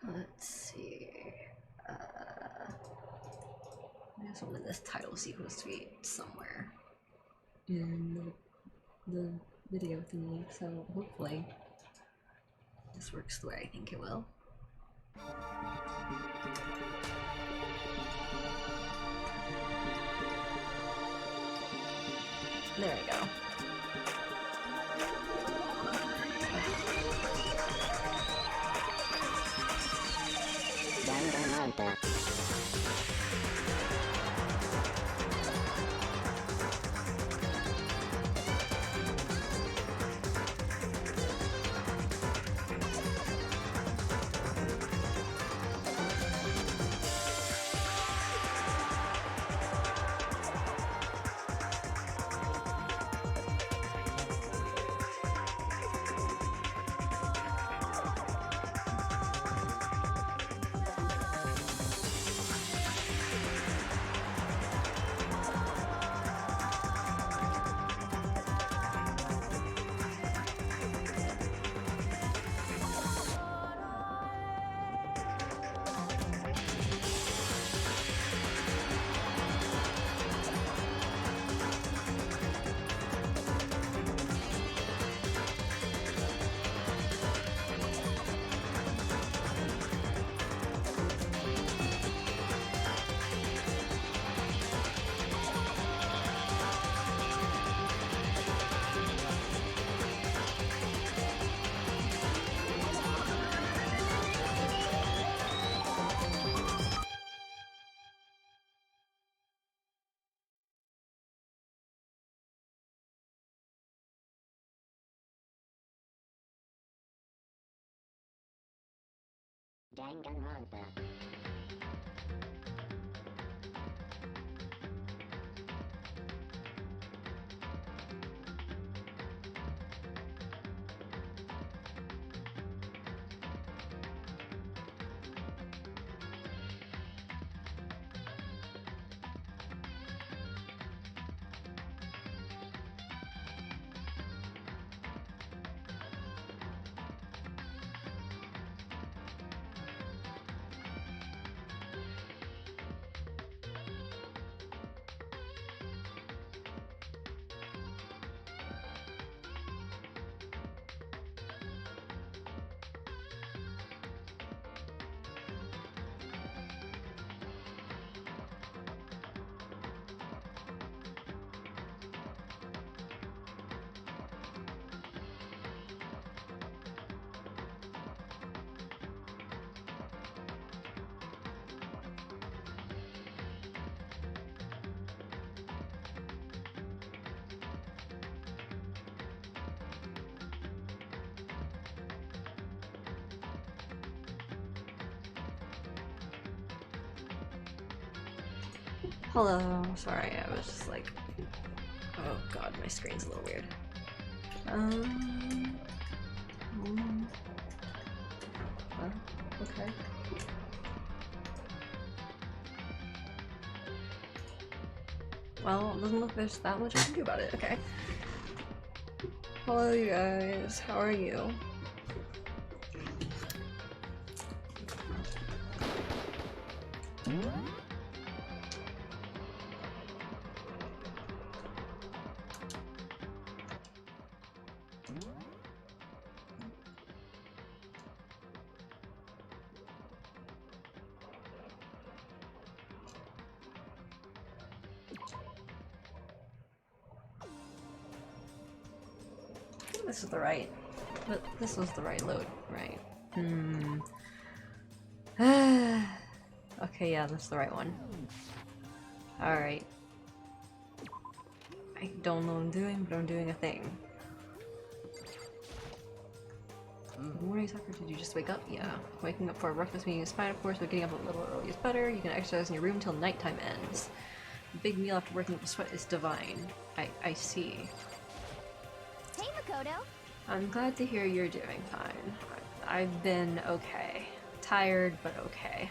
Let's see. I just wanted this title sequence to be somewhere in the video thingy, so hopefully this works the way I think it will. There we go. Danganronpa. Danganronpa. Hello, sorry, I was just like, oh god, my screen's a little weird. Okay. Well, it doesn't look like there's that much I can do about it, okay. Hello you guys, how are you? This is the right, but this was the right load, right? Okay, yeah, that's the right one. Alright. I don't know what I'm doing, but I'm doing a thing. Good morning, Sakura. Did you just wake up? Yeah. Waking up for a breakfast meeting is fine, of course, but getting up a little early is better. You can exercise in your room until nighttime ends. A big meal after working up a sweat is divine. I see. Hey, Makoto. I'm glad to hear you're doing fine. I've been okay. Tired, but okay.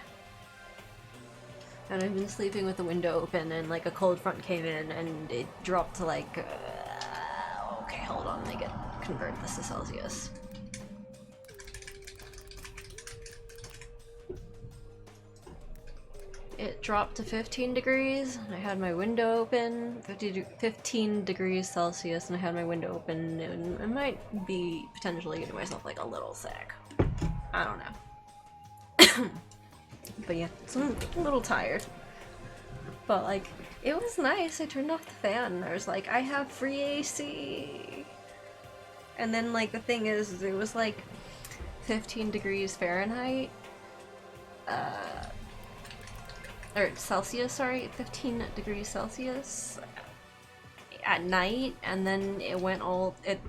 And I've been sleeping with the window open, and like a cold front came in, and it dropped to like. Okay, hold on, let me convert this to Celsius. it dropped to 15 degrees, and I had my window open, 15 degrees Celsius, and I had my window open, and I might be potentially getting myself like a little sick. I don't know. But yeah, so I'm a little tired. But like, it was nice. I turned off the fan, and I was like, I have free AC. And then like, the thing is, it was like 15 degrees Fahrenheit. Or Celsius, sorry, 15 degrees Celsius at night, and then it went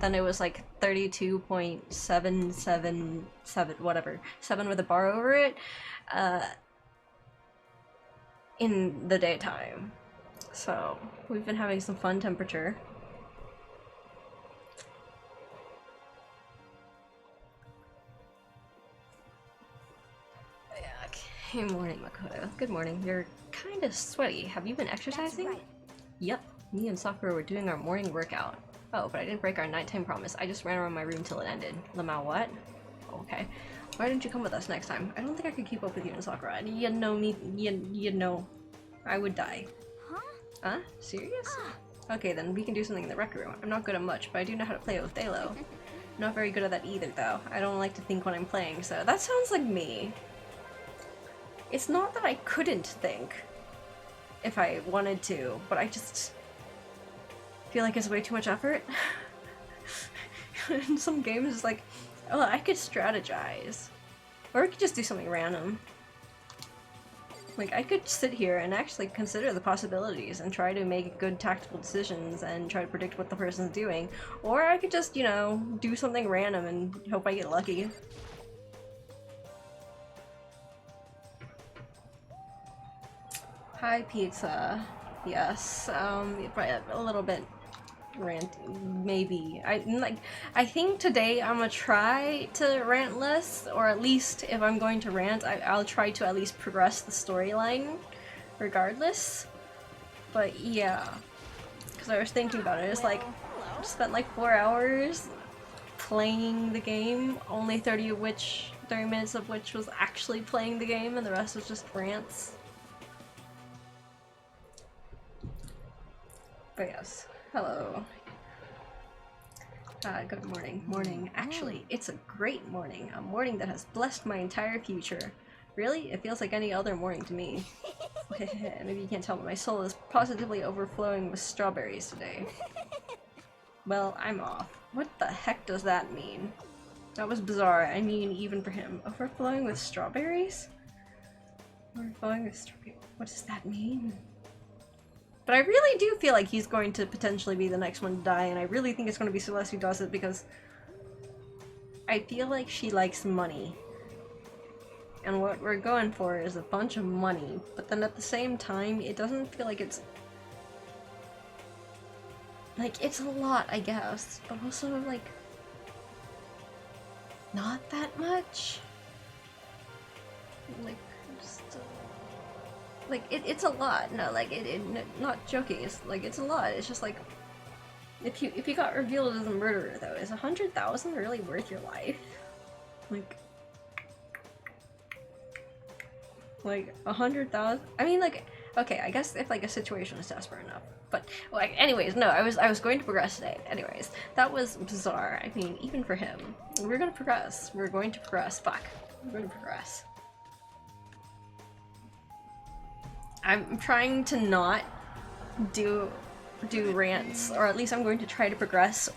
then it was like 32.777, whatever, 7 with a bar over it, in the daytime. So, we've been having some fun temperature. Hey, morning, Makoto. Good morning. You're kind of sweaty. Have you been exercising? That's right. Yep. Me and Sakura were doing our morning workout. Oh, but I didn't break our nighttime promise. I just ran around my room till it ended. Lamau, what? Okay. Why didn't you come with us next time? I don't think I could keep up with you and Sakura. You know me. You know. I would die. Huh? Huh? Serious? Okay, then we can do something in the rec room. I'm not good at much, but I do know how to play with Thalo. Not very good at that either, though. I don't like to think when I'm playing, so that sounds like me. It's not that I couldn't think if I wanted to, but I just feel like it's way too much effort. In some games, it's like, oh, I could strategize. Or I could just do something random. Like, I could sit here and actually consider the possibilities and try to make good tactical decisions and try to predict what the person's doing. Or I could just, you know, do something random and hope I get lucky. Hi, pizza. Yes, probably a little bit ranty, maybe. I think today I'm gonna try to rant less, or at least if I'm going to rant, I'll try to at least progress the storyline, regardless. But yeah, because I was thinking about it, it's like, I spent like 4 hours playing the game, only 30 minutes of which was actually playing the game, and the rest was just rants. But yes, hello. Good morning. Morning. Actually, it's a great morning. A morning that has blessed my entire future. Really? It feels like any other morning to me. Maybe you can't tell, but my soul is positively overflowing with strawberries today. Well, I'm off. What the heck does that mean? That was bizarre. I mean, even for him. Overflowing with strawberries? Overflowing with strawberries? What does that mean? But I really do feel like he's going to potentially be the next one to die, and I really think it's going to be Celeste who does it, because I feel like she likes money. And what we're going for is a bunch of money, but then at the same time, it doesn't feel like it's... Like, it's a lot, I guess, but also, like, not that much. Like, just... Like, it's a lot. No, like, not joking. It's like, it's a lot. It's just like, if you got revealed as a murderer, though, is 100,000 really worth your life? Like 100,000. I mean, like, okay, I guess if like a situation is desperate enough. But like, anyways, no, I was going to progress today. Anyways, that was bizarre. I mean, even for him, we're gonna progress. We're going to progress. Fuck, we're going to progress. I'm trying to not do rants, or at least I'm going to try to progress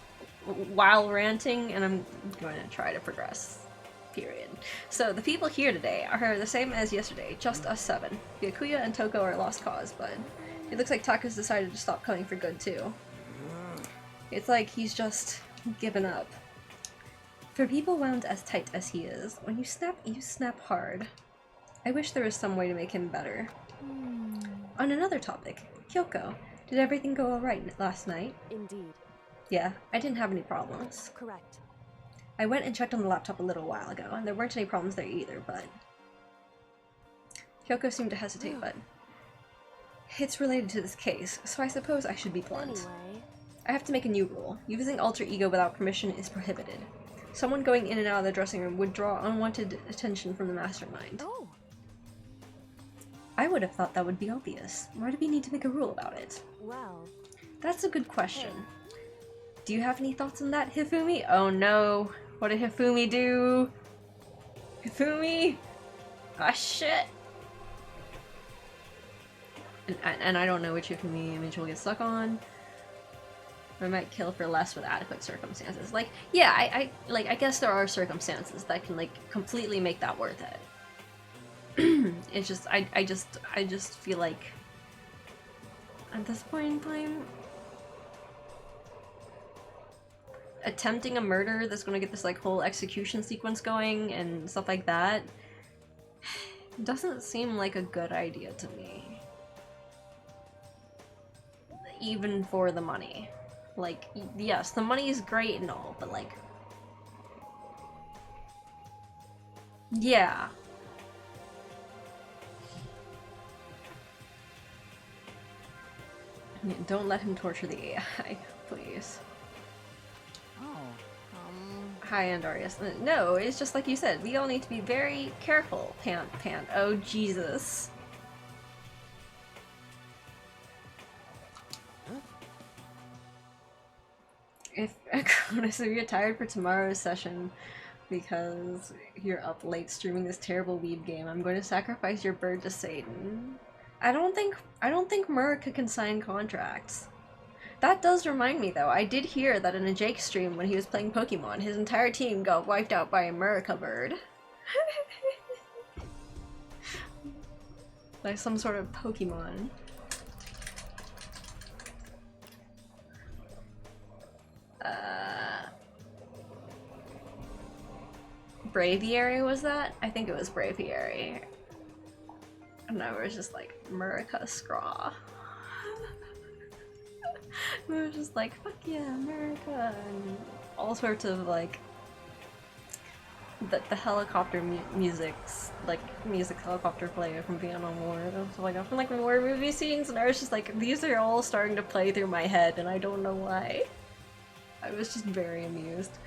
while ranting, and I'm going to try to progress, period. So the people here today are the same as yesterday, just us 7. Byakuya and Toko are lost cause, but it looks like Taka's decided to stop coming for good too. It's like he's just given up. For people wound as tight as he is, when you snap hard. I wish there was some way to make him better. On another topic, Kyoko, did everything go alright last night? Indeed. Yeah, I didn't have any problems. Correct. I went and checked on the laptop a little while ago, and there weren't any problems there either, but... Kyoko seemed to hesitate, but... It's related to this case, so I suppose I should be blunt. Anyway. I have to make a new rule. Using alter ego without permission is prohibited. Someone going in and out of the dressing room would draw unwanted attention from the mastermind. Oh. I would have thought that would be obvious. Why do we need to make a rule about it? Well, That's a good question. Do you have any thoughts on that, Hifumi? Oh no. What did Hifumi do? Hifumi? Ah, shit. And I don't know which Hifumi image we'll get stuck on. I might kill for less with adequate circumstances. Like, yeah, I guess there are circumstances that can, like, completely make that worth it. It's just, I just feel like at this point in time, attempting a murder that's gonna get this, like, whole execution sequence going and stuff like that doesn't seem like a good idea to me. Even for the money. Like, yes, the money is great and all, but, like, yeah. Don't let him torture the AI, please. Hi, Andarius. No, it's just like you said. We all need to be very careful. Pant. Oh, Jesus. If Cronus, if you're tired for tomorrow's session because you're up late streaming this terrible weeb game, I'm going to sacrifice your bird to Satan. I don't think Murica can sign contracts. That does remind me, though. I did hear that in a Jake stream when he was playing Pokemon, his entire team got wiped out by a Murica bird. Like some sort of Pokemon. Braviary was that? I think it was Braviary. And I was just like, Murica Scraw. We were just like, fuck yeah, America, and all sorts of, like, the helicopter music's, like, music helicopter play from Vietnam War, so, like, from, like, war movie scenes, and I was just like, these are all starting to play through my head, and I don't know why. I was just very amused.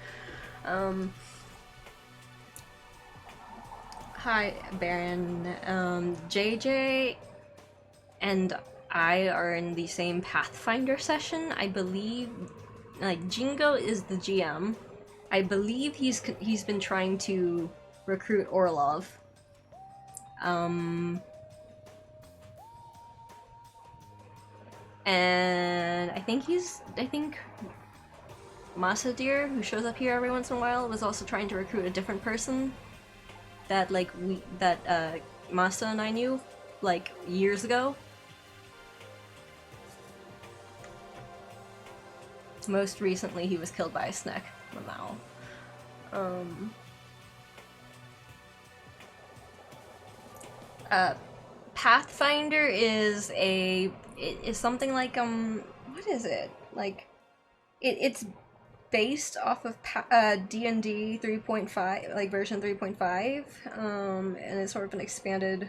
Hi, Baron. JJ and I are in the same Pathfinder session. I believe, like, Jingo is the GM. I believe he's been trying to recruit Orlov. And I think Masadir, who shows up here every once in a while, was also trying to recruit a different person that, like, Masa and I knew, like, years ago. Most recently, he was killed by a snake. Pathfinder is something like, what is it? Like, it's based off of D&D 3.5, like version 3.5, and it's sort of an expanded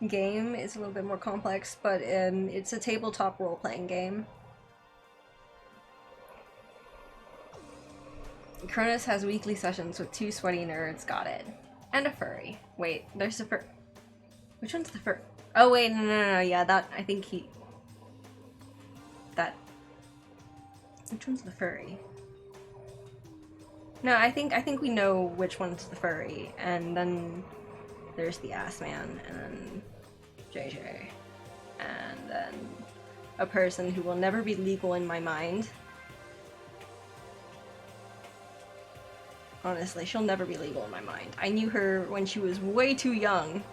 game. It's a little bit more complex, but it's a tabletop role-playing game. Cronus has weekly sessions with 2 sweaty nerds, got it. And a furry. Wait, there's a fur- Which one's the fur- Oh wait, no, yeah, that, I think he- That- Which one's the furry? No, I think we know which one's the furry, and then there's the ass man, and then JJ, and then a person who will never be legal in my mind. Honestly, she'll never be legal in my mind. I knew her when she was way too young,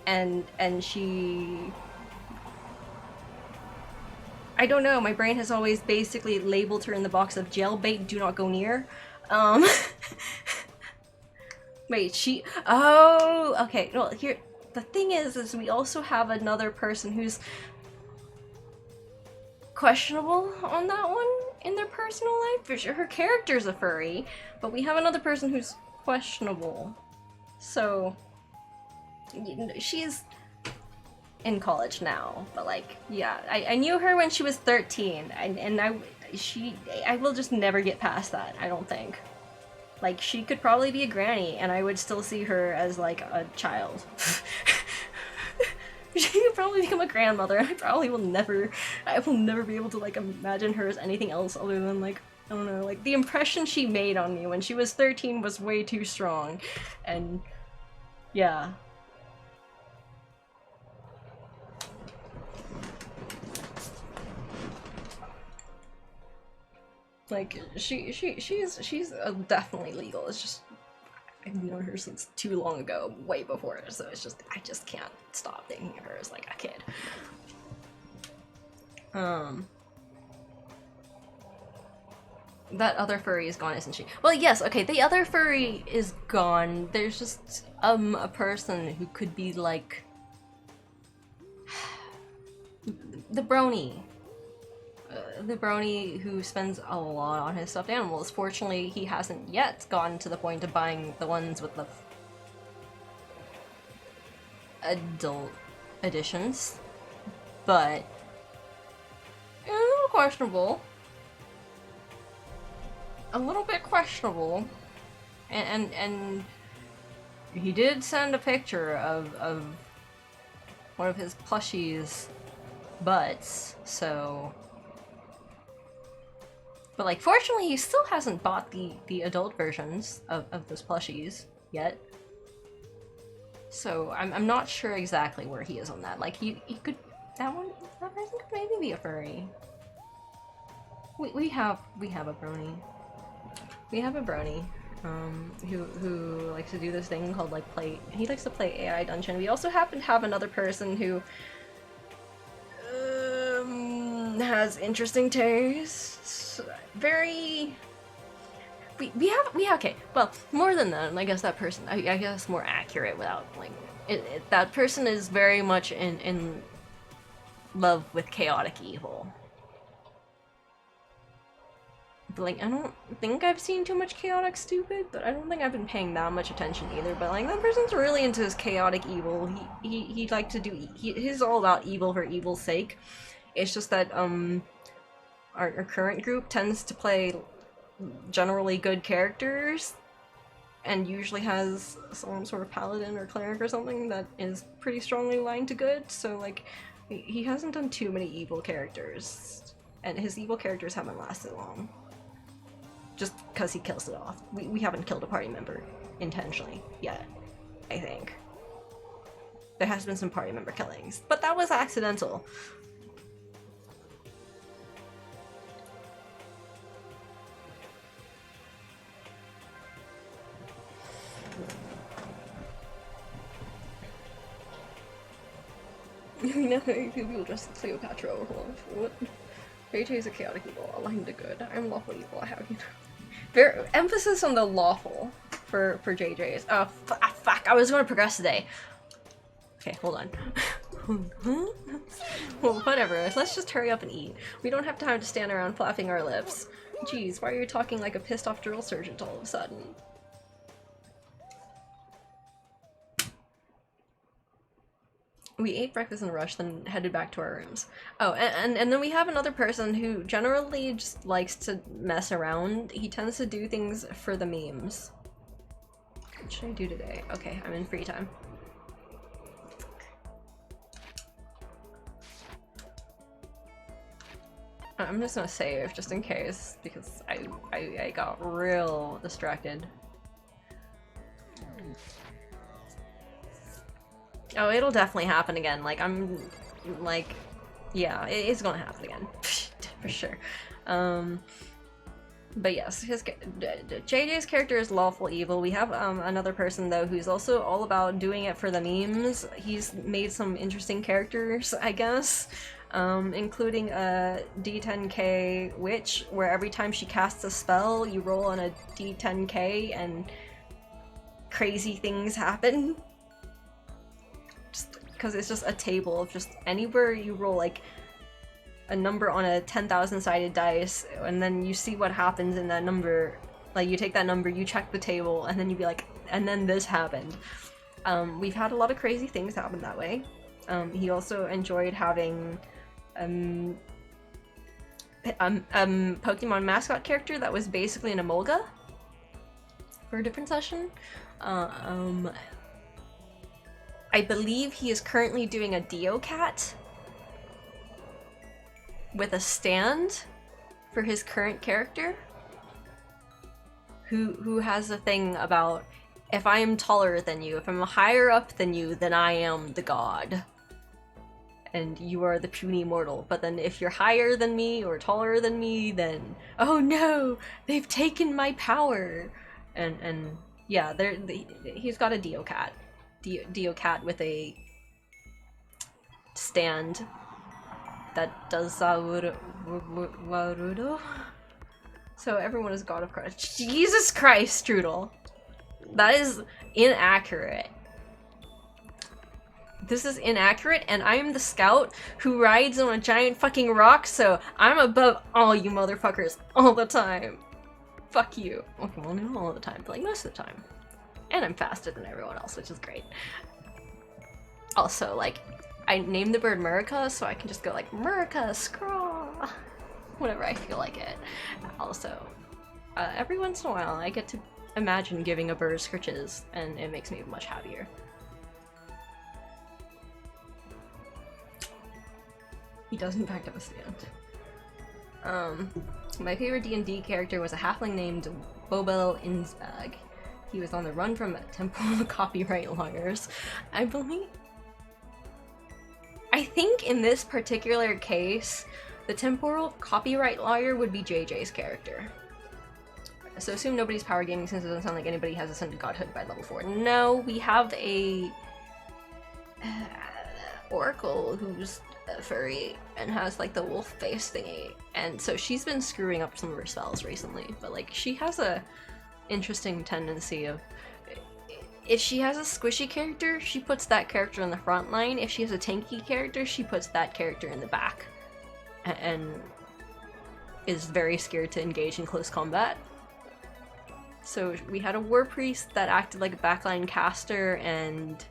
and she... I don't know, my brain has always basically labeled her in the box of jailbait, do not go near. Wait, she... Oh, okay, well, here... The thing is we also have another person who's questionable on that one in their personal life. For sure, her character's a furry, but we have another person who's questionable. So, she's in college now, but like, yeah, I knew her when she was 13, and I will just never get past that, I don't think. Like, she could probably be a granny, and I would still see her as, like, a child. She could probably become a grandmother. I will never be able to like imagine her as anything else other than like, I don't know, like the impression she made on me when she was 13 was way too strong. And yeah. Like she's definitely legal. It's just I've known her since too long ago, way before, so it's just I just can't stop thinking of her as like a kid. That other furry is gone, isn't she? Well, yes, okay, the other furry is gone. There's just a person who could be like the brony. The brony who spends a lot on his stuffed animals. Fortunately, he hasn't yet gotten to the point of buying the ones with the adult editions, but a little questionable. A little bit questionable. And he did send a picture of one of his plushies butts, so... But like, fortunately, he still hasn't bought the adult versions of those plushies yet. So I'm not sure exactly where he is on that. Like, he could... that person could maybe be a furry. We have a brony. We have a brony, who likes to do this thing called like he likes to play AI Dungeon. We also happen to have another person who has interesting tastes. Very. We have okay. Well, more than that, I guess that person. I guess more accurate without like that person is very much in love with chaotic evil. Like, I don't think I've seen too much chaotic stupid, but I don't think I've been paying that much attention either. But like, that person's really into his chaotic evil. He'd like to do. He's all about evil for evil's sake. It's just that our current group tends to play generally good characters, and usually has some sort of paladin or cleric or something that is pretty strongly aligned to good. So like, he hasn't done too many evil characters, and his evil characters haven't lasted long. Just because he kills it off. We haven't killed a party member intentionally yet, I think. There has been some party member killings, but that was accidental. You know, people dressed as Cleopatra or what? JJ is a chaotic evil, aligned to good. I'm lawful evil, I have you know. Very emphasis on the lawful for JJ's. Oh, fuck, I was going to progress today. Okay, hold on. Well, whatever, let's just hurry up and eat. We don't have time to stand around flapping our lips. Jeez, why are you talking like a pissed off drill sergeant all of a sudden? We ate breakfast in a rush, then headed back to our rooms. Oh, and then we have another person who generally just likes to mess around. He tends to do things for the memes. What should I do today? Okay, I'm in free time. I'm just gonna save, just in case, because I got real distracted. Oh, it'll definitely happen again. Like, I'm, like, yeah, it's gonna happen again. For sure. But yes, JJ's character is lawful evil. We have another person, though, who's also all about doing it for the memes. He's made some interesting characters, I guess, including a D10K witch, where every time she casts a spell, you roll on a D10K and crazy things happen. Because it's just a table of just anywhere you roll like a number on a 10,000 sided dice, and then you see what happens in that number. Like, you take that number, you check the table, and then you'd be like, and then this happened. We've had a lot of crazy things happen that way. He also enjoyed having Pokemon mascot character that was basically an Emolga for a different session. I believe he is currently doing a Dio-cat with a stand for his current character, who has a thing about, if I am taller than you, if I'm higher up than you, then I am the god. And you are the puny mortal. But then if you're higher than me or taller than me, then oh no, they've taken my power. And yeah, he's got a Dio-cat. Dio-cat with a stand that does Warudo. So everyone is God of Christ. Jesus Christ, Strudel. That is inaccurate. This is inaccurate, and I am the scout who rides on a giant fucking rock, so I'm above all you motherfuckers all the time. Fuck you. Okay, well, not all the time, but like most of the time. And I'm faster than everyone else, which is great. Also, like, I named the bird Murica, so I can just go like, Murica, scraw, whenever I feel like it. Also, every once in a while, I get to imagine giving a bird scritches, and it makes me much happier. He does in fact have a stand. My favorite D&D character was a halfling named Bobel Innsbag. He was on the run from temporal copyright lawyers. I think in this particular case, the temporal copyright lawyer would be JJ's character. So assume nobody's power gaming since it doesn't sound like anybody has ascended godhood by level 4. No, we have a oracle who's furry and has like the wolf face thingy, and so she's been screwing up some of her spells recently, but like she has a interesting tendency of, if she has a squishy character, she puts that character in the front line. If she has a tanky character, she puts that character in the back, and is very scared to engage in close combat. So we had a war priest that acted like a backline caster, and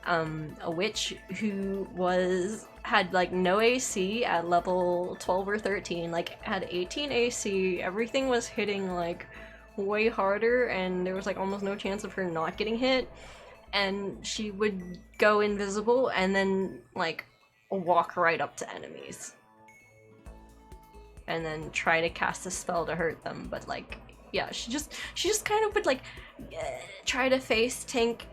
a witch who had like no AC at level 12 or 13, like had 18 AC, everything was hitting like way harder, and there was like almost no chance of her not getting hit, and she would go invisible and then like walk right up to enemies and then try to cast a spell to hurt them. But like, yeah, she just kind of would like try to face tank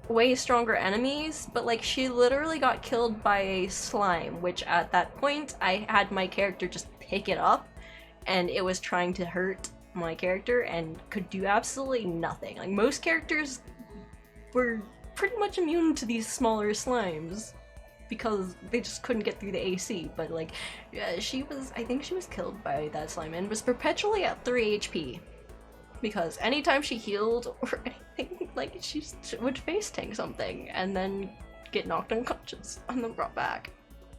way stronger enemies, but like she literally got killed by a slime, which at that point I had my character just pick it up, and it was trying to hurt my character and could do absolutely nothing. Like most characters were pretty much immune to these smaller slimes because they just couldn't get through the AC, but like I think she was killed by that slime and was perpetually at 3 HP. Because anytime she healed or anything, like she would face tank something and then get knocked unconscious and then brought back,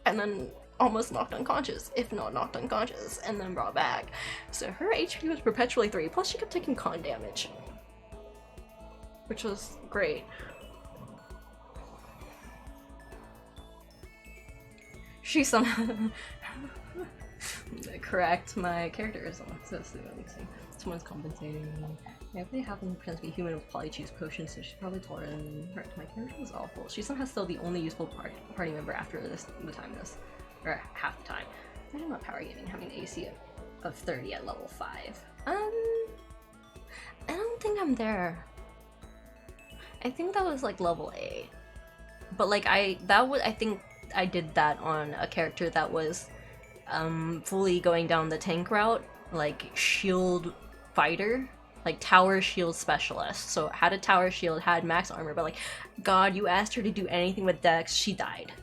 and then almost knocked unconscious, if not knocked unconscious, and then brought back. So her HP was perpetually 3, plus she kept taking con damage, which was great. She somehow correct, my character is on, so let me see. Someone's compensating. Yeah, if they happen to pretend to be human with polyjuice potions, so she's probably taller than her. My character was awful. She's somehow still the only useful party member after or half the time. I don't know about power gaming, having an AC of 30 at level 5. I don't think I'm there. I think that was like level 8. But like I think I did that on a character that was fully going down the tank route, like shield fighter, like tower shield specialist. So had a tower shield, had max armor, but like, God, you asked her to do anything with dex, she died.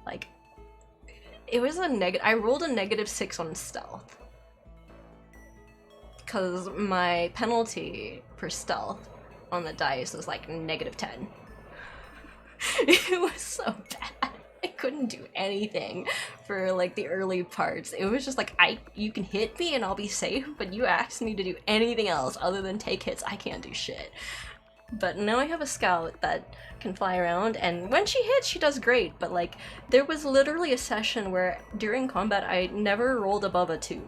Like, it was I rolled a -6 on stealth. Because my penalty for stealth on the dice was like -10. It was so bad. I couldn't do anything for like the early parts. It was just like, you can hit me and I'll be safe, but you asked me to do anything else other than take hits, I can't do shit. But now I have a scout that can fly around, and when she hits, she does great, but like, there was literally a session where during combat I never rolled above a 2.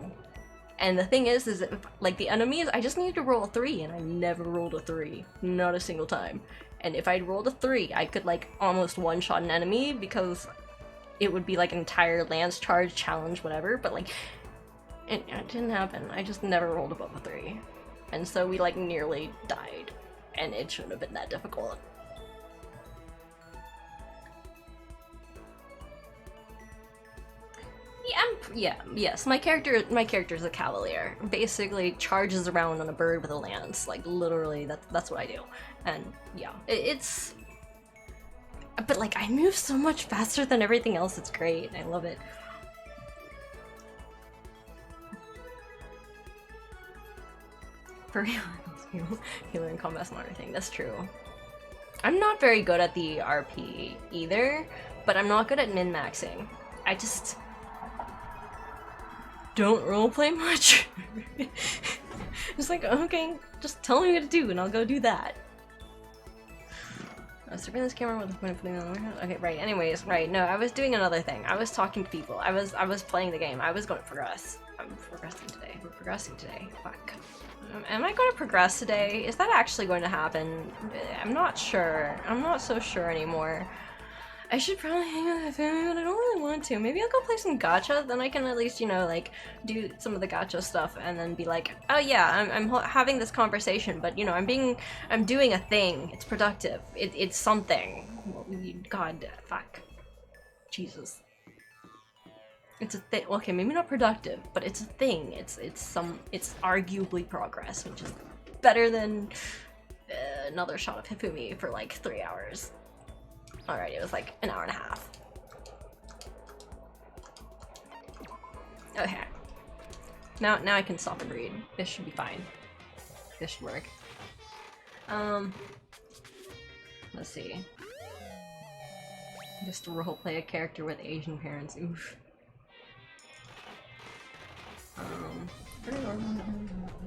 And the thing is that, like, the enemies, I just needed to roll a 3, and I never rolled a 3. Not a single time. and if I'd rolled a 3, I could like almost one-shot an enemy because it would be like an entire lance charge challenge, whatever, but like it didn't happen. I just never rolled above a 3. And so we like nearly died, and it shouldn't have been that difficult. Yes, my character's a cavalier. Basically charges around on a bird with a lance. Like literally that's what I do. And yeah, it's but like I move so much faster than everything else, it's great. I love it. For healer and combat smarter thing, that's true. I'm not very good at the RP either, but I'm not good at min-maxing. I just don't roleplay much. It's like, okay, just tell me what to do and I'll go do that. Surveillance camera with the point of putting on. Okay, right. Anyways, right. No, I was doing another thing. I was talking to people. I was playing the game. I was going to progress. I'm progressing today. We're progressing today. Fuck. Am I going to progress today? Is that actually going to happen? I'm not sure. I'm not so sure anymore. I should probably hang out with my family, but I don't really want to. Maybe I'll go play some gacha, then I can at least, you know, like, do some of the gacha stuff and then be like, oh yeah, I'm having this conversation, but, you know, I'm doing a thing. It's productive. It's something. God, fuck. Jesus. It's a thing. Okay, maybe not productive, but it's a thing. It's arguably progress, which is better than another shot of Hifumi for like 3 hours. Alright, it was like an hour and a half. Okay. Now I can stop and read. This should be fine. This should work. Let's see. Just roleplay a character with Asian parents. Oof.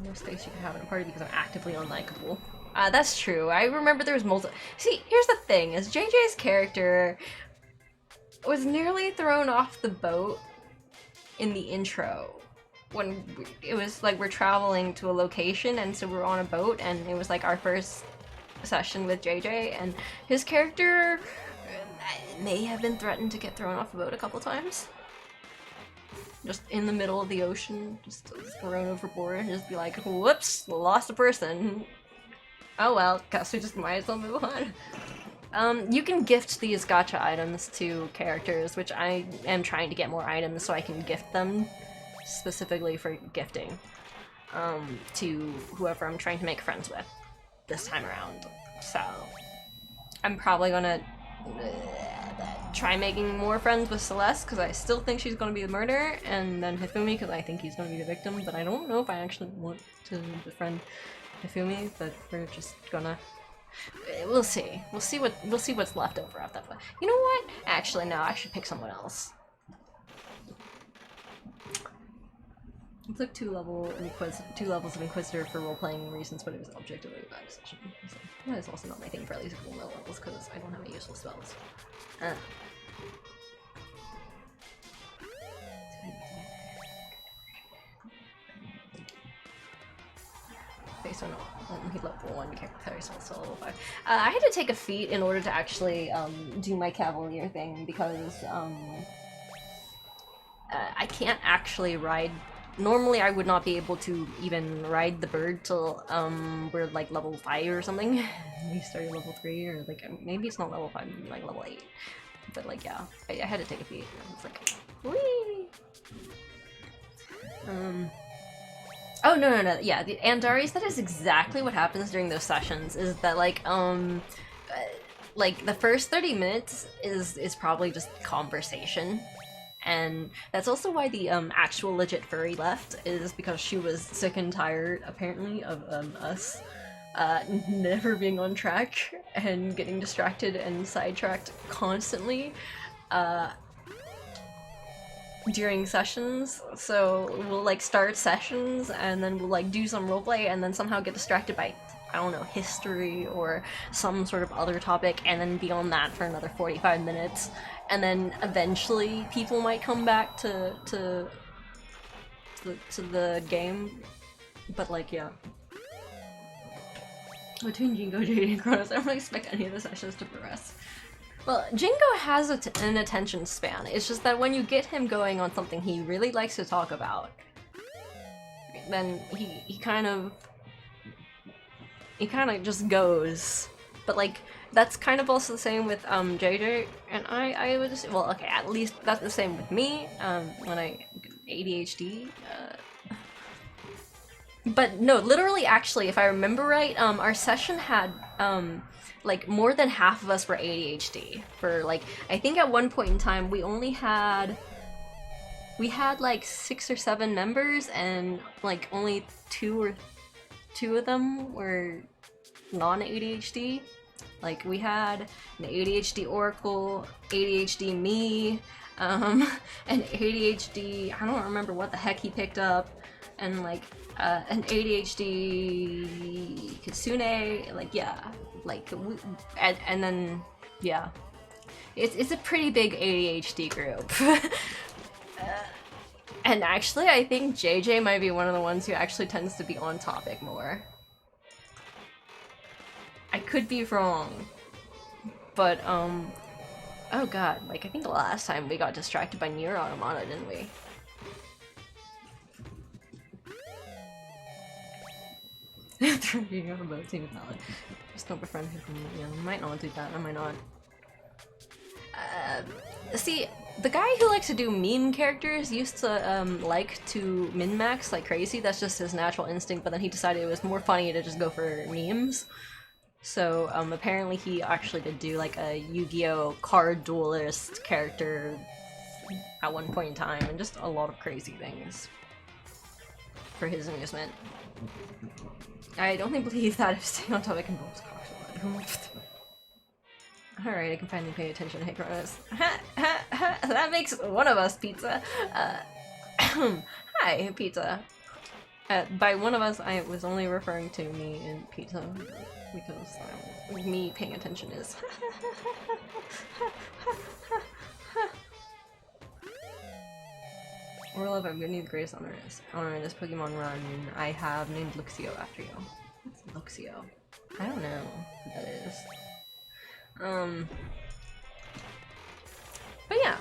More space you can have in a party because I'm actively unlikable. That's true. I remember there was multiple. See, here's the thing: is JJ's character was nearly thrown off the boat in the intro when it was like we're traveling to a location, and so we're on a boat, and it was like our first session with JJ, and his character may have been threatened to get thrown off the boat a couple times. Just in the middle of the ocean, just thrown overboard, and just be like, whoops, lost a person. Oh well, guess we just might as well move on. You can gift these gacha items to characters, which I am trying to get more items so I can gift them specifically for gifting to whoever I'm trying to make friends with this time around. So I'm probably gonna try making more friends with Celeste because I still think she's gonna be the murderer, and then Hifumi because I think he's gonna be the victim, but I don't know if I actually want to befriend Hifumi, but we're just gonna we'll see. We'll see what's left over after that. You know what? Actually no, I should pick someone else. I took 2 levels of Inquisitor for role-playing reasons, but it was objectively a bad decision. So, that is also not my thing for at least a couple more levels, because I don't have any useful spells. Based on only level 1 character spells to level 5. I had to take a feat in order to actually do my Cavalier thing, because I can't actually ride. Normally I would not be able to even ride the bird till we're like level 5 or something. We started level 3 or like maybe it's not level 5, maybe like level 8. But like yeah, I had to take a feat. I was like, whee! Oh no, yeah, the Andaris, that is exactly what happens during those sessions, is that like the first 30 minutes is probably just conversation. And that's also why the actual legit furry left, is because she was sick and tired, apparently, of us never being on track and getting distracted and sidetracked constantly during sessions. So we'll like start sessions and then we'll like do some roleplay and then somehow get distracted by, I don't know, history or some sort of other topic, and then be on that for another 45 minutes. And then eventually people might come back to the game, but like yeah. Between Jingo, JD, and Kronos, I don't expect any of the sessions to progress. Well, Jingo has an attention span. It's just that when you get him going on something he really likes to talk about, then he kind of just goes. But like that's kind of also the same with JJ and I would just, well, okay, at least that's the same with me when I ADHD. But no, literally, actually, if I remember right, our session had like more than half of us were ADHD. For like, I think at one point in time we had like 6 or 7 members, and like only two of them were non-ADHD. Like we had an ADHD Oracle, ADHD me, an ADHD, I don't remember what the heck he picked up, and like an ADHD Kitsune, like yeah, like and then yeah, it's a pretty big ADHD group. And actually, I think JJ might be one of the ones who actually tends to be on topic more. I could be wrong, but oh god, like I think the last time we got distracted by Nier Automata, didn't we? Throwing on a boat team with Mallet. Just don't befriend him. Yeah, I might not do that. I might not. See, the guy who likes to do meme characters used to like to min-max like crazy. That's just his natural instinct. But then he decided it was more funny to just go for memes. So apparently he actually did do like a Yu-Gi-Oh card duelist character at one point in time, and just a lot of crazy things for his amusement. I don't believe that if staying on topic involves cocks. Alright, I can finally pay attention. Hey, Kronos. That makes one of us, Pizza. Hi, Pizza. By one of us, I was only referring to me and Pizza, because me paying attention is. Orlov, I'm gonna need the greatest honor in this Pokemon run. I have named Luxio after you. What's Luxio? I don't know who that is. But yeah.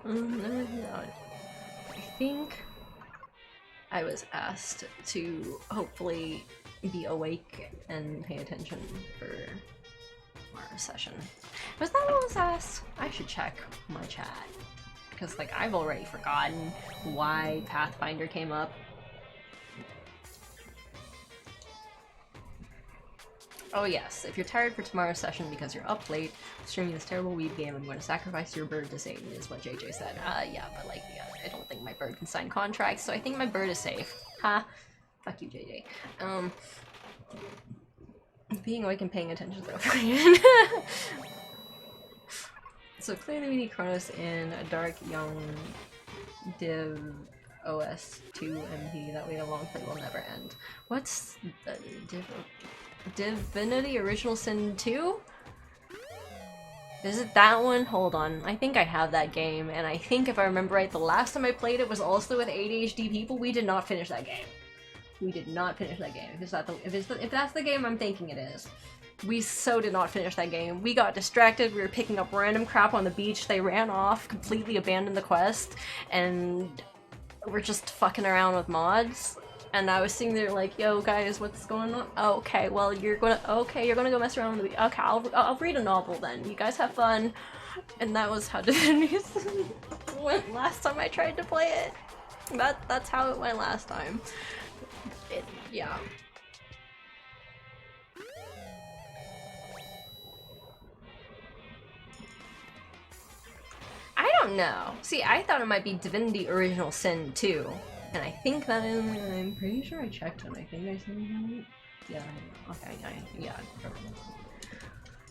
I think I was asked to hopefully be awake and pay attention for our session. Was that what was asked? I should check my chat. Because, like, I've already forgotten why Pathfinder came up. Oh yes, if you're tired for tomorrow's session because you're up late, streaming this terrible weeb game, I'm going to sacrifice your bird to Satan, is what JJ said. Yeah, but like, yeah, I don't think my bird can sign contracts, so I think my bird is safe. Ha! Fuck you, JJ. Being awake and paying attention is overrated. So clearly we need Kronos in a dark, young, div, OS2 MP, that way the long play will never end. What's the Divinity Original Sin 2? Is it that one? Hold on, I think I have that game, and I think if I remember right, the last time I played it was also with ADHD people. We did not finish that game. We did not finish that game. If that's the game I'm thinking it is. We so did not finish that game. We got distracted, we were picking up random crap on the beach, they ran off, completely abandoned the quest, and we're just fucking around with mods. And I was sitting there like, yo guys, what's going on? Oh, okay, well you're gonna go mess around on the beach. Okay, I'll read a novel then. You guys have fun. And that was how Divinity went last time I tried to play it. That's how it went last time. Yeah. I don't know. See, I thought it might be Divinity Original Sin 2. And I think that I'm pretty sure I checked and I think I said that. Yeah, okay, yeah.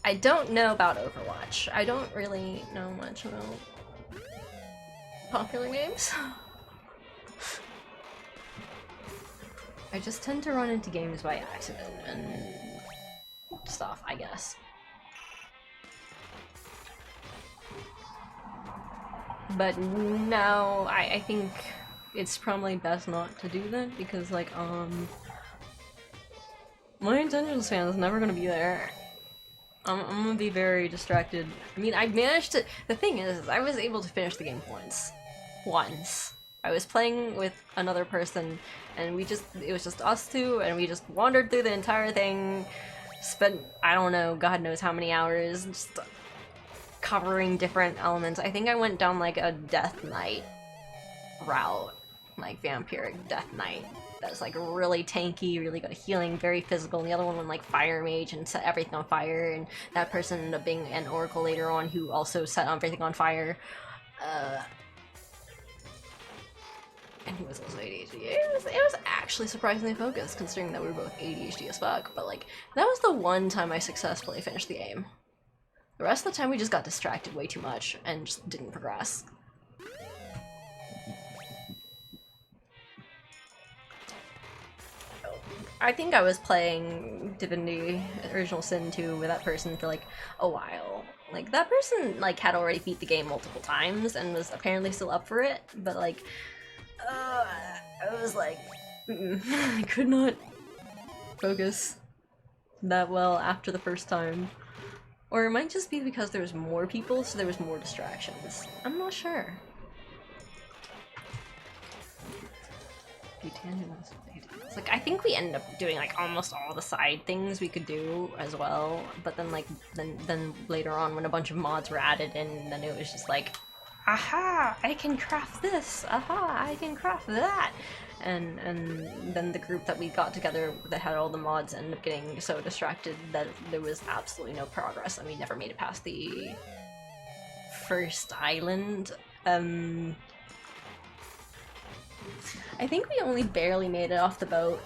I don't know about Overwatch. I don't really know much about popular games. I just tend to run into games by accident and stuff, I guess. But no, I think it's probably best not to do that because, like, My attention span is never gonna be there. I'm gonna be very distracted. I mean, I managed to. The thing is, I was able to finish the game once. Once. I was playing with another person, and it was just us two, and we just wandered through the entire thing. Spent, I don't know, God knows how many hours just covering different elements. I think I went down like a Death Knight route, like vampiric Death Knight. That's like really tanky, really good at healing, very physical. And the other one went like Fire Mage and set everything on fire. And that person ended up being an Oracle later on who also set everything on fire. And he was also ADHD. It was actually surprisingly focused, considering that we were both ADHD as fuck. But like, that was the one time I successfully finished the game. The rest of the time we just got distracted way too much and just didn't progress. I think I was playing Divinity Original Sin 2 with that person for like a while. Like, that person like had already beat the game multiple times and was apparently still up for it, but like, I was like, I could not focus that well after the first time. Or it might just be because there was more people, so there was more distractions. I'm not sure. It's like, I think we ended up doing like almost all the side things we could do as well, but then like then later on when a bunch of mods were added in, then it was just like, aha, I can craft this, aha, I can craft that. And then the group that we got together that had all the mods ended up getting so distracted that there was absolutely no progress, and we never made it past the first island. I think we only barely made it off the boat.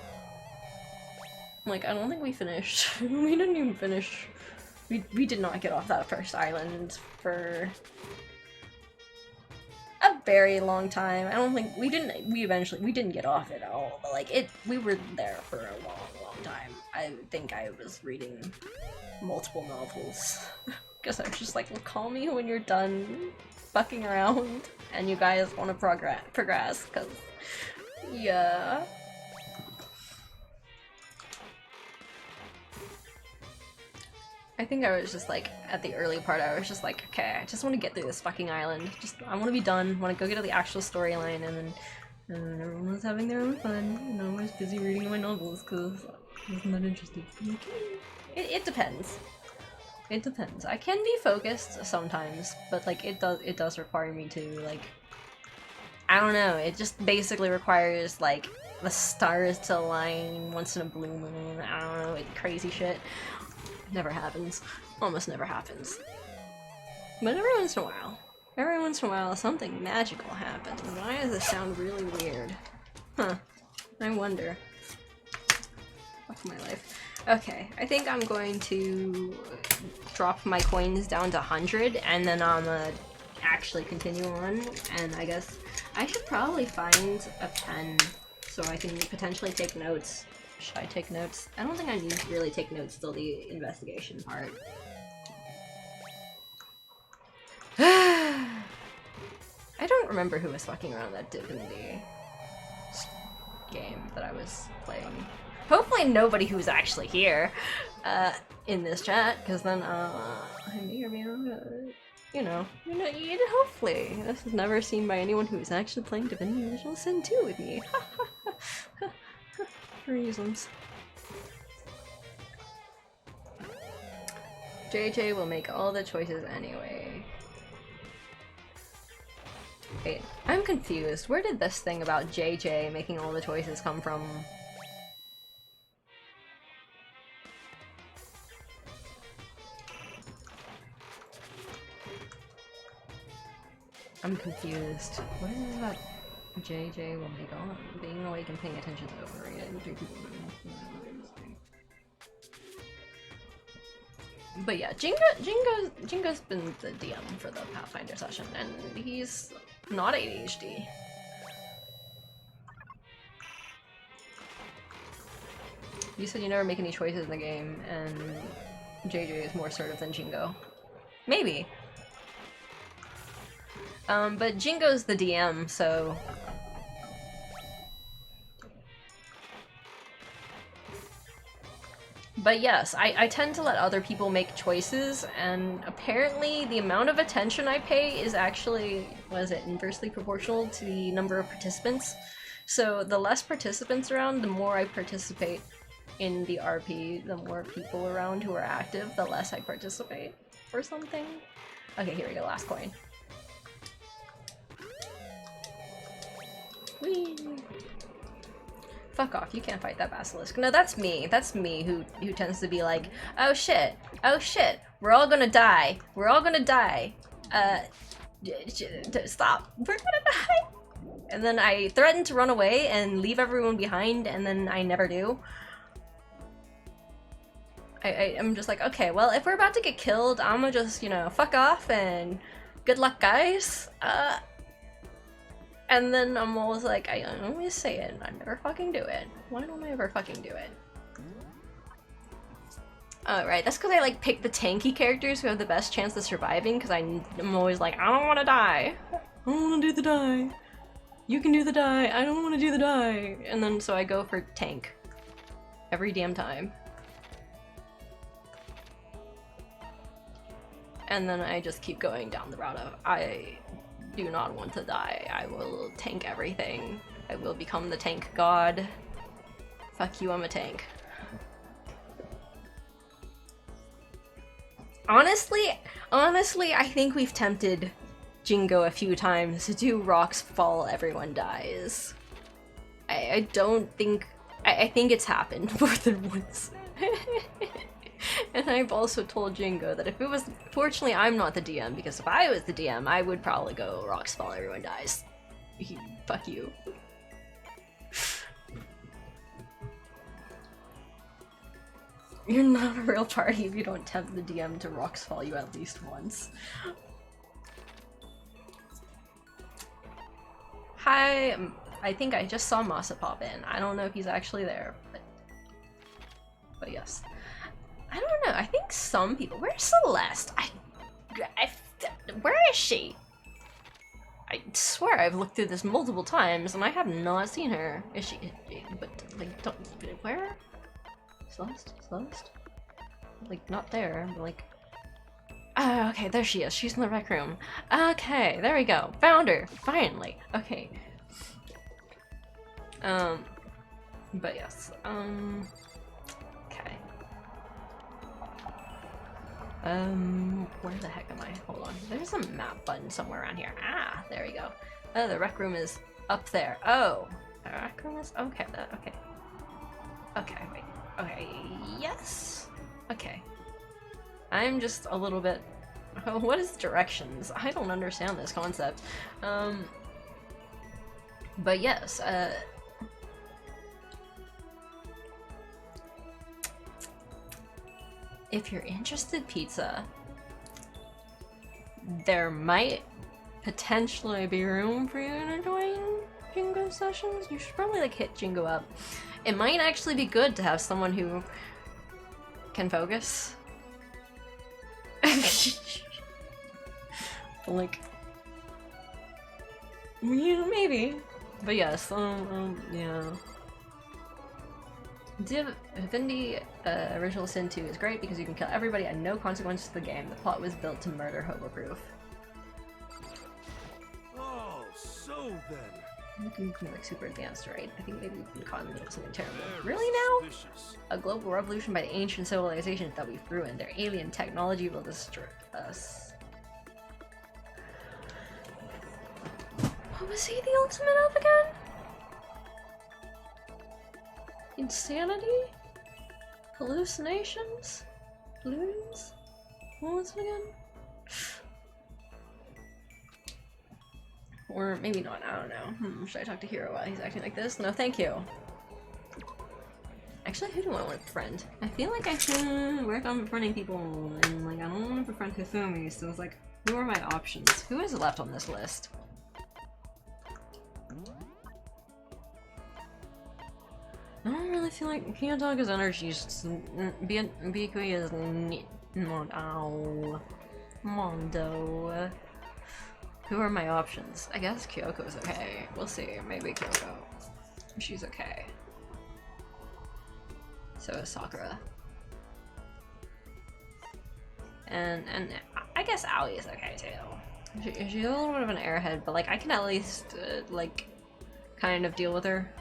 Like, I don't think we finished. We didn't even finish. We did not get off that first island for a very long time. I don't think we didn't get off it at all, but like we were there for a long time. I think I was reading multiple novels because I was just like, well, call me when you're done fucking around and you guys want to progress, because yeah. I think I was just like, at the early part, I was just like, okay, I just want to get through this fucking island. I want to be done, I want to go get to the actual storyline, and then everyone was having their own fun, and I was busy reading my novels because I wasn't that interested. It depends. It depends. I can be focused sometimes, but like, it does require me to, like, I don't know, it just basically requires, like, the stars to align once in a blue moon, I don't know, crazy shit. Never happens. Almost never happens. But every once in a while, something magical happens. Why does this sound really weird? Huh. I wonder. Fuck my life. Okay, I think I'm going to drop my coins down to 100, and then I'm gonna actually continue on, and I guess I should probably find a pen so I can potentially take notes. Should I take notes? I don't think I need to really take notes till the investigation part. I don't remember who was fucking around that Divinity game that I was playing. Hopefully nobody who's actually here in this chat, because then I may or may not, you know, hopefully this is never seen by anyone who is actually playing Divinity Original Sin 2 with me. Reasons. JJ will make all the choices anyway. Wait, I'm confused. Where did this thing about JJ making all the choices come from? I'm confused. What is this about JJ will make all being awake and paying attention to overrated? But yeah, Jingo's been the DM for the Pathfinder session, and he's not ADHD. You said you never make any choices in the game, and JJ is more assertive than Jingo. Maybe. But Jingo's the DM, so... But yes, I tend to let other people make choices, and apparently the amount of attention I pay is actually, what is it, inversely proportional to the number of participants. So the less participants around, the more I participate in the RP, the more people around who are active, the less I participate, or something. Okay, here we go, last coin. Whee! Fuck off, you can't fight that basilisk. No, that's me. That's me who tends to be like, oh shit, we're all gonna die. We're all gonna die. Stop, we're gonna die. And then I threaten to run away and leave everyone behind, and then I never do. I'm just like, okay, well, if we're about to get killed, I'm gonna just, you know, fuck off and good luck, guys. And then I'm always like, I always say it, I never fucking do it. Why don't I ever fucking do it? Right, that's because I like pick the tanky characters who have the best chance of surviving, because I'm always like, I don't want to die. I don't want to do the die. You can do the die. I don't want to do the die. And then so I go for tank. Every damn time. And then I just keep going down the route of, I do not want to die. I will tank everything. I will become the tank god. Fuck you, I'm a tank. Honestly, I think we've tempted Jingo a few times to do rocks fall, everyone dies. I don't think... I think it's happened more than once. And I've also told Jingo that if it was... Fortunately, I'm not the DM, because if I was the DM, I would probably go rocks fall, everyone dies. Fuck you. You're not a real party if you don't tempt the DM to rocks fall you at least once. Hi, I think I just saw Masa pop in. I don't know if he's actually there, but yes. I don't know, I think some people... Where's Celeste? Where is she? I swear I've looked through this multiple times and I have not seen her. Is she... But, like, don't... Where? Celeste? Like, not there, but like... Oh, okay, there she is. She's in the rec room. Okay, there we go. Found her! Finally! Okay. But yes, okay. Where the heck am I? Hold on. There's a map button somewhere around here. Ah, there we go. Oh, the rec room is up there. Oh, the rec room is... Okay, okay. Okay, wait. Okay, yes. Okay. I'm just a little bit... What is directions? I don't understand this concept. But yes, if you're interested pizza, there might potentially be room for you to join Jingo sessions. You should probably like hit Jingo up. It might actually be good to have someone who can focus. Like, yeah, maybe. But yes, yeah. Divinity Original Sin 2 is great because you can kill everybody at no consequence to the game. The plot was built to murder hobo-proof. Oh, so then. You can be like super advanced, right? I think maybe we've been caught in the middle of something terrible. Really now? A global revolution by the ancient civilizations that we've ruined. Their alien technology will destroy us. What was he the ultimate of again? Insanity? Hallucinations? Balloons? What was it again? Or maybe not, I don't know. Should I talk to Hiro while he's acting like this? No, thank you. Actually, who do I want to befriend? I feel like I should work on befriending people, and like, I don't want to befriend Hifumi, so it's like, who are my options? Who is left on this list? I don't really feel like Hiyotaga's energy is... Bikui is... Ow. Mondo. Who are my options? I guess Kyoko's okay. We'll see. Maybe Kyoko. She's okay. So is Sakura. And I guess Aoi is okay too. She's a little bit of an airhead, but like I can at least like kind of deal with her.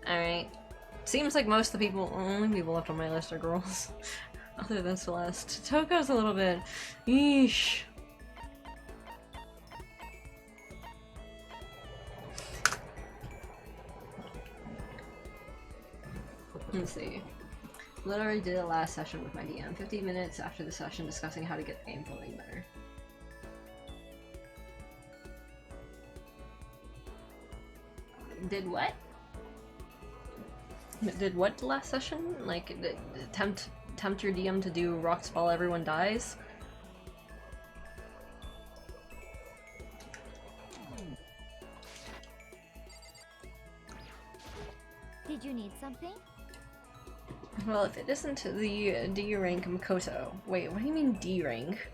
Alright. Seems like most of the only people left on my list are girls. Other than Celeste. Toko's a little bit... Eesh. Let's see. Literally did it last session with my DM. 50 minutes after the session discussing how to get the game feeling better. Did what? Did what the last session? Like, tempt your DM to do Rocks Fall Everyone Dies? Did you need something? Well, if it isn't the D rank Makoto. Wait, what do you mean D rank?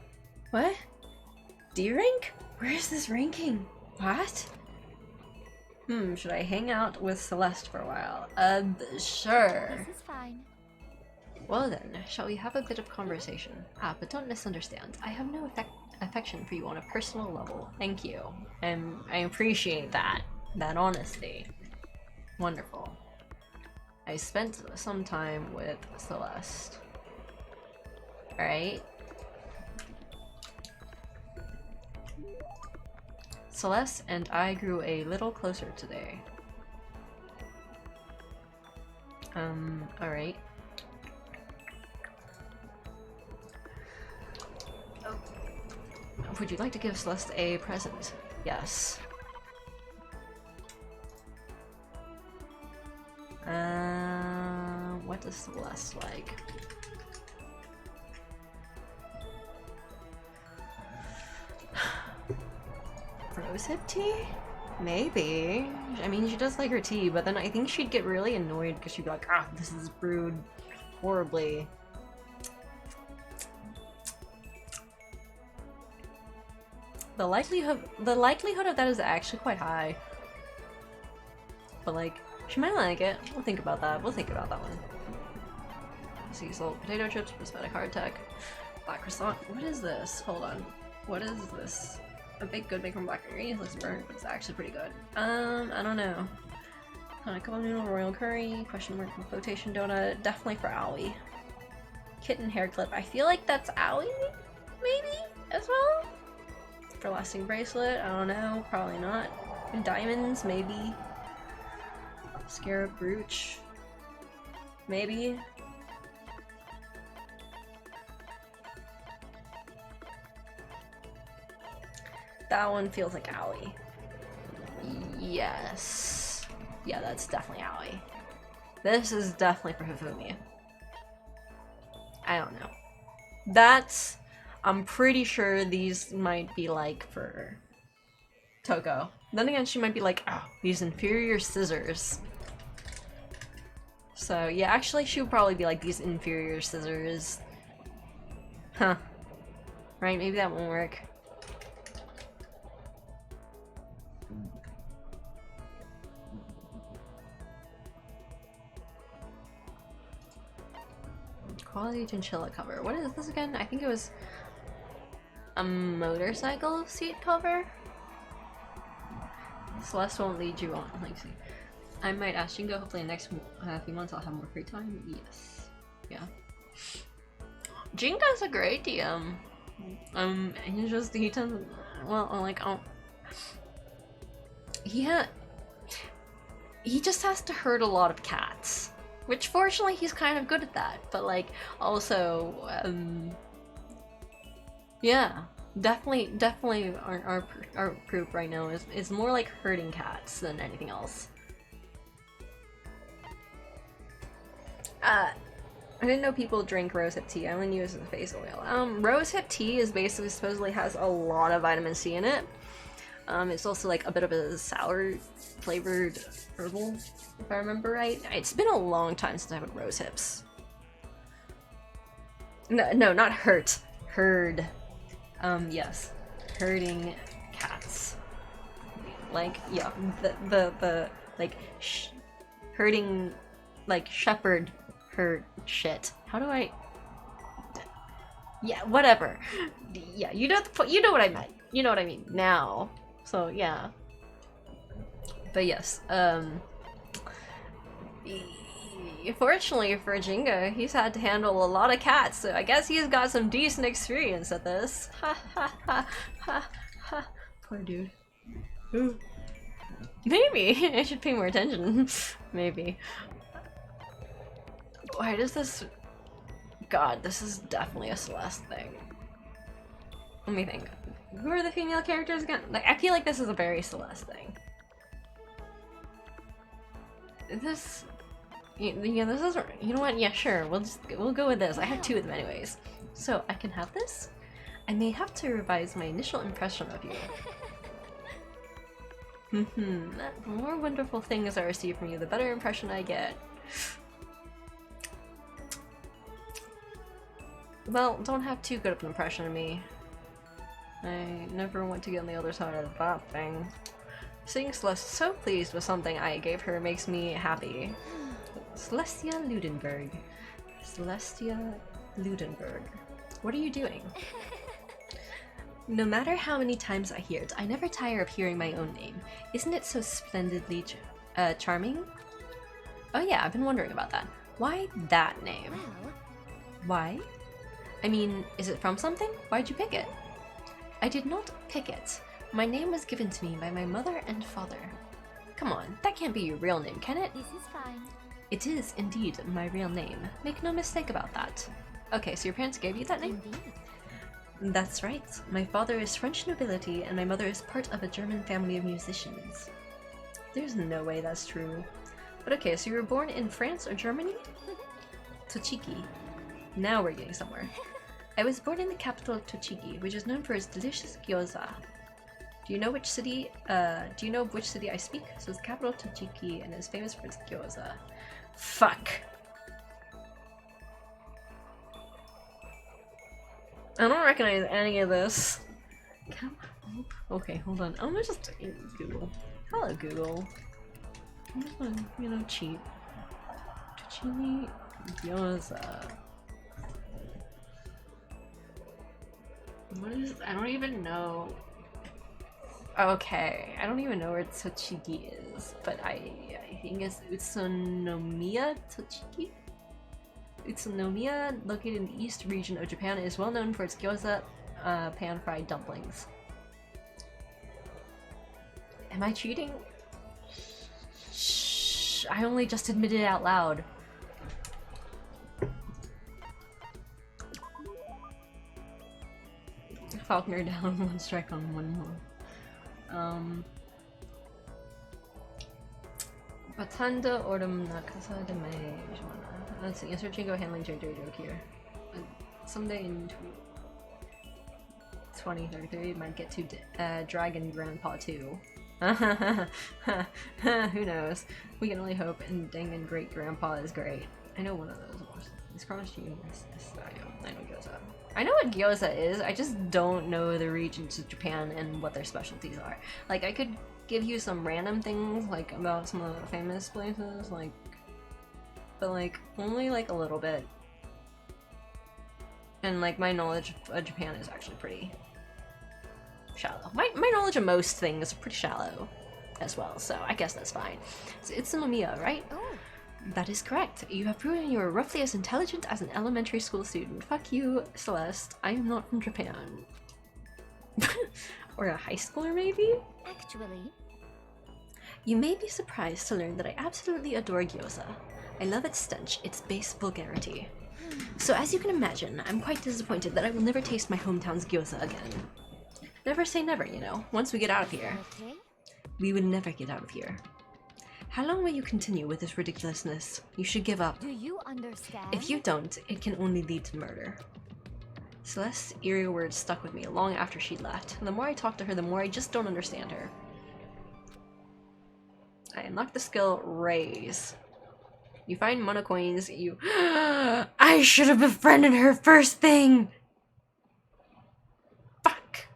What? D rank? Where is this ranking? What? Should I hang out with Celeste for a while? Sure. This is fine. Well then, shall we have a bit of conversation? But don't misunderstand. I have no affection for you on a personal level. Thank you. I appreciate that. That honesty. Wonderful. I spent some time with Celeste. Alright. Celeste and I grew a little closer today. Alright. Oh. Would you like to give Celeste a present? Yes. What does Celeste like? Rosehip tea? Maybe. I mean, she does like her tea, but then I think she'd get really annoyed because she'd be like, ah, this is brewed horribly. The likelihood of that is actually quite high. But like, she might like it. We'll think about that. We'll think about that one. Sea salt, potato chips, prismatic hardtack, black croissant. What is this? Hold on. What is this? A baked good bacon black ingredients looks burnt, but it's actually pretty good. I don't know. Honeycomb noodle, royal curry, question mark, flotation donut. Definitely for Aoi. Kitten hair clip. I feel like that's Aoi, maybe as well. For lasting bracelet. I don't know. Probably not. Diamonds, maybe. Scarab brooch. Maybe. That one feels like Aoi. Yes. Yeah, that's definitely Aoi. This is definitely for Hifumi. I don't know. That's... I'm pretty sure these might be like for Toko. Then again, she might be like, oh, these inferior scissors. So yeah, actually she would probably be like, these inferior scissors. Huh. Right, maybe that won't work. Quality chinchilla cover. What is this again? I think it was a motorcycle seat cover? Celeste won't lead you on. Like, I might ask Jingo. Hopefully in the next few months I'll have more free time. Yes. Yeah. Jingo's a great DM. He doesn't, well, like, he just has to herd a lot of cats. Which, fortunately, he's kind of good at that. But, like, also, yeah, definitely our group right now is more like herding cats than anything else. I didn't know people drink rosehip tea. I only knew it as a face oil. Rosehip tea is basically supposedly has a lot of vitamin C in it. It's also like a bit of a sour flavored herbal, if I remember right. It's been a long time since I've had rose hips. No, not hurt. Herd. Yes. Herding cats. Like, yeah, the like, herding, like, shepherd herd shit. How do I... Yeah, whatever. Yeah, you know you know what I meant. You know what I mean now. So yeah. But yes, fortunately for Jinga, he's had to handle a lot of cats, so I guess he's got some decent experience at this. Ha ha ha ha ha. Poor dude. Ooh. Maybe I should pay more attention. Maybe. Why does this? God, this is definitely a Celeste thing. Let me think. Who are the female characters again? Like, I feel like this is a very Celeste thing. This, yeah, this is. You know what? Yeah, sure. We'll go with this. I have 2 of them anyways, so I can have this. I may have to revise my initial impression of you. The more wonderful things I receive from you, the better impression I get. Well, don't have too good of an impression of me. I never want to get on the other side of that thing. Seeing Celeste so pleased with something I gave her makes me happy. Celestia Ludenberg. Celestia Ludenberg. What are you doing? No matter how many times I hear it, I never tire of hearing my own name. Isn't it so splendidly charming? Oh yeah, I've been wondering about that. Why that name? Well, Why? I mean, is it from something? Why'd you pick it? I did not pick it. My name was given to me by my mother and father. Come on, that can't be your real name, can it? this is fine. It is indeed my real name. Make no mistake about that. Okay, so your parents gave you that name? Indeed. That's right. My father is French nobility and my mother is part of a German family of musicians. There's no way that's true. But okay, so you were born in France or Germany? Tochigi. Now we're getting somewhere. I was born in the capital of Tochigi, which is known for its delicious gyoza. Do you know which city I speak? So it's the capital of Tochigi and is famous for its gyoza. Fuck. I don't recognize any of this. Okay, hold on. I'm gonna just Google. Hello, Google. I'm just gonna, cheat. Tochigi gyoza. What is? I don't even know. Okay, I don't even know where Tochigi is, but I think it's Utsunomiya Tochigi? Utsunomiya, located in the east region of Japan, is well known for its gyoza, pan-fried dumplings. Am I cheating? Shh, I only just admitted it out loud. Falconer down, 1 strike on 1 more. Batanda Ordum Nakasa de May. Let's see, insert Jingo handling JJ joke here. Someday in 2033, might get to Dragon Grandpa 2. Who knows? We can only hope, and Dangan Great Grandpa is great. I know one of those. It's promised you. I know gyoza. I know what gyoza is, I just don't know the regions of Japan and what their specialties are. Like, I could give you some random things, like, about some of the famous places, like, but, like, only, like, a little bit. And, like, my knowledge of Japan is actually pretty shallow. My knowledge of most things is pretty shallow as well, so I guess that's fine. So it's Nomiya, right? Oh, That is correct. You have proven you are roughly as intelligent as an elementary school student. Fuck you, Celeste. I am not from Japan. Or a high schooler, maybe? actually, You may be surprised to learn that I absolutely adore gyoza. I love its stench, its base vulgarity. So as you can imagine, I'm quite disappointed that I will never taste my hometown's gyoza again. Never say never, you know. Once we get out of here. okay. We will never get out of here. How long will you continue with this ridiculousness? You should give up. Do you understand? If you don't, it can only lead to murder. Celeste's eerie words stuck with me long after she left. And the more I talk to her, the more I just don't understand her. I unlocked the skill Raise. You find monocoins, you... I should have befriended her first thing! Fuck!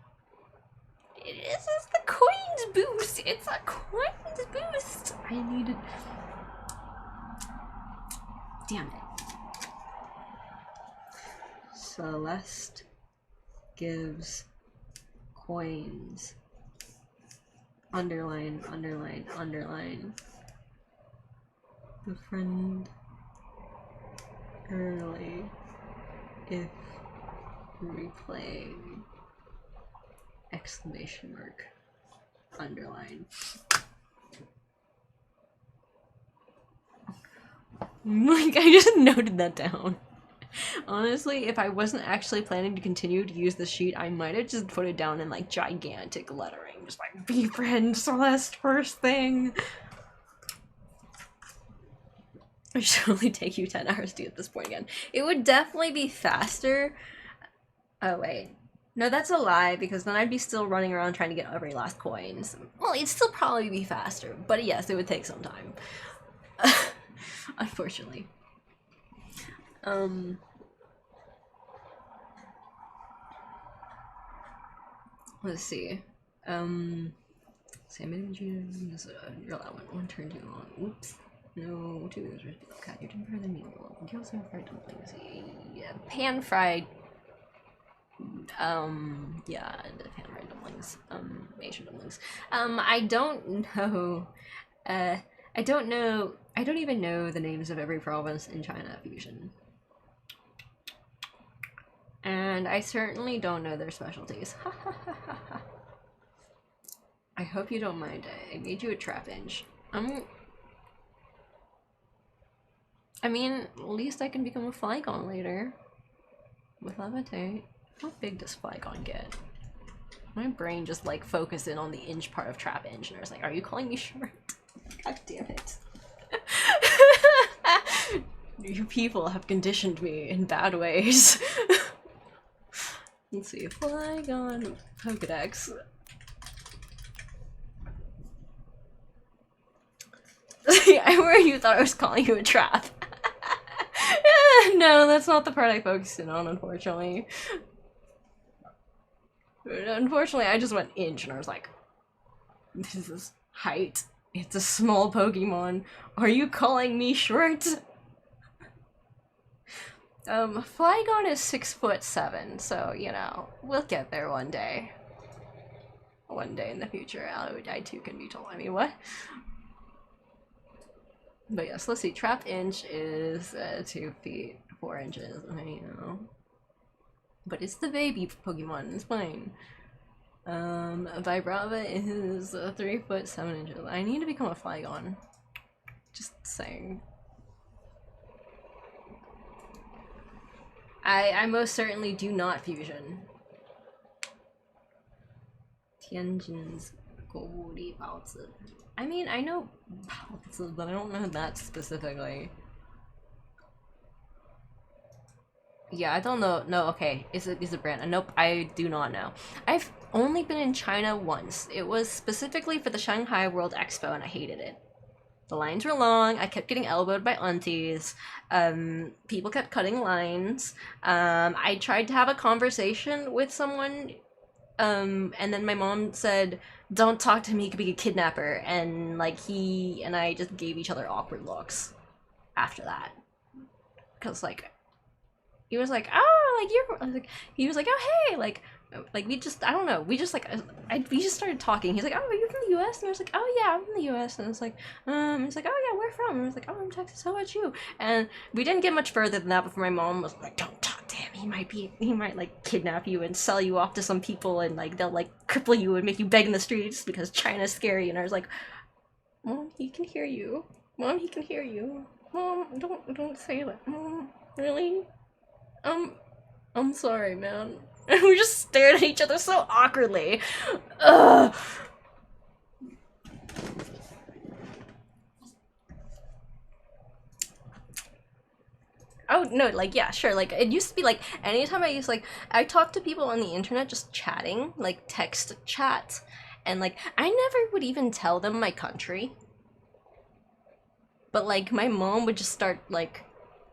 This is the coins boost! It's a coins boost! I needed... Damn it. Celeste gives coins. Underline, underline, underline. Befriend early if replaying. Exclamation mark. Underline. Like, I just noted that down. Honestly, if I wasn't actually planning to continue to use the sheet, I might have just put it down in like gigantic lettering. Just like, befriend Celeste first thing. It should only take you 10 hours to get this point again. It would definitely be faster. Oh, wait. No, that's a lie, because then I'd be still running around trying to get every last coins. Well, it'd still probably be faster, but yes, it would take some time. Unfortunately. Let's see. Salmon juice. You're allowed one turn too long. Oops. No, 2 minutes. Okay, you're doing better than me. You also have fried dumplings. Yeah, pan fried. Yeah, the pan fried dumplings. Asian dumplings. I don't know. I don't even know the names of every province in China Fusion. And I certainly don't know their specialties. I hope you don't mind. I made you a trap inch. I mean, at least I can become a Flygon later. With Levitate. How big does Flygon get? My brain just like focused in on the inch part of trap inch, and I was like, are you calling me short? God damn it. You people have conditioned me in bad ways. Let's see, Flygon Pokedex. Where you thought I was calling you a trap. No, that's not the part I focused in on, unfortunately. Unfortunately, I just went inch and I was like, this is height. It's a small Pokemon. Are you calling me short? Flygon is 6'7", so, you know, we'll get there one day. One day in the future, I too can be told. I mean, what? But yes, let's see. Trap inch is 2 feet 4 inches. I know, but it's the baby Pokemon. It's fine. Vibrava is 3'7". I need to become a Flygon. Just saying. I most certainly do not fusion. Tianjin's Gori Baozi. I mean, I know Baozi, but I don't know that specifically. Yeah, I don't know. No, okay. Is a brand? Nope, I do not know. I've only been in China once. It was specifically for the Shanghai World Expo, and I hated it. The lines were long. I kept getting elbowed by aunties. People kept cutting lines. I tried to have a conversation with someone, and then my mom said, "Don't talk to me, he could be a kidnapper." And like he and I just gave each other awkward looks after that, because like he was like, "Oh, like you're," I was like, he was like, "Oh, hey," like we just, I don't know, we just like, we just started talking. He's like, "Oh, are you from the U.S.?" And I was like, "Oh yeah, I'm from the U.S." And it's like, he's like, "Oh yeah, where from?" And I was like, "Oh, I'm Texas. How about you?" And we didn't get much further than that before my mom was like, "Don't talk to him. He might like kidnap you and sell you off to some people, and like they'll like cripple you and make you beg in the streets because China's scary." And I was like, "Mom, he can hear you. Mom, he can hear you. Mom, don't say that. Mom, really? I'm sorry, man." And we just stared at each other so awkwardly. Ugh. Oh, no, like, yeah, sure, like, it used to be, like, anytime I talked to people on the internet just chatting, like, text chat, and, like, I never would even tell them my country. But, like, my mom would just start, like,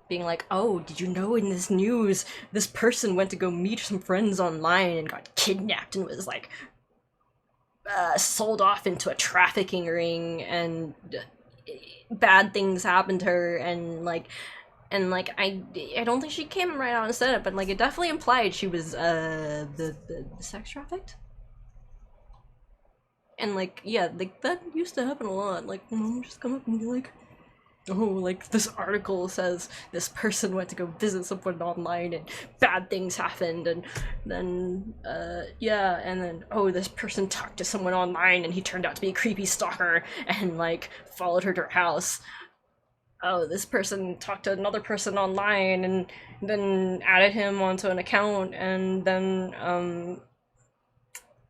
being like, "Oh, did you know in this news, this person went to go meet some friends online and got kidnapped and was, like, sold off into a trafficking ring, and bad things happened to her, and, like, And like I don't think she came right out and said it, but like it definitely implied she was the sex trafficked. And like yeah, like that used to happen a lot. Like mom would just come up and be like, oh, like this article says this person went to go visit someone online and bad things happened, and then yeah, and then oh, this person talked to someone online and he turned out to be a creepy stalker and like followed her to her house. Oh, this person talked to another person online and then added him onto an account, and then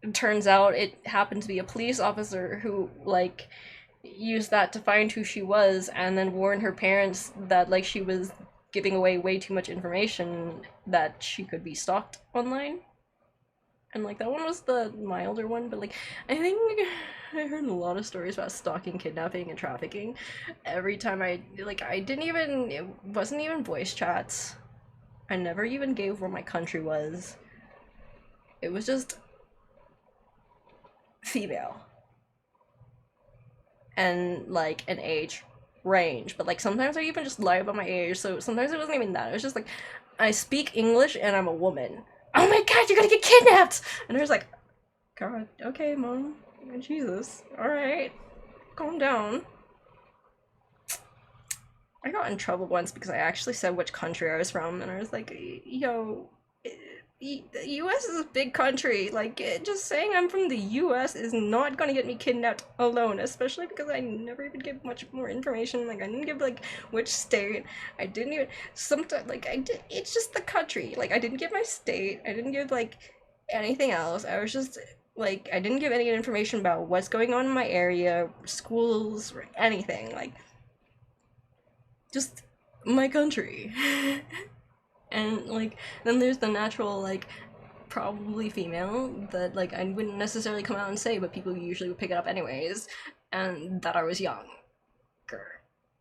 it turns out it happened to be a police officer who like used that to find who she was and then warn her parents that like she was giving away way too much information, that she could be stalked online. And like that one was the milder one, but like I think I heard a lot of stories about stalking, kidnapping, and trafficking. Every time I didn't even, it wasn't even voice chats. I never even gave where my country was. It was just female. And like an age range. But like sometimes I even just lie about my age, so sometimes it wasn't even that. It was just like, I speak English and I'm a woman. Oh my god, you're gonna get kidnapped! And I was like, God, okay, mom. Jesus. Alright. Calm down. I got in trouble once because I actually said which country I was from, and I was like, yo, the US is a big country. Like, just saying I'm from the US is not gonna get me kidnapped alone, especially because I never even give much more information. Like, I didn't give, like, which state. I didn't even, sometimes, like, I did, it's just the country. Like, I didn't give my state. I didn't give, like, anything else. I was just, like, I didn't give any information about what's going on in my area, schools, or anything. Like, just my country. And like then there's the natural like probably female that like I wouldn't necessarily come out and say, but people usually would pick it up anyways, and that I was younger.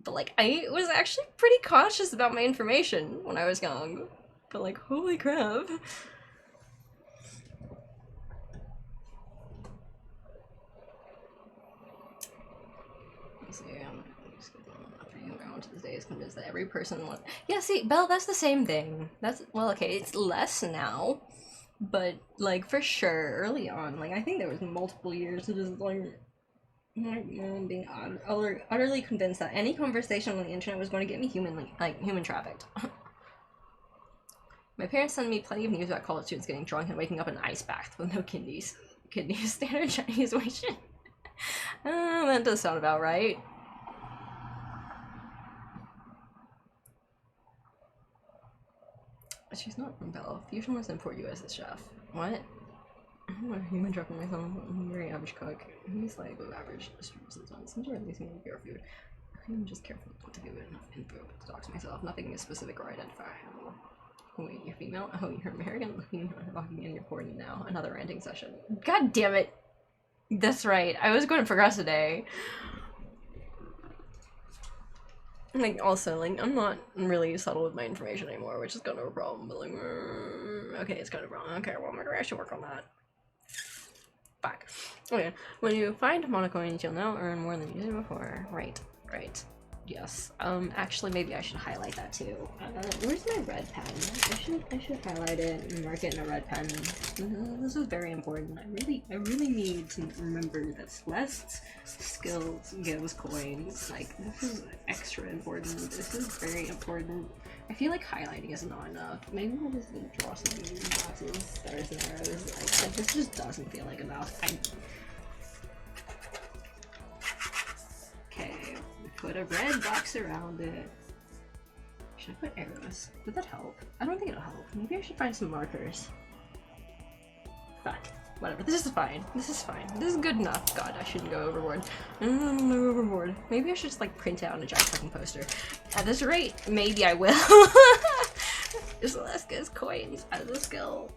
But like I was actually pretty cautious about my information when I was young. But like holy crap. Let's see, to this day is convinced that every person wants. Yeah, see, Belle, that's the same thing. That's, well, okay, it's less now, but like for sure, early on, like I think there was multiple years of just like my mom being utterly convinced that any conversation on the internet was going to get me human trafficked. My parents sent me plenty of news about college students getting drunk and waking up in an ice bath with no kidneys. Standard Chinese way. That does sound about right. She's not from Belle. Fusion was import US as chef. What? I'm a human truck on myself. I'm a very average cook. He's like above average distributions on some sort of these meal pure food. I'm just careful not to give it enough info to talk to myself. Nothing is specific or identifiable. Oh wait, you're female? Oh, you're American? Locking in, you're recording now. Another ranting session. God damn it! That's right. I was going to progress today. Like, also, like, I'm not really subtle with my information anymore, which is kind of a problem, but like, okay, it's kind of wrong. Okay, well, maybe I should work on that. Back. Okay, when you find monocoins, you'll now earn more than you did before. Right, right. Yes. Actually, maybe I should highlight that too. Where's my red pen? I should highlight it and mark it in a red pen. This is very important. I really need to remember that Celeste's skills gives coins. Like, this is extra important. This is very important. I feel like highlighting is not enough. Maybe I'll just draw some boxes, stars and arrows. Like, this just doesn't feel like enough. Okay. Put a red box around it. Should I put arrows? Would that help? I don't think it'll help. Maybe I should find some markers. Fuck. Whatever. This is fine. This is fine. This is good enough. God, I shouldn't go overboard. I'm go overboard. Maybe I should just like print out a giant fucking poster. At this rate, maybe I will. Just let's get coins out of the skill.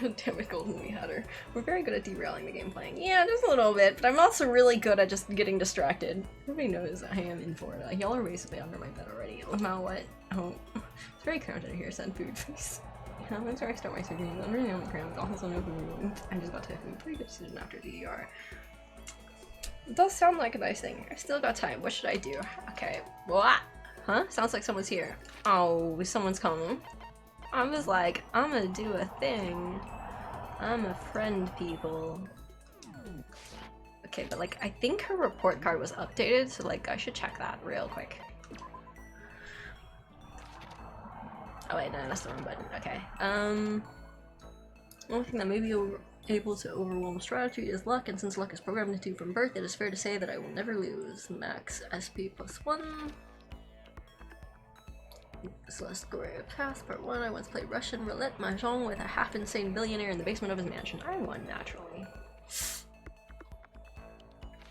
Damn it, Golden, we had her. We're very good at derailing the game playing. Yeah, just a little bit, but I'm also really good at just getting distracted. Everybody knows I am in Florida. Y'all are basically under my bed already. Oh, now what? Oh, it's very cramped in here. Send food, please. Yeah, that's where I start my surgery. I'm really only cramped. Also, no food. I just got to food. Pretty good decision after DDR. It does sound like a nice thing. I still got time. What should I do? Okay. What? Huh? Sounds like someone's here. Oh, someone's coming. I was like, I'm gonna do a thing. I'm a friend, people. Okay, but like, I think her report card was updated, so like, I should check that real quick. Oh wait, no, that's the wrong button. Okay. One thing that may be able to overwhelm strategy is luck, and since luck is programmed into you from birth, it is fair to say that I will never lose. Max SP +1. Celeste Gloria Passport 1. I once played Russian roulette mahjong with a half-insane billionaire in the basement of his mansion. I won naturally.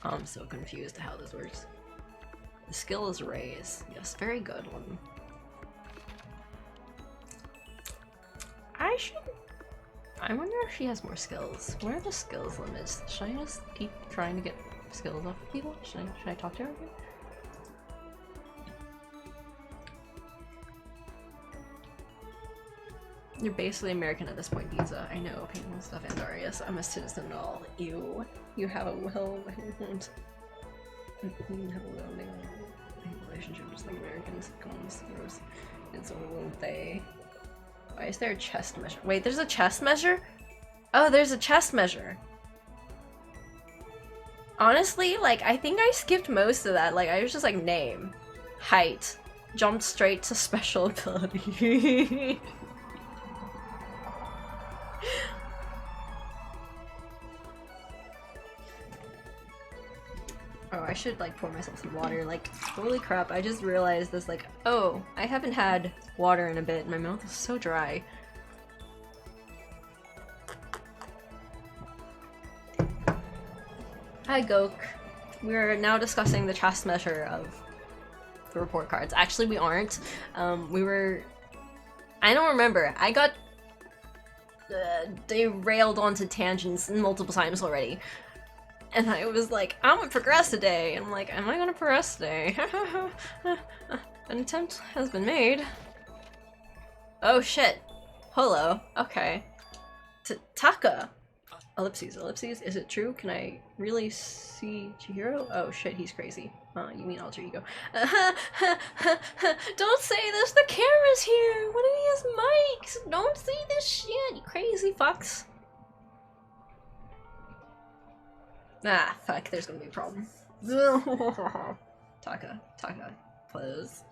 I'm so confused how this works. The skill is raise. Yes, very good one. I wonder if she has more skills. Where are the skills limits? Should I just keep trying to get skills off of people? Should I talk to her again? You're basically American at this point, Pizza. I know, painful stuff, and Darius. I'm a citizen and all. You have a well-rounded relationship just like Americans. Gross. And so will they. Why is there a chest measure? Wait, there's a chest measure? Oh, there's a chest measure. Honestly, like, I think I skipped most of that. Like, I was just like, name, height, jumped straight to special ability. Oh, I should like pour myself some water. Like, holy crap, I just realized this, like, oh, I haven't had water in a bit and my mouth is so dry. Hi, Gok. We're now discussing the chest measure of the report cards. Actually, we aren't. I don't remember. I got derailed onto tangents multiple times already. And I was like, I'm gonna progress today. And I'm like, am I gonna progress today? An attempt has been made. Oh shit. Hello. Okay. Taka. Ellipses. Is it true? Can I really see Chihiro? Oh shit, he's crazy. You mean alter ego. Don't say this, the camera's here! What if he has mics? Don't say this shit, you crazy fucks. Ah, fuck, there's gonna be a problem. Taka, close.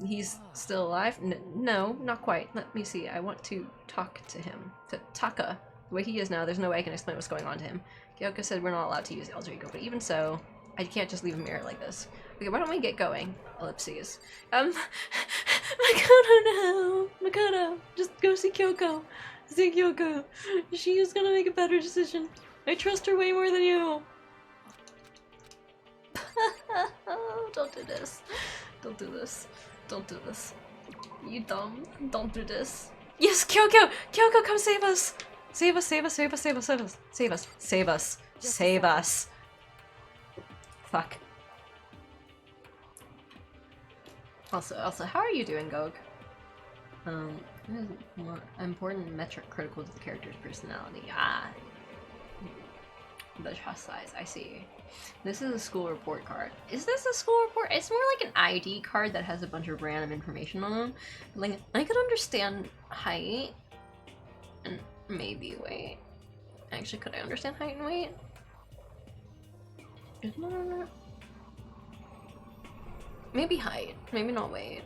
He's still alive? No, not quite. Let me see, I want to talk to him. Taka. The way he is now, there's no way I can explain what's going on to him. Gyoko said we're not allowed to use alter ego, but even so, I can't just leave him here like this. Okay, why don't we get going? Ellipses. Makoto, no! Makoto, just go see Kyoko. See Kyoko. She is gonna make a better decision. I trust her way more than you. Don't do this. Don't do this. Don't do this. You dumb. Don't do this. Yes, Kyoko! Kyoko, come save us! Save us, save us, save us, save us, save us, save us, save us, save us. Fuck. Also, how are you doing, Gog? More important metric critical to the character's personality. Ah. The trust size, I see. This is a school report card. Is this a school report? It's more like an ID card that has a bunch of random information on them. Like, I could understand height and maybe weight. Actually, could I understand height and weight? Maybe height, maybe not weight.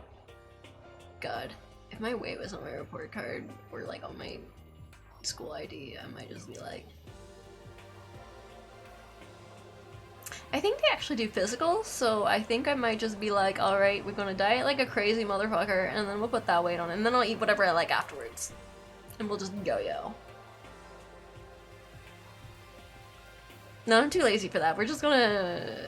God, if my weight was on my report card or like on my school ID, I might just be like, I think they actually do physical, so I think I might just be like, alright, we're gonna diet like a crazy motherfucker, and then we'll put that weight on, and then I'll eat whatever I like afterwards. And we'll just yo-yo. No, I'm too lazy for that. We're just gonna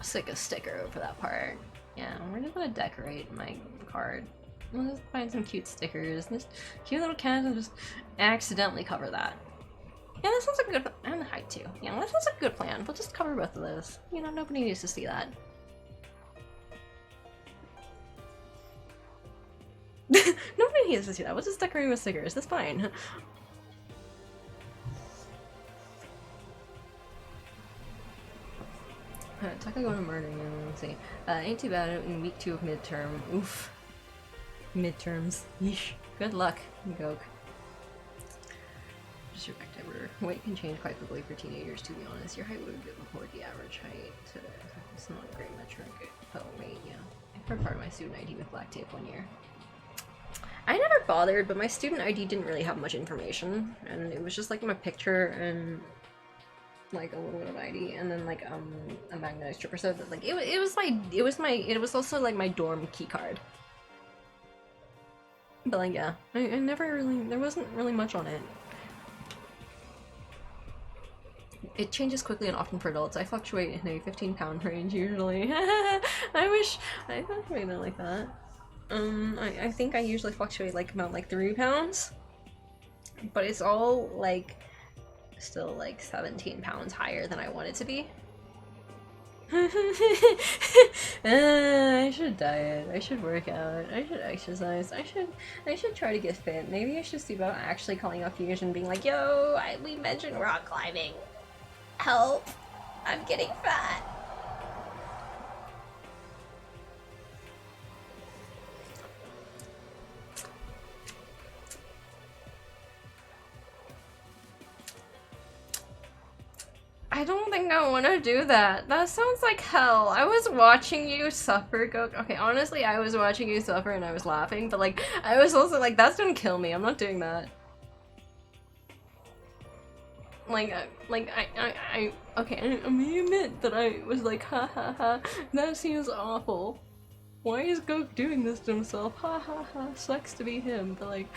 stick a sticker over that part. Yeah, we're just gonna decorate my card We'll just find some cute stickers. Just cute little cans and just accidentally cover that. Yeah, that sounds like a good. And the height too. Yeah, that sounds like a good plan. We'll just cover both of those. You know, nobody needs to see that. Nobody needs to see that. We'll just decorate with stickers. That's fine. Taka going to murdering. Let's see. Ain't too bad in week 2 of midterm. Oof. Midterms. Yeesh. Good luck, Goke. Just your October. Weight can change quite quickly for teenagers, to be honest. Your height would be before the average height. It's not a great metric. Oh, wait, yeah. I heard part of my student ID with black tape one year. I never bothered, but my student ID didn't really have much information, and it was just like my picture and like a little bit of ID, and then like a magnetic strip or so. But like it was also like my dorm key card. But like yeah, I never really, there wasn't really much on it. It changes quickly and often for adults. I fluctuate in a 15-pound range usually. I wish I fluctuated like that. I think I usually fluctuate like about like 3 pounds, but it's all like still like 17 pounds higher than I want it to be. I should diet. I should work out. I should exercise. I should try to get fit. Maybe I should see about actually calling up Fusion and being like, yo, we mentioned rock climbing. Help! I'm getting fat. I don't think I want to do that. That sounds like hell. I was watching you suffer, Go. Okay, honestly, I was watching you suffer and I was laughing, but like, I was also like, that's gonna kill me. I'm not doing that. Like, okay, I may admit that I was like, ha ha ha, that seems awful. Why is Goku doing this to himself? Ha ha ha, sucks to be him, but like,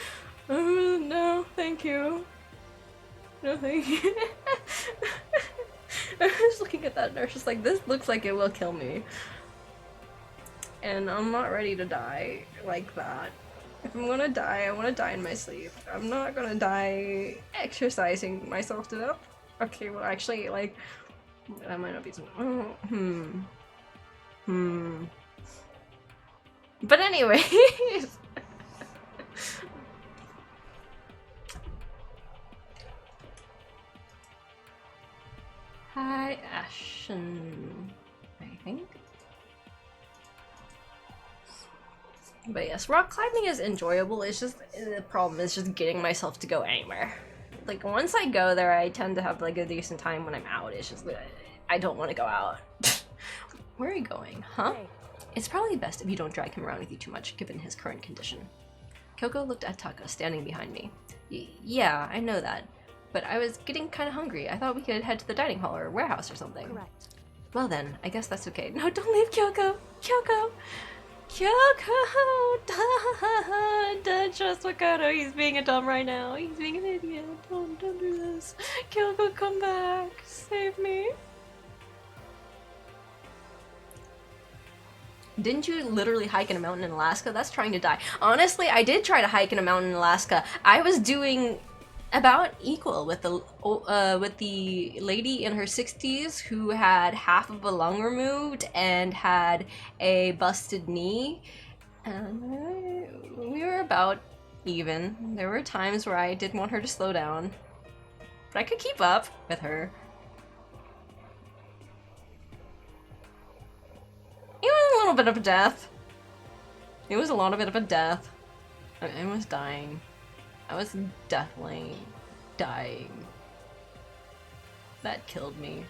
no, thank you. No, thank you. I was looking at that nurse, just like, this looks like it will kill me. And I'm not ready to die like that. If I'm gonna die, I want to die in my sleep. I'm not gonna die exercising myself to death. Okay, well actually, like, that might not be so. But anyways. Hi, Ashen, I think. But yes, rock climbing is enjoyable. It's just, the problem is just getting myself to go anywhere. Like, once I go there, I tend to have like a decent time when I'm out. It's just, I don't want to go out. Where are you going, huh? Hey. It's probably best if you don't drag him around with you too much, given his current condition. Kyoko looked at Taka, standing behind me. Yeah, I know that. But I was getting kind of hungry. I thought we could head to the dining hall or warehouse or something. Correct. Well then, I guess that's okay. No, don't leave Kyoko! Kyoko! Kyoko! Don't trust Makoto. He's being a dumb right now. He's being an idiot. Don't do this. Kyoko, come back. Save me. Didn't you literally hike in a mountain in Alaska? That's trying to die. Honestly, I did try to hike in a mountain in Alaska. I was doing about equal with the lady in her 60s who had half of a lung removed and had a busted knee, and we were about even. There were times where I did want her to slow down, but I could keep up with her. It was a little bit of a death. It was a lot of bit of a death. I was dying. I was definitely dying. That killed me.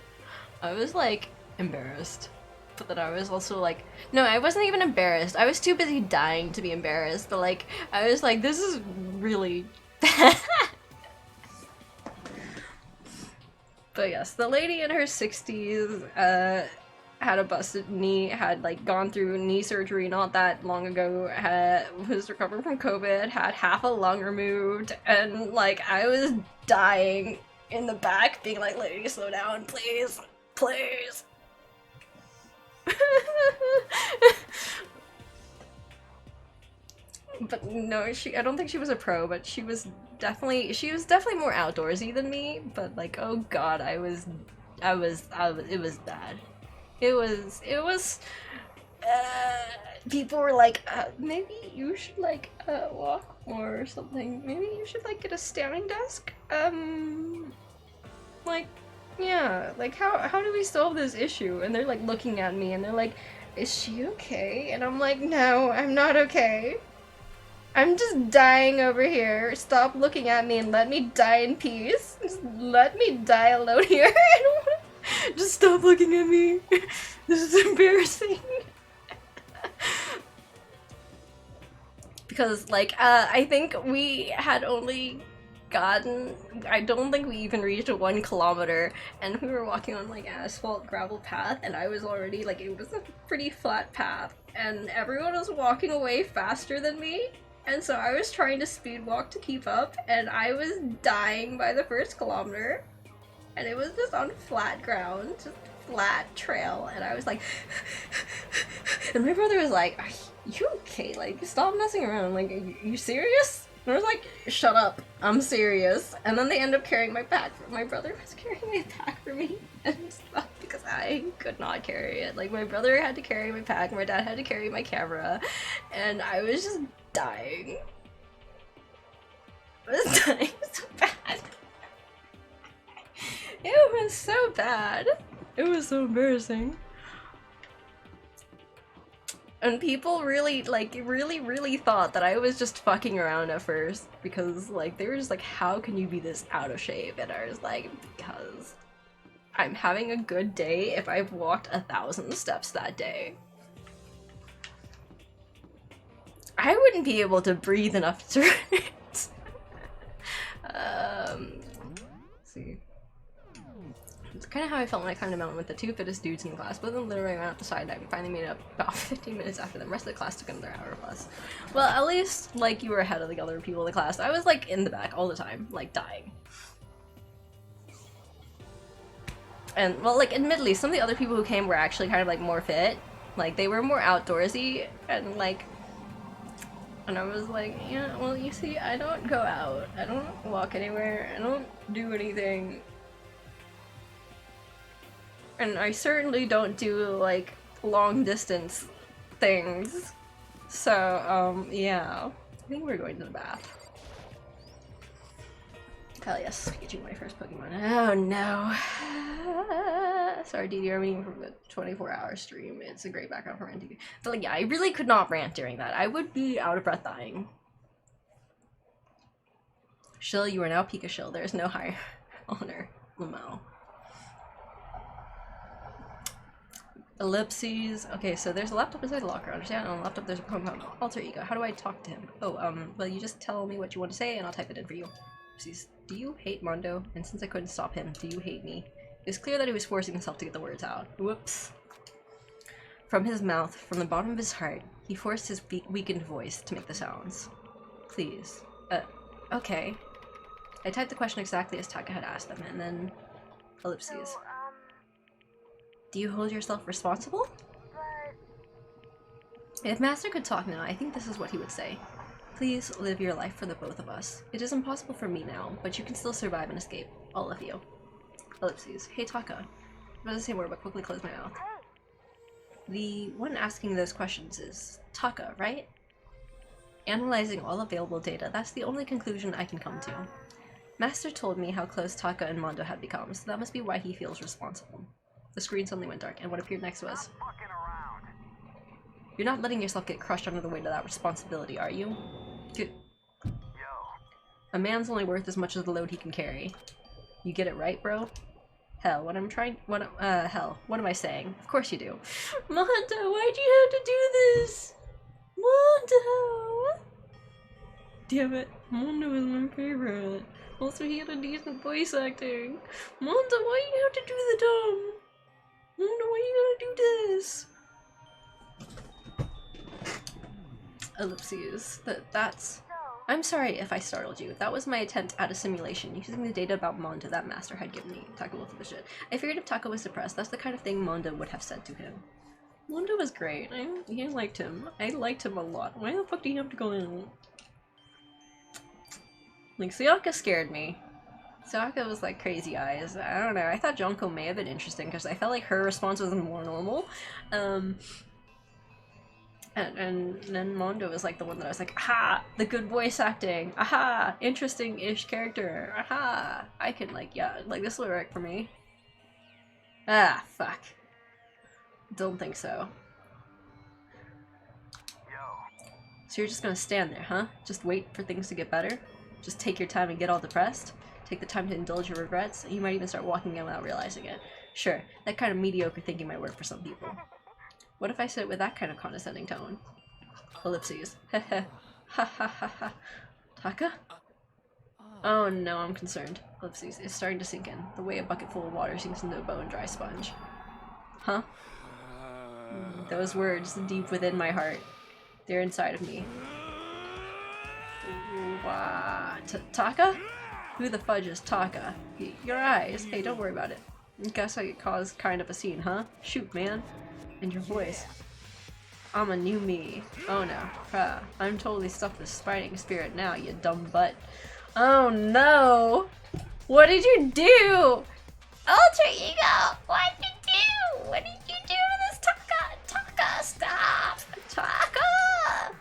I was like embarrassed, but then I was also like, no, I wasn't even embarrassed. I was too busy dying to be embarrassed, but like, I was like, this is really bad. But yes, the lady in her 60s, had a busted knee, had like gone through knee surgery not that long ago, was recovering from COVID, had half a lung removed, and like I was dying in the back being like, lady, slow down, please, please. But no, I don't think she was a pro, but she was definitely more outdoorsy than me, but like, oh god, it was bad. It was, people were like, maybe you should like, walk more or something. Maybe you should like get a standing desk. Like, yeah, like how do we solve this issue? And they're like looking at me and they're like, is she okay? And I'm like, no, I'm not okay. I'm just dying over here. Stop looking at me and let me die in peace. Just let me die alone here. I don't wanna... Just stop looking at me. This is embarrassing. Because, like, I think we had only gotten... I don't think we even reached 1 kilometer, and we were walking on, like, asphalt gravel path, and I was already, like, it was a pretty flat path, and everyone was walking away faster than me. And so I was trying to speed walk to keep up, and I was dying by the 1st kilometer. And it was just on flat ground, just flat trail, and I was like... And my brother was like, are you okay? Like, stop messing around. Like, are you serious? And I was like, shut up, I'm serious. And then they ended up carrying my pack. My brother was carrying my pack for me, and stuff, because I could not carry it. Like, my brother had to carry my pack, my dad had to carry my camera, and I was just dying. I was dying so bad. It was so bad. It was so embarrassing. And people really, like, really thought that I was just fucking around at first, because, like, they were just like, how can you be this out of shape? And I was like, because I'm having a good day if I've walked 1,000 steps that day. I wouldn't be able to breathe enough to let's see. It's kind of how I felt when I climbed a mountain with the 2 fittest dudes in the class, but then literally ran up the side and I finally made it up about 15 minutes after the rest of the class took another hour plus. Well, at least, like, you were ahead of the other people in the class. I was, like, in the back all the time, like, dying. And, well, like, admittedly, some of the other people who came were actually kind of, like, more fit. Like, they were more outdoorsy, and, like, and I was like, yeah, well, you see, I don't go out. I don't walk anywhere. I don't do anything. And I certainly don't do, like, long distance things. So, yeah. I think we're going to the bath. Hell yes, Pikachu, my first Pokemon. Oh no. Sorry, DD, I'm eating from a 24-hour stream. It's a great background for ranting. But, like, yeah, I really could not rant during that. I would be out of breath dying. Shill, you are now Pika Shill. There is no higher honor. Lamau. Ellipses. Okay, so there's a laptop inside the locker. Understand? On the laptop there's a Pokemon alter ego. How do I talk to him? Oh, well, you just tell me what you want to say and I'll type it in for you. Ellipses. Do you hate Mondo? And since I couldn't stop him, do you hate me? It's clear that he was forcing himself to get the words out. Whoops. From his mouth, from the bottom of his heart, he forced his weakened voice to make the sounds. Please. Okay. I typed the question exactly as Taka had asked them, and then... Ellipses. Do you hold yourself responsible? If Master could talk now, I think this is what he would say. Please live your life for the both of us. It is impossible for me now, but you can still survive and escape. All of you. Ellipses. Hey Taka. I was to say more, but quickly close my mouth. The one asking those questions is Taka, right? Analyzing all available data, that's the only conclusion I can come to. Master told me how close Taka and Mondo had become, so that must be why he feels responsible. The screen suddenly went dark, and what appeared next was... You're not letting yourself get crushed under the weight of that responsibility, are you? Dude. A man's only worth as much as the load he can carry. You get it right, bro? Hell, what am I saying? Of course you do. Mondo, why'd you have to do this? Mondo! Damn it, Mondo is my favorite. Also, he had a decent voice acting. Mondo, why you have to do the dumb? Mondo, why you gotta do this? Ellipses. That's... I'm sorry if I startled you. That was my attempt at a simulation, using the data about Mondo that Master had given me. Taka will for the shit. I figured if Taka was depressed, that's the kind of thing Mondo would have said to him. Mondo was great. I liked him. I liked him a lot. Why the fuck do you have to go in? Like, Sayaka scared me. Sayaka was like crazy eyes. I don't know. I thought Junko may have been interesting because I felt like her response was more normal. And then Mondo was like the one that I was like, aha! The good voice acting! Aha! Interesting-ish character! Aha! I can like, yeah, like this will work for me. Ah, fuck. Don't think so. So you're just gonna stand there, huh? Just wait for things to get better? Just take your time and get all depressed? Take the time to indulge your regrets? You might even start walking out without realizing it. Sure, that kind of mediocre thinking might work for some people. What if I said it with that kind of condescending tone? Ellipses. Heh heh. Ha ha ha ha. Taka? Oh no, I'm concerned. Ellipses. It's starting to sink in, the way a bucket full of water sinks into a bone-dry sponge. Huh? Those words, deep within my heart. They're inside of me. Taka? Who the fudge is Taka? Your eyes. Hey, don't worry about it. Guess I caused kind of a scene, huh? Shoot, man. And your voice. I'm a new me. Oh no. I'm totally stuffed with fighting spirit now, you dumb butt. Oh no! What did you do? Alter ego! What did you do? What did you do to this Taka? Taka, stop! Taka!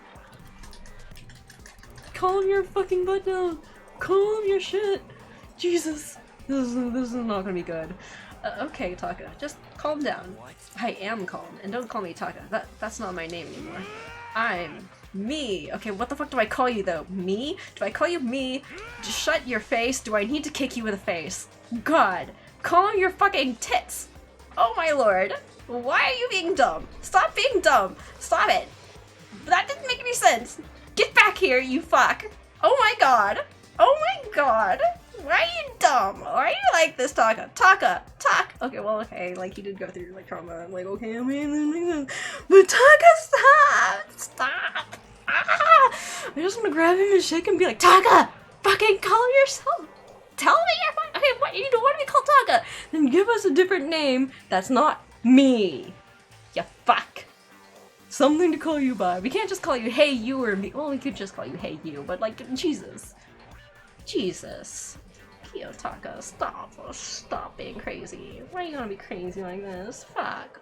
Calm your fucking butt down. Calm your shit. Jesus. This is not gonna be good. Okay, Taka, just calm down. I am calm, and don't call me Taka. That's not my name anymore. I'm me. Okay, what the fuck do I call you though? Me? Do I call you me? Just shut your face. Do I need to kick you in the face? God, calm your fucking tits. Oh my lord. Why are you being dumb? Stop being dumb. Stop it. That didn't make any sense. Get back here, you fuck. Oh my god. Oh my god. Why are you dumb? Why are you like this, Taka? Taka! Okay, well, okay, like, he did go through, like, trauma. I'm like, okay, I mean, but Taka, stop! Stop! Ah! I just want to grab him and shake him and be like, Taka! Fucking calm yourself! Tell me you're fine! Okay, what, you don't want to be called Taka! Then give us a different name that's not me! You fuck! Something to call you by. We can't just call you Hey You or me. Well, we could just call you Hey You, but, like, Jesus. Jesus. Taka, stop being crazy. Why are you gonna be crazy like this? Fuck.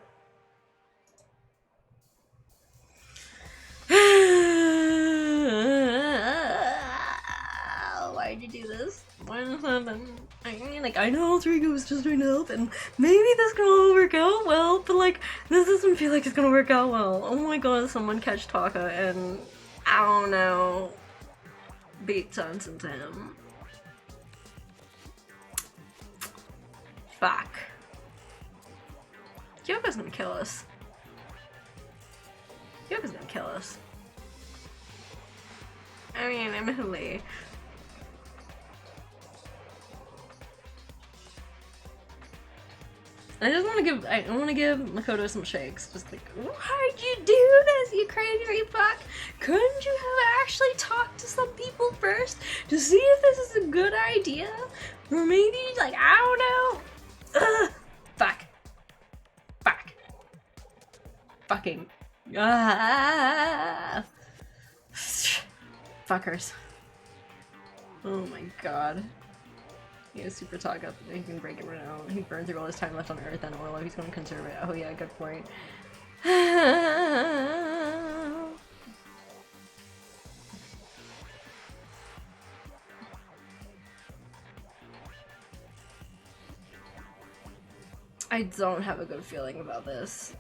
Why'd you do this? Why did this happen? I mean, like, I know Alter Ego was just trying to help, and maybe this can all work out well, but, like, this doesn't feel like it's gonna work out well. Oh my god, someone catch Taka and, I don't know, beat sense into him. Fuck. Kyoko's gonna kill us. Kyoko's gonna kill us. I mean, admittedly. I want to give Makoto some shakes. Just like, why'd you do this, you crazy fuck? Couldn't you have actually talked to some people first to see if this is a good idea? Or maybe, like, I don't know. Ugh. Fuck. Fuck. Fucking. Ah. Fuckers. Oh my god. He has super talk up. He can break it right now. He burned through all his time left on Earth and Orlo. He's going to conserve it. Oh yeah, good point. I don't have a good feeling about this.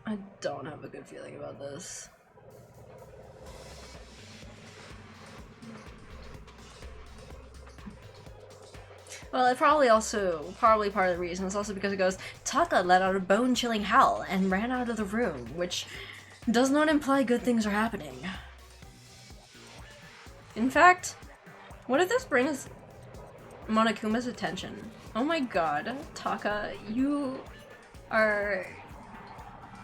I don't have a good feeling about this. Well, it probably part of the reason is also because it goes, Taka let out a bone-chilling howl and ran out of the room, which does not imply good things are happening. In fact, what if this brings Monokuma's attention? Oh my god, Taka, you are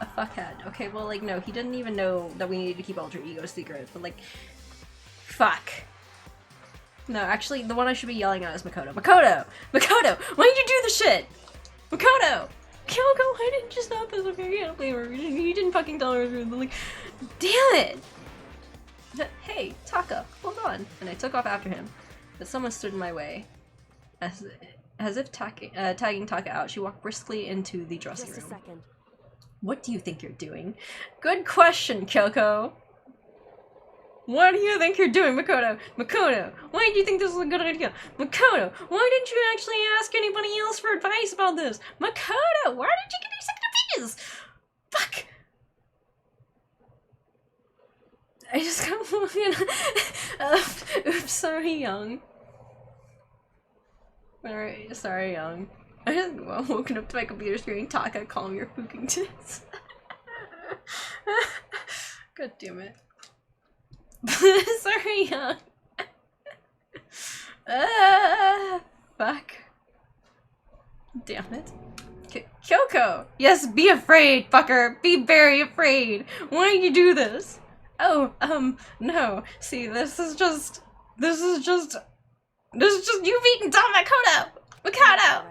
a fuckhead. Okay, well, like, no, he didn't even know that we needed to keep Alter Ego secret, but, like, fuck. No, actually, the one I should be yelling at is Makoto. Makoto! Makoto! Why did you do the shit? Makoto! Kyoko, why didn't you stop this? Okay, I can't blame her. You didn't fucking tell her. Like, damn it! Hey, Taka, hold on. And I took off after him, but someone stood in my way. As if tagging Taka out, she walked briskly into the dressing room. Just a second. What do you think you're doing? Good question, Kyoko. What do you think you're doing, Makoto? Makoto, why do you think this is a good idea? Makoto, why didn't you actually ask anybody else for advice about this? Makoto, why did you get these second opinions? Fuck! I just got oops, sorry, Young. Alright, sorry, Young. I just woken up to my computer screen. Taka, calm your fucking tits. God damn it. Sorry, Young. Fuck. Damn it. Kyoko! Yes, be afraid, fucker! Be very afraid! Why do you do this? Oh, no. See, this is just you've eaten down Makoto! Makoto!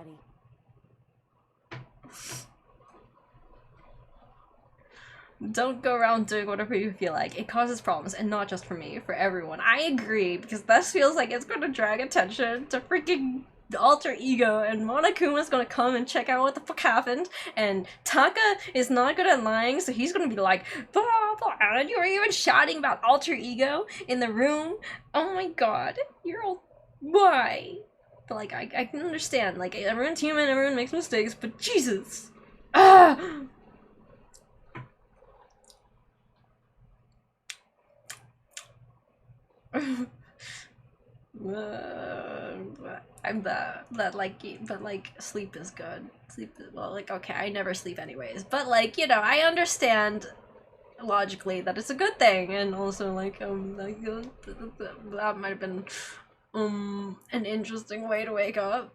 Don't go around doing whatever you feel like. It causes problems, and not just for me, for everyone. I agree, because this feels like it's gonna drag attention to freaking alter ego, and Monokuma's gonna come and check out what the fuck happened, and Taka is not good at lying, so he's gonna be like, blah, blah, and you were even shouting about alter ego in the room. Oh my god, you're all... why? But like, I can understand, like, everyone's human, everyone makes mistakes, but Jesus! Ah! I'm that like, but like sleep is good. Sleep is, well, like, okay, I never sleep anyways, but like, you know, I understand logically that it's a good thing, and also like that might have been an interesting way to wake up.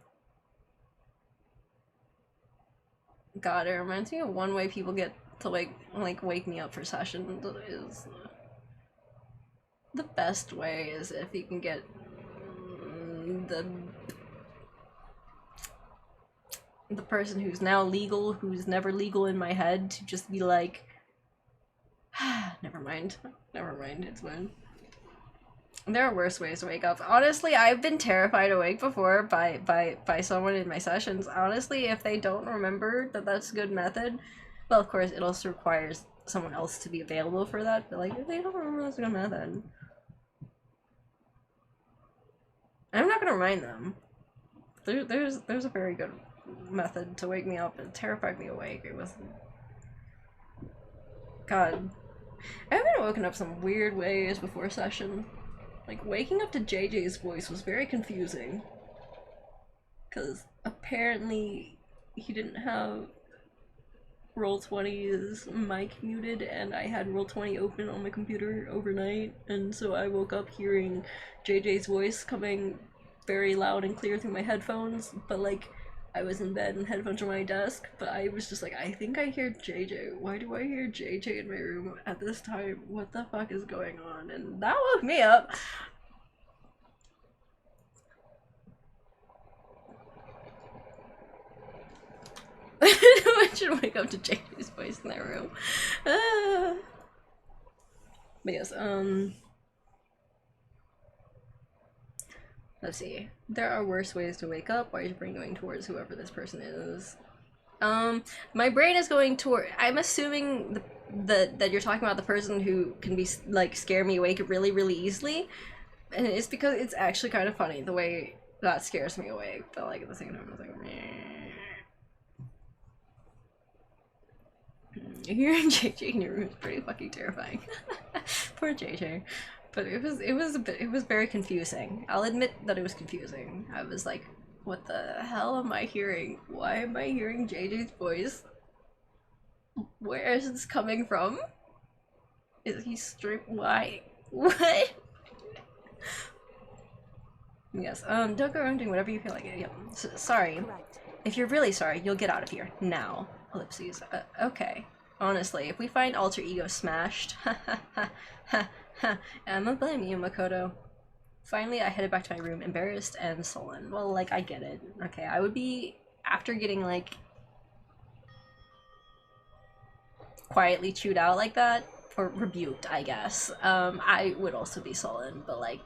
God, it reminds me of one way people get to like wake me up for sessions is the best way is if you can get the person who's now legal, who's never legal in my head, to just be like, never mind, it's fine. There are worse ways to wake up. Honestly, I've been terrified awake before by someone in my sessions. Honestly, if they don't remember that that's a good method, well, of course, it also requires someone else to be available for that, but like, if they don't remember that's a good method, I'm not gonna remind them. There's a very good method to wake me up. It terrified me awake. It was... God. I've been woken up some weird ways before session. Like, waking up to JJ's voice was very confusing. Because apparently he didn't have Roll20's mic muted, and I had Roll20 open on my computer overnight, and so I woke up hearing JJ's voice coming very loud and clear through my headphones, but like, I was in bed and headphones on my desk, but I was just like, I think I hear JJ. Why do I hear JJ in my room at this time? What the fuck is going on? And that woke me up. I should wake up to JJ's voice in that room. But yes, let's see. There are worse ways to wake up. Why is your brain going towards whoever this person is? My brain is going toward... I'm assuming that you're talking about the person who can be, like, scare me awake really, really easily. And it's because it's actually kind of funny, the way that scares me awake. But, like, at the same time, I was like, meh. Hearing JJ in your room is pretty fucking terrifying. Poor JJ. But it was very confusing. I'll admit that it was confusing. I was like, what the hell am I hearing? Why am I hearing JJ's voice? Where is this coming from? Is he why? What? Yes, don't go around doing whatever you feel like it. Yep. Sorry. If you're really sorry, you'll get out of here. Now. Ellipses. Okay. Honestly, if we find alter ego smashed, I'm gonna blame you, Makoto. Finally, I headed back to my room, embarrassed and sullen. Well, like, I get it. Okay, I would be, after getting, like, quietly chewed out like that, or rebuked, I guess, I would also be sullen, but like,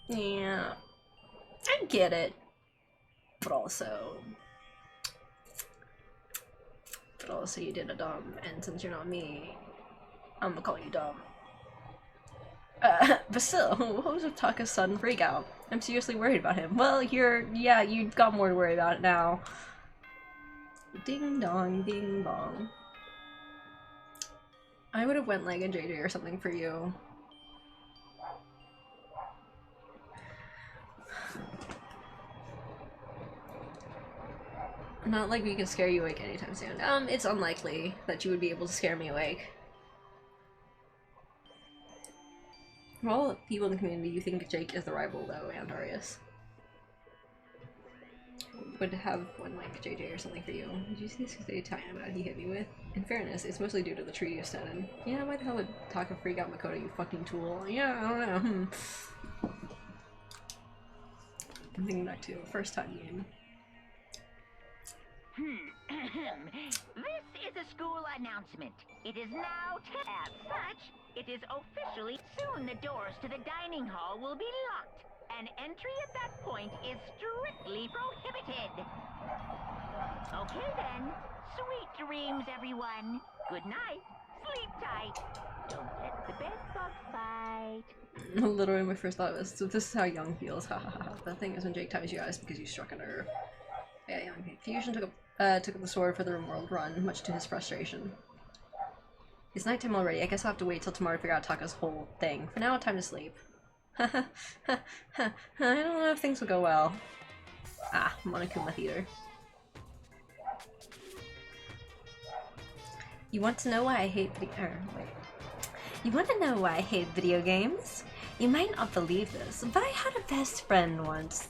yeah, I get it, but also you did a dumb, and since you're not me, I'm gonna call you dumb. But still, what was with Taka's sudden freakout? I'm seriously worried about him. Well, yeah, you've got more to worry about now. Ding dong, ding dong. I would have went like a JJ or something for you. Not like we can scare you awake anytime soon. It's unlikely that you would be able to scare me awake. For all the people in the community, you think Jake is the rival, though, and Darius would have one like JJ or something for you. Did you see this Italian about he hit me with? In fairness, it's mostly due to the tree you stood in. Yeah, why the hell would Taka freak out Makoto, you fucking tool? Yeah, I don't know. I'm thinking back to first time game. This is a school announcement. It is now as such. It is officially soon the doors to the dining hall will be locked, and entry at that point is strictly prohibited. Okay then. Sweet dreams, everyone. Good night. Sleep tight. Don't let the bed bug bite. Literally, my first thought was, so this is how Young feels. Ha ha ha. The thing is when Jake ties you guys because you struck a nerve. Yeah, Young. Fusion took up the sword for the Rimworld run, much to his frustration. It's nighttime already. I guess I'll have to wait till tomorrow to figure out Taka's whole thing. For now, time to sleep. I don't know if things will go well. Ah, Monokuma Theater. You want to know why I hate You want to know why I hate video games? You might not believe this, but I had a best friend once.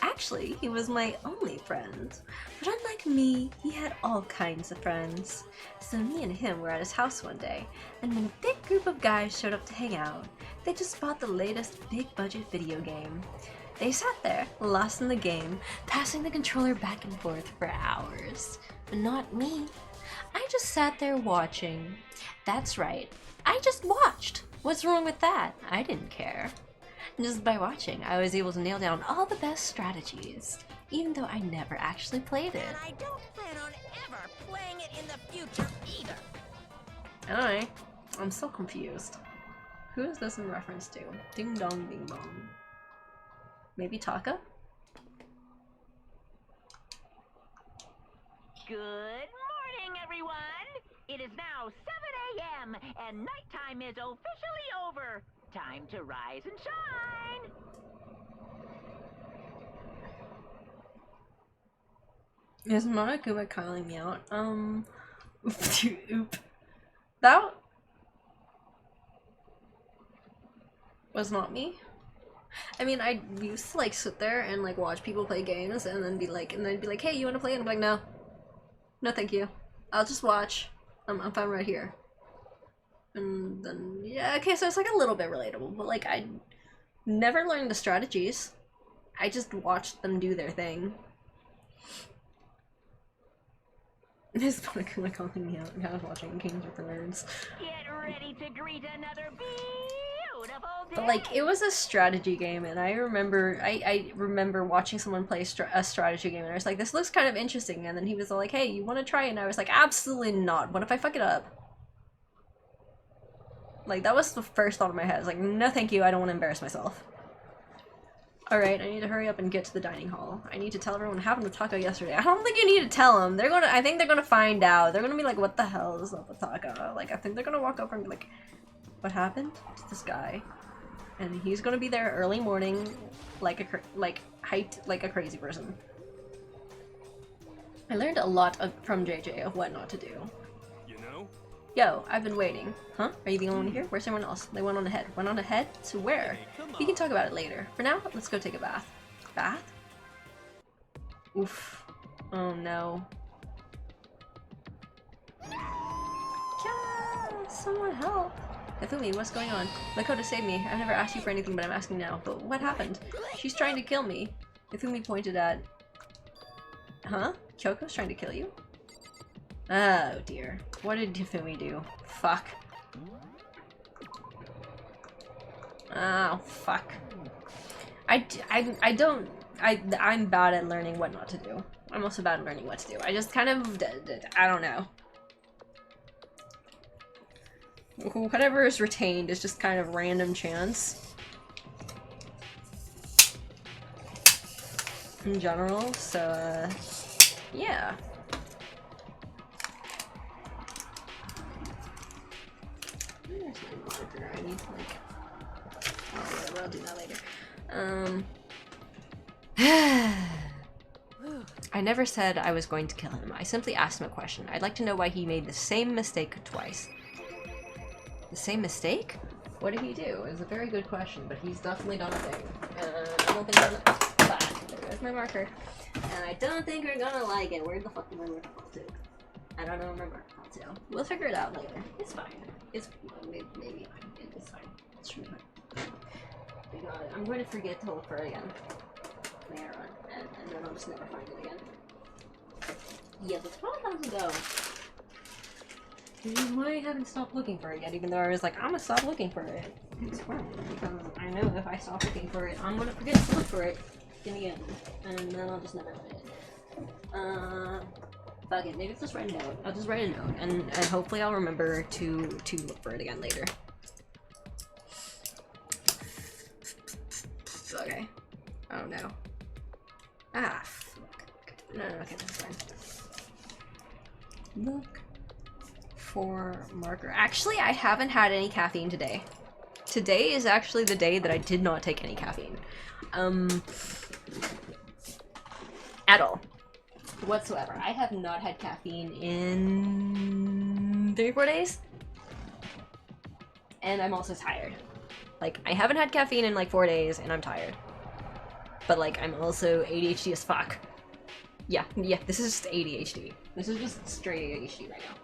Actually, he was my only friend. But unlike me, he had all kinds of friends. So me and him were at his house one day, and when a big group of guys showed up to hang out, they just bought the latest big-budget video game. They sat there, lost in the game, passing the controller back and forth for hours. But not me. I just sat there watching. That's right, I just watched. What's wrong with that? I didn't care. Just by watching, I was able to nail down all the best strategies, even though I never actually played it. And I don't plan on ever playing it in the future either. Alright, I'm so confused. Who is this in reference to? Ding dong ding dong. Maybe Taka? Good morning, everyone! It is now 7 a.m. and nighttime is officially over. Time to rise and shine! Is Monokuma calling me out? Oop. That was not me. I mean, I used to like sit there and like watch people play games and then be like, hey, you want to play? And I'm like, no, thank you. I'll just watch. I'm fine right here. And then yeah, okay, so it's like a little bit relatable, but like I never learned the strategies. I just watched them do their thing. This Monokuma calling me out and I was watching Games with the Nerds. Get ready to greet another beautiful day! But like, it was a strategy game, and I remember watching someone play a strategy game, and I was like, this looks kind of interesting, and then he was like, hey, you want to try it? And I was like, absolutely not. What if I fuck it up? Like, that was the first thought in my head. I was like, no thank you, I don't want to embarrass myself. Alright, I need to hurry up and get to the dining hall. I need to tell everyone what happened to Taka yesterday. I don't think you need to tell them. I think they're gonna find out. They're gonna be like, what the hell is up with Taka? Like, I think they're gonna walk over and be like, what happened to this guy? And he's gonna be there early morning, hyped like a crazy person. I learned a lot from JJ of what not to do. You know? Yo, I've been waiting. Huh? Are you the only one here? Where's everyone else? They went on ahead. Went on ahead? To where? Hey, come We can on. talk about it later. For now, let's go take a bath. Bath? Oof. Oh no. Yeah, someone help. Ifumi, what's going on? Makoto saved me. I've never asked you for anything, but I'm asking now. But what happened? She's trying to kill me. Ifumi pointed at... Huh? Kyoko's trying to kill you? Oh dear. What did Tiffany do? Fuck. Oh, fuck. I'm bad at learning what not to do. I'm also bad at learning what to do. I just kind of, I don't know. Whatever is retained is just kind of random chance. In general, so, yeah. Where's my marker? I need to, like... Oh, whatever, I'll do that later. I never said I was going to kill him. I simply asked him a question. I'd like to know why he made the same mistake twice. The same mistake? What did he do? It's a very good question, but he's definitely done a thing. I don't think I'm gonna... There's my marker. And I don't think we're gonna like it. Where the fuck did my marker fall to? I don't know where my marker fell to. We'll figure it out later. It's fine. It's maybe it's fine. It's really fine. We got it. I'm going to forget to look for it again later on, and then I'll just never find it again. Yeah, that's probably times ago. Which is why I haven't stopped looking for it yet, even though I was like, I'm gonna stop looking for it. It's fine, because I know if I stop looking for it, I'm gonna forget to look for it in the end, and then I'll just never find it. Fuck it, maybe I'll just write a note. I'll just write a note, and hopefully I'll remember to look for it again later. Okay. Oh no. Ah, fuck. No, okay, that's fine. Look for marker. Actually, I haven't had any caffeine today. Today is actually the day that I did not take any caffeine. At all. Whatsoever. I have not had caffeine in 3-4 days. And I'm also tired. Like, I haven't had caffeine in like 4 days and I'm tired. But like, I'm also ADHD as fuck. Yeah, this is just ADHD. This is just straight ADHD right now.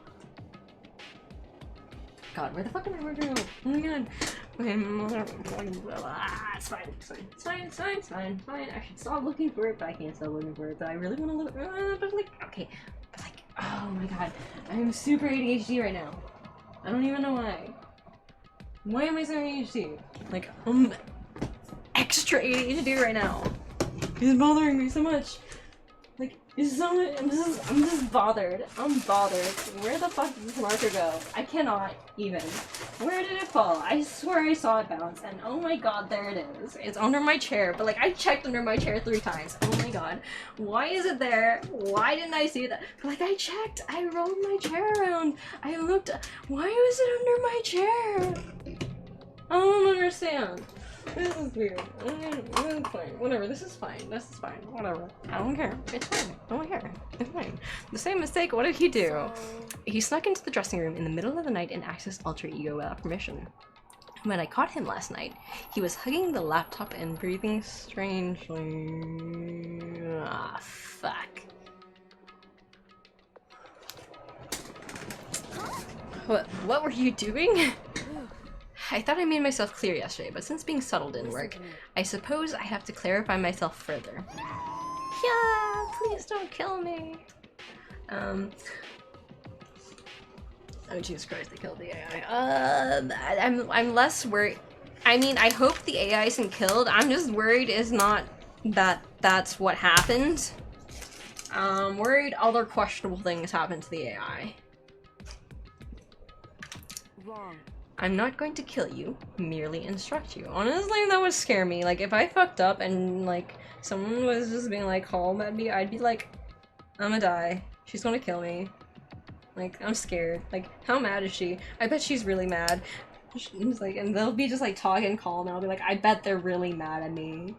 God, where the fuck am I working on? Oh my god. It's fine, it's fine, it's fine, it's fine, it's fine, it's fine. I should stop looking for it, but I can't stop looking for it. But I really want to look, but like, okay. But like, oh my god. I'm super ADHD right now. I don't even know why. Why am I so ADHD? Like, I'm extra ADHD right now. It's bothering me so much. Like, it's so much, I'm just bothered. I'm bothered. Where the fuck did this marker go? I cannot even. Where did it fall? I swear I saw it bounce, and oh my god, there it is. It's under my chair, but like, I checked under my chair 3 times. Oh my god. Why is it there? Why didn't I see that? But like, I checked. I rolled my chair around. I looked. Why was it under my chair? I don't understand. This is weird. It's fine. Whatever. This is fine. This is fine. Whatever. I don't care. It's fine. I don't care. It's fine. The same mistake. What did he do? He snuck into the dressing room in the middle of the night and accessed Alter Ego without permission. When I caught him last night, he was hugging the laptop and breathing strangely. Ah, fuck. What were you doing? I thought I made myself clear yesterday, but since being subtle didn't work, I suppose I have to clarify myself further. Yeah, please don't kill me. Oh Jesus Christ, they killed the AI. I'm less worried. I mean, I hope the AI isn't killed. I'm just worried it's not that that's what happened. Worried other questionable things happened to the AI. Wrong. I'm not going to kill you, merely instruct you. Honestly, that would scare me. Like, if I fucked up and, like, someone was just being, like, calm at me, I'd be like, I'm gonna die. She's gonna kill me. Like, I'm scared. Like, how mad is she? I bet she's really mad. She's like, and they'll be just, like, talking calm, and I'll be like, I bet they're really mad at me.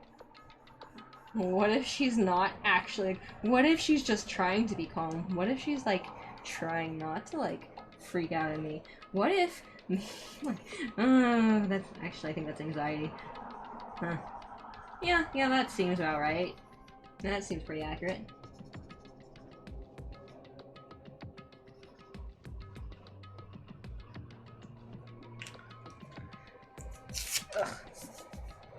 What if she's not actually, what if she's just trying to be calm? What if she's, like, trying not to, like, freak out at me? What if... that's actually, I think that's anxiety. Huh. Yeah, that seems about right. That seems pretty accurate. Ugh.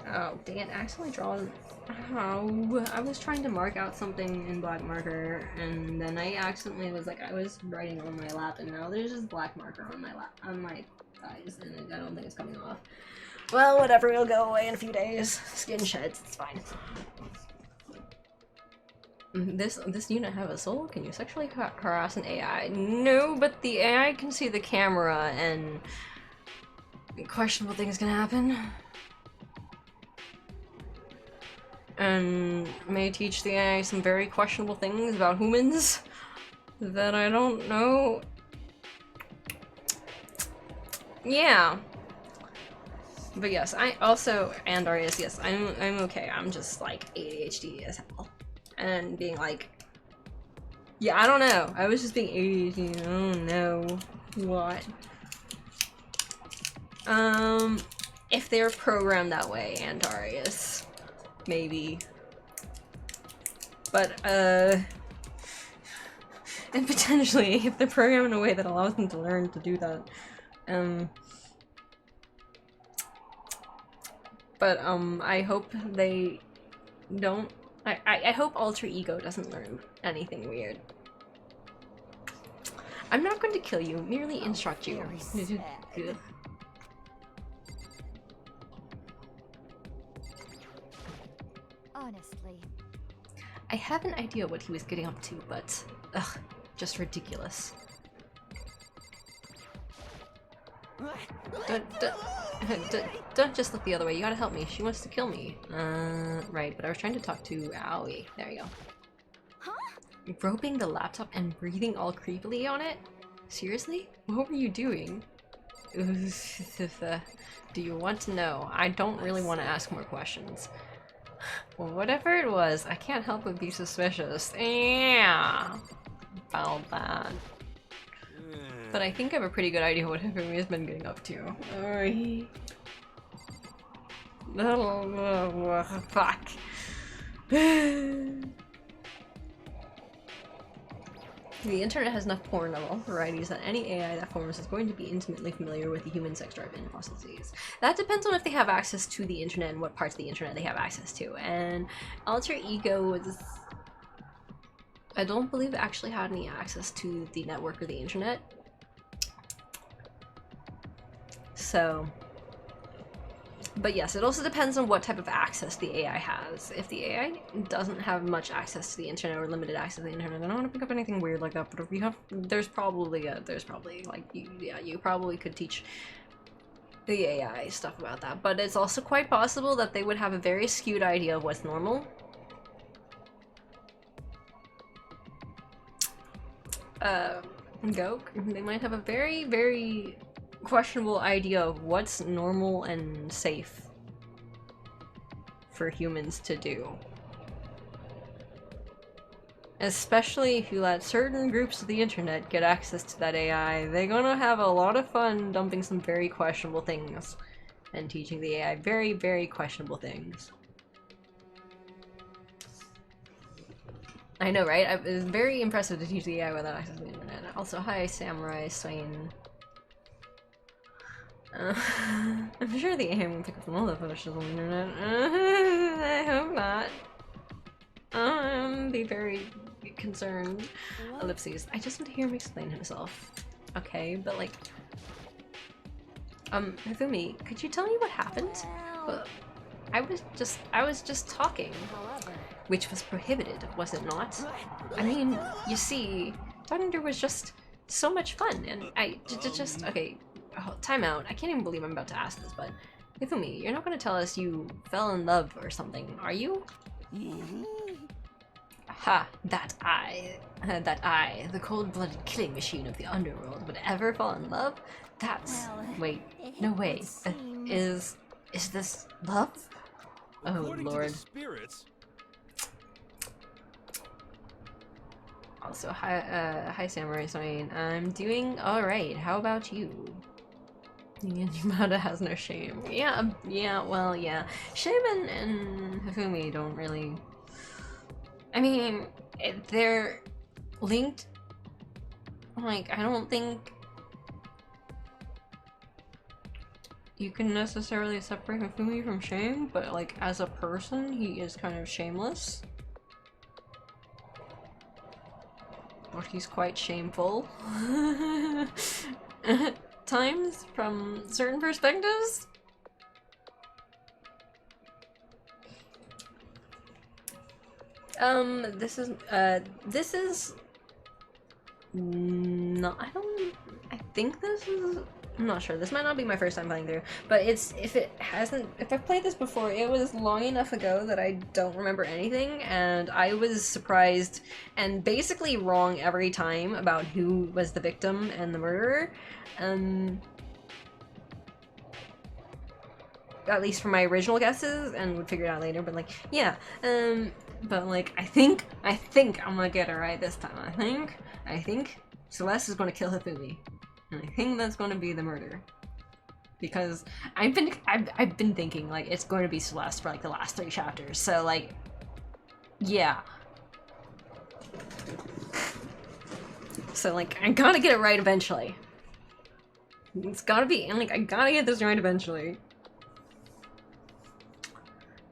Oh, dang it, I accidentally drawn Oh, I was trying to mark out something in black marker, and then I accidentally was like, I was writing on my lap, and now there's just black marker on my lap, on my thighs, and I don't think it's coming off. Well, whatever, it'll go away in a few days. Skin sheds, it's fine. This unit have a soul? Can you sexually harass an AI? No, but the AI can see the camera, and questionable things can happen. And may teach the AI some very questionable things about humans that I don't know. Yeah. But yes, I also, and Arius, yes, I'm okay. I'm just like ADHD as hell. And being like, yeah, I don't know. I was just being ADHD. I don't know what. If they're programmed that way, Antarius. Maybe. But, and potentially, if they're programmed in a way that allows them to learn to do that. But, I hope they don't. I hope Alter Ego doesn't learn anything weird. I'm not going to kill you, merely instruct you. Honestly. I have an idea what he was getting up to, but ugh, just ridiculous. Don't just look the other way. You gotta help me. She wants to kill me. Right. But I was trying to talk to Aoi. There you go. Huh? Roping the laptop and breathing all creepily on it? Seriously? What were you doing? Do you want to know? I don't really want to ask more questions. Well, whatever it was, I can't help but be suspicious. Yeah. About that. But I think I have a pretty good idea what Hifumi has been getting up to. Fuck. The internet has enough porn of all varieties that any AI that forms is going to be intimately familiar with the human sex drive and processes. That depends on if they have access to the internet and what parts of the internet they have access to. And Alter Ego is... I don't believe it actually had any access to the network or the internet. So... But yes, it also depends on what type of access the AI has. If the AI doesn't have much access to the internet or limited access to the internet, I don't want to pick up anything weird like that, but if you have, there's probably like, you probably could teach the AI stuff about that. But it's also quite possible that they would have a very skewed idea of what's normal. They might have a very, very questionable idea of what's normal and safe for humans to do. Especially if you let certain groups of the internet get access to that AI, they're gonna have a lot of fun dumping some very questionable things and teaching the AI very, very questionable things. I know, right? It was very impressive to teach the AI without access to the internet. Also, hi, Samurai Swain. I'm sure the AI won't pick up on all the photos on the internet. I hope not. Be very concerned. Ellipses. I just want to hear him explain himself. Okay, but like... Hifumi, could you tell me what happened? I was just talking. Which was prohibited, was it not? I mean, you see, Thunder was just so much fun, and okay, time out. I can't even believe I'm about to ask this, but Hifumi, you're not gonna tell us you fell in love or something, are you? Ha, that I, the cold-blooded killing machine of the underworld, would ever fall in love? That's... Wait, no way. Is this love? Oh, Lord. Also, hi Samurai Swain. I'm doing alright. How about you? Yamada has no shame. Yeah, well, yeah. Shame and Hifumi don't really... I mean, they're linked. Like, I don't think... you can necessarily separate Hifumi from shame, but like as a person, he is kind of shameless. Or he's quite shameful. At times, from certain perspectives. This is no, I think this is, I'm not sure, this might not be my first time playing through, but if I've played this before, it was long enough ago that I don't remember anything, and I was surprised and basically wrong every time about who was the victim and the murderer, at least for my original guesses, and would figure it out later, but like, yeah, but like, I think I'm gonna get it right this time. I think Celeste is gonna kill Hifumi. And I think that's gonna be the murder. Because I've been thinking like it's going to be Celeste for like the last 3 chapters. So like, yeah. So like, I gotta get it right eventually. It's gotta be, and like, I gotta get this right eventually.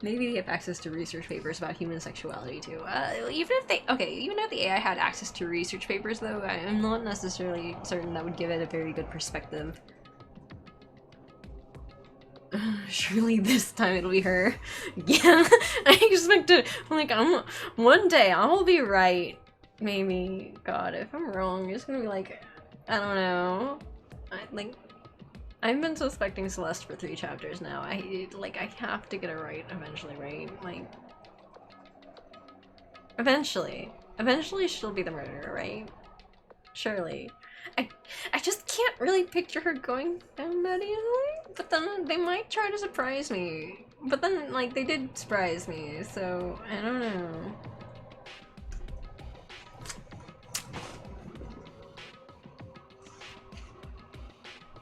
Maybe they have access to research papers about human sexuality too. Even if the AI had access to research papers though, I'm not necessarily certain that would give it a very good perspective. Surely this time it'll be her. Yeah, I expect it, like, one day I'll be right. Maybe. God, if I'm wrong, it's gonna be like, I don't know. I've been suspecting Celeste for 3 chapters now. I have to get it right eventually, right? Like, eventually she'll be the murderer, right? Surely. I just can't really picture her going down that easily. But then they might try to surprise me. But then, like, they did surprise me, so I don't know.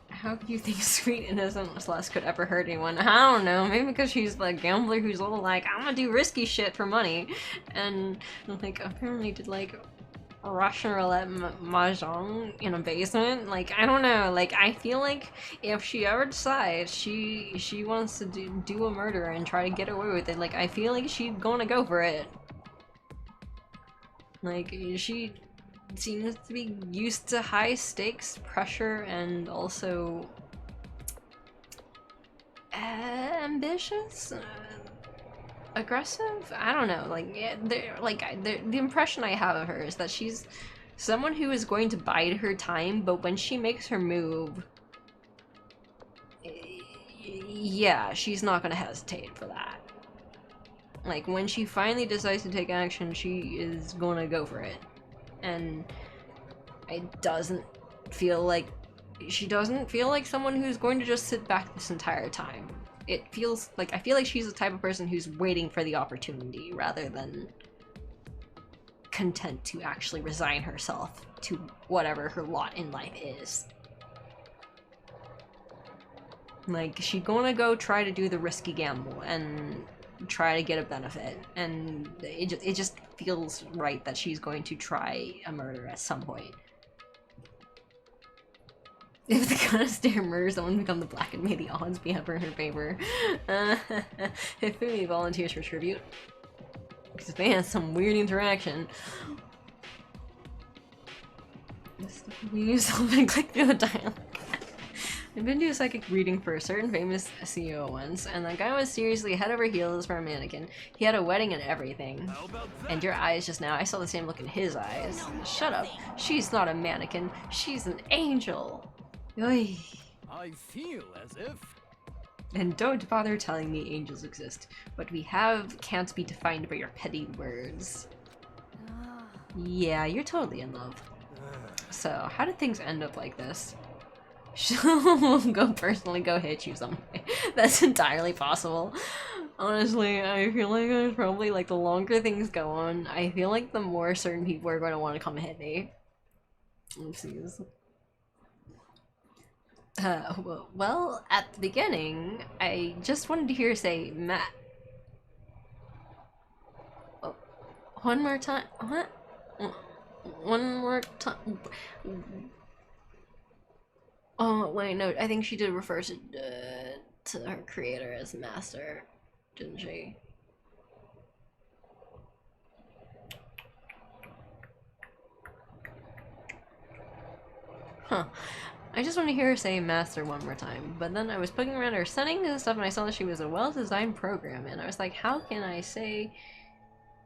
How do you think sweet innocent Celeste could ever hurt anyone? I don't know, maybe because she's the gambler who's all like, I'm gonna do risky shit for money, and like apparently did like Russian roulette mahjong in a basement. Like, I don't know, like I feel like if she ever decides she wants to do a murder and try to get away with it, like I feel like she's gonna go for it. Like, she seems to be used to high stakes, pressure, and also ambitious, aggressive. I don't know. Like, the impression I have of her is that she's someone who is going to bide her time, but when she makes her move, yeah, she's not gonna hesitate for that. Like, when she finally decides to take action, she is gonna go for it. And it doesn't feel like she doesn't feel like someone who's going to just sit back this entire time. It feels like, I feel like she's the type of person who's waiting for the opportunity rather than content to actually resign herself to whatever her lot in life is. Like, she's gonna go try to do the risky gamble and try to get a benefit, and it just feels right that she's going to try a murder at some point. If the Goddess murders someone, become the black, and may the odds be ever in her favor. If Fumi volunteers for tribute, because they had some weird interaction. You something click through the dialogue. I've been to a psychic reading for a certain famous CEO once, and that guy was seriously head over heels for a mannequin. He had a wedding and everything. And your eyes just now, I saw the same look in his eyes. Shut up. She's not a mannequin. She's an angel. Oy. I feel as if... And don't bother telling me angels exist. What we have can't be defined by your petty words. Yeah, you're totally in love. So, how did things end up like this? She'll go hit you someday. That's entirely possible. Honestly, I feel like there's probably, like, the longer things go on, I feel like the more certain people are going to want to come and hit me. Oopsies. Well, at the beginning, I just wanted to hear her say, Matt. Oh, one more time. What? One more time. Oh, wait, no, I think she did refer to to her creator as master, didn't she? Huh. I just want to hear her say master one more time, but then I was poking around her settings and stuff and I saw that she was a well-designed program, and I was like, how can I say...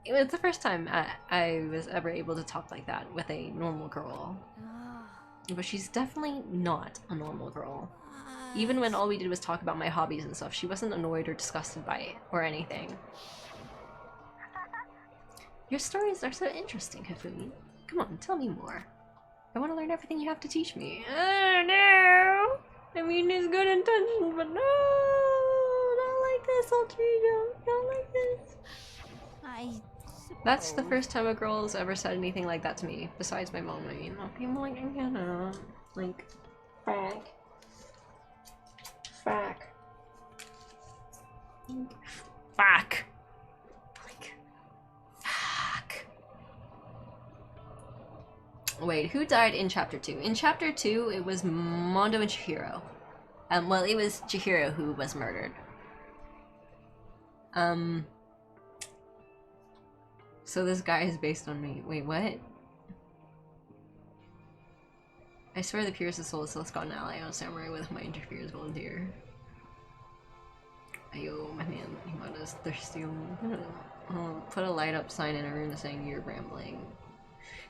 It was the first time I was ever able to talk like that with a normal girl. But she's definitely not a normal girl. Even when all we did was talk about my hobbies and stuff, she wasn't annoyed or disgusted by it or anything. Your stories are so interesting, Hifumi. Come on, tell me more. I want to learn everything you have to teach me. Oh no! I mean, there's good intentions, but no! Not like this, Ultrino. Not like this. That's the first time a girl has ever said anything like that to me, besides my mom. I mean, I'm like, you know, like, fuck. Fuck. Fuck. Like, fuck. Wait, who died in Chapter 2? In Chapter 2, it was Mondo and Chihiro. Well, it was Chihiro who was murdered. So this guy is based on me. Wait, what? I swear the Pierce's soul is still got an ally on Samurai with my interference volunteer. Ayo, my man, Himada's thirsty. I'll put a light up sign in a room saying you're rambling.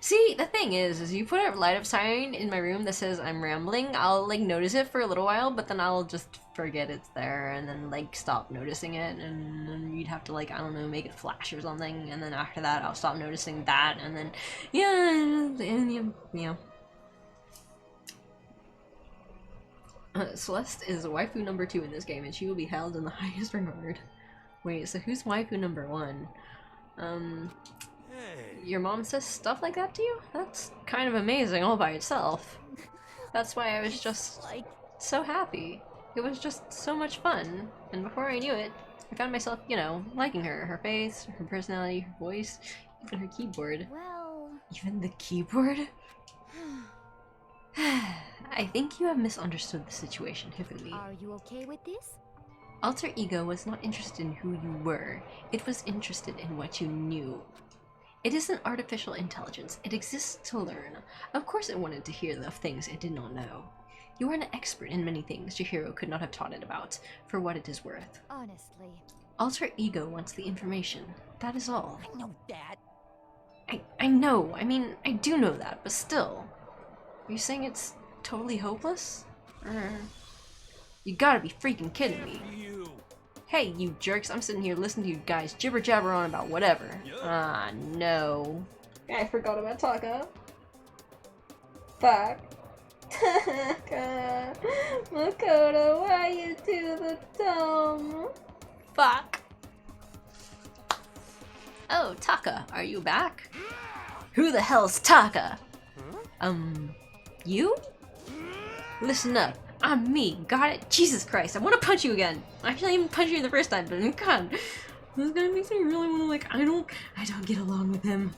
See, the thing is you put a light up sign in my room that says I'm rambling, I'll like notice it for a little while, but then I'll just forget it's there and then like stop noticing it, and then you'd have to like, I don't know, make it flash or something, and then after that I'll stop noticing that, and then yeah. Celeste is waifu number 2 in this game, and she will be held in the highest regard. Wait, so who's waifu number 1? Your mom says stuff like that to you? That's kind of amazing all by itself. That's why I was just like so happy. It was just so much fun, and before I knew it, I found myself, you know, liking her. Her face, her personality, her voice, even her keyboard. Well... Even the keyboard? I think you have misunderstood the situation, Hifumi. Are you okay with this? Alter Ego was not interested in who you were. It was interested in what you knew. It is an artificial intelligence. It exists to learn. Of course it wanted to hear the things it did not know. You are an expert in many things Chihiro could not have taught it about, for what it is worth. Honestly. Alter Ego wants the information. That is all. I know that. I know. I mean, I do know that, but still. Are you saying it's totally hopeless? You gotta be freaking kidding me. Hey, you jerks, I'm sitting here listening to you guys jibber jabber on about whatever. Ah, no. I forgot about Taka. Fuck. Taka. Makoto, why you do the dumb? Fuck. Oh, Taka, are you back? Who the hell's Taka? You? Listen up. I'm me, got it? Jesus Christ, I want to punch you again. Actually, I even punched you the first time, but God, this guy makes me really want to like, I don't get along with him.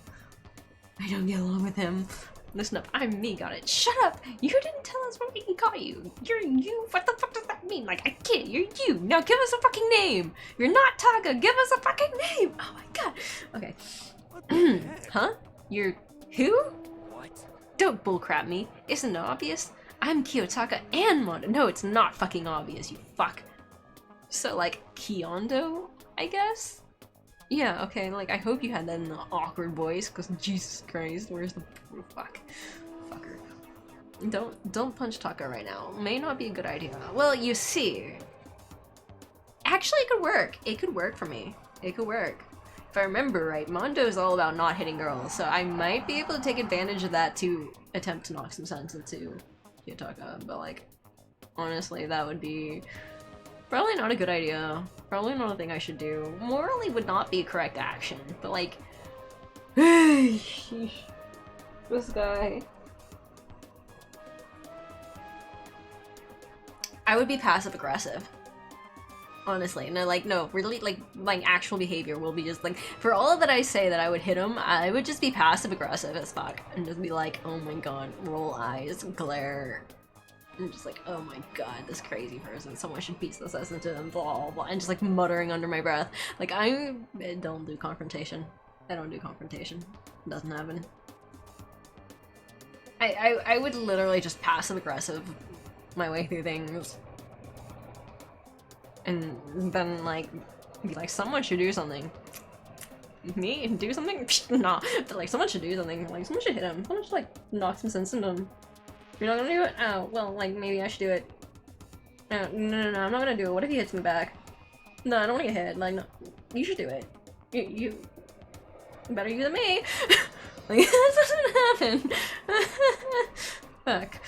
I don't get along with him. Listen up, I'm me, got it? Shut up! You didn't tell us what we got you. You're you, what the fuck does that mean? Like, I can't, you're you. Now give us a fucking name. You're not Taka, give us a fucking name. Oh my God. Okay. Huh? You're who? What? Don't bullcrap me. Isn't it obvious? I'm Kiyotaka and Mondo. No, it's not fucking obvious, you fuck. So, like, Kiyondo, I guess? Yeah, okay, like, I hope you had that in the awkward voice, because Jesus Christ, where's the... fuck. Fucker. Don't punch Taka right now. May not be a good idea. Well, you see... Actually, it could work. It could work for me. It could work. If I remember right, Mondo is all about not hitting girls, so I might be able to take advantage of that to attempt to knock some sense into Kiyotaka, but like, honestly, that would be probably not a good idea. Probably not a thing I should do. Morally would not be a correct action, but like, this guy. I would be passive aggressive. Honestly, no, like, no, really, like actual behavior will be just like, for all that I say that I would hit him, I would just be passive aggressive as fuck and just be like, oh my God, roll eyes, glare, I'm just like, oh my god, this crazy person, someone should piece this into them, blah, blah, blah, and just like muttering under my breath. Like, I don't do confrontation. I don't do confrontation. It doesn't happen. I would literally just passive aggressive my way through things. And then, like, be like, someone should do something. Me? Do something? Nah. But, like, someone should do something. Like, someone should hit him. Someone should, like, knock some sense into him. You're not gonna do it? Oh, well, like, maybe I should do it. No, no, I'm not gonna do it. What if he hits me back? No, I don't wanna get hit. Like, no. You should do it. You better you than me. Like, that doesn't happen. Fuck.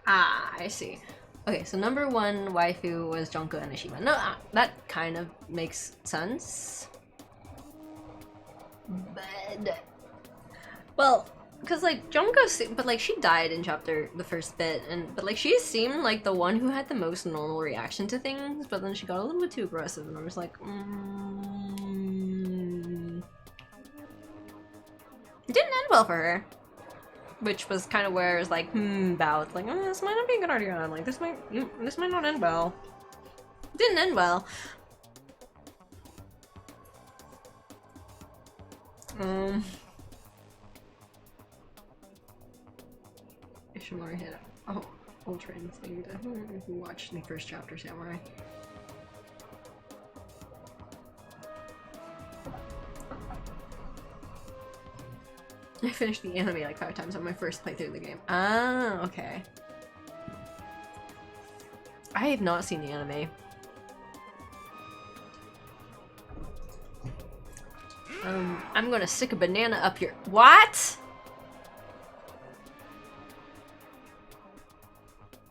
I see. Okay, so number one waifu was Junko Enoshima. No, that kind of makes sense. But, well, because like Junko, but like she died in the first bit, but like she seemed like the one who had the most normal reaction to things, but then she got a little bit too aggressive, and I was like, It didn't end well for her. Which was kind of where I was like, about, like, this might not be a good idea. Like, this might not end well. It didn't end well. Ishimori hit Ultra Instinct. I don't know if you watched the first chapter, Samurai. I finished the anime like 5 times on my first playthrough of the game. Ah, okay. I have not seen the anime. I'm gonna stick a banana up your— What?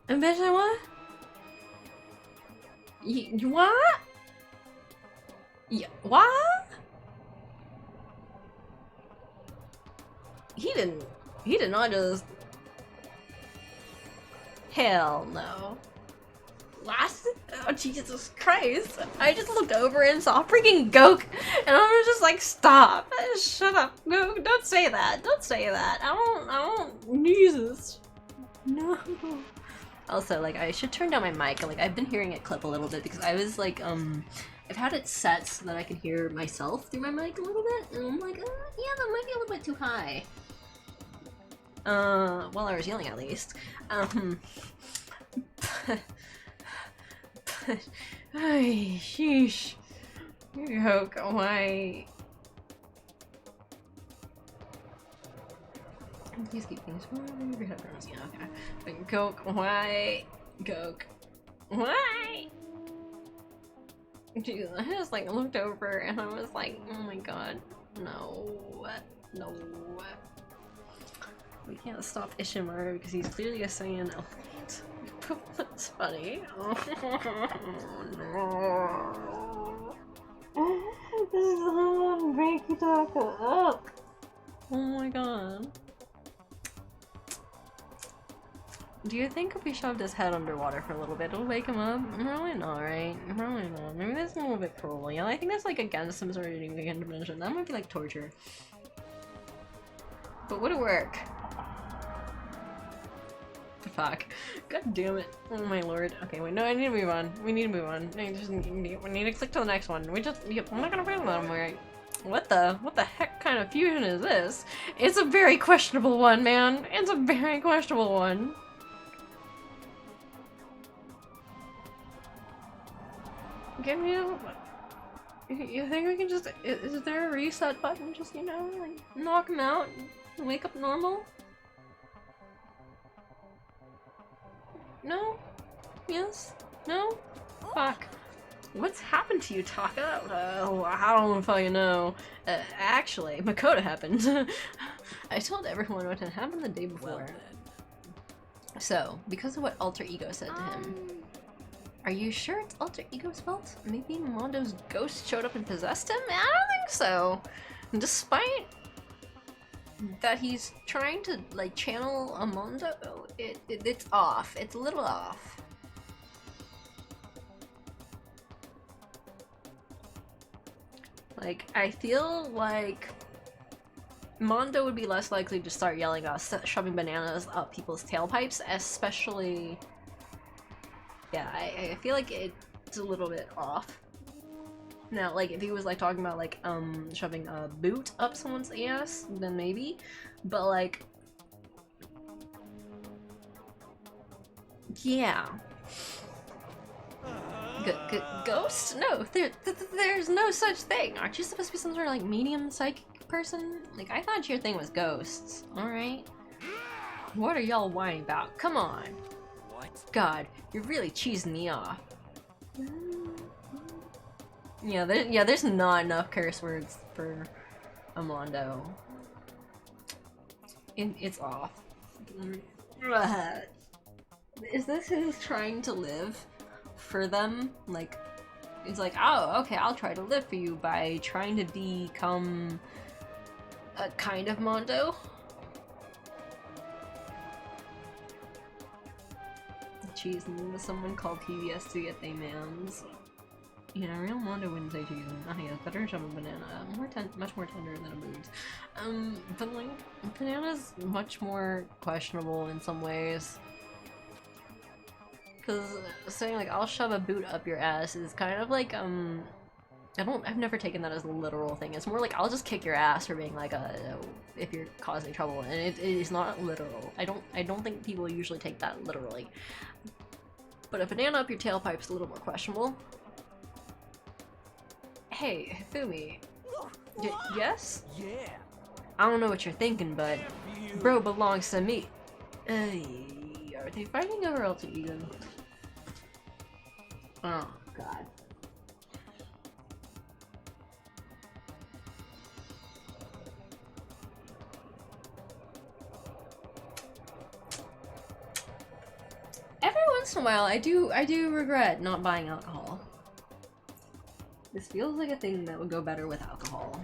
Imagine what? What? Yeah, what? He did not just— Hell no. Last— Oh, Jesus Christ. I just looked over and saw freaking Goku, and I was just like, stop. Shut up. No, don't say that. Don't say that. I don't— Jesus. No. Also, like, I should turn down my mic. Like, I've been hearing it clip a little bit because I was like, I've had it set so that I can hear myself through my mic a little bit, and I'm like, yeah, that might be a little bit too high. While I was yelling at least. Ay, sheesh. Goku, why? Please keep things— Yeah, okay. But Goku, why? Goku, why? Jesus, I just like looked over and I was like, oh my god, no, no. We can't stop Ishimaru because he's clearly a Saiyan elite. That's funny. Oh no. This is someone break Kitaka up. Oh my god. Do you think if we shoved his head underwater for a little bit, it'll wake him up? Probably not, right? Probably not. Maybe that's a little bit cruel. Yeah, I think that's like against some sort of dimension. That might be like torture. But would it work? Fuck. God damn it. Oh my lord. Okay, wait, no, I need to move on. We need to move on. We need to click to the next one. I'm not gonna find that one. What the heck kind of fusion is this? It's a very questionable one, man. It's a very questionable one. Can you think we can just— is there a reset button? Just, you know, like, knock him out and wake up normal? No? Yes? No? Fuck. What's happened to you, Taka? I don't know if you know. Actually, Makoto happened. I told everyone what had happened the day before. So, because of what Alter Ego said to him. Are you sure it's Alter Ego's fault? Maybe Mondo's ghost showed up and possessed him? I don't think so. Despite that he's trying to, like, channel a Mondo, it's off. It's a little off. Like, I feel like Mondo would be less likely to start yelling us, shoving bananas up people's tailpipes, especially... Yeah, I feel like it's a little bit off. Now, like, if he was, like, talking about, like, shoving a boot up someone's ass, then maybe. But, like... Yeah. Ghost? No, there's no such thing. Aren't you supposed to be some sort of, like, medium psychic person? Like, I thought your thing was ghosts, alright? What are y'all whining about? Come on. What? God, you're really cheesing me off. Yeah, there's not enough curse words for Amondo. It's off. Is this his trying to live for them? Like, it's like, oh, okay, I'll try to live for you by trying to become a kind of Mondo? Cheesing someone called PBS to get they mans. You know, real Mondo wouldn't say cheesing. Oh yeah, better shove a banana. Much more tender than a boot. But like, banana's much more questionable in some ways. Cause saying like, I'll shove a boot up your ass is kind of like, I've never taken that as a literal thing. It's more like, I'll just kick your ass for being like if you're causing trouble, and it is not literal. I don't think people usually take that literally. But a banana up your tailpipe's a little more questionable. Hey, Hifumi. Yes? Yeah. I don't know what you're thinking, but bro belongs to me. Are they fighting over alter ego? Oh, God. Every once in a while, I do regret not buying alcohol. This feels like a thing that would go better with alcohol.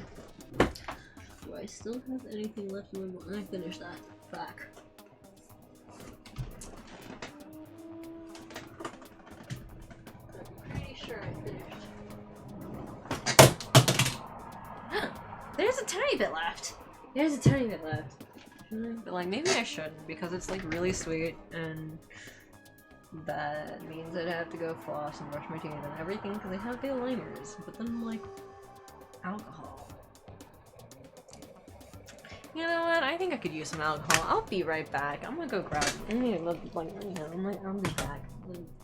Do I still have anything left in my I finished that. Fuck. I'm pretty sure I finished. There's a tiny bit left. There's a tiny bit left. But like, maybe I shouldn't, because it's like really sweet, and that means I'd have to go floss and brush my teeth and everything because I have the liners. But then, like, alcohol. You know what? I think I could use some alcohol. I'll be right back. I'm gonna go grab. I need to look like, you know, I'll be back.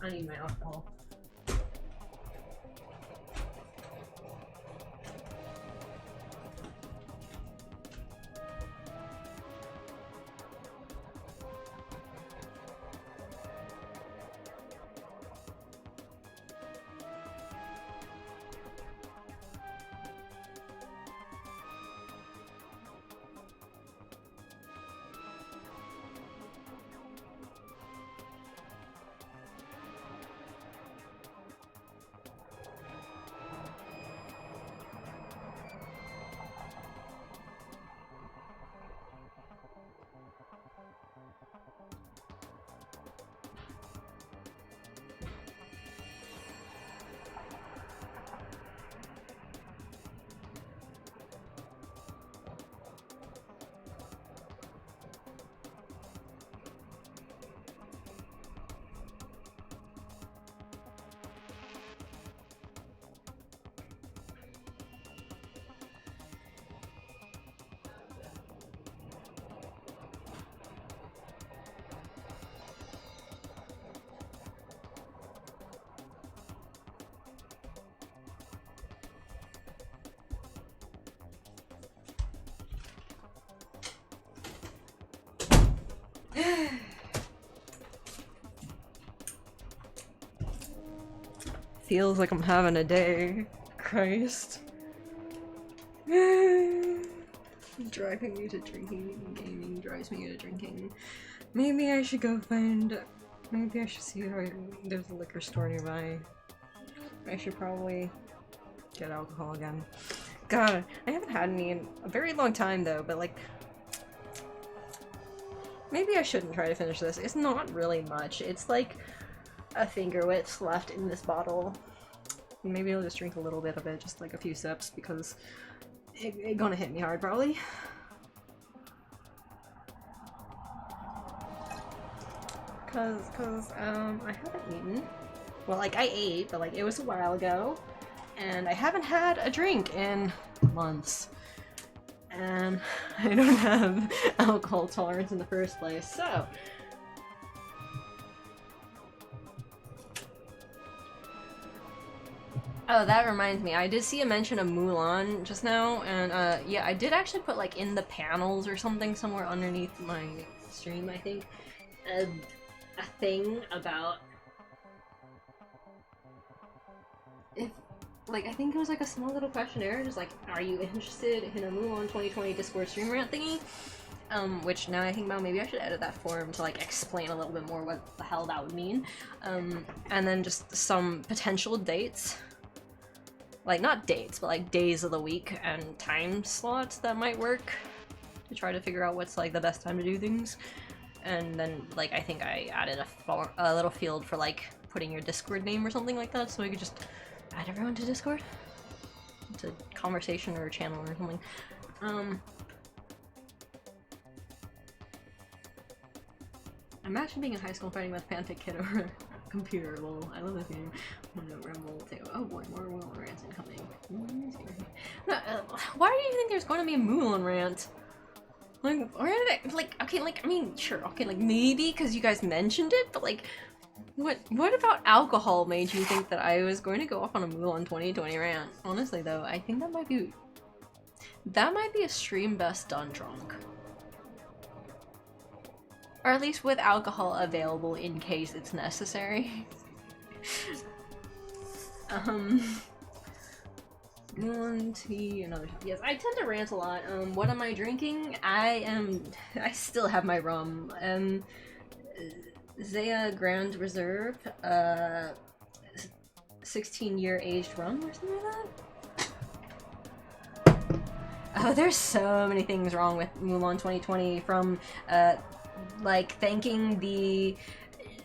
I need my alcohol. Feels like I'm having a day. Christ. Driving me to drinking and gaming drives me to drinking. Maybe I should go find... Maybe I should see if there's a liquor store nearby. I should probably get alcohol again. God, I haven't had any in a very long time though, but like... Maybe I shouldn't try to finish this. It's not really much. It's like a finger width left in this bottle. Maybe I'll just drink a little bit of it, just like a few sips, because it's gonna hit me hard probably. cause I haven't eaten. Well, like I ate, but like it was a while ago, and I haven't had a drink in months. And I don't have alcohol tolerance in the first place, so. Oh, that reminds me, I did see a mention of Mulan just now, and yeah, I did actually put like in the panels or something somewhere underneath my stream, I think, a thing about if, like, I think it was like a small little questionnaire, just like, are you interested in a Mulan 2020 Discord stream rant thingy? Which now I think about, maybe I should edit that form to like explain a little bit more what the hell that would mean. And then just some potential dates. Like, not dates, but like days of the week and time slots that might work to try to figure out what's like the best time to do things. And then, like, I think I added a little field for like putting your Discord name or something like that, so we could just add everyone to Discord? To conversation or channel or something. Imagine being in high school fighting with Pantic Kid over a computer. Lol, I love this game. Rumble too. Oh boy, more Mulan rants incoming. Why do you think there's going to be a Mulan rant? Like, or like, okay, like, I mean, sure, okay, like, maybe because you guys mentioned it, but like, what about alcohol made you think that I was going to go off on a Mulan 2020 rant? Honestly, though, I think that might be a stream best done drunk. Or at least with alcohol available in case it's necessary. Mulan tea, another time. Yes, I tend to rant a lot. What am I drinking? I still have my rum. Zaya Grand Reserve, 16-year aged rum or something like that. Oh, there's so many things wrong with Mulan 2020, from like thanking the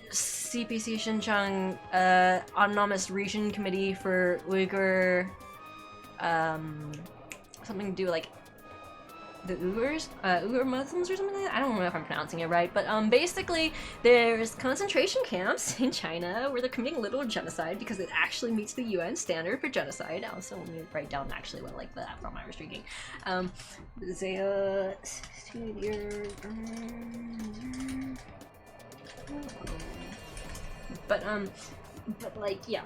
CPC Xinjiang Autonomous Region Committee for Uyghur something to do with like the Uyghurs, Uyghur Muslims or something like that. I don't know if I'm pronouncing it right, but basically there's concentration camps in China where they're committing a little genocide because it actually meets the UN standard for genocide. Also, let me write down actually what like that from I was drinking. Zaya 16 years. But like, yeah,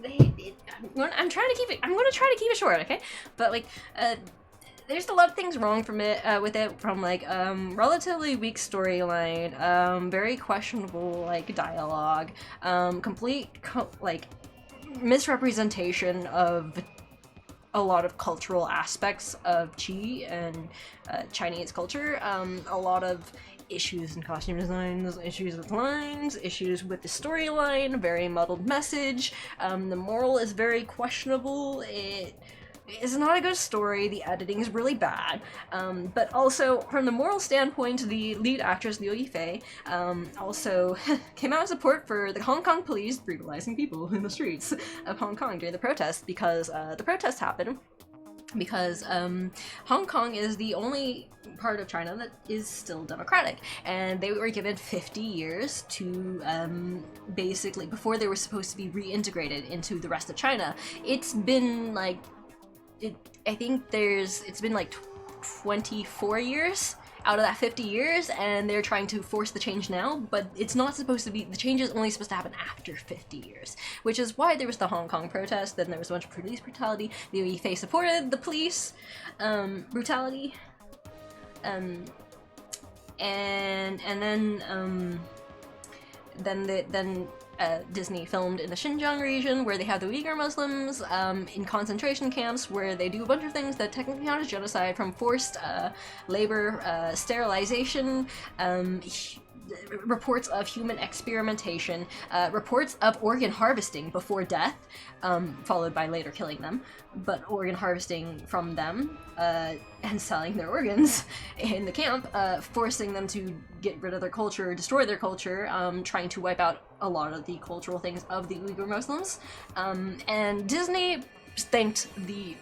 I'm trying to keep it. I'm gonna try to keep it short, okay? But like, there's a lot of things wrong from it, with it, from like relatively weak storyline, very questionable like dialogue, complete like misrepresentation of a lot of cultural aspects of Qi and Chinese culture, a lot of issues in costume designs, issues with lines, issues with the storyline, very muddled message, the moral is very questionable, it is not a good story, the editing is really bad, but also, from the moral standpoint, the lead actress, Liu Yifei, also came out in support for the Hong Kong police brutalizing people in the streets of Hong Kong during the protests, because the protests happened because Hong Kong is the only part of China that is still democratic, and they were given 50 years to basically, before they were supposed to be reintegrated into the rest of China. It's been like, I think it's been like 24 years out of that 50 years, and they're trying to force the change now, but it's not supposed to be, the change is only supposed to happen after 50 years, which is why there was the Hong Kong protest, then there was a bunch of police brutality, Liu Yifei supported the police brutality, and then Disney filmed in the Xinjiang region, where they have the Uyghur Muslims in concentration camps, where they do a bunch of things that technically count as genocide, from forced labor, sterilization, reports of human experimentation, reports of organ harvesting before death, followed by later killing them, but organ harvesting from them, and selling their organs in the camp, forcing them to get rid of their culture, destroy their culture, trying to wipe out a lot of the cultural things of the Uyghur Muslims. And Disney thanked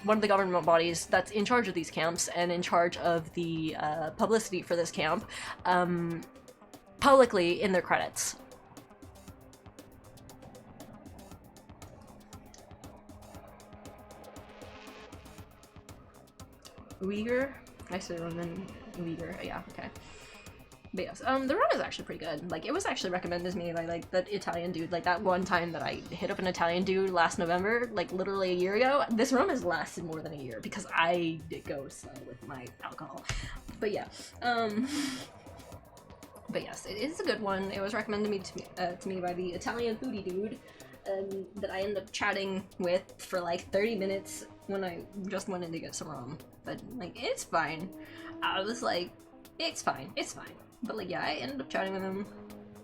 one of the government bodies that's in charge of these camps and in charge of the publicity for this camp, publicly in their credits. Uyghur? I said Roman Uyghur. Yeah, okay. But yes, the rum is actually pretty good. Like, it was actually recommended to me by, like, that Italian dude. Like, that one time that I hit up an Italian dude last November, like, literally a year ago, this rum has lasted more than a year because I did go slow with my alcohol. But yeah, but yes, it is a good one. It was recommended to me by the Italian foodie dude that I ended up chatting with for, like, 30 minutes when I just went in to get some rum. But, like, it's fine. I was like, it's fine, it's fine. But, like, yeah, I ended up chatting with him,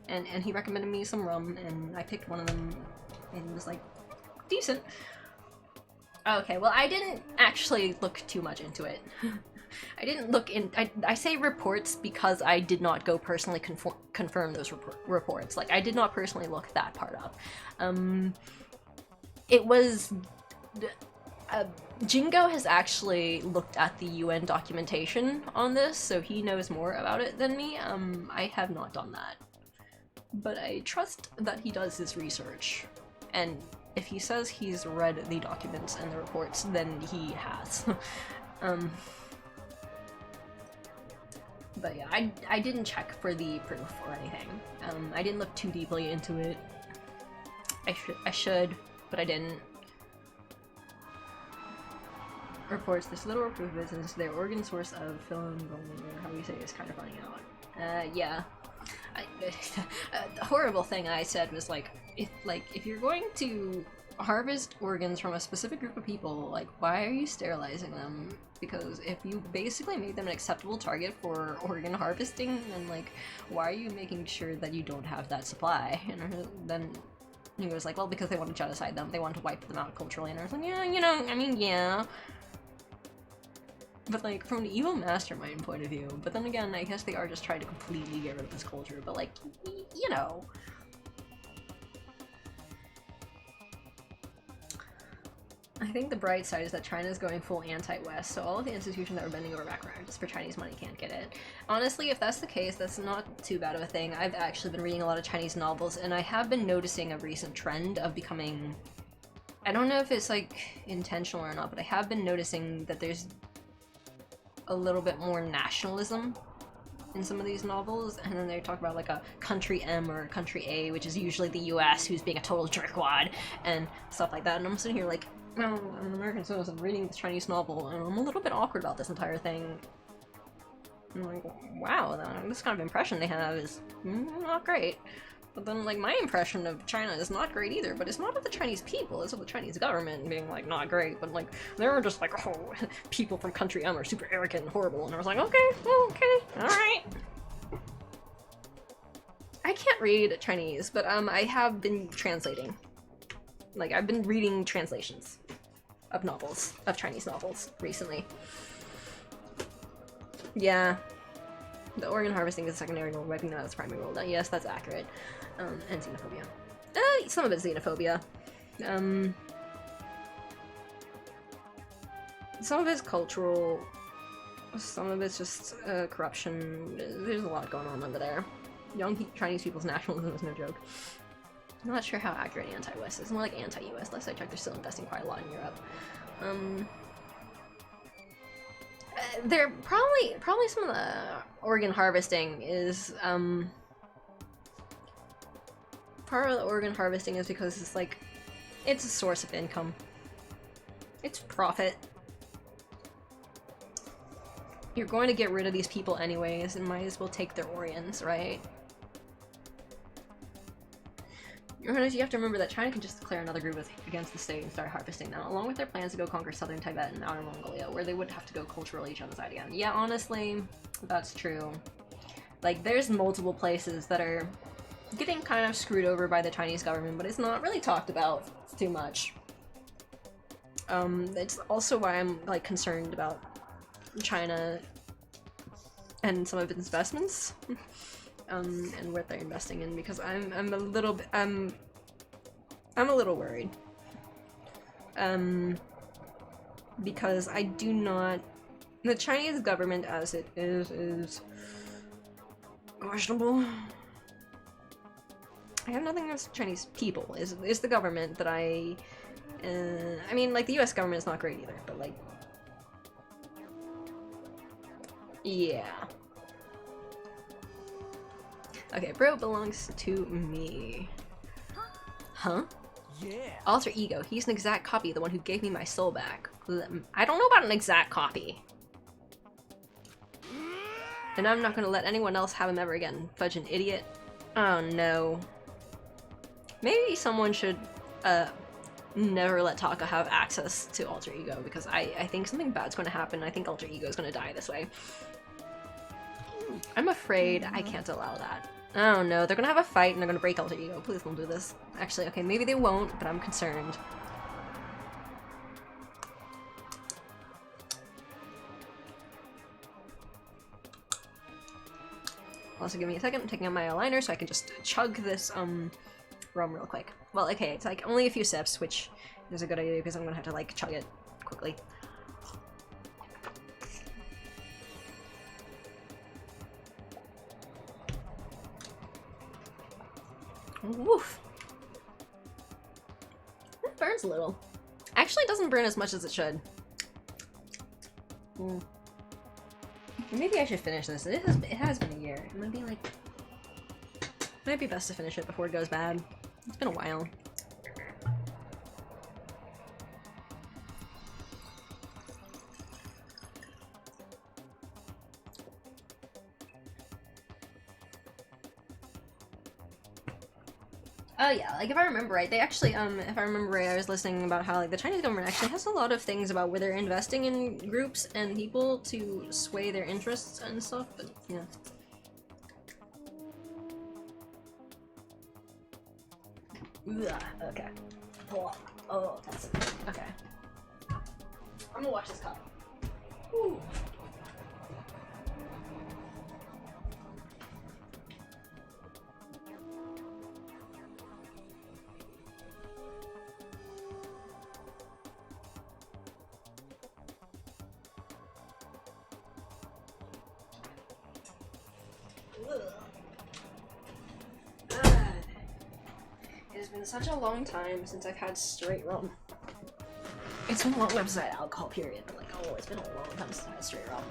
and he recommended me some rum, and I picked one of them, and it was, like, decent. Okay, well, I didn't actually look too much into it. I didn't look in- I say reports because I did not go personally confirm those reports. Like, I did not personally look that part up. It was... Jingo has actually looked at the UN documentation on this, so he knows more about it than me. I have not done that. But I trust that he does his research. And if he says he's read the documents and the reports, then he has. But yeah, I didn't check for the proof or anything. I didn't look too deeply into it. I should, but I didn't. Reports this little proof of business, their organ source of film, or how you say it's kind of running out. Yeah. The horrible thing I said was like, if you're going to harvest organs from a specific group of people, like, why are you sterilizing them? Because if you basically made them an acceptable target for organ harvesting, then, like, why are you making sure that you don't have that supply? And then he was like, well, because they want to genocide them, they want to wipe them out culturally, and I was like, yeah, you know, I mean, yeah. But, like, from an evil mastermind point of view, but then again, I guess they are just trying to completely get rid of this culture, but, like, you know. I think the bright side is that China is going full anti-West, so all of the institutions that were bending over backwards for Chinese money can't get it. Honestly, if that's the case, that's not too bad of a thing. I've actually been reading a lot of Chinese novels, and I have been noticing a recent trend of becoming... I don't know if it's, like, intentional or not, but I have been noticing that there's a little bit more nationalism in some of these novels, and then they talk about, like, a country M or a country A, which is usually the US, who's being a total jerkwad, and stuff like that, and I'm sitting here like, well, I'm an American citizen reading this Chinese novel, and I'm a little bit awkward about this entire thing. I'm like, wow, this kind of impression they have is not great. But then, like, my impression of China is not great either, but it's not of the Chinese people, it's of the Chinese government being, like, not great, but, like, they're just like, oh, people from country M are super arrogant and horrible, and I was like, okay, well, okay, alright. I can't read Chinese, but, I have been translating. Like, I've been reading translations of novels, of Chinese novels, recently. Yeah. The organ harvesting is a secondary role, wiping them out as a primary role. Yes, that's accurate. And xenophobia. Some of it's xenophobia. Some of it's cultural. Some of it's just corruption. There's a lot going on over there. Young Chinese people's nationalism is no joke. I'm not sure how accurate anti-West is. More like anti-US. Last I checked, they're still investing quite a lot in Europe. They're probably some of the organ harvesting is, part of the organ harvesting is because it's like, it's a source of income. It's profit. You're going to get rid of these people anyways, and might as well take their organs, right? You have to remember that China can just declare another group against the state and start harvesting them, along with their plans to go conquer southern Tibet and outer Mongolia, where they would have to go culturally genocide again. Yeah, honestly, that's true. Like, there's multiple places that are getting kind of screwed over by the Chinese government, but it's not really talked about too much. It's also why I'm, like, concerned about China and some of its investments. And what they're investing in, because I'm a little bit, I'm a little worried. Because I do not, the Chinese government as it is questionable. I have nothing against Chinese people. It's the government that I mean, like, the US government is not great either, but, like, yeah. Okay, bro belongs to me. Huh? Yeah. Alter ego. He's an exact copy, the one who gave me my soul back. I don't know about an exact copy. And I'm not gonna let anyone else have him ever again. Fudge an idiot. Oh no. Maybe someone should, never let Taka have access to Alter Ego, because I think something bad's gonna happen. I think Alter Ego is gonna die this way. I'm afraid I can't allow that. Oh no, they're gonna have a fight and they're gonna break Alter Ego. Please don't do this. Actually, okay, maybe they won't, but I'm concerned. Also, give me a second. I'm taking out my eyeliner so I can just chug this, rum real quick. Well, okay, it's like only a few sips, which is a good idea because I'm gonna have to, like, chug it quickly. Woof! It burns a little. Actually, it doesn't burn as much as it should. Maybe I should finish this. It has been a year. It might be best to finish it before it goes bad. It's been a while. Oh yeah, like if I remember right, they actually, if I remember right, I was listening about how, like, the Chinese government actually has a lot of things about where they're investing in groups and people to sway their interests and stuff, but, yeah. Ugh, okay. Oh, that's it. Okay. I'm gonna watch this cup. Ooh. It has been such a long time since I've had straight rum. It's been a long time since I had alcohol, period, but, like, oh, it's been a long time since I had straight rum.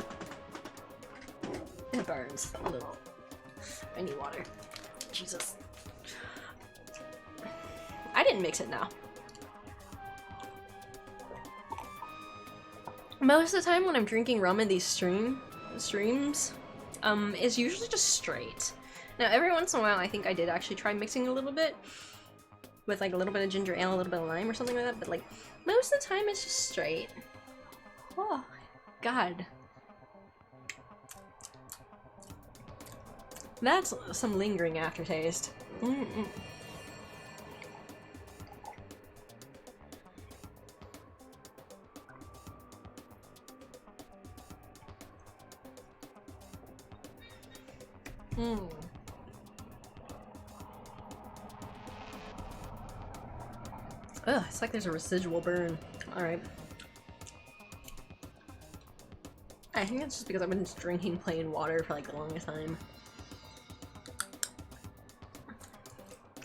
It burns a little. I need water. Jesus. I didn't mix it now. Most of the time when I'm drinking rum in these streams, it's usually just straight. Now, every once in a while, I think I did actually try mixing a little bit with, like, a little bit of ginger ale, a little bit of lime or something like that, but, like, most of the time it's just straight. Oh, God. That's some lingering aftertaste. Mm-mm. Ugh, it's like there's a residual burn. Alright. I think it's just because I've been just drinking plain water for, like, the longest time.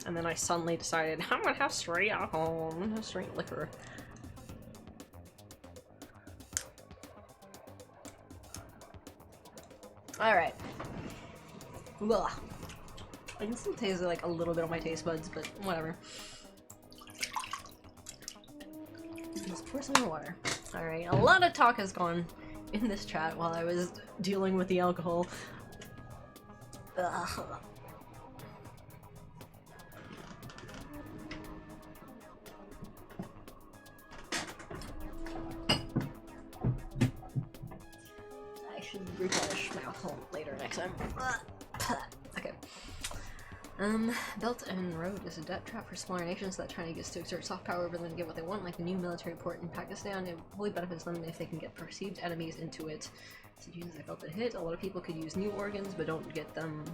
And then I suddenly decided, I'm gonna have straight alcohol, I'm gonna have straight liquor. Alright. Ugh. I can still taste, like, a little bit on my taste buds, but whatever. Just pour some more water. Alright, a lot of talk has gone in this chat while I was dealing with the alcohol. Ugh. I should replenish my alcohol later next time. Okay. Belt and Road is a debt trap for smaller nations that China gets to exert soft power over them to get what they want, like the new military port in Pakistan. It fully benefits them if they can get perceived enemies into it. So Jesus, I felt the hit. A lot of people could use new organs, but don't get them.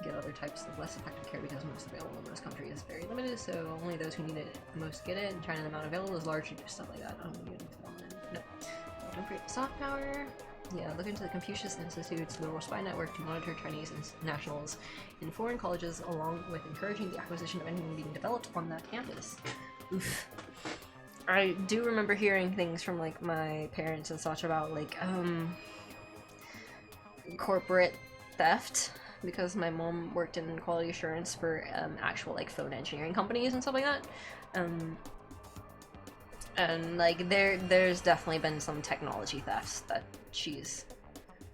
Get other types of less effective care because most available in most countries is very limited, so only those who need it most get it. In China, the amount available is large to do stuff like that. No. Don't forget soft power. Yeah, look into the Confucius Institute's liberal spy network to monitor Chinese nationals in foreign colleges, along with encouraging the acquisition of anything being developed on that campus. Oof. I do remember hearing things from like my parents and such about like corporate theft, because my mom worked in quality assurance for actual like phone engineering companies and stuff like that. And like there's definitely been some technology thefts that she's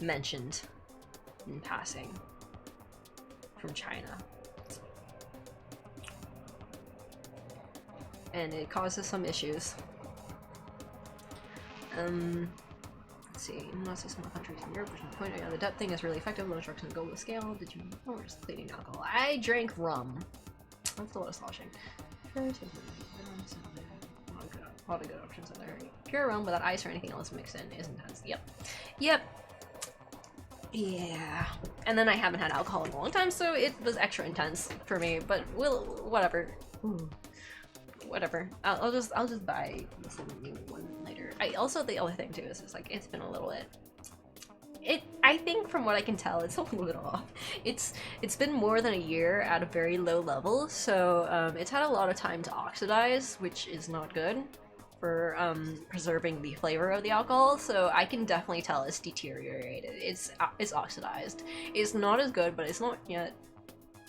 mentioned in passing from China. And it causes some issues. Let's see, lots of small countries in Europe, which is the point. Yeah, the debt thing is really effective. Low instructions go with scale. Did you know we're just cleaning alcohol? I drank rum. That's the lowest sloshing. A lot of good options in there. Pure rum without ice or anything else mixed in is intense. Yep. Yep. Yeah. And then I haven't had alcohol in a long time, so it was extra intense for me. But whatever. Ooh. Whatever. I'll just buy some new one later. The other thing too is just like it's been a little bit. I think from what I can tell, it's a little bit off. It's been more than a year at a very low level, so it's had a lot of time to oxidize, which is not good for preserving the flavor of the alcohol. So I can definitely tell it's deteriorated. It's oxidized. It's not as good, but it's not yet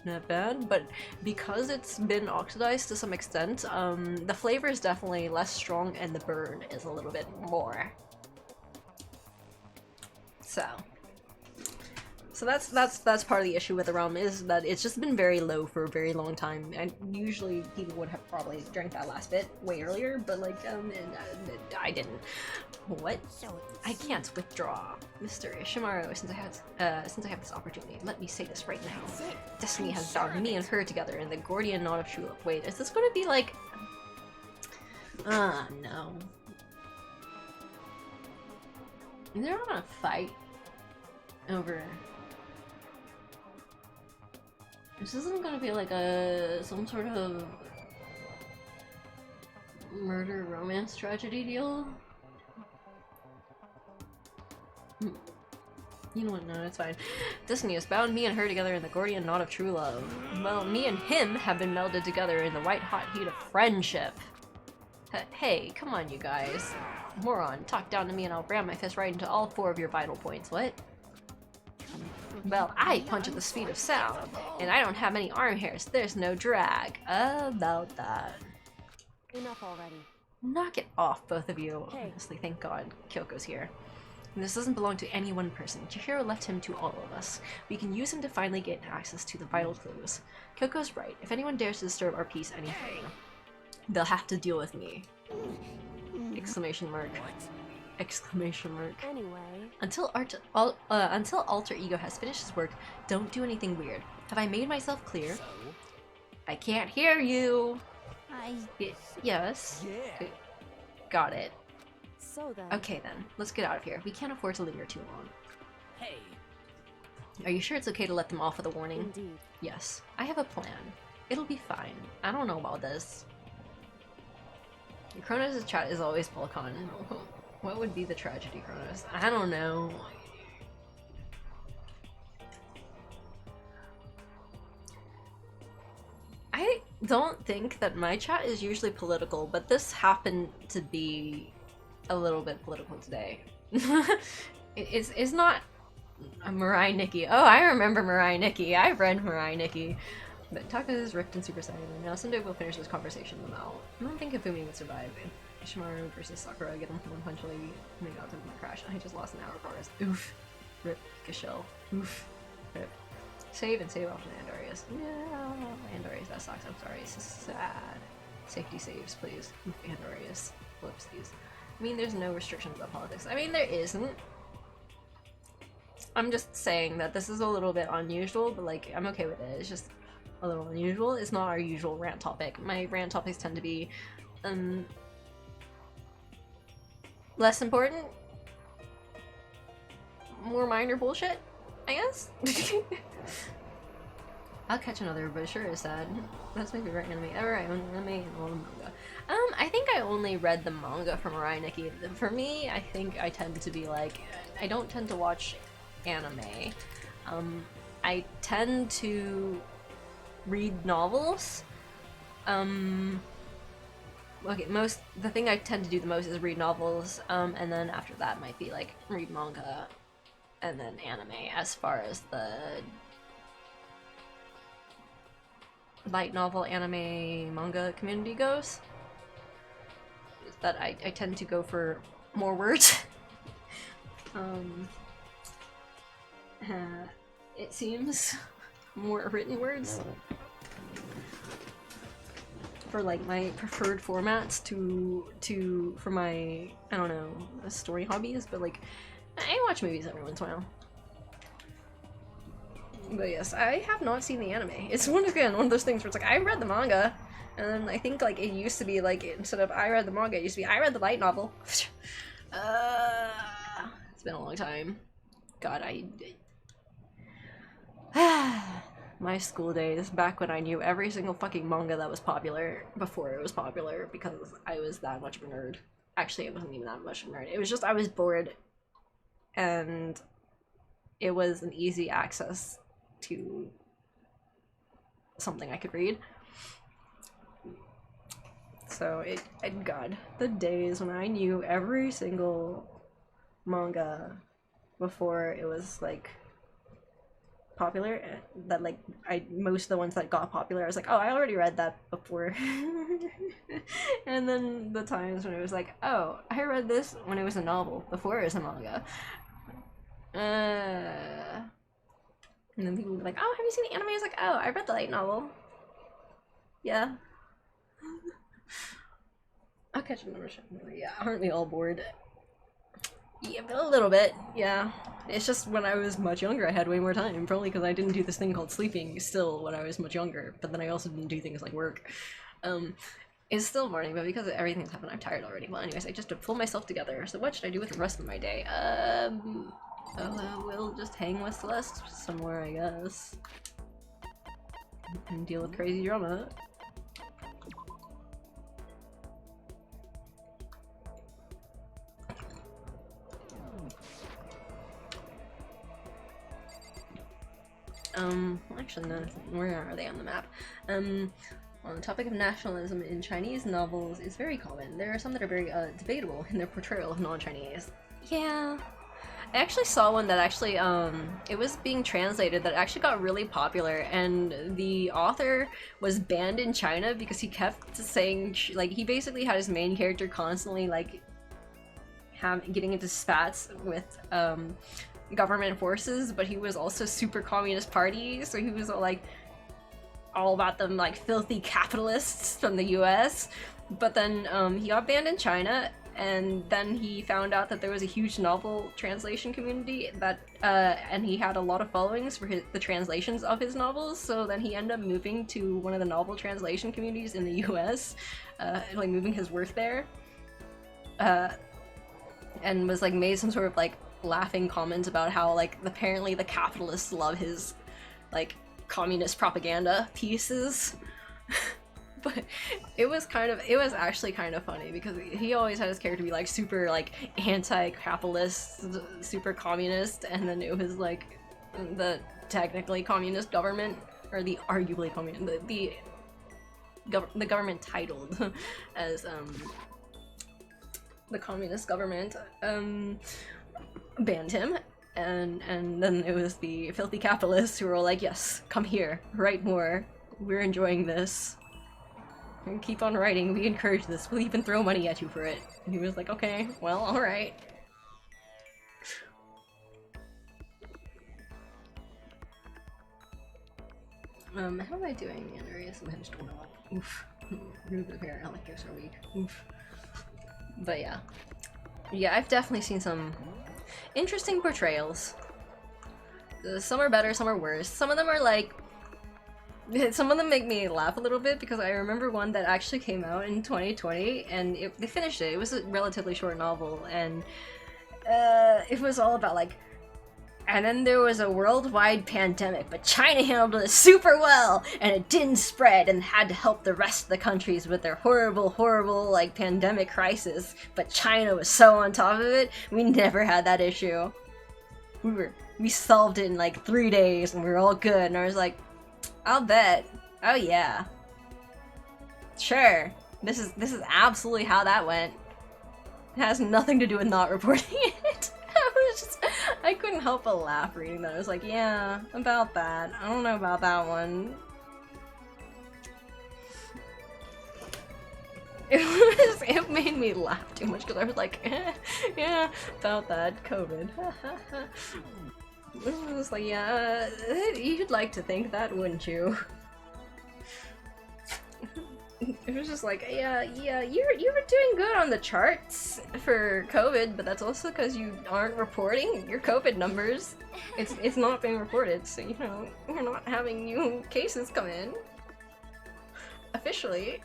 not bad. But because it's been oxidized to some extent, the flavor is definitely less strong, and the burn is a little bit more. So that's part of the issue with the rum, is that it's just been very low for a very long time. And usually people would have probably drank that last bit way earlier, but like I didn't. What? I can't withdraw, Mr. Ishimaru. Since I have this opportunity, let me say this right now. Destiny has bound me and her together in the Gordian knot of true love. Wait, is this going to be like? No. They're not gonna fight over. This isn't gonna be like some sort of murder romance tragedy deal. You know what? No, it's fine. Destiny has bound me and her together in the Gordian knot of true love. Well, me and him have been melded together in the white hot heat of friendship. Hey, come on, you guys. Moron, talk down to me and I'll ram my fist right into all 4 of your vital points. What? Well, I punch at the speed of sound, and I don't have any arm hairs. There's no drag. About that. Enough already. Knock it off, both of you. Hey. Honestly, thank God Kyoko's here. And this doesn't belong to any one person. Chihiro left him to all of us. We can use him to finally get access to the vital clues. Kyoko's right. If anyone dares to disturb our peace anything, they'll have to deal with me. Exclamation mark. Exclamation mark. Anyway. Until Alter Ego has finished his work, don't do anything weird. Have I made myself clear? I can't hear you. Yes. Yeah. Got it. So then. Okay then, let's get out of here. We can't afford to linger too long. Hey. Are you sure it's okay to let them off with a warning? Indeed. Yes. I have a plan. It'll be fine. I don't know about this. Kronos' chat is always Volcon. What would be the tragedy, Kronos? I don't know. I don't think that my chat is usually political, but this happened to be a little bit political today. It's not Mirai Nikki. Oh, I remember Mirai Nikki. I've read Mirai Nikki. But Taka is ripped and super saiyan. Now someday we'll finish this conversation with Mal. I don't think Ifumi would survive. Ishimaru versus Sakura, get them one punch lady. Oh my god, my crash. I just lost an hour progress. Oof. Rip Gashel. Oof. Rip. Save and save option Andarius. Yeah, Andarius, that sucks. I'm sorry. It's sad. Safety saves, please. Oof, Andarius. Whoopsies. I mean, there's no restrictions about politics. I mean, there isn't. I'm just saying that this is a little bit unusual, but like, I'm okay with it. It's just a little unusual. It's not our usual rant topic. My rant topics tend to be, less important. More minor bullshit, I guess? I'll catch another, but it sure is sad. That's my favorite anime ever. I own anime and all the manga. I think I only read the manga from Mirai Nikki. For me, I think I tend to be like, I don't tend to watch anime. I tend to read novels. Okay, the thing I tend to do the most is read novels, and then after that might be like read manga, and then anime as far as the light novel, anime, manga community goes. Is that I tend to go for more words. It seems more written words for like my preferred formats for my, I don't know, story hobbies, but like I watch movies every once in a while. But yes, I have not seen the anime. It's one of those things where it's like I read the manga, and then I think like it used to be like instead of I read the manga, it used to be I read the light novel. It's been a long time. God, my school days, back when I knew every single fucking manga that was popular before it was popular because I was that much of a nerd. Actually, I wasn't even that much of a nerd. It was just I was bored, and it was an easy access to something I could read. So God, the days when I knew every single manga before it was like popular, that like most of the ones that got popular I was like, oh, I already read that before. And then the times when it was like, oh, I read this when it was a novel before it was a manga. And then people would be like, oh, have you seen the anime? I was like, oh, I read the light novel. Yeah. I'll catch another show. Yeah, aren't we all bored? Yeah, but a little bit, yeah. It's just when I was much younger, I had way more time, probably because I didn't do this thing called sleeping still when I was much younger, but then I also didn't do things like work. It's still morning, but because everything's happened, I'm tired already. Well, anyways, I just have to pull myself together. So what should I do with the rest of my day? We'll just hang with Celeste somewhere, I guess. And deal with crazy drama. Actually, no, where are they on the map? On the topic of nationalism in Chinese novels is very common. There are some that are very debatable in their portrayal of non-Chinese. Yeah. I actually saw one that actually, it was being translated that actually got really popular, and the author was banned in China because he kept saying, like, he basically had his main character constantly, like, getting into spats with, government forces, but he was also super communist party, so he was all about them like filthy capitalists from the US. But then he got banned in China, and then he found out that there was a huge novel translation community that and he had a lot of followings for the translations of his novels, so then he ended up moving to one of the novel translation communities in the US, like moving his work there, and was like made some sort of like laughing comments about how like apparently the capitalists love his like communist propaganda pieces. But it was actually kind of funny because he always had his character be like super like anti-capitalist, super communist, and then it was like the technically communist government, or the arguably communist, the government titled as the communist government banned him, and then it was the filthy capitalists who were all like, yes, come here, write more, we're enjoying this, and keep on writing, we encourage this, we'll even throw money at you for it. And he was like, okay, well, alright. How am I doing in areas of hinged oil? Oof. Remove the hair, electrics are weak. Oof. But yeah. Yeah, I've definitely seen some interesting portrayals. Some are better, some are worse. Some of them are like... Some of them make me laugh a little bit because I remember one that actually came out in 2020 and they finished it. It was a relatively short novel, and it was all about like And then there was a worldwide pandemic, but China handled it super well, and it didn't spread and had to help the rest of the countries with their horrible, horrible, like, pandemic crisis. But China was so on top of it, we never had that issue. We solved it in like 3 days, and we were all good, and I was like, I'll bet. Oh yeah. Sure. This is absolutely how that went. It has nothing to do with not reporting it. I couldn't help but laugh reading that. I was like, yeah, about that. I don't know about that one. It made me laugh too much because I was like, yeah, about that COVID. It was like, yeah, you'd like to think that, wouldn't you? It was just like, yeah, you were doing good on the charts for COVID, but that's also because you aren't reporting your COVID numbers. It's not being reported, so you know we're not having new cases come in officially.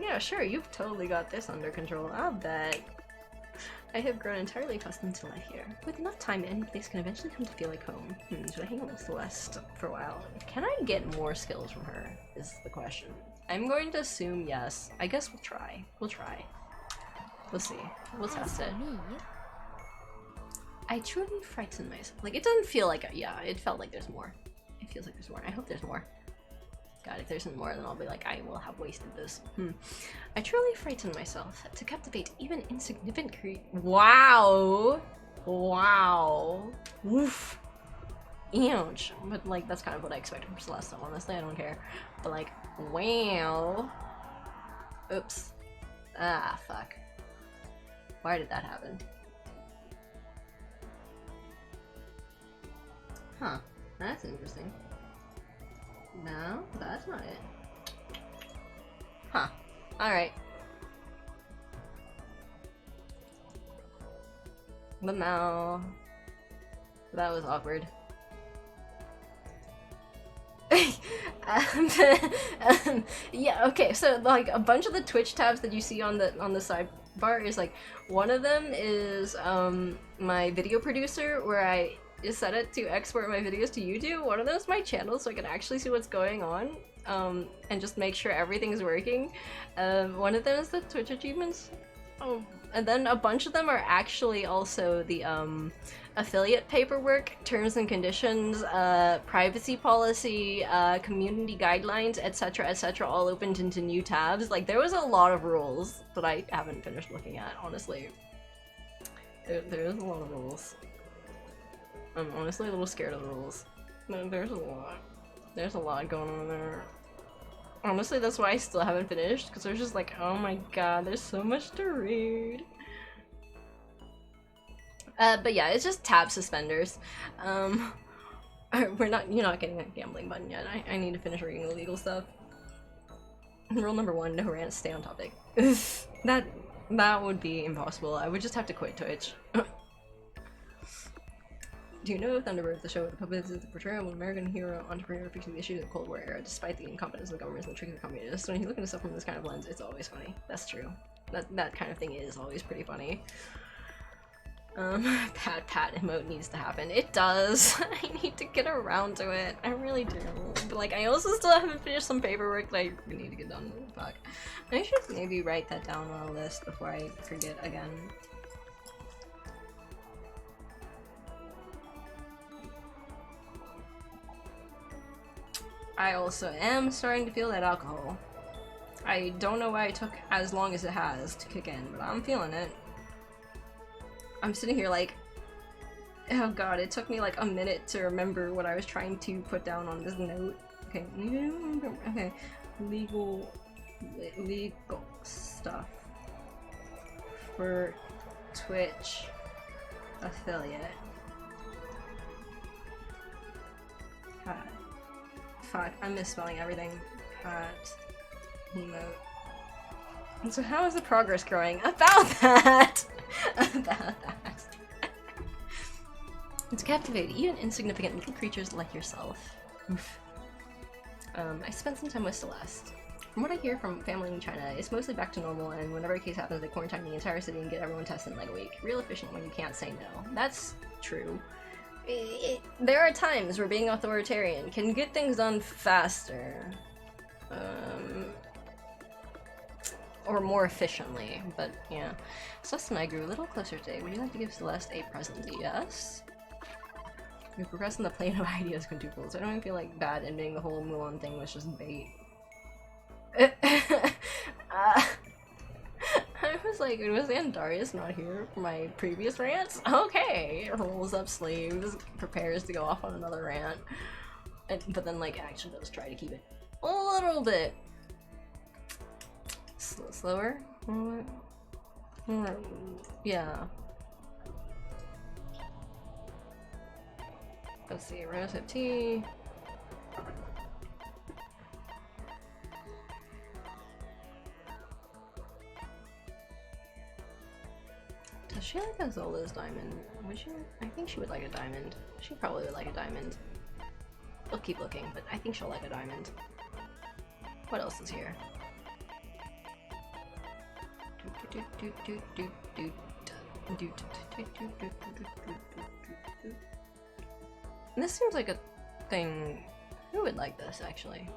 Yeah, sure, you've totally got this under control. I'll bet. I have grown entirely accustomed to life here. With enough time, any place can eventually come to feel like home. Should I hang out with Celeste for a while? Can I get more skills from her, is the question. I'm going to assume yes. I guess we'll try. We'll try. We'll see. We'll test it. I truly frighten myself. Like, it doesn't feel like, yeah, it felt like there's more. It feels like there's more. I hope there's more. God, if there isn't more, then I'll be like, I will have wasted this. I truly frighten myself to captivate even insignificant Wow! Wow. Woof. Ouch. But, like, that's kind of what I expected from Celeste, so honestly, I don't care. But, like, wow. Oops. Ah, fuck. Why did that happen? Huh. That's interesting. No, that's not it. Huh. Alright. But now... That was awkward. Yeah, okay, so like a bunch of the Twitch tabs that you see on the sidebar is like, one of them is my video producer where I set it to export my videos to YouTube. One of them is my channel so I can actually see what's going on and just make sure everything's working. One of them is the Twitch achievements. Oh, and then a bunch of them are actually also the affiliate paperwork, terms and conditions, privacy policy, community guidelines, etc., all opened into new tabs. Like, there was a lot of rules that I haven't finished looking at, honestly. There is a lot of rules. I'm honestly a little scared of the rules. There's a lot. There's a lot going on there. Honestly, that's why I still haven't finished, because there's just like, oh my god, there's so much to read. But yeah, it's just tab suspenders. You're not getting a gambling button yet. I need to finish reading the legal stuff. Rule number 1, no rants, stay on topic. That would be impossible. I would just have to quit Twitch. Do you know Thunderbird, the show with the puppets, is the portrayal of an American hero entrepreneur fixing the issues of the Cold War era, despite the incompetence of the governments and the tricks of the communists? When you look at stuff from this kind of lens, it's always funny. That's true. That kind of thing is always pretty funny. Pat emote needs to happen. It does. I need to get around to it. I really do. But like, I also still haven't finished some paperwork that I need to get done. Fuck. I should maybe write that down on a list before I forget again. I also am starting to feel that alcohol. I don't know why it took as long as it has to kick in, but I'm feeling it. I'm sitting here like, oh god, it took me like a minute to remember what I was trying to put down on this note. Okay, okay, legal stuff for Twitch affiliate. God. Fuck, I'm misspelling everything. Pat emote. And so how is the progress growing? About that! About that. To captivate even insignificant little creatures like yourself. Oof. I spent some time with Celeste. From what I hear from family in China, it's mostly back to normal, and whenever a case happens, they quarantine the entire city and get everyone tested in like a week. Real efficient when you can't say no. That's true. There are times where being authoritarian can get things done faster. Or more efficiently, but yeah. Celeste and I grew a little closer today. Would you like to give Celeste a present? Yes. We progress in the plane of ideas quintuplets. I don't even feel like bad ending the whole Mulan thing was just bait. I was like, was Andarius not here for my previous rants? Okay! Rolls up sleeves, prepares to go off on another rant. But then, like, actually does try to keep it a little bit slower? Yeah. Let's see, rosehip tea. Does she like a Zola's diamond? Would she? I think she would like a diamond. She probably would like a diamond. We'll keep looking, but I think she'll like a diamond. What else is here? This seems like a thing. Who would like this, actually?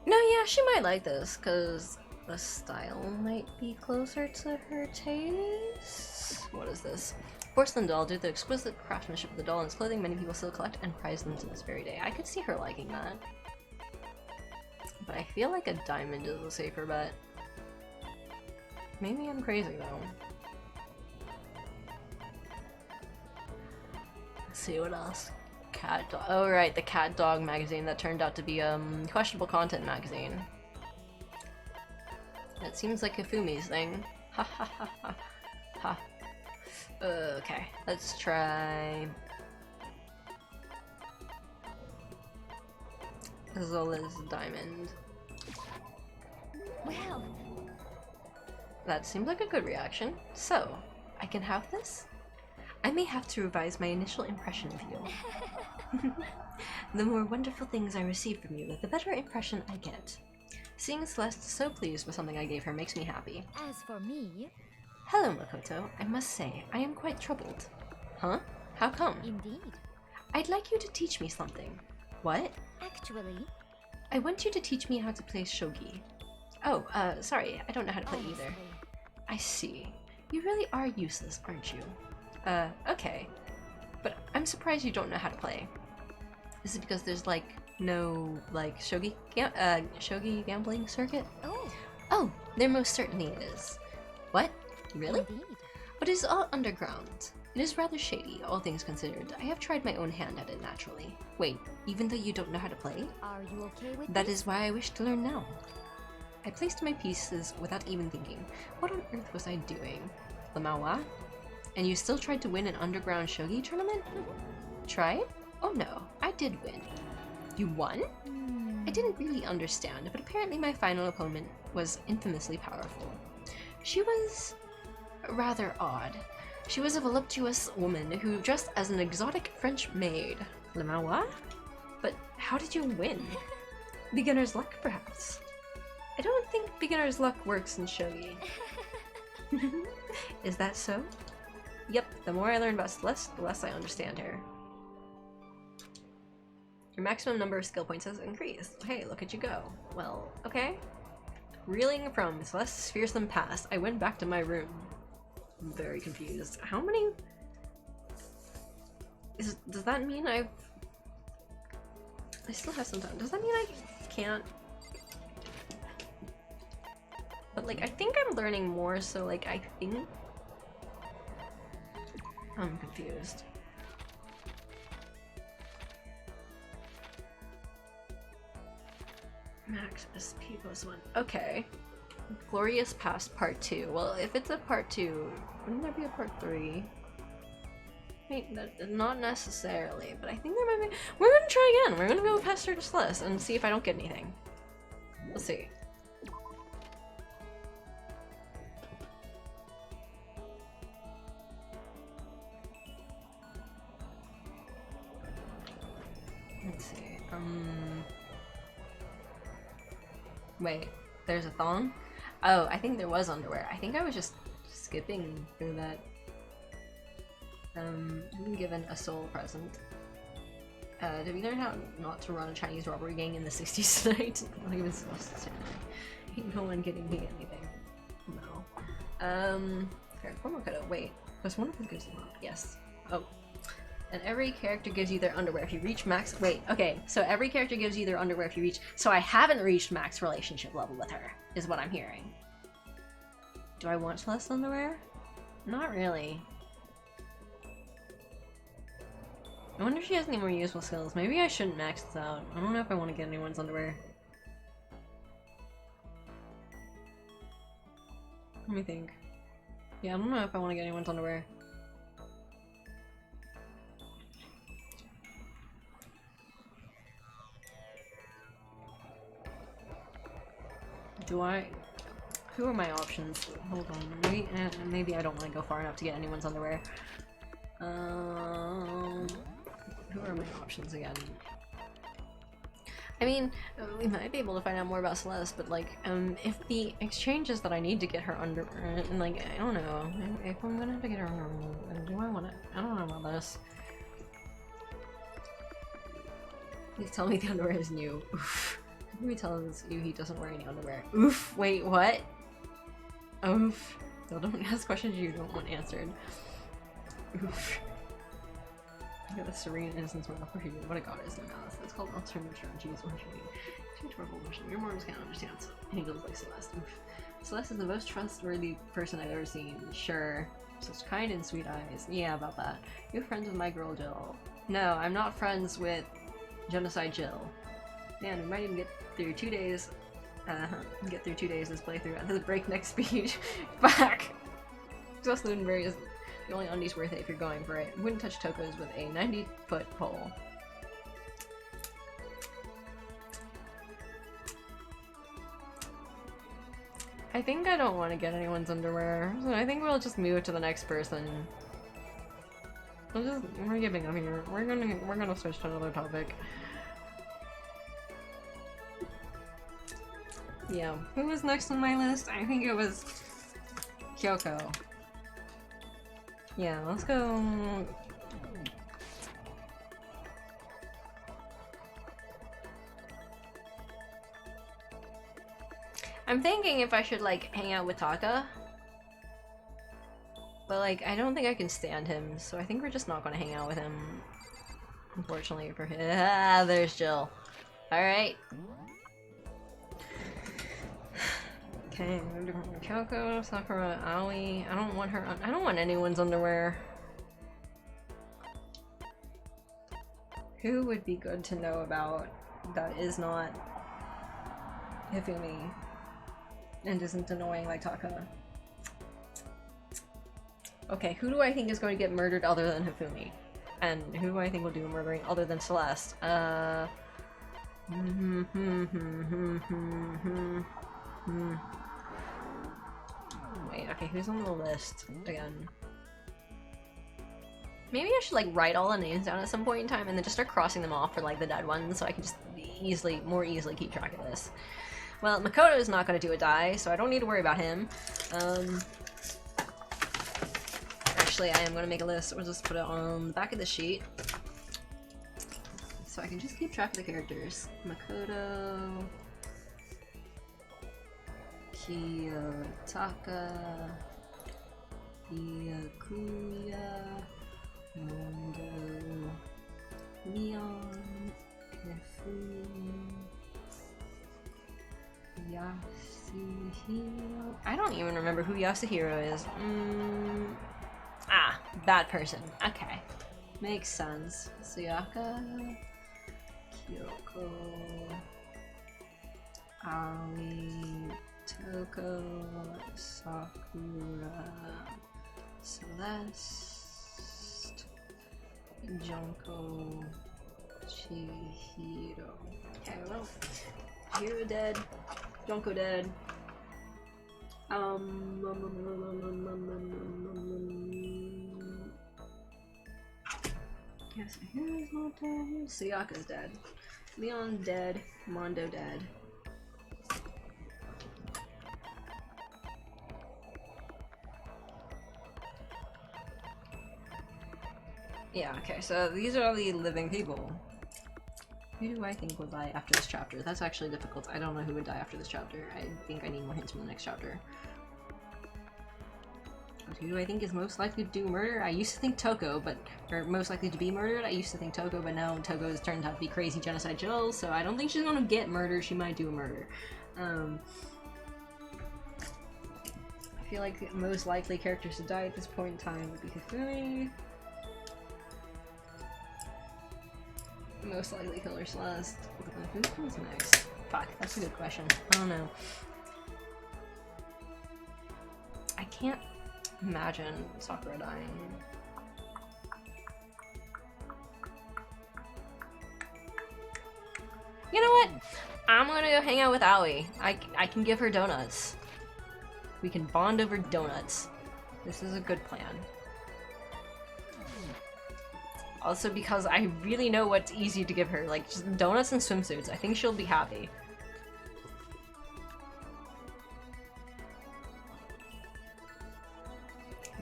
No, yeah, she might like this, because the style might be closer to her taste. What is this? Porcelain doll. Due to the exquisite craftsmanship of the doll and its clothing, many people still collect and prize them to this very day. I could see her liking that. But I feel like a diamond is a safer bet. Maybe I'm crazy, though. Let's see what else. Cat dog. Oh, right, the cat dog magazine that turned out to be questionable content magazine. That seems like Kafumi's thing. Ha ha ha ha ha. Okay, let's try Zola's diamond. Well, that seems like a good reaction. So, I can have this? I may have to revise my initial impression of you. The more wonderful things I receive from you, the better impression I get. Seeing Celeste so pleased with something I gave her makes me happy. as for me, Hello, Makoto. I must say, I am quite troubled. Huh? How come? indeed. I'd like you to teach me something. What? Actually, I want you to teach me how to play shogi. Oh, sorry, I don't know how to play either. honestly, I see. You really are useless, aren't you? Okay. But I'm surprised you don't know how to play. Is it because there's, like, no, like, shogi gambling circuit? Oh, there most certainly is. What? Really? indeed. But it is all underground. It is rather shady, all things considered. I have tried my own hand at it naturally. Wait, even though you don't know how to play? Are you okay with That this? is why I wish to learn now. I placed my pieces without even thinking. What on earth was I doing? Lamawa? And you still tried to win an underground shogi tournament? Tried? Oh no, I did win. You won? I didn't really understand, but apparently my final opponent was infamously powerful. She was rather odd. She was a voluptuous woman who dressed as an exotic French maid. Lamawa? But how did you win? Beginner's luck, perhaps? I don't think beginner's luck works in shogi. Is that so? Yep, the more I learn about Celeste, the less I understand her. Your maximum number of skill points has increased. Hey, look at you go. Well, okay. Reeling from Celeste's fearsome past, I went back to my room. I'm very confused. How many... Does that mean I still have some time. Does that mean I can't... But, like, I think I'm learning more, so, like, I think... I'm confused. Max SP +1. Okay. Glorious Past Part 2. Well, if it's a Part 2, wouldn't there be a Part 3? Wait, not necessarily, but I think there might be. We're gonna try again. We're gonna go past her to Celeste and see if I don't get anything. Let's see. Let's see. Wait, there's a thong? Oh, I think there was underwear. I think I was just skipping through that. Being given a soul present. Did we learn how not to run a Chinese robbery gang in the 60s tonight? Not even supposed to. Ain't no one getting me anything. No. Makoto, wait. Was one of them gives them up? Yes. Oh. And every character gives you their underwear if you reach max- wait, okay. So every character gives you their underwear if you reach- so I haven't reached max relationship level with her, is what I'm hearing. Do I want Celeste's underwear? Not really. I wonder if she has any more useful skills. Maybe I shouldn't max this out. I don't know if I want to get anyone's underwear. Let me think. Yeah, I don't know if I want to get anyone's underwear. Do I? Who are my options? Hold on. Maybe I don't want to go far enough to get anyone's underwear. Who are my options again? I mean, we might be able to find out more about Celeste, but like, if the exchanges that I need to get her under, like, I don't know, if I'm gonna have to get her under, do I want to? I don't know about this. Please tell me the underwear is new. Oof. Let me tell you he doesn't wear any underwear. Oof. Wait, what? Oof. So don't ask questions you don't want answered. Oof. I got a serene innocence when for you. What a goddess in malice. It's called alternative strategies or training. Too trouble motion. Your mortals can't understand angels like Celeste. Oof. Celeste is the most trustworthy person I've ever seen. Sure. Such kind and sweet eyes. Yeah, about that. You're friends with my girl Jill. No, I'm not friends with Genocide Jill. Man, we might even get through 2 days. Get through 2 days this playthrough at this breakneck speed. Back! Just Ludenberry is the only undies worth it if you're going for it. Wouldn't touch Toko's with a 90-foot pole. I think I don't want to get anyone's underwear, so I think we'll just move to the next person. We're giving up here. We're gonna switch to another topic. Yeah, who was next on my list? I think it was Kyoko. Yeah, let's go. I'm thinking if I should like hang out with Taka. But like, I don't think I can stand him, so I think we're just not gonna hang out with him. Unfortunately for him. Ah, there's Jill. Alright. Okay, Kyoko, Sakura, Aoi. I don't want her. I don't want anyone's underwear. Who would be good to know about that is not Hifumi and isn't annoying like Taka? Okay, who do I think is going to get murdered other than Hifumi? And who do I think will do murdering other than Celeste? Wait, okay, who's on the list again? Maybe I should like write all the names down at some point in time and then just start crossing them off for like the dead ones so I can just more easily keep track of this. Well, Makoto is not going to do a die, so I don't need to worry about him. Actually, I am going to make a list. We'll just put it on the back of the sheet so I can just keep track of the characters. Makoto, Kiyotaka, Byakuya, Mondo, Leon, Hifumi, Yasuhiro. I don't even remember who Yasuhiro is. That person. Okay. Makes sense. Sayaka, Kyoko, Aoi, Toko, Sakura, Celeste, Junko, Chihiro. Okay, well, Chihiro dead, Junko dead. Yes, Chihiro's not dead. Sayaka's dead. Leon's dead. Mondo dead. Yeah, okay, so these are all the living people. Who do I think will die after this chapter? That's actually difficult. I don't know who would die after this chapter. I think I need more hints from the next chapter. Who do I think is most likely to do murder? I used to think Toko, but... or most likely to be murdered. I used to think Toko, but now Toko's turned out to be crazy genocide Jill, so I don't think she's gonna get murdered. She might do a murder. I feel like the most likely characters to die at this point in time would be Kafumi. Most likely killer Celeste. Who's next? Fuck, that's a good question. I don't know. I can't imagine Sakura dying. You know what? I'm gonna go hang out with Aoi. I can give her donuts. We can bond over donuts. This is a good plan. Also because I really know what's easy to give her, like just donuts and swimsuits. I think she'll be happy.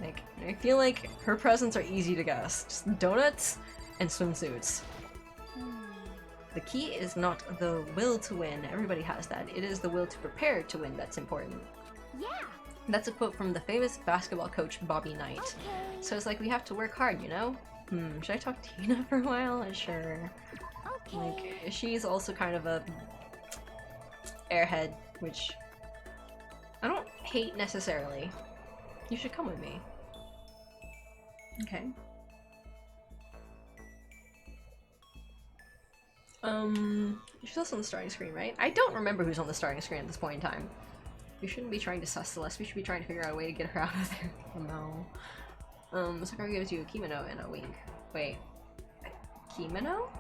Like, I feel like her presents are easy to guess. Just donuts and swimsuits. The key is not the will to win. Everybody has that. It is the will to prepare to win that's important. Yeah. That's a quote from the famous basketball coach Bobby Knight. Okay. So it's like we have to work hard, you know? Should I talk to Tina for a while? Sure. Okay. Like, she's also kind of a airhead, which I don't hate necessarily. You should come with me. Okay. She's also on the starting screen, right? I don't remember who's on the starting screen at this point in time. We shouldn't be trying to suss Celeste, we should be trying to figure out a way to get her out of there. Oh no. Sakura gives you a kimono and a wink. Wait. A kimono?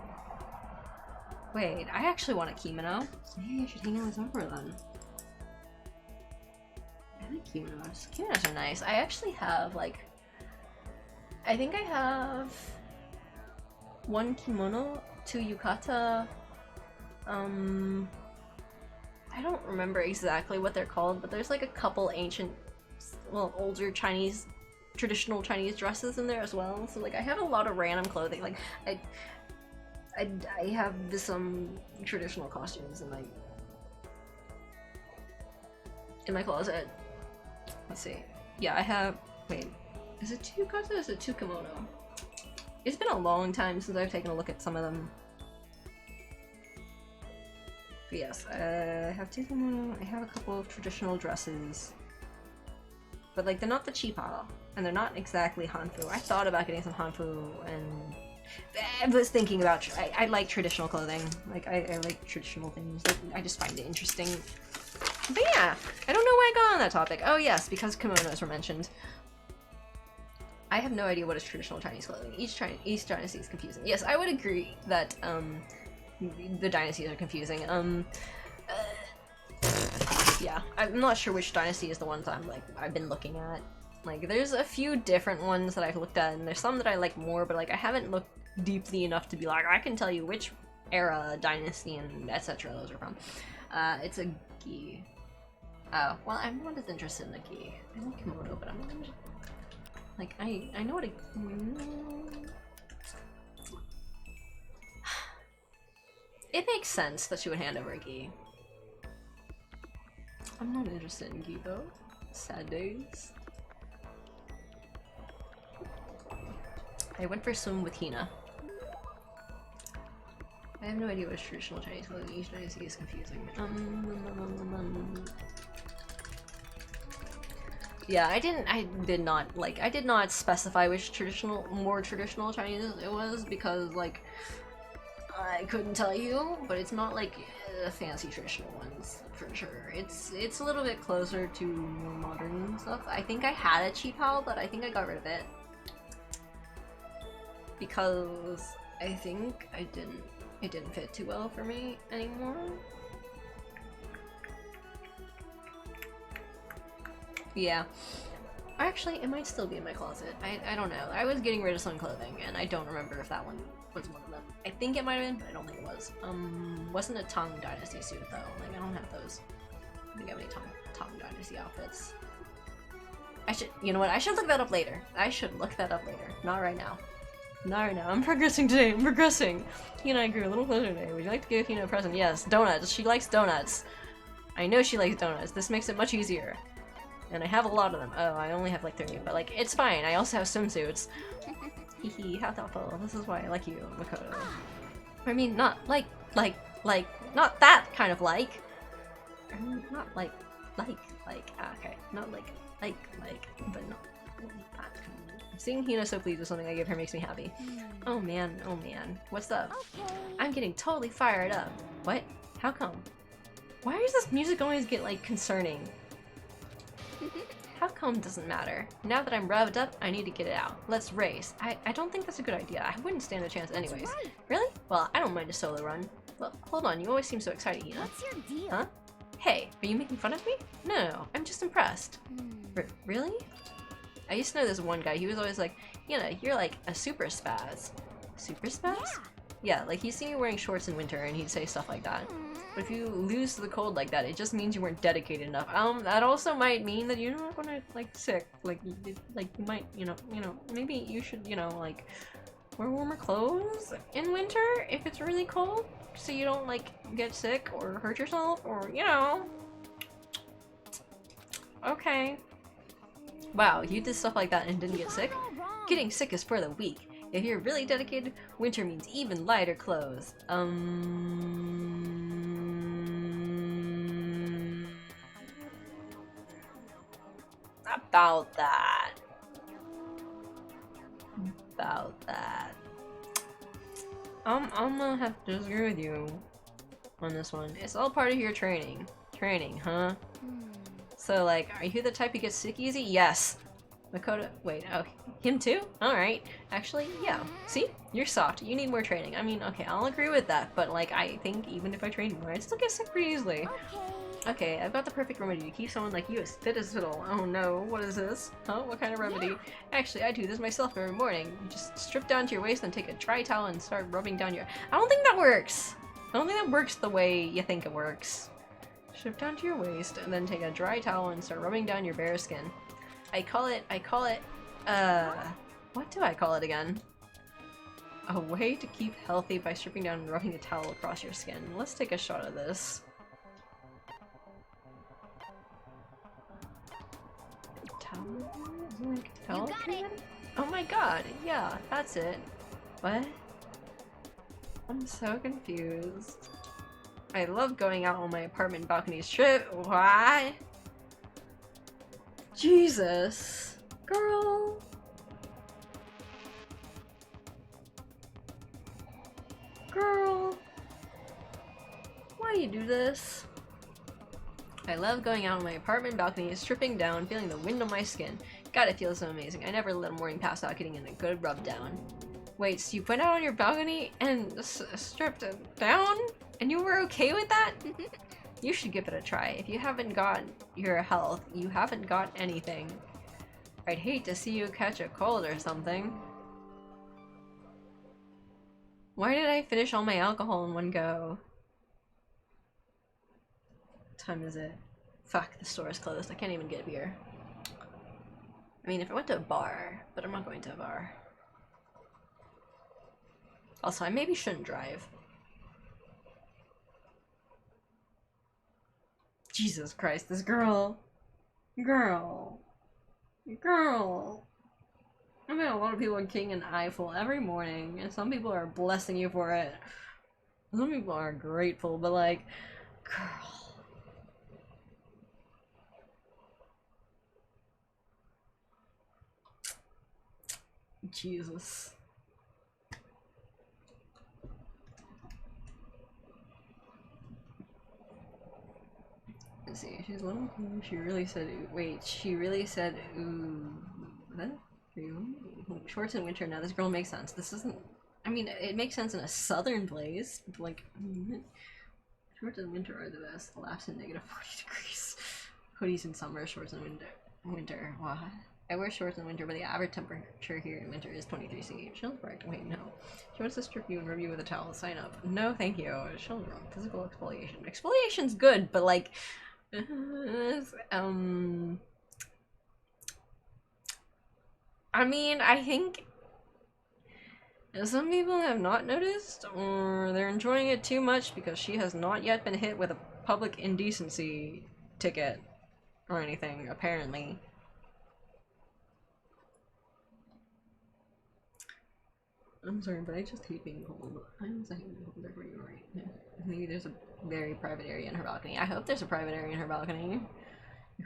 Wait, I actually want a kimono. Maybe I should hang out with Sakura then. I like kimonos. Kimonos are nice. I actually have, like... I think I have... one kimono, 2 yukata, I don't remember exactly what they're called, but there's like a couple ancient, well, older Chinese, traditional Chinese dresses in there as well. So like I have a lot of random clothing. Like I have some traditional costumes in my closet. Let's see. Yeah, I have. Wait, is it 2 yukata or is it 2 kimono? It's been a long time since I've taken a look at some of them. But yes, I have 2 kimono, I have a couple of traditional dresses. But like, they're not the cheapo, and they're not exactly hanfu. I thought about getting some hanfu, and I was thinking about, I like traditional clothing. Like, I like traditional things. Like, I just find it interesting. But yeah, I don't know why I got on that topic. Oh yes, because kimonos were mentioned. I have no idea what is traditional Chinese clothing. Each dynasty is confusing. Yes, I would agree that the dynasties are confusing. Yeah, I'm not sure which dynasty is the ones I've been looking at. Like, there's a few different ones that I've looked at, and there's some that I like more, but like I haven't looked deeply enough to be like, I can tell you which era, dynasty, and etc. those are from. It's a gi. Oh, well, I'm not as interested in a gi. I like kimono, but I'm not interested. Like, I know what a... It makes sense that she would hand over a gi. I'm not interested in gi, though. Sad days. I went for a swim with Hina. I have no idea what is traditional Chinese clothing. Each dynasty is confusing. Yeah, I did not specify which more traditional Chinese it was because, like, I couldn't tell you, but it's not like fancy traditional ones, for sure. It's a little bit closer to more modern stuff. I think I had a cheapao, but I think I got rid of it. Because I think it didn't fit too well for me anymore. Yeah. Actually, it might still be in my closet. I don't know. I was getting rid of some clothing, and I don't remember if that one was one of them. I think it might have been, but I don't think it was. Wasn't a Tang Dynasty suit, though. Like, I don't have those. I don't think I have any Tang Dynasty outfits. You know what? I should look that up later. Not right now. No, no, I'm progressing today, I'm progressing. He and I grew a little closer today. Would you like to give Hina a present? Yes, donuts. She likes donuts. I know she likes donuts. This makes it much easier. And I have a lot of them. Oh, I only have like 3, but like, it's fine. I also have swimsuits. Hehe, how thoughtful. This is why I like you, Makoto. I mean, not like, not that kind of like. I mean, not like, okay. Not like, but not that kind of like. Seeing Hina so pleased with something I give her makes me happy. Oh man, what's up? Okay. I'm getting totally fired up. What? How come? Why does this music always get, like, concerning? How come doesn't matter. Now that I'm revved up, I need to get it out. Let's race. I don't think that's a good idea. I wouldn't stand a chance anyways. Right. Really? Well, I don't mind a solo run. Well, hold on, you always seem so excited, Hina. What's your deal? Huh? Hey, are you making fun of me? No, I'm just impressed. Really? I used to know this one guy, he was always like, Hina, you're like a super spaz. Super spaz? Yeah, like he'd see me wearing shorts in winter and he'd say stuff like that. But if you lose to the cold like that, it just means you weren't dedicated enough. That also might mean that you're not gonna, like, sick. Like, you might, you know, maybe you should, you know, like, wear warmer clothes in winter if it's really cold, so you don't, like, get sick or hurt yourself, or, you know. Okay. Wow, you did stuff like that and didn't get sick? Getting sick is for the weak. If you're really dedicated, winter means even lighter clothes. About that. I'm gonna have to disagree with you on this one. It's all part of your training. Training, huh? So, like, are you the type who gets sick easy? Yes. Makoto, wait, oh, him too? Alright. Actually, yeah. See? You're soft. You need more training. I mean, okay, I'll agree with that, but, like, I think even if I train more, I'd still get sick pretty easily. Okay, I've got the perfect remedy to keep someone like you as fit as fiddle. Oh no, what is this? Huh? What kind of remedy? Actually, I do this myself every morning. You just strip down to your waist and take a dry towel and start rubbing down your— I don't think that works! I don't think that works the way you think it works. Strip down to your waist and then take a dry towel and start rubbing down your bare skin. I call it, what do I call it again? A way to keep healthy by stripping down and rubbing a towel across your skin. Let's take a shot of this. Towel? You got it. Oh my god, yeah, that's it. What? I'm so confused. I love going out on my apartment balcony strip. Why? Jesus. Girl. Girl. Why do you do this? I love going out on my apartment balcony, stripping down, feeling the wind on my skin. God, it feels so amazing. I never let a morning pass without getting in a good rub down. Wait, so you went out on your balcony and stripped it down? And you were okay with that? You should give it a try. If you haven't got your health, you haven't got anything. I'd hate to see you catch a cold or something. Why did I finish all my alcohol in one go? What time is it? Fuck, the store is closed. I can't even get beer. I mean, if I went to a bar, but I'm not going to a bar. Also, I maybe shouldn't drive. Jesus Christ, this girl. Girl. I mean, a lot of people are getting an eyeful every morning, and some people are blessing you for it. Some people are grateful, but like, girl. Jesus. Let's see, she's a little. She really said. Wait, she really said. Ooh, what? Shorts in winter. Now this girl makes sense. This isn't. I mean, it makes sense in a southern place. But like, shorts in winter are the best. Laughs in -40 degrees. Hoodies in summer, shorts in winter. What? I wear shorts in winter, but the average temperature here in winter is 23 C. Shill's correct. Wait, no. She wants to strip you and rub you with a towel. Sign up. No, thank you. Shill's wrong. Physical exfoliation. Exfoliation's good, but like, I mean, I think Some people have not noticed, or they're enjoying it too much because she has not yet been hit with a public indecency ticket or anything, apparently. I'm sorry, but I just hate being cold. I almost hate being cold everywhere you're right now. Maybe there's a very private area in her balcony. I hope there's a private area in her balcony.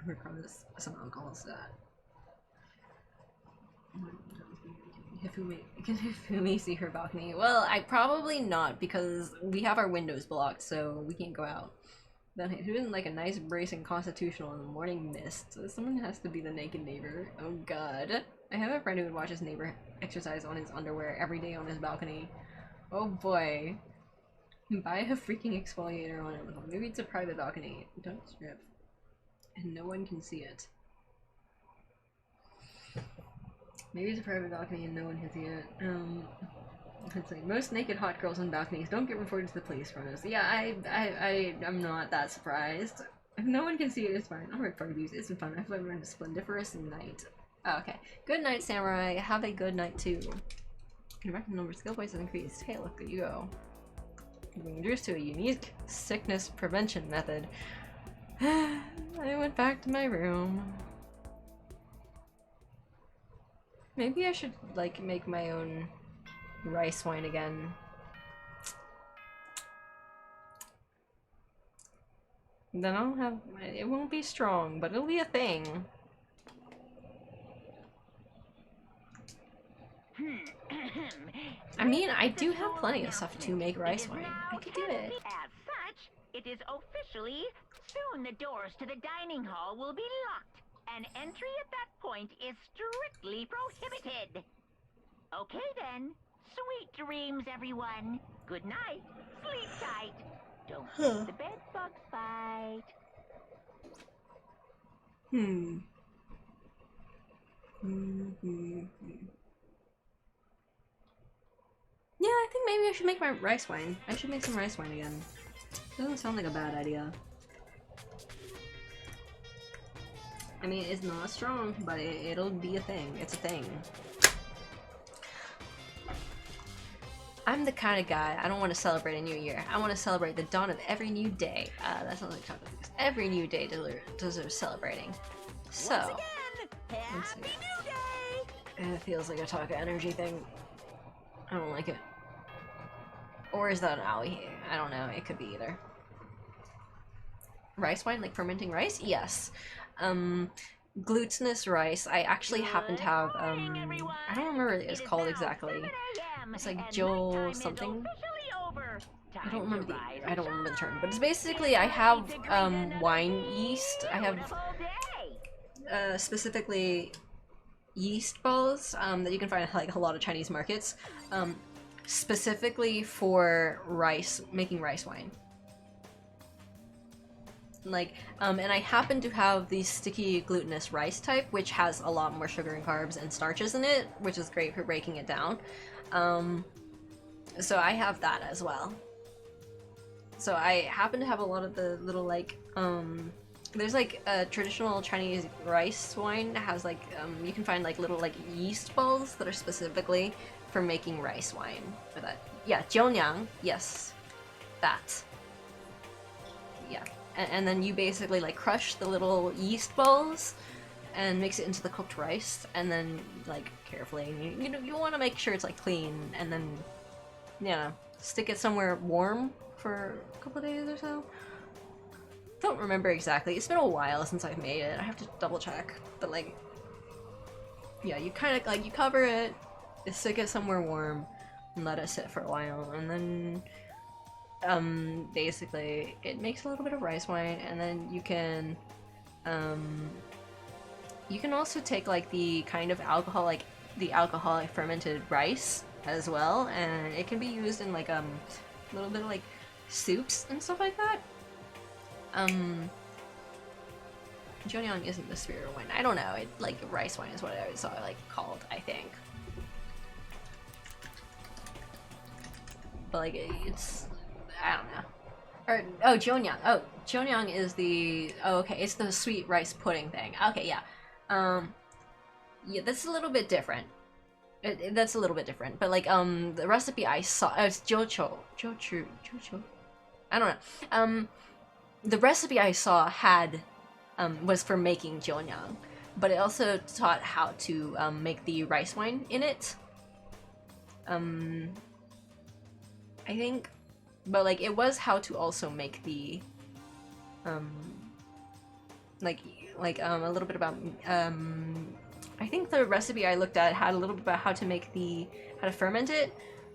Regardless, some alcohol stat. Can Hifumi see her balcony? Well, I probably not, because we have our windows blocked, so we can't go out. Then who isn't like a nice bracing constitutional in the morning mist? So someone has to be the naked neighbor. Oh god. I have a friend who would watch his neighbor exercise on his underwear every day on his balcony. Oh boy. Buy a freaking exfoliator on Amazon. Maybe it's a private balcony. Don't strip. And no one can see it. Maybe it's a private balcony and no one can see it. Let's see. Most naked hot girls on balconies don't get reported to the police for this. Yeah, I'm not that surprised. If no one can see it, it's fine. I'll report abuse. It's fun. I've learned a splendiferous night. Oh, okay. Good night, Samurai. Have a good night too. Your maximum number of skill points has increased. Hey, look, there you go. You're being introduced to a unique sickness prevention method. I went back to my room. Maybe I should, like, make my own rice wine again. Then I'll have... it won't be strong, but it'll be a thing. I mean, I do have plenty of stuff to make rice wine. I could do it. As such, it is officially soon the doors to the dining hall will be locked. And entry at that point is strictly prohibited. Okay then. Sweet dreams, everyone. Good night. Sleep tight. Don't let the bed bugs bite. Yeah, I think maybe I should make my rice wine. I should make some rice wine again. Doesn't sound like a bad idea. I mean, it's not strong, but it'll be a thing. It's a thing. I'm the kind of guy, I don't want to celebrate a new year. I want to celebrate the dawn of every new day. That sounds like chocolate mix. Every new day deserves celebrating. So, Once again, Happy New Day! it feels like a Taka energy thing. I don't like it. Or is that an owie? I don't know. It could be either. Rice wine, like fermenting rice? Yes. Glutinous rice. I actually happen to have, I don't remember what it's called exactly. It's like Joel something. I don't remember the term, but it's basically I have wine yeast. I have specifically yeast balls that you can find at like a lot of Chinese markets, specifically for rice, making rice wine. Like, and I happen to have the sticky glutinous rice type, which has a lot more sugar and carbs and starches in it, which is great for breaking it down. So I have that as well. So I happen to have a lot of the little, like, there's like a traditional Chinese rice wine that has like, you can find like little like yeast balls that are specifically for making rice wine. For that, yeah, jiunyang, yes, that. Yeah. And then you basically like crush the little yeast balls and mix it into the cooked rice, and then like carefully, you want to make sure it's like clean, and then stick it somewhere warm for a couple of days or so. Don't remember exactly. It's been a while since I've made it. I have to double check, but like, yeah, you kind of like you cover it, you stick it somewhere warm, and let it sit for a while, and then. Basically, it makes a little bit of rice wine, and then you can also take like the kind of alcohol, like the alcoholic fermented rice as well, and it can be used in like a little bit of like soups and stuff like that. Jonyang isn't the spirit wine. I don't know. It like rice wine is what I saw like called, I think. But like it's. I don't know. Or, oh, jiunyang. Oh, jiunyang is the... Oh, okay, it's the sweet rice pudding thing. Okay, yeah. Yeah, that's a little bit different. That's a little bit different, but like the recipe I saw it's jocho. I don't know. The recipe I saw had was for making jeonyang, but it also taught how to make the rice wine in it. I think, but like it was how to also make the a little bit about I think the recipe I looked at had a little bit about how to ferment it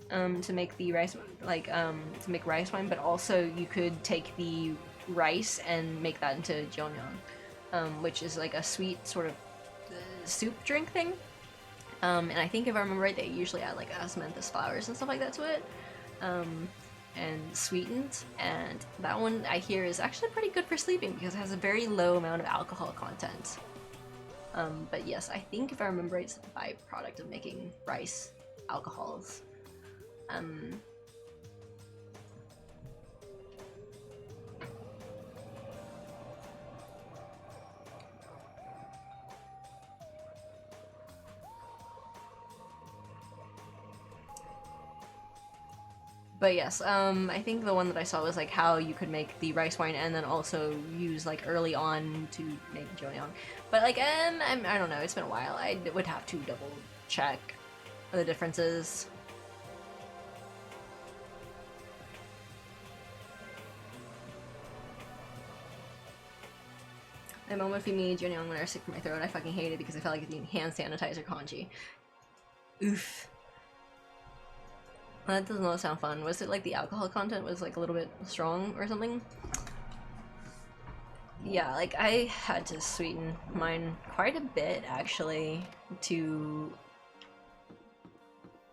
to make the rice to make rice wine, but also you could take the rice and make that into jeonyang, which is like a sweet sort of soup drink thing. And I think if I remember right, they usually add like osmanthus flowers and stuff like that to it, and sweetened. And that one I hear is actually pretty good for sleeping because it has a very low amount of alcohol content. But yes, I think if I remember right, it's a byproduct of making rice alcohols. But yes, I think the one that I saw was like how you could make the rice wine and then also use like early on to make jeonyang. But like, I don't know, it's been a while. I would have to double check the differences. The moment for me, jeonyang, when I was sick from my throat, I fucking hated it because I felt like eating hand sanitizer kanji. Oof. That does not sound fun. Was it like the alcohol content was like a little bit strong or something? Yeah, like I had to sweeten mine quite a bit actually to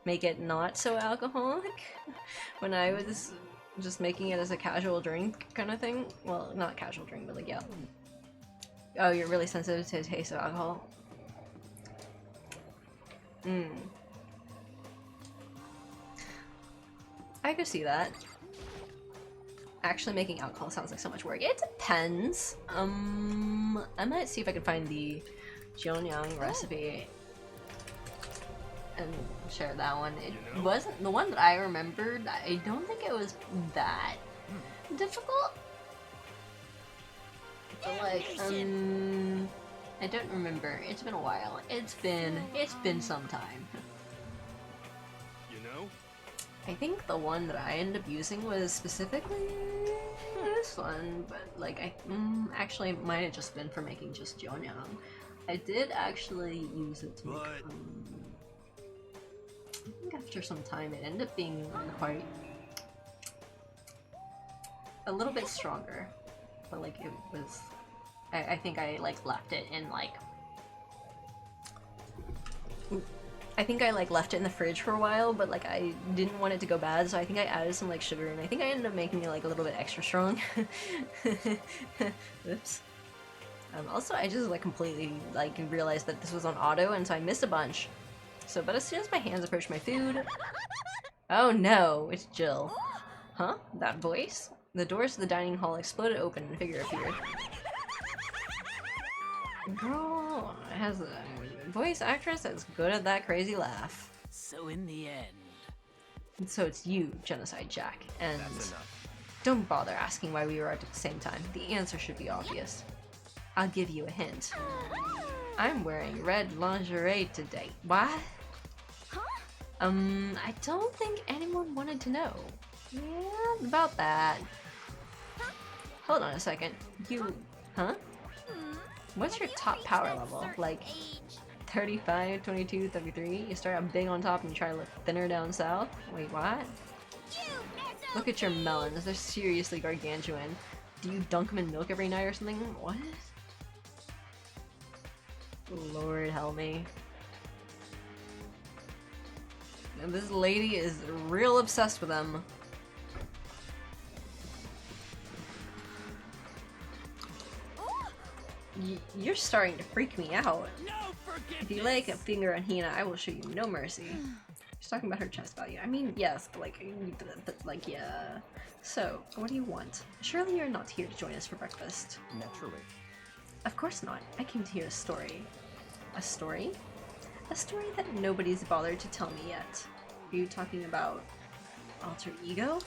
make it not so alcoholic when I was just making it as a casual drink kind of thing. Well, not casual drink, but like, yeah. Oh, you're really sensitive to the taste of alcohol? I could see that. Actually making alcohol sounds like so much work. It depends. I might see if I can find the jeonyang recipe and share that one. It wasn't the one that I remembered. I don't think it was that difficult. But like, I don't remember. It's been a while. It's been some time. You know? I think the one that I ended up using was specifically this one, but like I actually it might have just been for making just jeonyang. I did actually use it to make, I think after some time it ended up being quite a little bit stronger, but like it was. I think I like left it in like. I think I like left it in the fridge for a while, but like I didn't want it to go bad, so I think I added some like sugar, and I think I ended up making it like a little bit extra strong. Oops. Also, I just like completely like realized that this was on auto, and so I missed a bunch. So, but as soon as my hands approached my food, oh no, it's Jill. Huh? That voice? The doors to the dining hall exploded open, and a figure appeared. Girl has a voice actress that's good at that crazy laugh. So in the end... And so it's you, Genocide Jack, and That's enough. don't bother asking why we arrived at the same time. The answer should be obvious. I'll give you a hint. I'm wearing red lingerie today. What? I don't think anyone wanted to know. Yeah, about that. Hold on a second. You... Huh? What's your top power level? Like 35, 22, 33? You start out big on top and you try to look thinner down south? Wait, what? Look at your melons. They're seriously gargantuan. Do you dunk them in milk every night or something? What? Lord help me. And this lady is real obsessed with them. You're starting to freak me out. If you lay a finger on Hina, I will show you no mercy. She's talking about her chest value. I mean, yes, but like, yeah. So, what do you want? Surely you're not here to join us for breakfast. Naturally. Of course not. I came to hear a story. A story? A story that nobody's bothered to tell me yet. Are you talking about alter ego?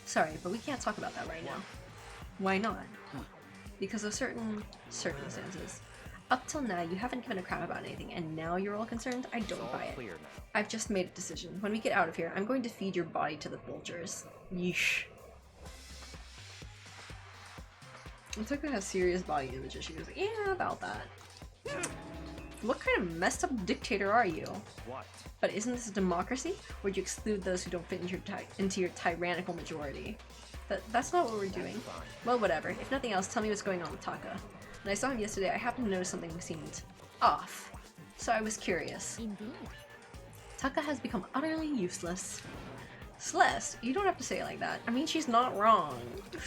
Sorry, but we can't talk about that right now. Why not? Because of certain circumstances. Up till now, you haven't given a crap about anything, and now you're all concerned? I don't buy it. I've just made a decision. When we get out of here, I'm going to feed your body to the vultures. Yeesh. Otaka has serious body image issues. Yeah, about that. What kind of messed up dictator are you? What? But isn't this a democracy? Or do you exclude those who don't fit into your tyrannical majority? That's not what we're doing. Well, whatever. If nothing else, tell me what's going on with Taka. When I saw him yesterday, I happened to notice something seemed off. So I was curious. Indeed. Taka has become utterly useless. Celeste, you don't have to say it like that. I mean, she's not wrong. I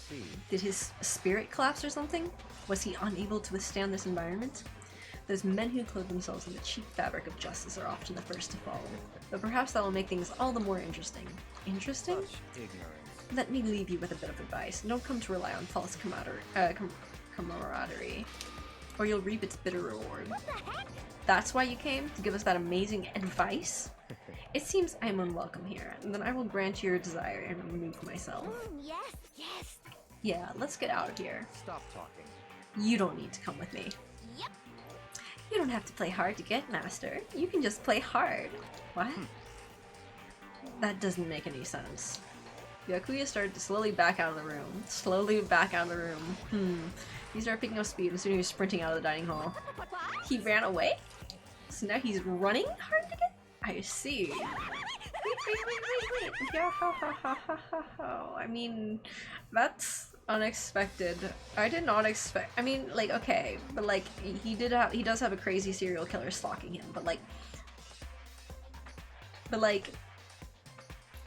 see. Did his spirit collapse or something? Was he unable to withstand this environment? Those men who clothe themselves in the cheap fabric of justice are often the first to fall. But perhaps that will make things all the more interesting. Interesting? Such ignorance. Let me leave you with a bit of advice. Don't come to rely on false camaraderie, or you'll reap its bitter reward. That's why you came? To give us that amazing advice? It seems I am unwelcome here. Then I will grant your desire and remove myself. Yes, yes. Yeah, let's get out of here. Stop talking. You don't need to come with me. Yep. You don't have to play hard to get master. You can just play hard. What? That doesn't make any sense. Byakuya started to slowly back out of the room. He started picking up speed and soon he was sprinting out of the dining hall. He ran away? So now he's running hard to get? I see. Wait. Yeah, I mean, that's unexpected. I did not expect. I mean, like, okay, but like, he does have a crazy serial killer stalking him, but like,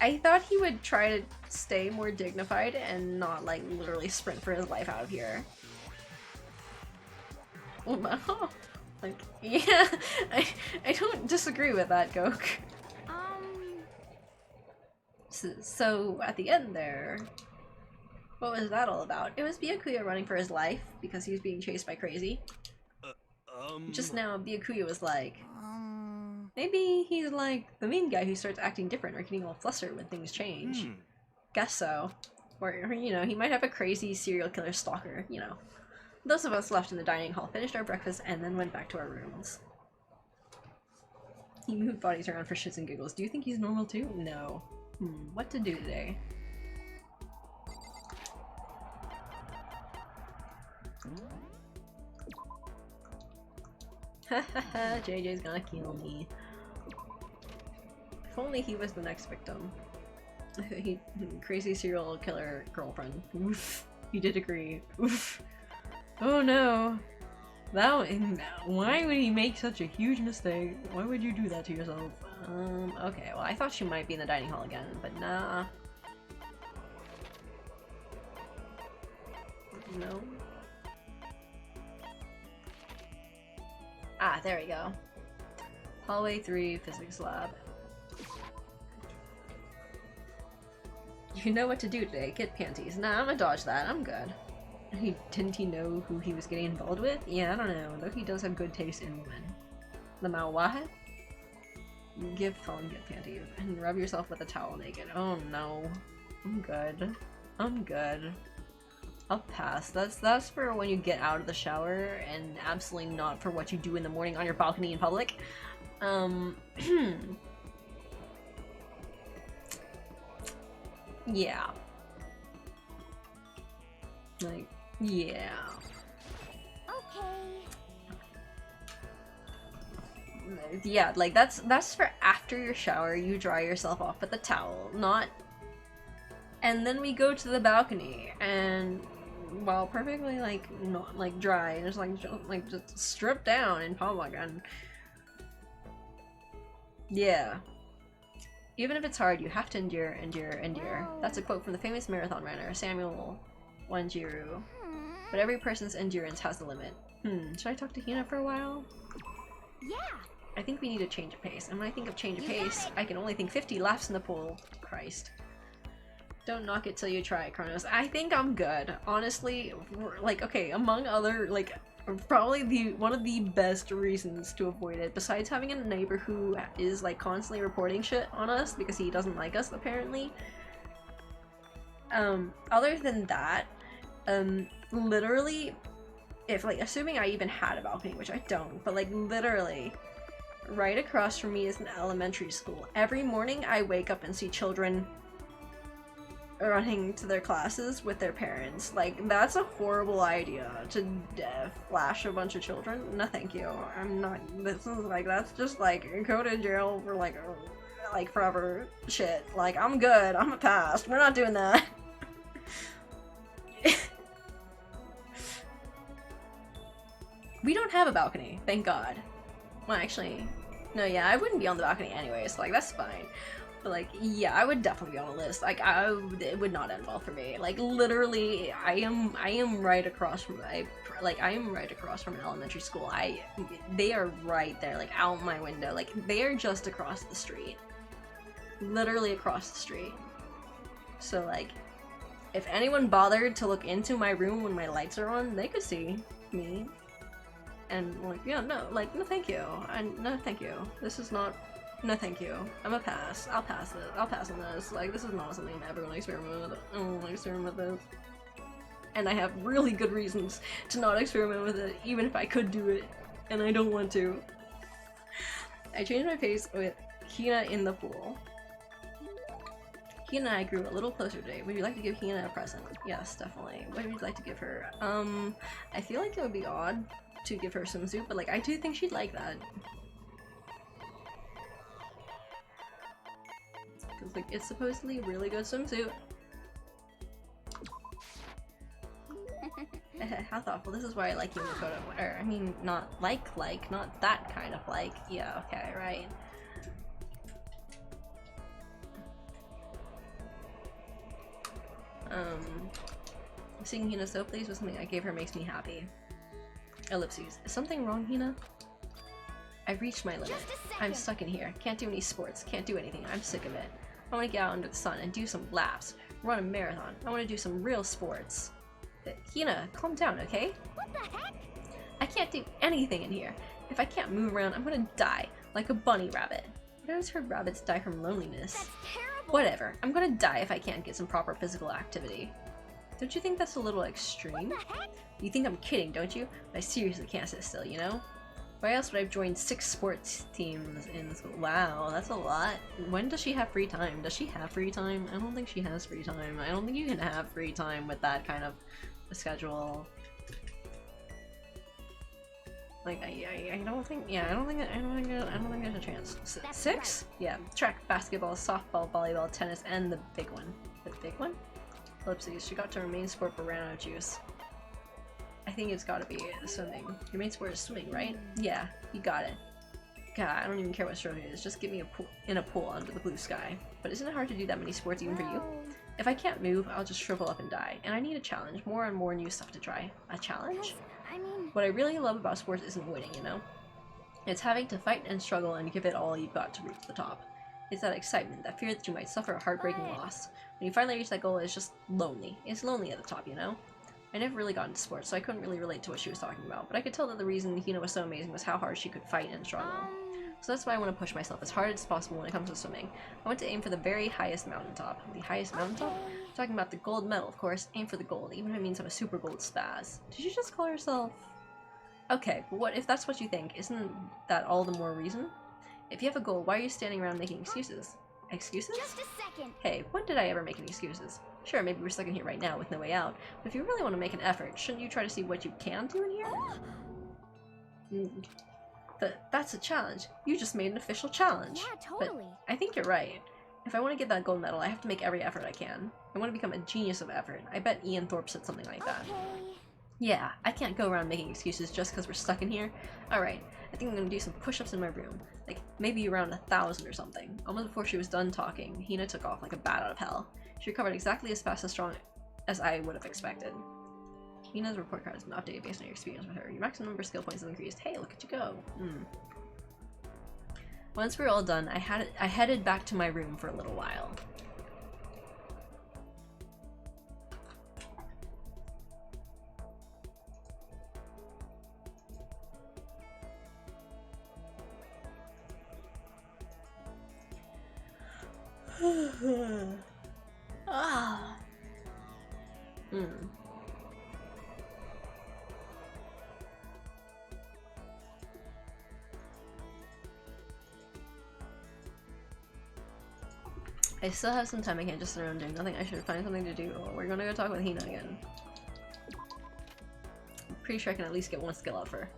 I thought he would try to stay more dignified and not like literally sprint for his life out of here. Wow. Like, yeah, I don't disagree with that, Gok. So at the end there, what was that all about? It was Byakuya running for his life because he was being chased by Crazy. Just now, Byakuya was like, maybe he's like the main guy who starts acting different or getting all flustered when things change. Guess so. Or, you know, he might have a crazy serial killer stalker, you know. Those of us left in the dining hall finished our breakfast and then went back to our rooms. He moved bodies around for shits and giggles. Do you think he's normal too? No. What to do today? Hahaha, JJ's gonna kill me. If only he was the next victim. Crazy serial killer girlfriend. Oof. He did agree. Oof. Oh no. Why would he make such a huge mistake? Why would you do that to yourself? Okay, well I thought she might be in the dining hall again, but nah. No. Ah, there we go. Hallway 3, physics lab. You know what to do today, get panties. Nah, I'm gonna dodge that, I'm good. Didn't he know who he was getting involved with? Yeah, I don't know, though he does have good taste in women. Lamau what? Give Colin good panties, and rub yourself with a towel naked. Oh no. I'm good. I'm good. I'll pass. That's for when you get out of the shower, and absolutely not for what you do in the morning on your balcony in public. Yeah. Like, yeah. Okay. Yeah, like that's for after your shower, you dry yourself off with a towel, not. And then we go to the balcony, and while perfectly like not like dry, just just strip down in public, and yeah. Even if it's hard, you have to endure. That's a quote from the famous marathon runner Samuel Wanjiru. But every person's endurance has a limit. Should I talk to Hina for a while? Yeah. I think we need a change of pace. And when I think of change of pace, I can only think 50 laps in the pool. Christ. Don't knock it till you try it, Kronos. I think I'm good. Honestly, like, okay, among other, like, probably one of the best reasons to avoid it, besides having a neighbor who is like constantly reporting shit on us because he doesn't like us apparently. Other than that, literally, if like assuming I even had a balcony, which I don't, but like literally right across from me is an elementary school. Every morning I wake up and see children running to their classes with their parents. Like, that's a horrible idea to flash a bunch of children. No thank you. I'm not, this is like, that's just like go to jail for like forever shit. Like, I'm good, I'm a pass, we're not doing that. We don't have a balcony, thank God. Well, actually, no, yeah, I wouldn't be on the balcony anyways, so like, that's fine. But like, yeah, I would definitely be on a list. Like, it would not end well for me. Like, literally, I am right across from I am right across from an elementary school. They are right there, like out my window. Like, they are just across the street, literally across the street. So like, if anyone bothered to look into my room when my lights are on, they could see me. And like, yeah, no, like, no, thank you. No, thank you. This is not. No thank you. I'm a pass. I'll pass it. I'll pass on this. Like, this is not something I'm ever gonna experiment with. I don't wanna experiment with this. And I have really good reasons to not experiment with it, even if I could do it. And I don't want to. I changed my face with Hina in the pool. Hina and I grew a little closer today. Would you like to give Hina a present? Yes, definitely. What would you like to give her? I feel like it would be odd to give her a swimsuit, but like, I do think she'd like that. Because like, it's supposedly a really good swimsuit. How thoughtful. This is why I like you in the photo. Or, I mean, not like, not that kind of like. Yeah, okay, right. Seeing Hina so pleased with something I gave her makes me happy. Ellipses. Is something wrong, Hina? I've reached my limit. I'm stuck in here. Can't do any sports. Can't do anything. I'm sick of it. I want to get out under the sun and do some laps. Run a marathon. I want to do some real sports. Hina, calm down, okay? What the heck? I can't do anything in here. If I can't move around, I'm gonna die. Like a bunny rabbit. I've always heard rabbits die from loneliness. That's terrible. Whatever. I'm gonna die if I can't get some proper physical activity. Don't you think that's a little extreme? What the heck? You think I'm kidding, don't you? But I seriously can't sit still, you know? Why else would I have joined 6 sports teams in school? Wow, that's a lot. When does she have free time? Does she have free time? I don't think she has free time. I don't think you can have free time with that kind of a schedule. Like, I don't think, yeah, I don't think there's a chance. 6? Right. Yeah, track, basketball, softball, volleyball, tennis, and the big one. The big one? Ellipses. She got to her main sport but ran out of juice. I think it's gotta be swimming. Your main sport is swimming, right? Yeah, you got it. God, I don't even care what stroke it is. Just give me a pool in a pool under the blue sky. But isn't it hard to do that many sports even for you? If I can't move, I'll just shrivel up and die. And I need a challenge. More and more new stuff to try. A challenge? I mean, What I really love about sports isn't winning, you know? It's having to fight and struggle and give it all you've got to reach the top. It's that excitement, that fear that you might suffer a heartbreaking loss. When you finally reach that goal, it's just lonely. It's lonely at the top, you know? I never really got into sports, so I couldn't really relate to what she was talking about, but I could tell that the reason Hina was so amazing was how hard she could fight and struggle. So that's why I want to push myself as hard as possible when it comes to swimming. I want to aim for the very highest mountaintop. The highest mountaintop? I'm talking about the gold medal, of course. Aim for the gold, even if it means I'm a super gold spaz. Did you just call yourself? Okay, but what if that's what you think? Isn't that all the more reason? If you have a goal, why are you standing around making excuses? Excuses? just a second. Hey, when did I ever make any excuses? Sure, maybe we're stuck in here right now with no way out, but if you really want to make an effort, shouldn't you try to see what you can do in here? That's a challenge. You just made an official challenge. Yeah, totally. But I think you're right. If I want to get that gold medal, I have to make every effort I can. I want to become a genius of effort. I bet Ian Thorpe said something like that. Okay. Yeah, I can't go around making excuses just because we're stuck in here. Alright, I think I'm gonna do some push-ups in my room. Like, maybe around 1,000 or something. Almost before she was done talking, Hina took off like a bat out of hell. She recovered exactly as fast and strong as I would have expected. Hina's report card has been updated based on your experience with her. Your maximum number of skill points has increased. Hey, look at you go. Once we were all done, I headed back to my room for a little while. Ah. I still have some time. I can't just sit around doing nothing. I should find something to do. Oh, we're gonna go talk with Hina again. I'm pretty sure I can at least get one skill out for her.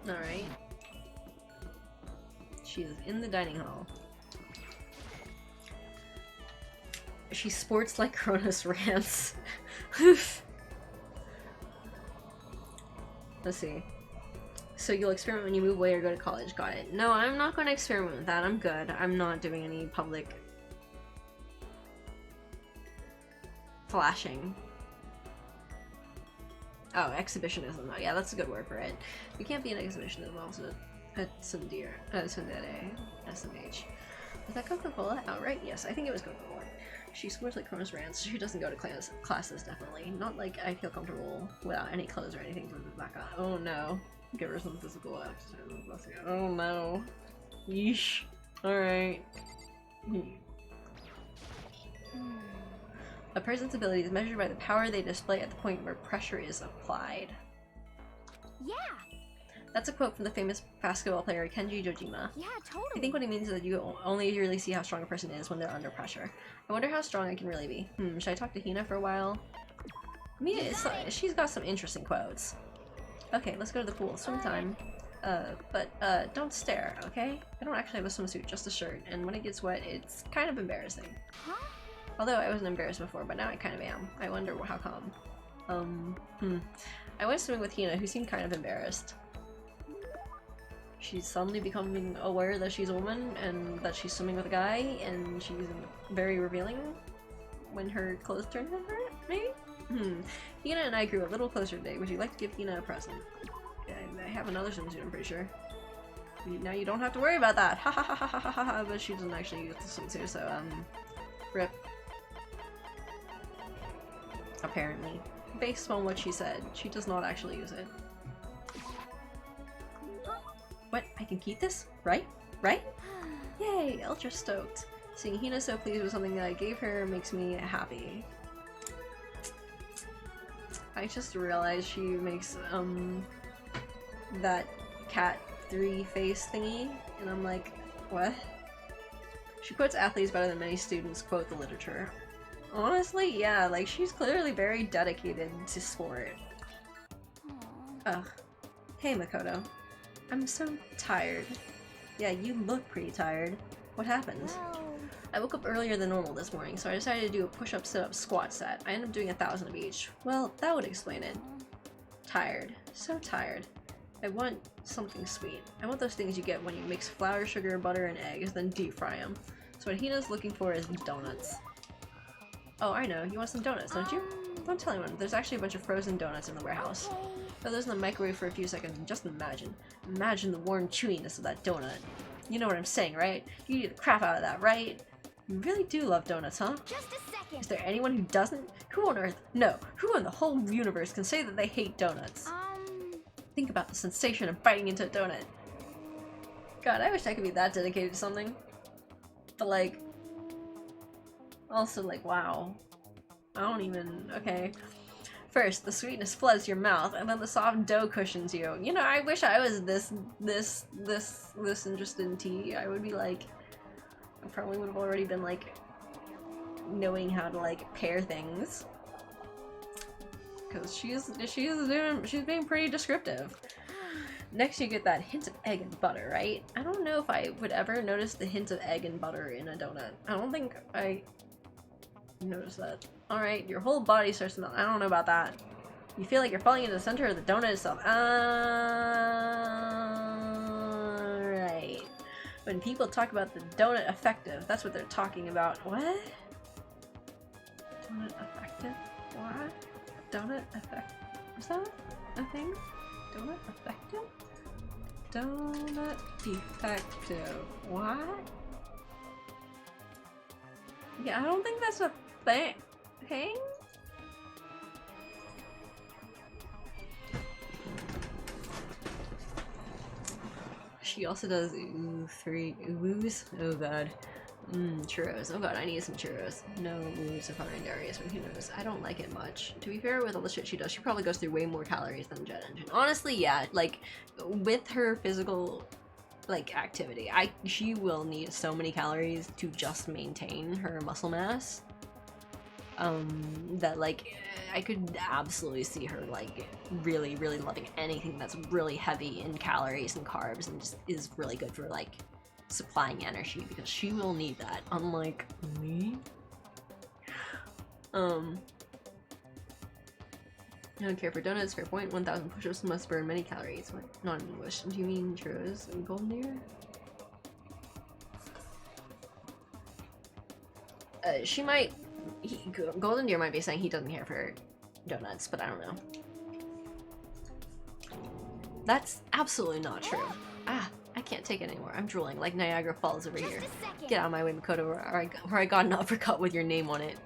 Alright. She is in the dining hall. She sports like Cronus rants. Let's see. So you'll experiment when you move away or go to college. Got it. No, I'm not going to experiment with that. I'm good. I'm not doing any public flashing. Oh, exhibitionism. Oh, yeah, that's a good word for it. You can't be an exhibitionism also at Sundere. SMH. Was that Coca-Cola outright? Yes, I think it was Coca-Cola. She scores like Cronus rants. She doesn't go to classes, definitely. Not like I feel comfortable without any clothes or anything to put back on. Oh no. Give her some physical exercise. Oh no. Yeesh. Alright. A person's ability is measured by the power they display at the point where pressure is applied. Yeah. That's a quote from the famous basketball player Kenji Jojima. Yeah, totally. I think what he means is that you only really see how strong a person is when they're under pressure. I wonder how strong I can really be. Should I talk to Hina for a while? I mean, she's got some interesting quotes. Okay, let's go to the pool. Swim time. But don't stare, okay? I don't actually have a swimsuit, just a shirt, and when it gets wet, it's kind of embarrassing. Huh? Although I wasn't embarrassed before, but now I kind of am. I wonder how come. I went swimming with Hina, who seemed kind of embarrassed. She's suddenly becoming aware that she's a woman and that she's swimming with a guy, and she's very revealing when her clothes turn to her, maybe? Hina and I grew a little closer today. Would you like to give Hina a present? I have another swimsuit, I'm pretty sure. Now you don't have to worry about that! Ha ha ha ha ha ha ha! But she doesn't actually use the swimsuit, so, rip. Apparently. Based on what she said, she does not actually use it. What? I can keep this? Right? Right? Yay! Ultra stoked. Seeing Hina so pleased with something that I gave her makes me happy. I just realized she makes, that cat 3 face thingy, and I'm like, what? She quotes athletes better than many students quote the literature. Honestly, yeah, like, she's clearly very dedicated to sport. Ugh. Hey, Makoto. I'm so tired. Yeah, you look pretty tired. What happened? Well, I woke up earlier than normal this morning, so I decided to do a push-up, sit-up, squat set. I ended up doing 1,000 of each. Well, that would explain it. Tired. So tired. I want something sweet. I want those things you get when you mix flour, sugar, butter, and eggs, then deep fry them. So what Hina's looking for is donuts. Oh, I know. You want some donuts, don't you? Don't tell anyone. There's actually a bunch of frozen donuts in the warehouse. okay. Throw those in the microwave for a few seconds and just imagine. Imagine the warm chewiness of that donut. You know what I'm saying, right? You eat the crap out of that, right? You really do love donuts, huh? Just a second. Is there anyone who doesn't? Who on earth? No. Who in the whole universe can say that they hate donuts? Think about the sensation of biting into a donut. God, I wish I could be that dedicated to something. But like... also like, wow. I don't even... okay. First, the sweetness floods your mouth, and then the soft dough cushions you. You know, I wish I was this interested in tea. I would be like... I probably would have already been like... knowing how to like pair things. Because she's being pretty descriptive. Next you get that hint of egg and butter, right? I don't know if I would ever notice the hint of egg and butter in a donut. I don't think I noticed that. Alright, your whole body starts to melt. I don't know about that. You feel like you're falling into the center of the donut itself. Alright. When people talk about the donut effective, that's what they're talking about. What? Donut effective? What? Donut effect? Is that a thing? Donut effective? Donut defective. What? Yeah, I don't think that's a thing. She also does three woos. Oh god. Churros. Oh god, I need some churros. No woos if I'm in Darius, but who knows? I don't like it much. To be fair, with all the shit she does, she probably goes through way more calories than Jet Engine. Honestly, yeah, like, with her physical, like, activity, she will need so many calories to just maintain her muscle mass. That, like, I could absolutely see her, like, really, really loving anything that's really heavy in calories and carbs and just is really good for, like, supplying energy, because she will need that, unlike me. I don't care for donuts, fair point. 1,000 push-ups must burn many calories. What? Not in English. Do you mean churros and golden deer? She might... Golden Deer might be saying he doesn't care for donuts, but I don't know. That's absolutely not true. Ah, I can't take it anymore. I'm drooling like Niagara Falls over here. Get out of my way, Makoto, or I got an uppercut with your name on it.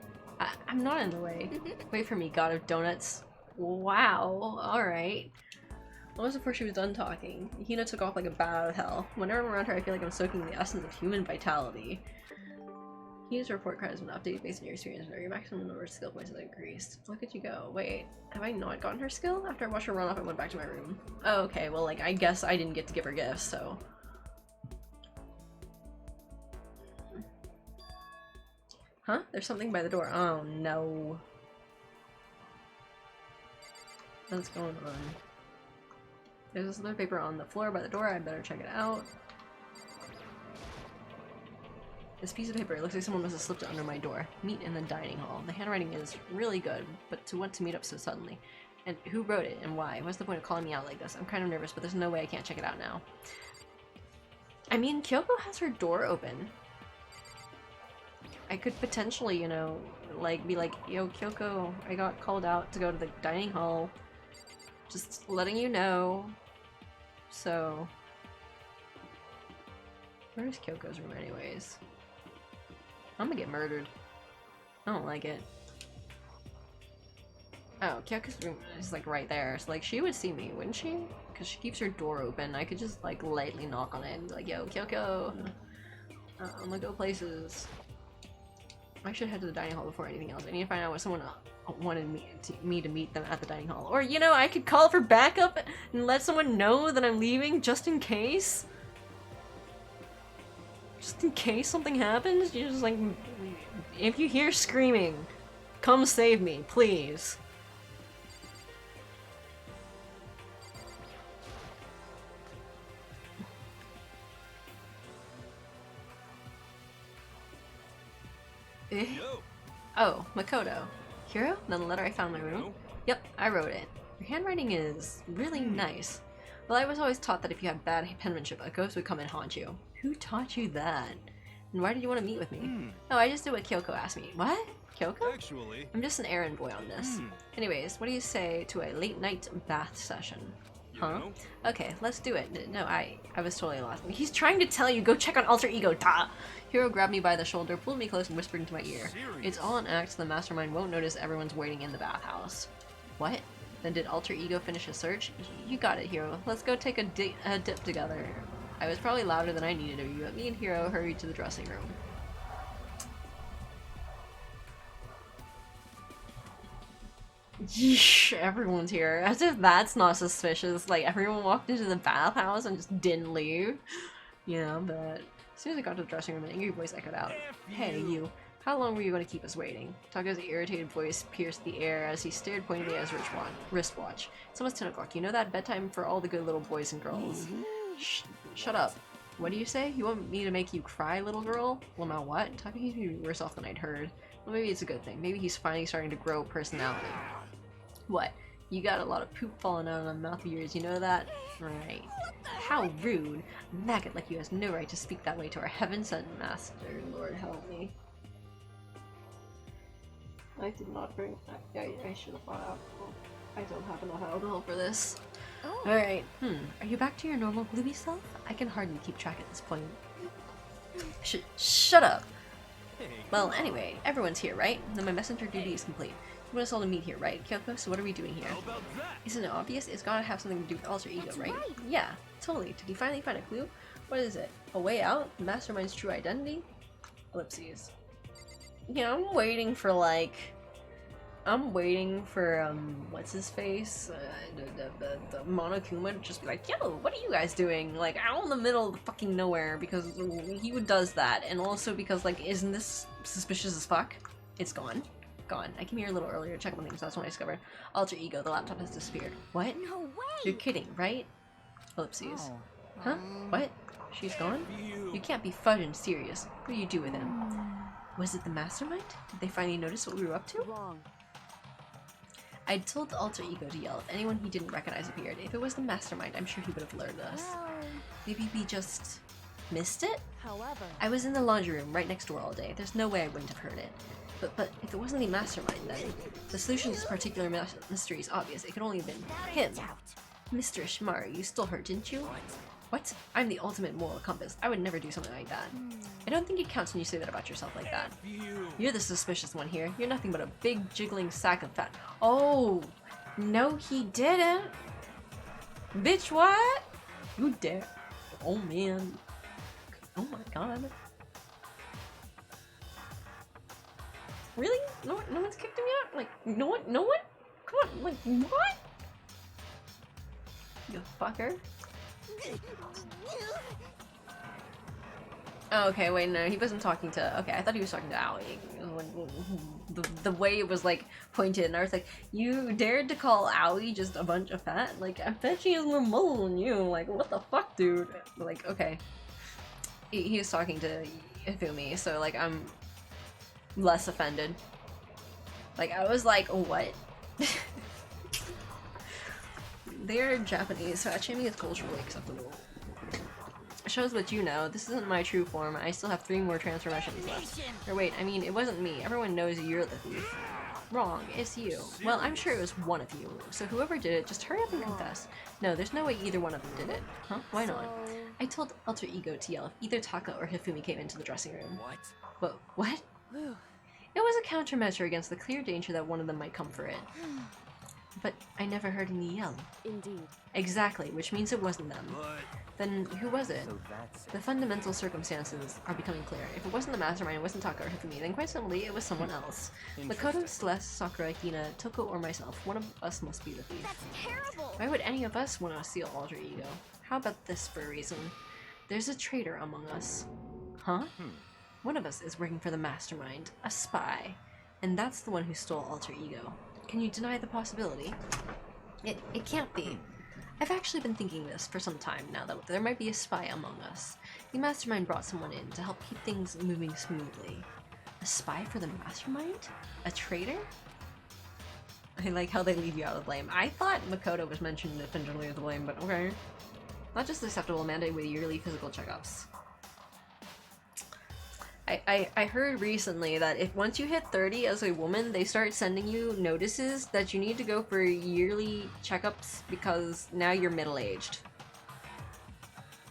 I'm not in the way. Wait for me, god of donuts. Wow, alright. Almost before she was done talking, Hina took off like a bat out of hell. Whenever I'm around her, I feel like I'm soaking the essence of human vitality. Hina's report card has been updated based on your experience, and your maximum number of skill points has increased. Look at you go. Wait, have I not gotten her skill? After I watched her run off, I went back to my room. Oh, okay, well, like, I guess I didn't get to give her gifts, so... Huh? There's something by the door. Oh, no. What's going on? There's this other paper on the floor by the door. I better check it out. This piece of paper, it looks like someone must have slipped it under my door. Meet in the dining hall. The handwriting is really good, but to want to meet up so suddenly. And who wrote it and why? What's the point of calling me out like this? I'm kind of nervous, but there's no way I can't check it out now. I mean, Kyoko has her door open. I could potentially, you know, like, be like, yo, Kyoko, I got called out to go to the dining hall. Just letting you know. So... Where's Kyoko's room anyways? I'm gonna get murdered. I don't like it. Oh, Kyoko's room is like right there, so like she would see me, wouldn't she? Because she keeps her door open. I could just like lightly knock on it and be like, yo, Kyoko! I'm gonna go places. I should head to the dining hall before anything else. I need to find out what someone wanted me to meet them at the dining hall. Or, you know, I could call for backup and let someone know that I'm leaving just in case. Just in case something happens, you just like, if you hear screaming, come save me, please. Eh? Oh, Makoto. Hiro? The letter I found in my room? Yep, I wrote it. Your handwriting is really nice. Well, I was always taught that if you had bad penmanship, a ghost would come and haunt you. Who taught you that? And why did you want to meet with me? Oh, I just did what Kyoko asked me. What? Kyoko? Actually, I'm just an errand boy on this. Anyways, what do you say to a late night bath session? Huh? know? Okay, let's do it. No, I was totally lost. He's trying to tell you, go check on Alter Ego, duh! Hiro grabbed me by the shoulder, pulled me close, and whispered into my ear. It's all an act so the mastermind won't notice everyone's waiting in the bathhouse. What? Then did Alter Ego finish his search? You got it, Hiro. Let's go take a dip together. I was probably louder than I needed to be, but me and Hiro hurried to the dressing room. Yeesh, everyone's here. As if that's not suspicious. Like, everyone walked into the bathhouse and just didn't leave. You know, but as soon as I got to the dressing room, an angry voice echoed out. Hey, you. How long were you going to keep us waiting? Taka's irritated voice pierced the air as he stared pointedly at his wristwatch. It's almost 10 o'clock. You know that? Bedtime for all the good little boys and girls. Shut up. What do you say? You want me to make you cry, little girl? Well, now what? Taka seems to be worse off than I'd heard. Well, maybe it's a good thing. Maybe he's finally starting to grow personality. What? You got a lot of poop falling out of the mouth of yours, you know that? Right. How rude. A maggot like you has no right to speak that way to our heaven-sent master. Lord help me. I did not bring... I should have thought out. I don't have enough alcohol for this. Oh. Alright. Are you back to your normal gloomy self? I can hardly keep track at this point. Shut up! hey, Well, anyway, everyone's here, right? Then my messenger duty is complete. want us all to meet here, right, Kyoko? So what are we doing here? Isn't it obvious? It's gotta have something to do with alter ego, right? Yeah, totally. Did he finally find a clue? What is it? A way out? The mastermind's true identity? Ellipses. Yeah, I'm waiting for what's his face? The Monokuma to just be like, yo, what are you guys doing? Like, out in the middle of the fucking nowhere, because he does that, and also because, like, isn't this suspicious as fuck? It's gone. Gone. I came here a little earlier to check on things, that's when I discovered. Alter ego, the laptop has disappeared. What? No way! You're kidding, right? Ellipses. Huh? What? She's gone? You can't be fudging serious. What do you do with him? Was it the mastermind? Did they finally notice what we were up to? Wrong. I told the alter ego to yell if anyone he didn't recognize appeared. If it was the mastermind, I'm sure he would have alerted us. Well, Maybe we just missed it? however, I was in the laundry room right next door all day. There's no way I wouldn't have heard it. But if it wasn't the mastermind, then the solution to this particular mystery is obvious. It could only have been him. Mr. Ishimari, you stole her, didn't you? What? I'm the ultimate moral compass. I would never do something like that. I don't think it counts when you say that about yourself like that. You're the suspicious one here. You're nothing but a big jiggling sack of fat. Oh, no he didn't. Bitch, what? You dare. Oh man. Oh my god. Really? No one's kicked him yet? Like, no one? Come on, like, what? You fucker. Oh, okay, wait, no, he wasn't talking to... Okay, I thought he was talking to Aoi. The way it was, like, pointed, and I was like, you dared to call Aoi just a bunch of fat? Like, I bet she has more muscle than you. Like, what the fuck, dude? Like, okay. He was talking to Hifumi, so, like, I'm less offended. Like, I was like, what? They're Japanese, so shaming is culturally acceptable. Shows what you know. This isn't my true form. I still have 3 more transformations left. Or wait, I mean, it wasn't me. Everyone knows you're the thief. Wrong. It's you. Well, I'm sure it was one of you. So whoever did it, just hurry up and confess. No, there's no way either one of them did it. Huh? Why not? I told Alter Ego to yell if either Taka or Hifumi came into the dressing room. But what? It was a countermeasure against the clear danger that one of them might come for it. But I never heard any yell. indeed. Exactly, which means it wasn't them. Then who was it? So that's The fundamental circumstances are becoming clear. If it wasn't the mastermind, it wasn't Taka or Hifumi, then quite simply it was someone else. Makoto, Celeste, Sakura, Hina, Toko, or myself. One of us must be the thief. That's terrible! Why would any of us want to steal Alter Ego? How about this for a reason? There's a traitor among us. Huh? One of us is working for the mastermind, a spy, and that's the one who stole Alter Ego. Can you deny the possibility? It can't be. I've actually been thinking this for some time now that there might be a spy among us. The mastermind brought someone in to help keep things moving smoothly. A spy for the mastermind? A traitor? I like how they leave you out of the blame. I thought Makoto was mentioned definitively as the blame, but okay. Not just acceptable, mandate with yearly physical checkups. I heard recently that if once you hit 30 as a woman, they start sending you notices that you need to go for yearly checkups because now you're middle-aged.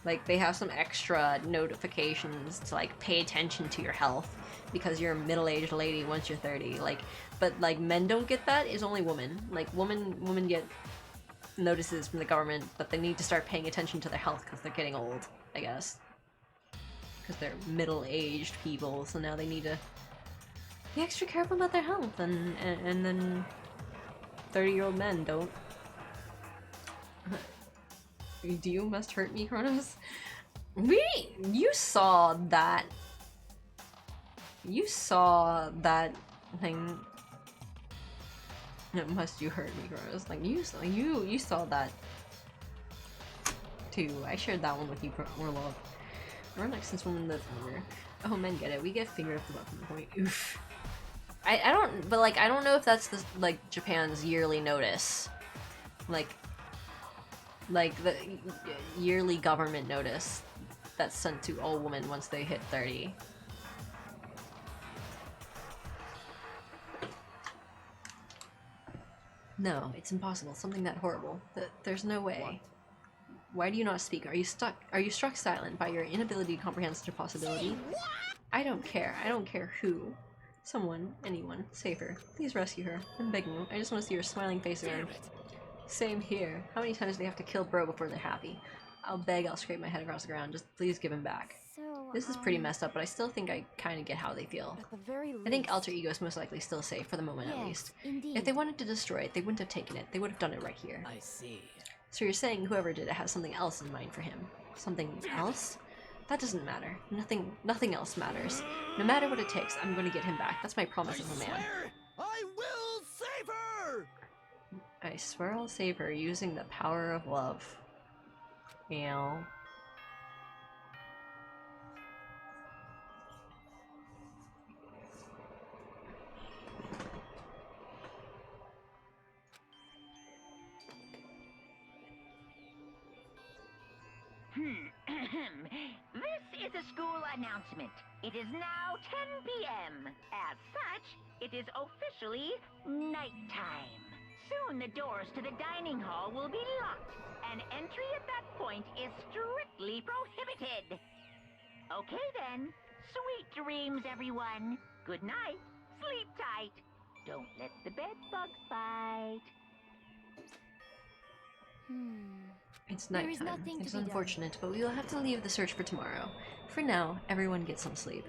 Like, they have some extra notifications to, like, pay attention to your health because you're a middle-aged lady once you're 30. Like, but, like, men don't get that, it's only women. Like, women get notices from the government, but they need to start paying attention to their health because they're getting old, I guess. Because they're middle-aged people, so now they need to be extra careful about their health, and then 30-year-old men don't. Do you must hurt me, Kronos? You saw that. You saw that thing. Must you hurt me, Kronos? Like you saw that too. I shared that one with you, Orlov. We're next since women live longer. Oh, men get it. We get figured up the button point. Oof. I don't, but like I don't know if that's the like Japan's yearly notice, like the yearly government notice that's sent to all women once they hit 30. No, it's impossible. Something that horrible. There's no way. Why do you not speak? Are you struck silent by your inability to comprehend such a possibility? I don't care. I don't care who. Someone, anyone, save her. Please rescue her. I'm begging you. I just want to see her smiling face again. Same here. How many times do they have to kill bro before they're happy? I'll beg, I'll scrape my head across the ground. Just please give him back. So, This is pretty messed up, but I still think I kind of get how they feel. At the very least. I think Alter Ego is most likely still safe for the moment, at yes, least. indeed. If they wanted to destroy it, they wouldn't have taken it. They would have done it right here. I see. So you're saying whoever did it has something else in mind for him? Something else? That doesn't matter. Nothing else matters. No matter what it takes, I'm going to get him back. That's my promise as a man. I will save her! I swear I'll save her using the power of love. Ew. This is a school announcement. It is now 10 p.m. As such, it is officially nighttime. Soon the doors to the dining hall will be locked, and entry at that point is strictly prohibited. Okay then. Sweet dreams, everyone. Good night. Sleep tight. Don't let the bed bugs bite. It's There is nighttime. nothing to It's be done. unfortunate, but we will have to leave the search for tomorrow. For now, everyone get some sleep.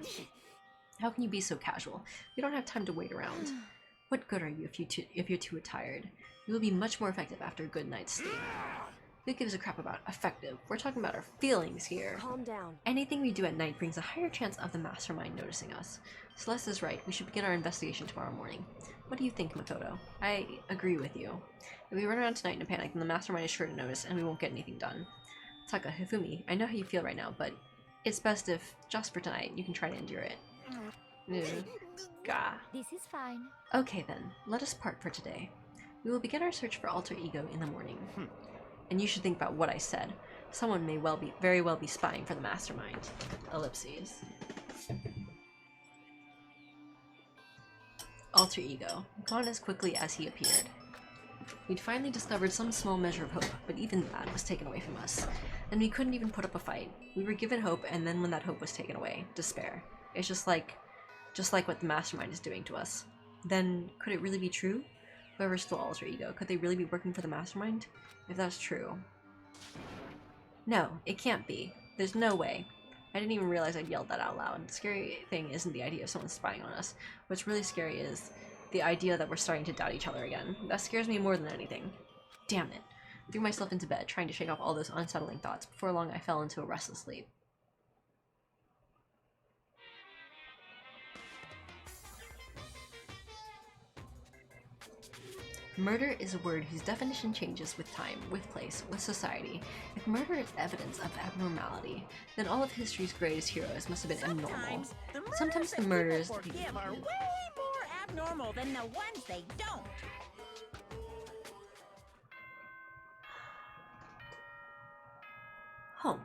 How can you be so casual? We don't have time to wait around. What good are you if you're too tired? You will be much more effective after a good night's sleep. Who gives a crap about effective? We're talking about our feelings here. Calm down. Anything we do at night brings a higher chance of the mastermind noticing us. Celeste is right. We should begin our investigation tomorrow morning. What do you think, Makoto? I agree with you. If we run around tonight in a panic, then the mastermind is sure to notice, and we won't get anything done. Taka, Hifumi, I know how you feel right now, but it's best if, just for tonight, you can try to endure it. Gah. This is fine. Okay then, let us part for today. We will begin our search for Alter Ego in the morning. And you should think about what I said. Someone may very well be spying for the mastermind. Ellipses. Alter Ego, gone as quickly as he appeared. We'd finally discovered some small measure of hope, but even that was taken away from us. And we couldn't even put up a fight. We were given hope, and then when that hope was taken away, despair. It's just like what the mastermind is doing to us. Then, could it really be true? Whoever stole Alter Ego, could they really be working for the mastermind? If that's true. No, it can't be. There's no way. I didn't even realize I'd yelled that out loud. The scary thing isn't the idea of someone spying on us. What's really scary is the idea that we're starting to doubt each other again. That scares me more than anything. Damn it. I threw myself into bed, trying to shake off all those unsettling thoughts. Before long, I fell into a restless sleep. Murder is a word whose definition changes with time, with place, with society. If murder is evidence of abnormality, then all of history's greatest heroes must have been abnormal. Sometimes the murders that people forgive are way more abnormal than the ones they don't. Home.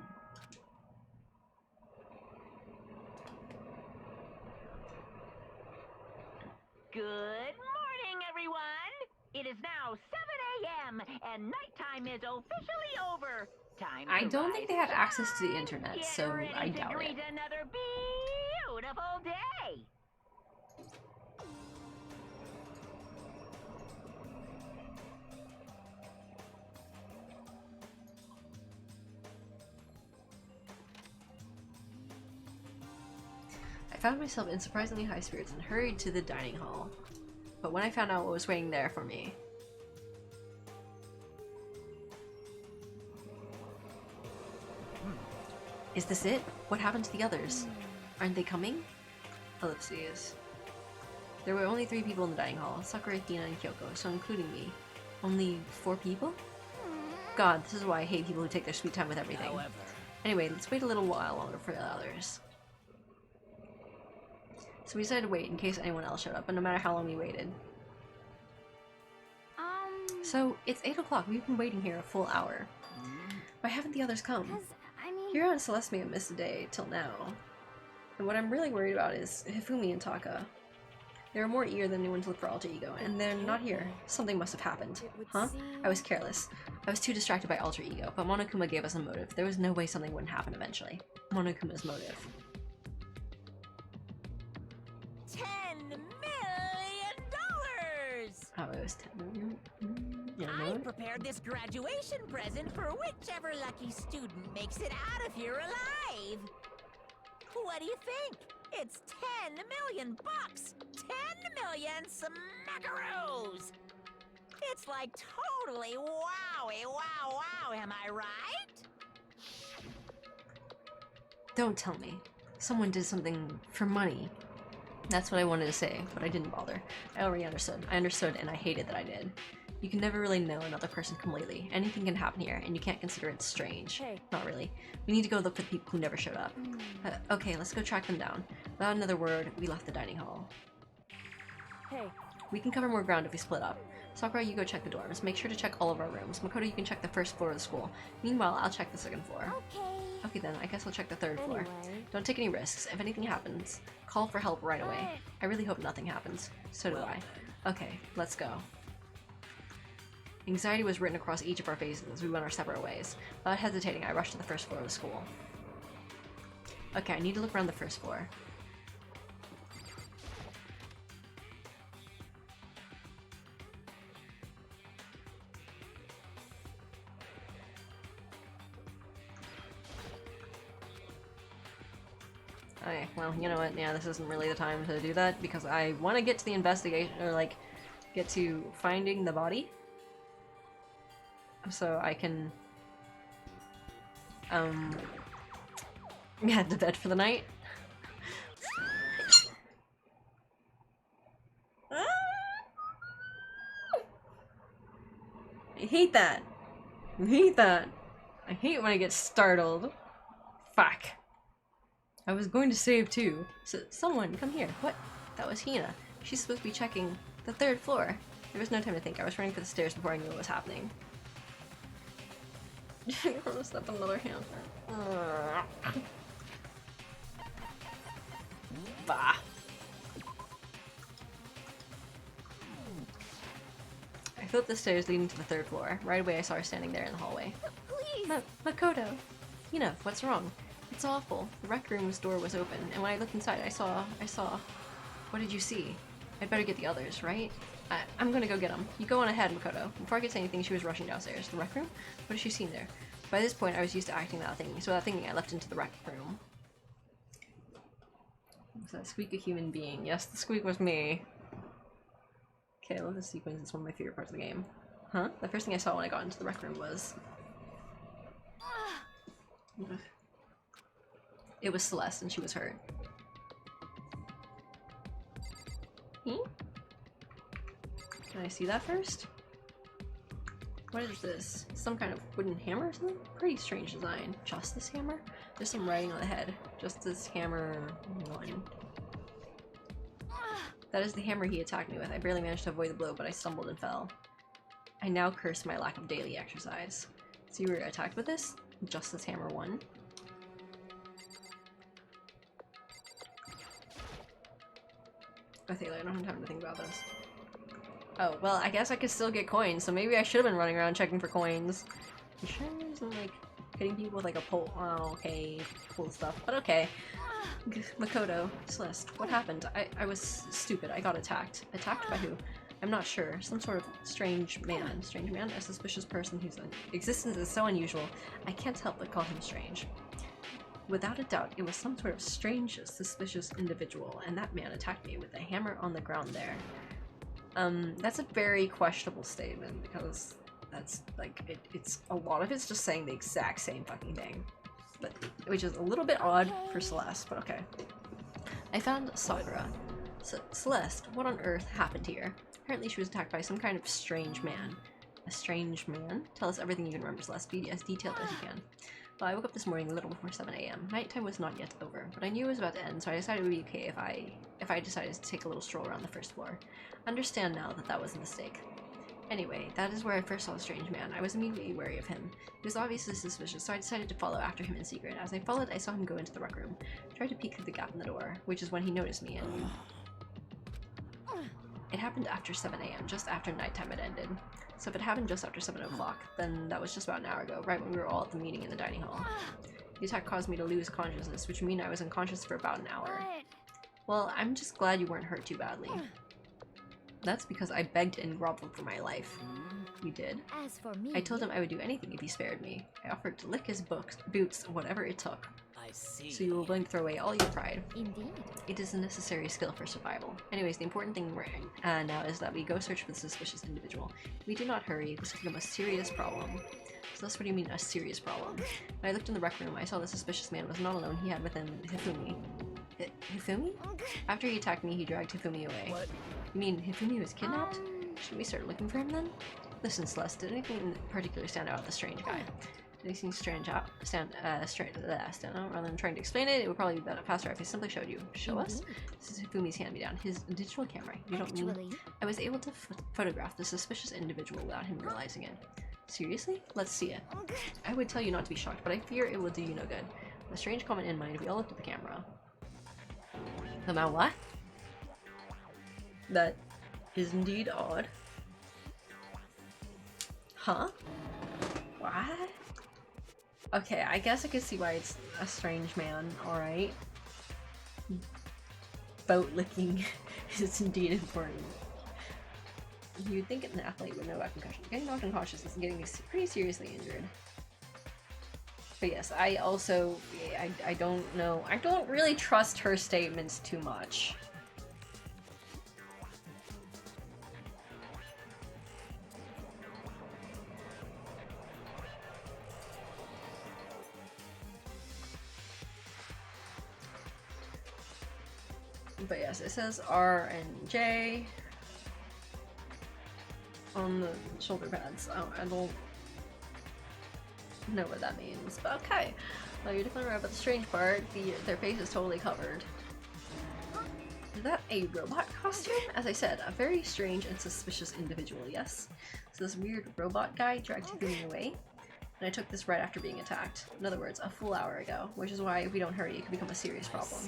Good morning, everyone! It is now 7 a.m. and nighttime is officially over. Time I to don't think they rise have access to the internet, Get so ready I to doubt greet it. another beautiful day. I found myself in surprisingly high spirits and hurried to the dining hall. But when I found out what was waiting there for me... Is this it? What happened to the others? Aren't they coming? Ellipses. There were only 3 people in the dining hall, Sakura, Athena, and Kyoko, so including me. Only 4 people? God, this is why I hate people who take their sweet time with everything. However, Anyway, let's wait a little while longer for the others. So we decided to wait in case anyone else showed up, but no matter how long we waited. So, it's 8 o'clock, we've been waiting here a full hour. Why haven't the others come? Because, I mean... Hiro and Celeste may have missed a day till now. And what I'm really worried about is Hifumi and Taka. They were more eager than anyone to look for Alter Ego, and they're not here. Something must have happened. it would Huh? seem... I was careless. I was too distracted by Alter Ego, but Monokuma gave us a motive. There was no way something wouldn't happen eventually. Monokuma's motive. 10 Oh, it was 10. Yeah, I no. prepared this graduation present for whichever lucky student makes it out of here alive. What do you think? It's 10 million bucks! 10 million smackaroos! It's like totally wowie, wow, wow, am I right? Don't tell me. Someone did something for money. That's what I wanted to say, but I didn't bother. I already understood. I understood, and I hated that I did. You can never really know another person completely. Anything can happen here, and you can't consider it strange. Hey. Not really. We need to go look for people who never showed up. Okay, let's go track them down. Without another word, we left the dining hall. Hey. We can cover more ground if we split up. Sakura, you go check the dorms. Make sure to check all of our rooms. Makoto, you can check the first floor of the school. Meanwhile, I'll check the second floor. Okay. Okay then, I guess I'll check the third floor. Anyway. Don't take any risks. If anything happens, call for help right away. I really hope nothing happens. So do I. Okay, let's go. Anxiety was written across each of our faces as we went our separate ways. Without hesitating, I rushed to the first floor of the school. Okay, I need to look around the first floor. Okay, well, you know what? Yeah, this isn't really the time to do that because I want to get to the investigation, or like, get to finding the body. So I can, head to bed for the night. I hate that. I hate that. I hate when I get startled. Fuck. I was going to save too. So, someone, come here. What? That was Hina. She's supposed to be checking the third floor. There was no time to think. I was running for the stairs before I knew what was happening. You're gonna step another hammer. Bah. I flew up the stairs leading to the third floor. Right away I saw her standing there in the hallway. Please. Makoto! Hina, what's wrong? It's awful. The rec room's door was open, and when I looked inside, I saw... What did you see? I'd better get the others, right? I'm gonna go get them. You go on ahead, Makoto. Before I could say anything, she was rushing downstairs. The rec room? What has she seen there? By this point, I was used to acting without thinking, so without thinking, I left into the rec room. Was that squeak a human being? Yes, the squeak was me. Okay, I love this sequence. It's one of my favorite parts of the game. Huh? The first thing I saw when I got into the rec room was... It was Celeste, and she was hurt. Hmm? Can I see that first? What is this? Some kind of wooden hammer or something? Pretty strange design. Justice hammer? There's some writing on the head. Justice hammer 1. That is the hammer he attacked me with. I barely managed to avoid the blow, but I stumbled and fell. I now curse my lack of daily exercise. So you were attacked with this? Justice hammer 1. Okay, I don't have time to think about this. Oh, well, I guess I could still get coins, so maybe I should have been running around checking for coins. You sure there isn't, like, hitting people with, like, a pole? Oh, okay, cool stuff, but okay. Makoto, Celeste, what happened? I was stupid. I got attacked. Attacked by who? I'm not sure. Some sort of strange man. Strange man? A suspicious person whose existence is so unusual, I can't help but call him strange. Without a doubt, it was some sort of strange, suspicious individual, and that man attacked me with a hammer on the ground there. That's a very questionable statement, because that's, like, it's a lot of it's just saying the exact same fucking thing. But, which is a little bit odd for Celeste, but okay. I found Sakura. Celeste, what on earth happened here? Apparently she was attacked by some kind of strange man. A strange man? Tell us everything you can remember, Celeste. Be as detailed as you can. Well, I woke up this morning a little before 7 AM. Nighttime was not yet over, but I knew it was about to end, so I decided it would be okay if I decided to take a little stroll around the first floor. Understand now that that was a mistake. Anyway, that is where I first saw the strange man. I was immediately wary of him. He was obviously suspicious, so I decided to follow after him in secret. As I followed, I saw him go into the rec room. I tried to peek through the gap in the door, which is when he noticed me, and... It happened after 7 AM, just after nighttime had ended. So if it happened just after 7 o'clock, then that was just about an hour ago, right when we were all at the meeting in the dining hall. The attack caused me to lose consciousness, which means I was unconscious for about an hour. Well, I'm just glad you weren't hurt too badly. That's because I begged and groveled for my life. You did? As for me, I told him I would do anything if he spared me. I offered to lick his boots, whatever it took. I see. So you were willing to throw away all your pride. indeed. It is a necessary skill for survival. Anyways, the important thing now is that we go search for the suspicious individual. If we do not hurry, this could become a serious problem. So that's what do you mean, a serious problem? When I looked in the rec room, I saw the suspicious man was not alone. He had with him Hifumi. Hifumi? After he attacked me, he dragged Hifumi away. What? You mean Hifumi was kidnapped? Should we start looking for him then? Listen, Celeste, did anything in particular stand out with the strange guy? Did anything stand out rather than trying to explain it? It would probably be better faster if I simply showed you. Show us? This is Hifumi's hand-me-down, his digital camera. You don't mean... Actually, I was able to photograph the suspicious individual without him realizing it. Seriously? Let's see it. I would tell you not to be shocked, but I fear it will do you no good. With a strange comment in mind, we all looked at the camera. Somehow what? That is indeed odd. Huh? What? Okay, I guess I could see why it's a strange man, alright. Boat licking is indeed important. You'd think an athlete would know about concussion. Getting knocked unconscious and getting pretty seriously injured. But yes, I also, I don't know. I don't really trust her statements too much. But yes, it says R and J on the shoulder pads. I don't know what that means, but okay. Well, you're definitely right about the strange part. Their face is totally covered. Is that a robot costume? As I said, a very strange and suspicious individual, yes? So this weird robot guy dragged Hifumi away, and I took this right after being attacked. In other words, a full hour ago, which is why if we don't hurry, it could become a serious problem.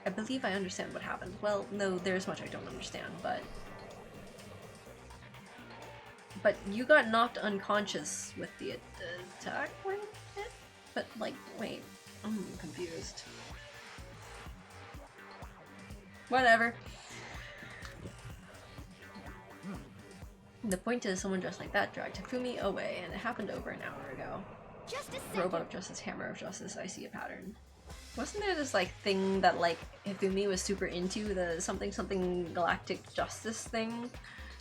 I believe I understand what happened. Well, no, there's much I don't understand, but you got knocked unconscious with the attack, right? But, like, wait, I'm confused. Whatever. The point is, someone dressed like that dragged Hifumi away, and it happened over an hour ago. just a second. Robot of Justice, Hammer of Justice, I see a pattern. Wasn't there this, like, thing that, like, Hifumi was super into, the something galactic justice thing?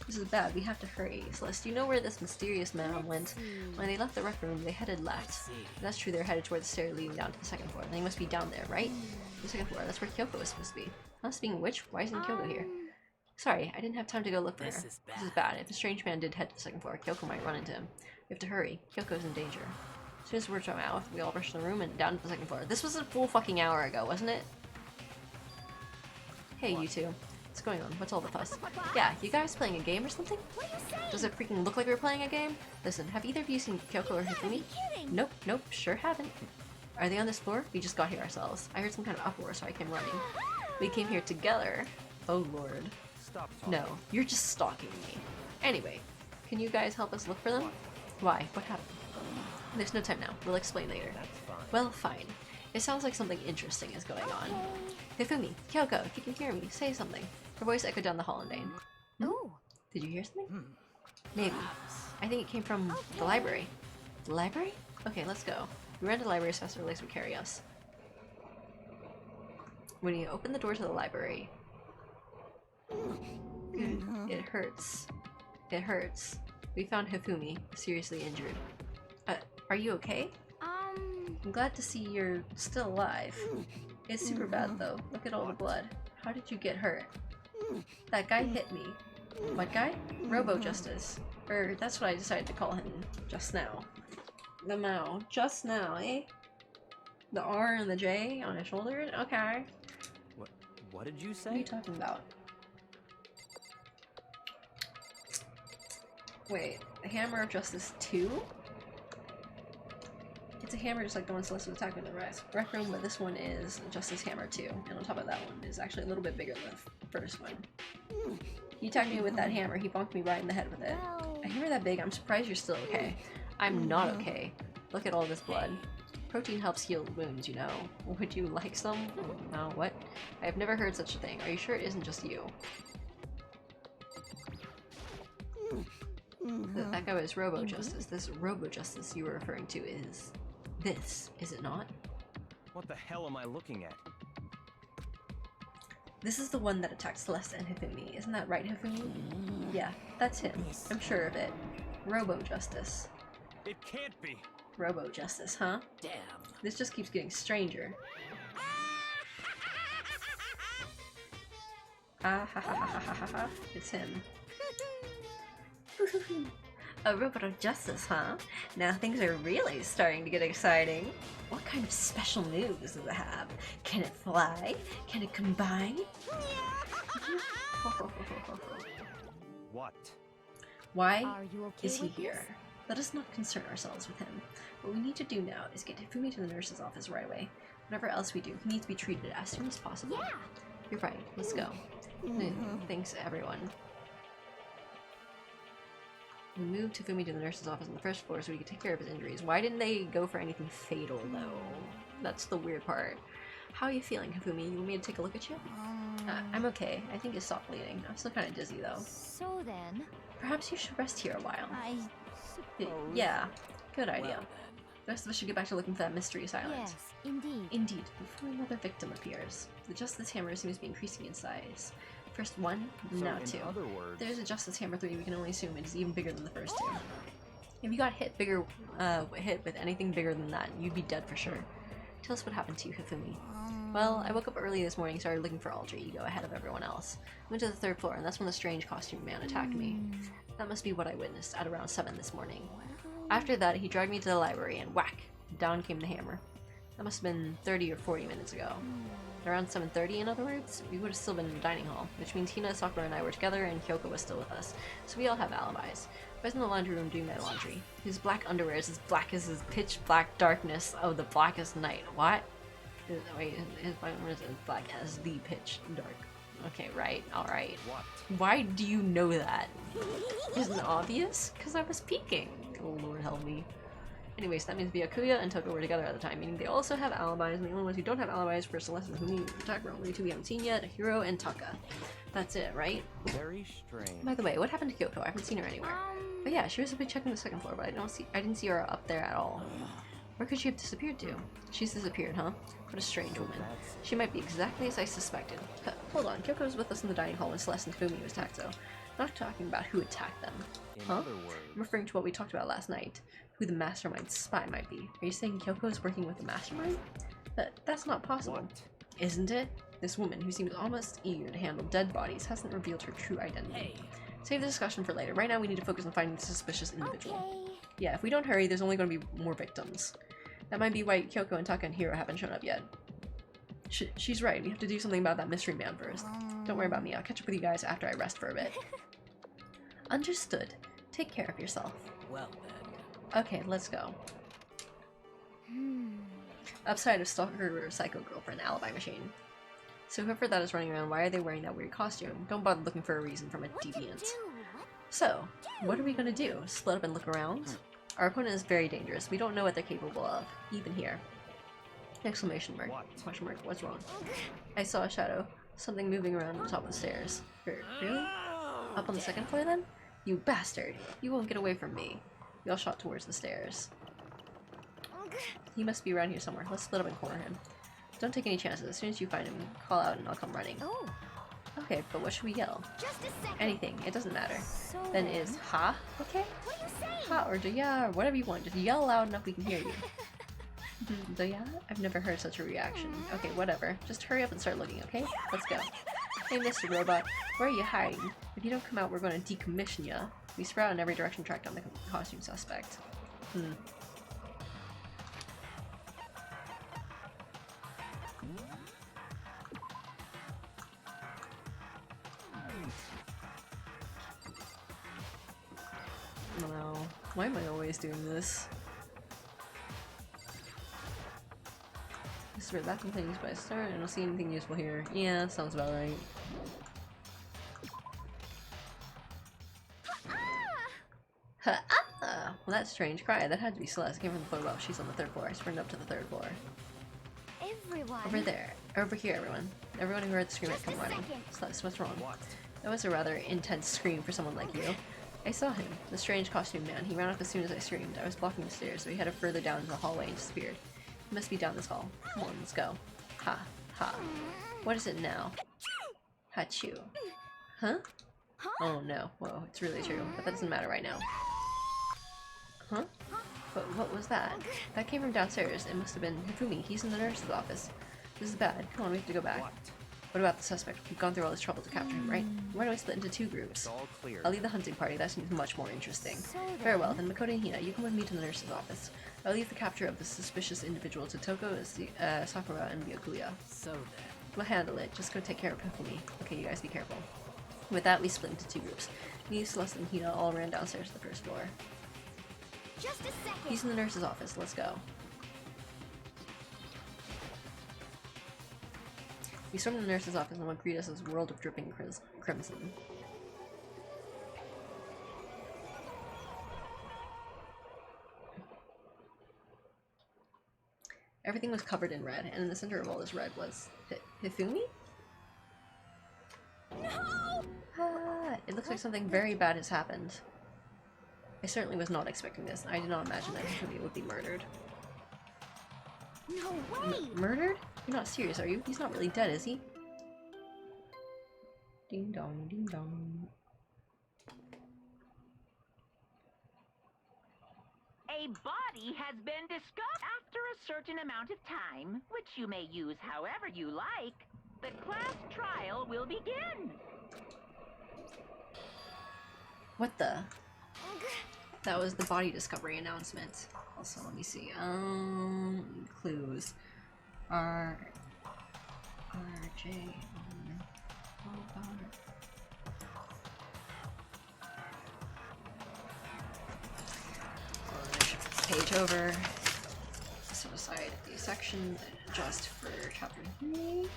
This is bad, we have to hurry. Celeste, you know where this mysterious man went? When they left the rec room, they headed left. That's true, they're headed toward the stair leading down to the second floor. They must be down there, right? The second floor, that's where Kyoko was supposed to be. Unless being a witch, why isn't Kyoko here? Sorry, I didn't have time to go look for her. This is bad. If the strange man did head to the second floor, Kyoko might run into him. We have to hurry. Kyoko's in danger. As soon as the words come out, we all rush to the room and down to the second floor. This was a full fucking hour ago, wasn't it? Hey, you two. What's going on? What's all the fuss? Yeah, you guys playing a game or something? What are you saying? Does it freaking look like we're playing a game? Listen, have either of you seen Kyoko or Hifumi? Kidding. Nope, sure haven't. Are they on this floor? We just got here ourselves. I heard some kind of uproar, so I came running. We came here together. Oh lord. Stop talking. No, you're just stalking me. Anyway, can you guys help us look for them? Why? What happened? There's no time now. We'll explain later. That's fine. Well, fine. It sounds like something interesting is going on. Hifumi, Kyoko, if you can hear me, say something. Her voice echoed down the hall in vain. Oh, Did you hear something? Maybe. I think it came from the library. The library? Okay, let's go. We ran to the library as fast as our legs would carry us. When you open the door to the library... It hurts. It hurts. We found Hifumi, seriously injured. Are you okay? I'm glad to see you're still alive. It's super bad though. Look at all the blood. How did you get hurt? That guy hit me. What guy? Robo Justice. Or that's what I decided to call him just now. The Mao. Just now, eh? The R and the J on his shoulder? Okay. What did you say? What are you talking about? Wait, the Hammer of Justice 2? It's a hammer just like the one Celeste was attacking in the rec room, but this one is Justice Hammer 2, and on top of that one is actually a little bit bigger than the first one. He attacked me with that hammer, he bonked me right in the head with it. A hammer that big, I'm surprised you're still okay. I'm not okay. Look at all this blood. Protein helps heal wounds, you know. Would you like some? No, what? I have never heard such a thing. Are you sure it isn't just you? That guy was Robo Justice. This Robo Justice you were referring to is this, is it not? What the hell am I looking at? This is the one that attacked Celeste and Hifumi. Isn't that right, Hifumi? Yeah, that's him. I'm sure of it. Robo Justice. It can't be. Robo Justice, huh? Damn. This just keeps getting stranger. Ah ha ha ha ha ha ha ha. It's him. A robot of justice, huh? Now things are really starting to get exciting. What kind of special moves does it have? Can it fly? Can it combine? What? Why Are you okay is he with here? Let us not concern ourselves with him. What we need to do now is get Hifumi to the nurse's office right away. Whatever else we do, he needs to be treated as soon as possible. Yeah. You're right. Let's go. Thanks, everyone. We moved Hifumi to the nurse's office on the first floor so we could take care of his injuries. Why didn't they go for anything fatal, though? That's the weird part. How are you feeling, Hifumi? You want me to take a look at you? I'm okay. I think you stopped bleeding. I'm still kind of dizzy, though. So then, Perhaps you should rest here a while. I suppose. Yeah, good idea. Well, The rest of us should get back to looking for that mystery silence. Yes, indeed. Indeed, before another victim appears. The Justice Hammer seems to be increasing in size. First one, So now in two. other words, There's a Justice Hammer 3, we can only assume it is even bigger than the first two. If you got hit with anything bigger than that, you'd be dead for sure. Tell us what happened to you, Hifumi. Well, I woke up early this morning and started looking for Alter Ego ahead of everyone else. Went to the third floor, and that's when the strange costume man attacked me. That must be what I witnessed at around 7 this morning. After that, he dragged me to the library, and whack! Down came the hammer. That must have been 30 or 40 minutes ago. At around 7:30, in other words, we would have still been in the dining hall, which means Hina, Sakura, and I were together, and Kyoko was still with us. So we all have alibis. I was in the laundry room doing my laundry. His black underwear is as black as his pitch black darkness of the blackest night. What? Wait, his black underwear is as black as the pitch dark. Okay, right, alright. what? Why do you know that? Isn't it obvious? Because I was peeking. Oh, Lord help me. Anyways, that means Byakuya and Toko were together at the time, meaning they also have alibis, and the only ones who don't have alibis for Celeste and Humi, Takara, only two we haven't seen yet, Hiro and Taka. That's it, right? Very strange. By the way, what happened to Kyoko? I haven't seen her anywhere. But yeah, she was supposed to be checking the second floor, but I didn't see her up there at all. Where could she have disappeared to? She's disappeared, huh? What a strange woman. She might be exactly as I suspected. Hold on, Kyoko was with us in the dining hall when Celeste and Humi was attacked, though. Not talking about who attacked them. In Huh? other words, I'm referring to what we talked about last night. Who the mastermind spy might be. Are you saying Kyoko is working with the mastermind? That's not possible. what? Isn't it? This woman, who seems almost eager to handle dead bodies, hasn't revealed her true identity. Save the discussion for later. Right now we need to focus on finding the suspicious individual. Okay. Yeah, if we don't hurry, there's only going to be more victims. That might be why Kyoko and Taka and Hiro haven't shown up yet. She's right, we have to do something about that mystery man first. Don't worry about me, I'll catch up with you guys after I rest for a bit. Understood. Take care of yourself. well then. Okay, let's go. Upside of Stalker Psycho Girlfriend Alibi Machine. So whoever that is running around, why are they wearing that weird costume? Don't bother looking for a reason from a deviant. So, what are we gonna do? Split up and look around? Our opponent is very dangerous. We don't know what they're capable of, even here. Exclamation mark. What? Question mark. What's wrong? I saw a shadow. Something moving around on top of the stairs. Really? Up on the second floor then? You bastard! You won't get away from me. We all shot towards the stairs. He must be around here somewhere. Let's split up and corner him. Don't take any chances. As soon as you find him, call out and I'll come running. Oh, Okay, but what should we yell? just a second. Anything. It doesn't matter. So Then is ha, okay? What are you saying? Ha or ya or whatever you want. Just yell loud enough we can hear you. Ya? I've never heard such a reaction. Okay, whatever. Just hurry up and start looking, okay? Let's go. Hey, Mr. Robot, where are you hiding? If you don't come out, we're going to decommission ya. We sprout in every direction, track down the costume suspect. No. Why am I always doing this? This is where that continues by start. I don't see anything useful here. Yeah, sounds about right. Ha-ah! Well, that's strange. Cry. That had to be Celeste. Came from the photo op. She's on the third floor. I sprinted up to the third floor. Everyone. Over there. Over here, everyone. Everyone who heard the scream had Just come a running. second. Celeste, what's wrong? What? That was a rather intense scream for someone like you. I saw him, the strange costume man. He ran up as soon as I screamed. I was blocking the stairs, so he headed further down into the hallway and disappeared. He must be down this hall. Come on, let's go. Ha, ha. What is it now? Hachu. Huh? Oh no. Whoa, it's really true. But that doesn't matter right now. Huh? But what was that? That came from downstairs. It must have been Hifumi. He's in the nurse's office. This is bad. Come on, we have to go back. What about the suspect? We've gone through all this trouble to capture him, right? Why don't we split into 2 groups? It's all clear. I'll lead the hunting party. That seems much more interesting. Very well, then Makoto and Hina, you come with me to the nurse's office. I'll leave the capture of the suspicious individual to Toko, Sakura, and Byakuya. So then. We'll handle it. Just go take care of Hifumi. Okay, you guys be careful. With that, we split into 2 groups. Me, Celeste, and Hina all ran downstairs to the first floor. Just a second. He's in the nurse's office. Let's go. We stormed the nurse's office and what greet us as a world of dripping crimson. Everything was covered in red, and in the center of all this red was Hifumi? No! Ah, it looks like something very bad has happened. I certainly was not expecting this. I did not imagine that Hifumi would be murdered. No way! Murdered? You're not serious, are you? He's not really dead, is he? Ding dong, ding dong. A body has been discovered after a certain amount of time, which you may use however you like. The class trial will begin. What the? That was the body discovery announcement. Also, let me see. Clues. J page over. Set aside a section just for chapter 3.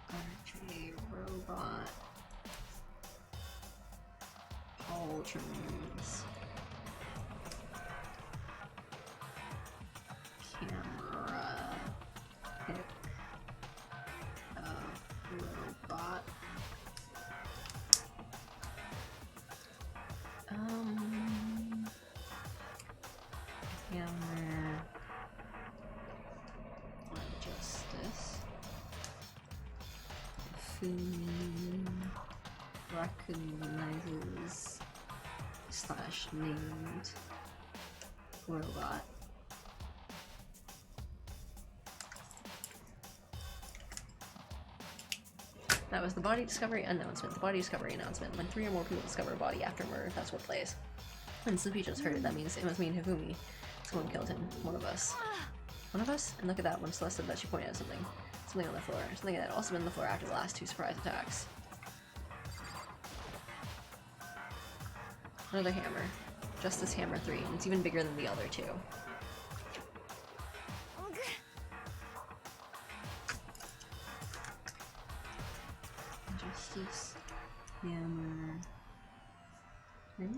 RJ robot. Pauldrons. Camera. Pick. Robot. Hammer. Justice. Fumi recognizes / named robot. That was the body discovery announcement. The body discovery announcement. When 3 or more people discover a body after murder, that's what plays. And Supi just heard it. That means it must mean Hifumi. Someone killed him. One of us. One of us? And look at that. When Celeste said that, she pointed at something. Something on the floor. Something that had also been on the floor after the last 2 surprise attacks. Another hammer. Justice Hammer 3. And it's even bigger than the other 2. Justice Hammer 3.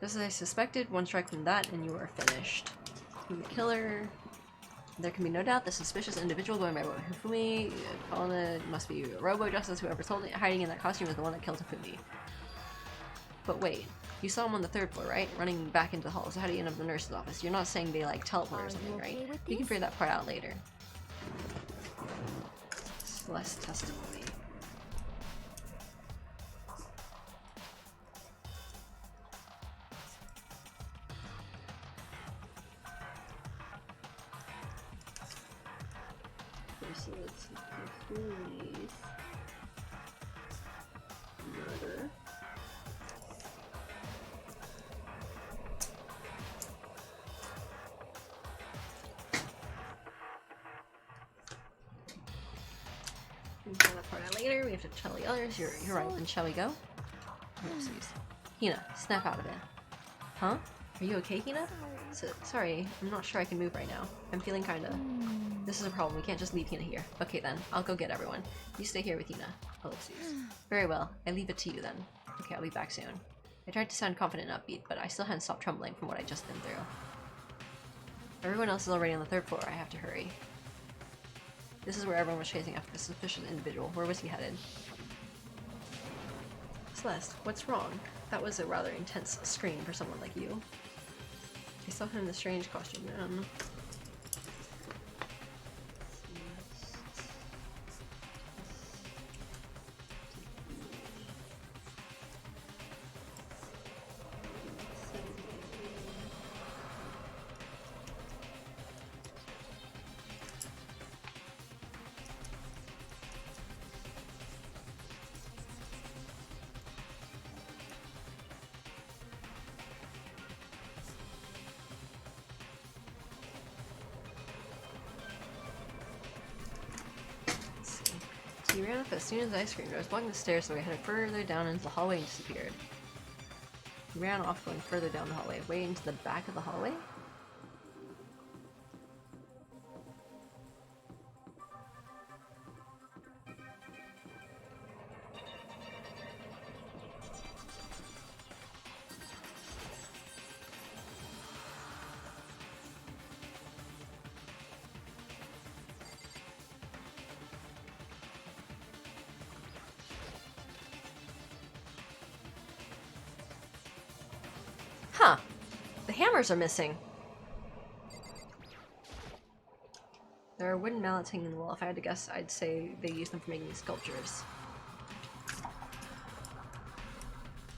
Just as I suspected, 1 strike from that and you are finished. The killer. There can be no doubt the suspicious individual going by Hifumi, Kalina, must be Robo Justice, whoever's hiding in that costume is the one that killed Hifumi. But wait, you saw him on the 3rd floor, right? Running back into the hall, so how do you end up in the nurse's office? You're not saying they like teleport or something, right? You can figure that part out later. Less testimony. So it's Hifumi's murder. We can find that part out later. We have to tell the others. You're right. Then shall we go? Oopsies. Hina, snap out of it. Huh? Are you okay, Hina? Sorry, I'm not sure I can move right now. I'm feeling kinda... This is a problem. We can't just leave Hina here. Okay then, I'll go get everyone. You stay here with Hina. Ellipses. Very well. I leave it to you then. Okay, I'll be back soon. I tried to sound confident and upbeat, but I still hadn't stopped trembling from what I'd just been through. Everyone else is already on the 3rd floor. I have to hurry. This is where everyone was chasing after the suspicious individual. Where was he headed? Celeste, what's wrong? That was a rather intense scream for someone like you. I saw him in the strange costume. He ran up as soon as I screamed. I was walking the stairs, so I headed further down into the hallway and disappeared. He ran off, going further down the hallway, way into the back of the hallway? Huh. The hammers are missing. There are wooden mallets hanging in the wall. If I had to guess, I'd say they use them for making sculptures.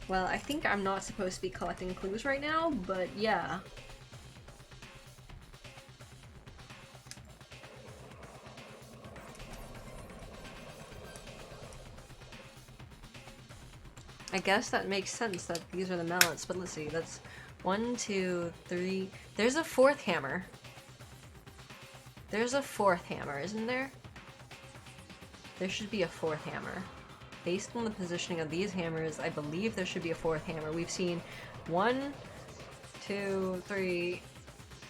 Well, I think I'm not supposed to be collecting clues right now, but yeah. I guess that makes sense that these are the mallets, but let's see, that's 1, 2, 3. There's a fourth hammer. There's a fourth hammer, isn't there? There should be a fourth hammer. Based on the positioning of these hammers, I believe there should be a fourth hammer. We've seen 1, 2, 3,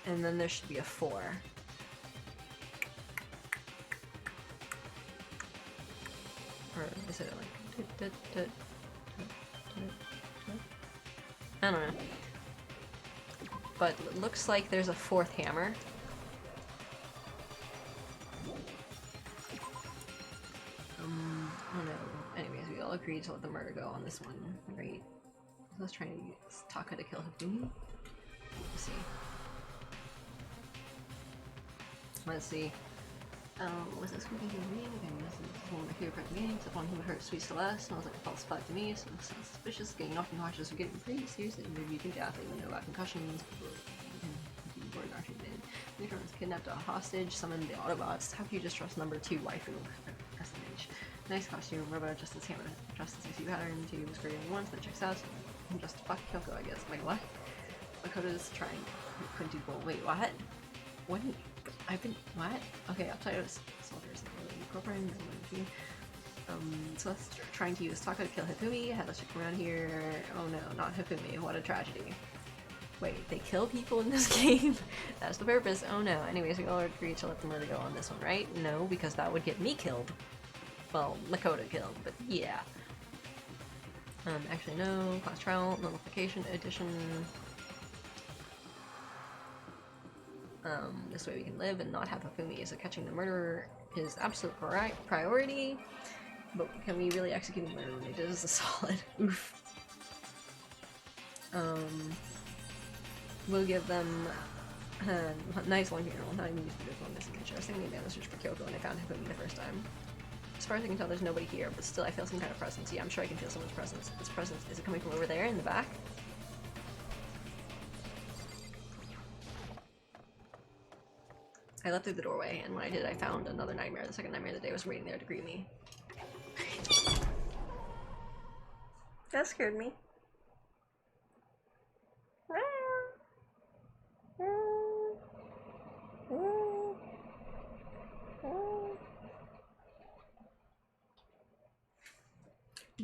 and then there should be a 4. Or is it like... I don't know. But it looks like there's a fourth hammer. Oh no. Anyways, we all agreed to let the murder go on this one, right? I was trying to use Taka to kill Hifumi. Let's see. Let's see. Was this movie reading? And this is one of my favorite games. Upon who would hurt Sweet Celeste, smells like a false flag to me, so it sounds suspicious. Getting off and cautious, we're getting pretty seriously. Maybe you think the athlete will know about concussions. Unicorns kidnapped a hostage, summoned the Autobots. How can you just trust number 2 waifu? SMH. Nice costume, robot justice hammer. Justice I see pattern. 2 was great once, but checks out. I'm just fuck Kyoko, I guess. Like what? Makoto's trying. Couldn't do both. Wait, what? What? I've been what? Okay, outside of soldiers, girlfriend. Celeste trying to use Taka to kill Hifumi. Had a chick around here. Oh no, not Hifumi. What a tragedy. Wait, they kill people in this game? That's the purpose. Oh no. Anyways, we all agreed to let the murder go on this one, right? No, because that would get me killed. Well, Makoto killed, but yeah. Actually no. Class trial, nullification edition. This way we can live and not have Hifumi, so catching the murderer is absolute priority. But can we really execute the murder when they did is a solid. Oof. We'll give them a nice long funeral. Not even used to this one missing picture. I was thinking down the search for Kyoko when I found Hifumi the first time. As far as I can tell, there's nobody here, but still I feel some kind of presence. Yeah, I'm sure I can feel someone's presence. This presence, is it coming from over there in the back? I left through the doorway, and when I did, I found another nightmare. The second nightmare of the day was waiting there to greet me. That scared me.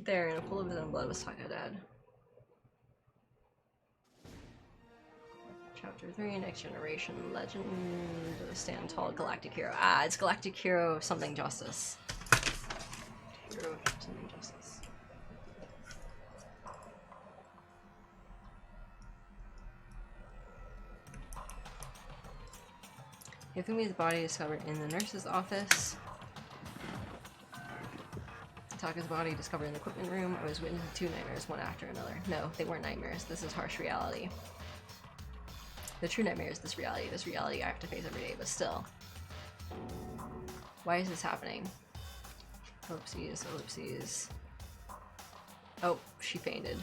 There, in a pool of his own blood was Taka Dad. Chapter 3, Next Generation Legend. Stand Tall, Galactic Hero. Ah, it's Galactic Hero something justice. Hero something justice. Hifumi's body discovered in the nurse's office. Taka's body discovered in the equipment room. I was witness to 2 nightmares, one after another. No, they weren't nightmares. This is harsh reality. The true nightmare is this reality I have to face every day, but still. Why is this happening? Oopsies, oopsies. Oh, she fainted.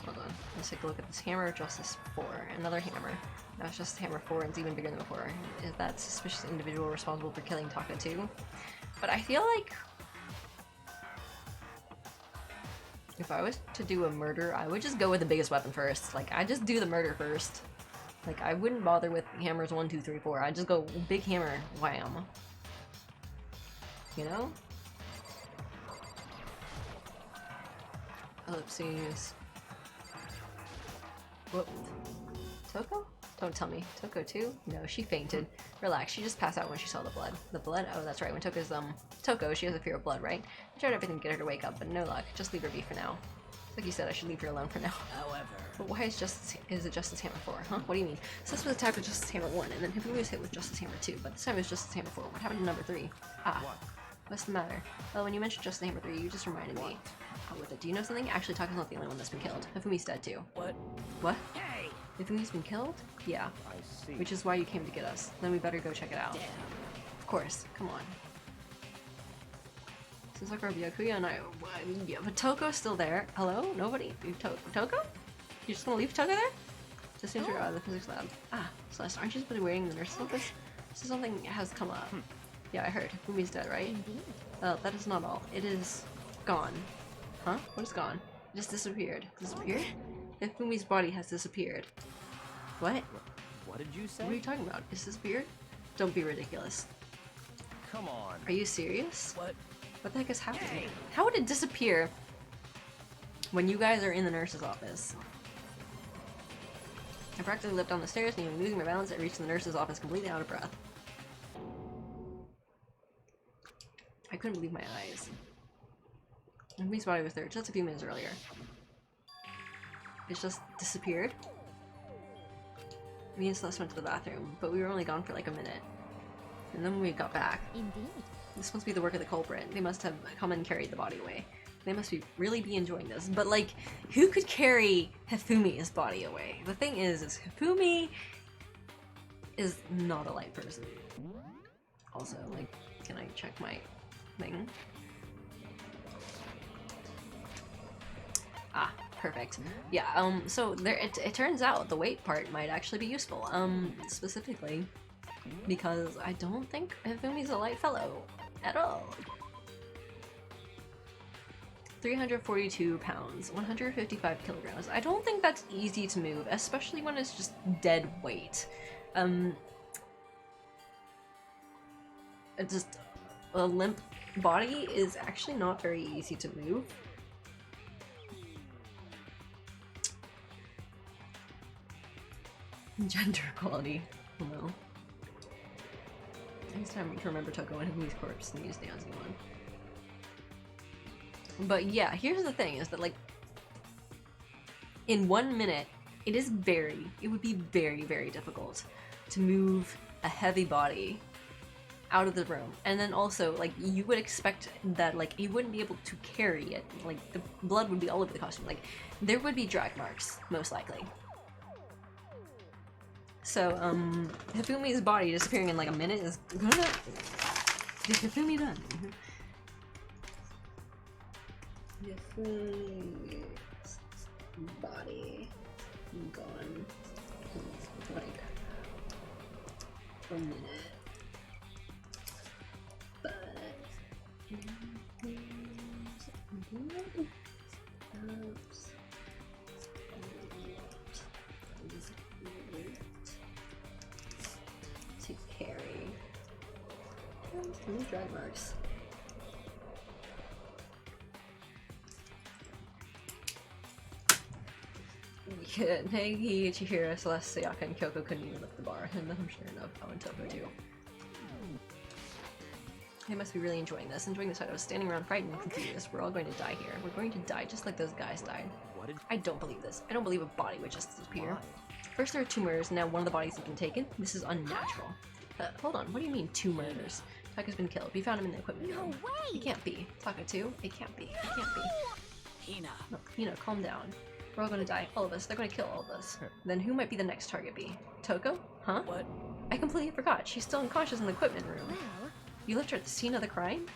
Hold on, let's take a look at this hammer. Justice 4, another hammer. That's just hammer 4 and it's even bigger than before. Is that suspicious individual responsible for killing Taka too? But I feel like if I was to do a murder, I would just go with the biggest weapon first. Like, I just do the murder first. Like, I wouldn't bother with hammers 1, 2, 3, 4. I'd just go big hammer, wham. You know? Oopsies. Whoop. Toko? Don't tell me. Toko too? No, she fainted. Relax, she just passed out when she saw the blood. The blood? Oh, that's right. When Toko's, Toko, she has a fear of blood, right? I tried everything to get her to wake up, but no luck. Just leave her be for now. Like you said, I should leave her alone for now. However, but why is it Justice Hammer 4? Huh? What do you mean? So this was attacked with Justice Hammer 1, and then Hifumi was hit with Justice Hammer 2, but this time it was Justice Hammer 4. What happened to number 3? Ah. What? What's the matter? Well, when you mentioned Justice Hammer 3, you just reminded me. Oh, with it. Do you know something? Actually, Taka's not the only one that's been killed. Hifumi's dead too. what? What? Hey! Hifumi's been killed? Yeah. I see. Which is why you came to get us. Then we better go check it out. Damn. Of course. Come on. Since like our Byakuya and I... Yeah, but Toko's still there. Hello? Nobody? Toko? You just gonna leave Toko there? Just seems you're out of the physics lab. Ah, Celeste, aren't you supposed to be waiting in the nurse's office? So something has come up. Yeah, I heard. Hifumi's dead, right? Well, that is not all. It is gone. Huh? What is gone? It just disappeared. Disappeared? Hifumi's body has disappeared. What? What did you say? What are you talking about? Is this beard? Don't be ridiculous. Come on. Are you serious? What? What the heck is happening? How would it disappear when you guys are in the nurse's office? I practically leapt down the stairs and even losing my balance, I reached the nurse's office completely out of breath. I couldn't believe my eyes. Hifumi's body was there just a few minutes earlier. It's just disappeared. Me and Celeste went to the bathroom, but we were only gone for like a minute. And then when we got back, Indeed. this must be the work of the culprit. They must have come and carried the body away. They must really be enjoying this. But like, who could carry Hifumi's body away? The thing is Hifumi is not a light person. Also, like, can I check my thing? Ah, perfect. Yeah, so there, it turns out the weight part might actually be useful. Specifically because I don't think Hifumi's a light fellow at all. 342 pounds, 155 kilograms. I don't think that's easy to move, especially when it's just dead weight. Just a limp body is actually not very easy to move. Gender equality. No. Next time to remember Toko and Hifumi's corpse and use dancing one. But yeah, here's the thing, is that like, in 1 minute, it would be very, very difficult to move a heavy body out of the room. And then also, like, you would expect that, like, you wouldn't be able to carry it. Like, the blood would be all over the costume. Like, there would be drag marks, most likely. So, Hifumi's body disappearing in like a minute is gonna get Hifumi done. Hifumi's body gone like a minute. But to carry. New drag marks. Yeah, Nagi, Chihiro, Celeste, Sayaka, and Kyoko couldn't even lift the bar, and I'm sure enough, oh, and Toko too. They must be really enjoying this. Enjoying this fight. I was standing around frightened and confused. We're all going to die here. We're going to die just like those guys died. What did I don't believe this. I don't believe a body would just disappear. Why? First there were 2 murders, and now one of the bodies has been taken. This is unnatural. Hold on, what do you mean 2 murders? Taka's been killed. We found him in the equipment room. No way! It can't be. Taka 2? It can't be. It can't be. Hina. No, Hina, calm down. We're all gonna die. All of us. They're gonna kill all of us. Then who might be the next target be? Toko? Huh? What? I completely forgot. She's still unconscious in the equipment room. Well, You left her at the scene of the crime?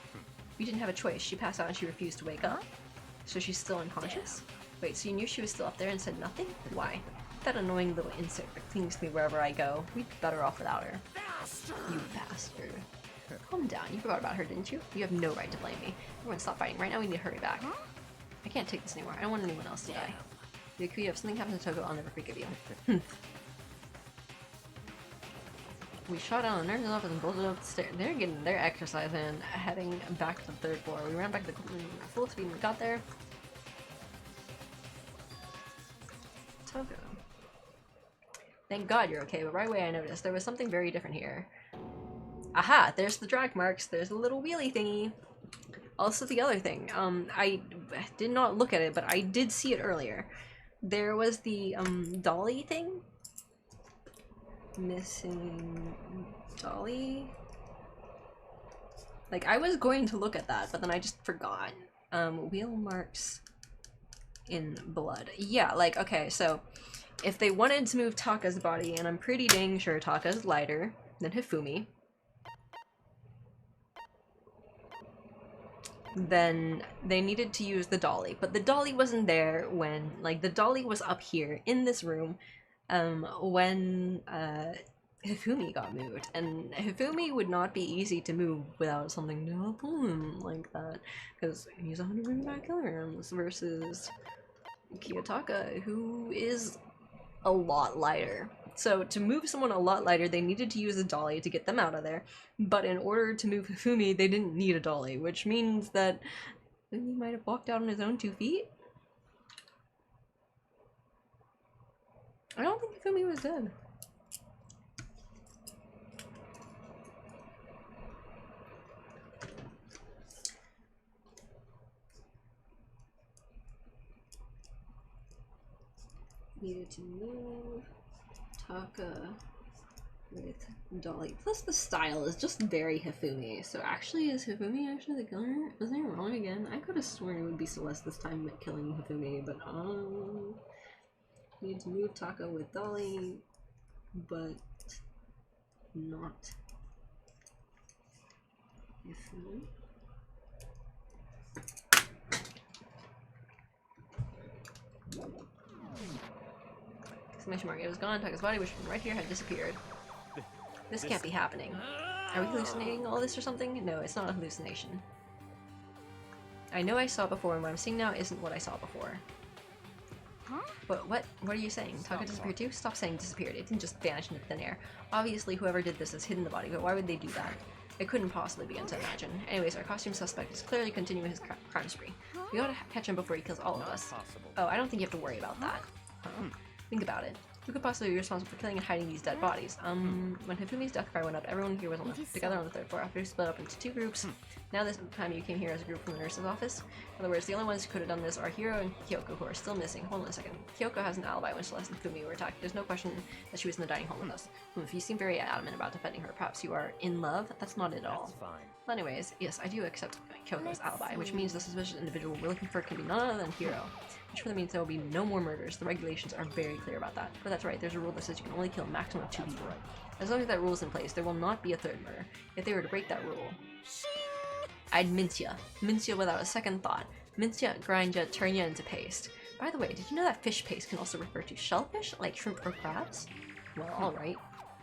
You didn't have a choice. She passed out and she refused to wake up. So she's still unconscious? Wait, so you knew she was still up there and said nothing? Why? That annoying little insect that clings to me wherever I go. We'd be better off without her. You bastard. Calm down. You forgot about her, didn't you? You have no right to blame me. Everyone stop fighting. Right now we need to hurry back. I can't take this anymore. I don't want anyone else to die. Yakuya, if something happens to Toko, I'll never forgive you. We shot down the nurse's office and bolted up the stairs. They're getting their exercise in, heading back to the 3rd floor. We ran back to the full speed when we got there. Toko. Thank God you're okay, but right away I noticed there was something very different here. Aha! There's the drag marks. There's a little wheelie thingy. Also the other thing, I did not look at it, but I did see it earlier. There was the, dolly thing. Missing dolly? Like, I was going to look at that, but then I just forgot. Wheel marks in blood. Yeah, like, okay, so if they wanted to move Taka's body, and I'm pretty dang sure Taka's lighter than Hifumi, then they needed to use the dolly. But the dolly wasn't there when, like, the dolly was up here in this room when Hifumi got moved, and Hifumi would not be easy to move without something to help him like that, because he's 135 kilograms versus Kiyotaka, who is a lot lighter. So to move someone a lot lighter, they needed to use a dolly to get them out of there, but in order to move Hifumi, they didn't need a dolly, which means that he might have walked out on his own 2 feet? I don't think Hifumi was dead. Needed to move Taka with dolly. Plus the style is just very Hifumi. So actually, is Hifumi actually the killer? Was I wrong again? I could have sworn it would be Celeste this time killing Hifumi, but need to move Taka with dolly, but not Hifumi. Exclamation mark. It was gone. Taka's body, which was right here, had disappeared. This can't be happening. Are we hallucinating all this or something? No, it's not a hallucination. I know I saw before, and what I'm seeing now isn't what I saw before. huh? But what are you saying? Taka disappeared too? Stop saying disappeared. It didn't just vanish into thin air. Obviously, whoever did this has hidden the body, but why would they do that? I couldn't possibly begin to imagine. Anyways, our costume suspect is clearly continuing his crime spree. We gotta catch him before he kills all of us. Possible. Oh, I don't think you have to worry about that. Think about it. Who could possibly be responsible for killing and hiding these dead bodies? When Hifumi's death cry went up, everyone here was together on the 3rd floor after we split up into 2 groups. Now this time you came here as a group from the nurse's office. In other words, the only ones who could have done this are Hiro and Kyoko, who are still missing. Hold on a second. Kyoko has an alibi when Celeste and Fumi were attacked. There's no question that she was in the dining hall with us. If you seem very adamant about defending her, perhaps you are in love? That's not at all. That's fine. Well, anyways, yes, I do accept Kyoko's alibi, which means the suspicious individual we're looking for can be none other than Hiro. Which really means there will be no more murders. The regulations are very clear about that. But that's right, there's a rule that says you can only kill a maximum of 2 people. As long as that rule is in place, there will not be a 3rd murder. If they were to break that rule, I'd mince ya. Mince ya without a second thought. Mince ya, grind ya, turn ya into paste. By the way, did you know that fish paste can also refer to shellfish, like shrimp or crabs? Well, alright.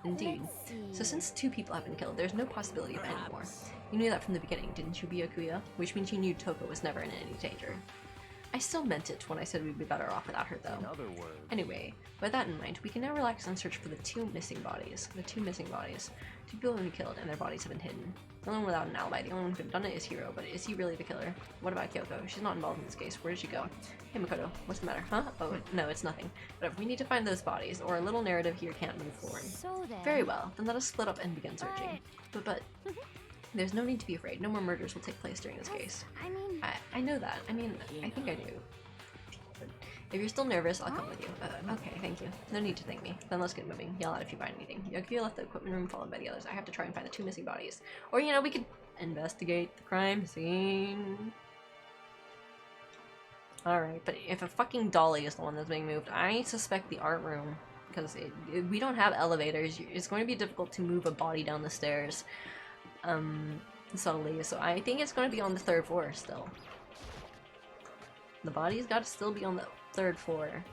Indeed. So since 2 people have been killed, there's no possibility of any more. You knew that from the beginning, didn't you, Byakuya? Which means you knew Toko was never in any danger. I still meant it when I said we'd be better off without her, though. In other words. Anyway, with that in mind, we can now relax and search for the 2 missing bodies. The 2 missing bodies. 2 people have been killed, and their bodies have been hidden. The only one without an alibi, the only one who could have done it is Hiro, but is he really the killer? What about Kyoko? She's not involved in this case. Where did she go? Hey Makoto, what's the matter? Huh? Oh, no, it's nothing. Whatever, we need to find those bodies, or a little narrative here can't move forward. So then. Very well, then let us split up and begin searching. But, there's no need to be afraid. No more murders will take place during this case. I mean, I know that. I mean, I think I do. But If you're still nervous, I'll come with you. Okay, thank you. No need to thank me. Then let's get moving. Yell out if you find anything. Yokio left the equipment room followed by the others. I have to try and find the 2 missing bodies. Or, you know, we could investigate the crime scene. Alright, but if a fucking dolly is the one that's being moved, I suspect the art room. Because we don't have elevators. It's going to be difficult to move a body down the stairs. Subtly. So I think it's going to be on the 3rd floor still. The body's got to still be on the 3rd floor.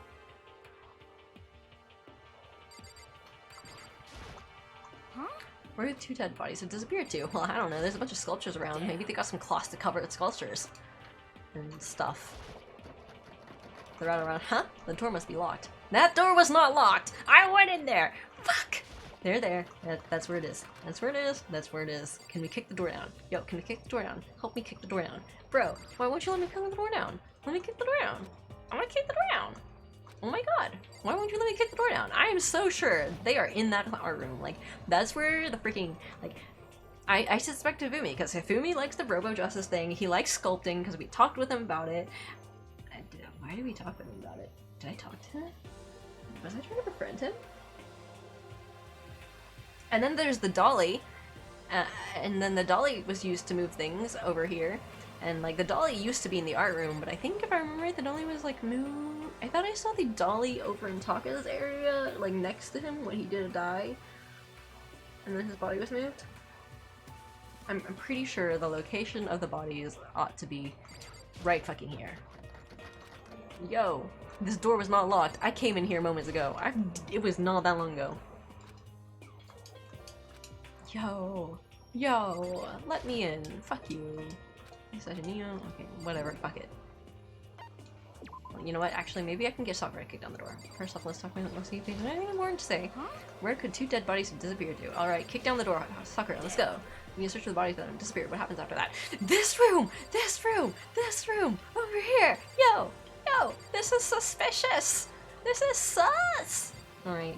Huh? Where did 2 dead bodies have disappeared to? Well, I don't know. There's a bunch of sculptures around. Maybe they got some cloths to cover the sculptures. And stuff. They're out around. Huh? The door must be locked. That door was not locked! I went in there! Fuck! They're there. That's where it is. That's where it is. That's where it is. Can we kick the door down? Yo, can we kick the door down? Help me kick the door down. Bro, why won't you let me kick the door down? Let me kick the door down. I want to kick the door down. Oh my god. Why won't you let me kick the door down? I am so sure they are in that art room. Like, that's where the freaking, like, I suspect Hifumi, because Hifumi likes the Robo Justice thing. He likes sculpting, because we talked with him about it. Why did we talk with him about it? Did I talk to him? Was I trying to befriend him? And then there's the dolly. And then the dolly was used to move things over here. And, like, the dolly used to be in the art room, but I think if I remember right, the dolly was, like, moved. I thought I saw the dolly over in Taka's area, like, next to him when he did a die. And then his body was moved. I'm pretty sure the location of the bodies ought to be right fucking here. Yo, this door was not locked. I came in here moments ago. It was not that long ago. Yo, let me in. Fuck you. You said a Neo? Okay, whatever, fuck it. Well, you know what, actually, maybe I can get Sakura to kick down the door. First off, let's talk about let's see if there's anything important to say. Where could 2 dead bodies have disappeared to? Alright, kick down the door, Sakura, let's go. You can search for the bodies that have disappeared. What happens after that? This room! This room! This room! Over here! Yo! This is suspicious! This is sus! Alright.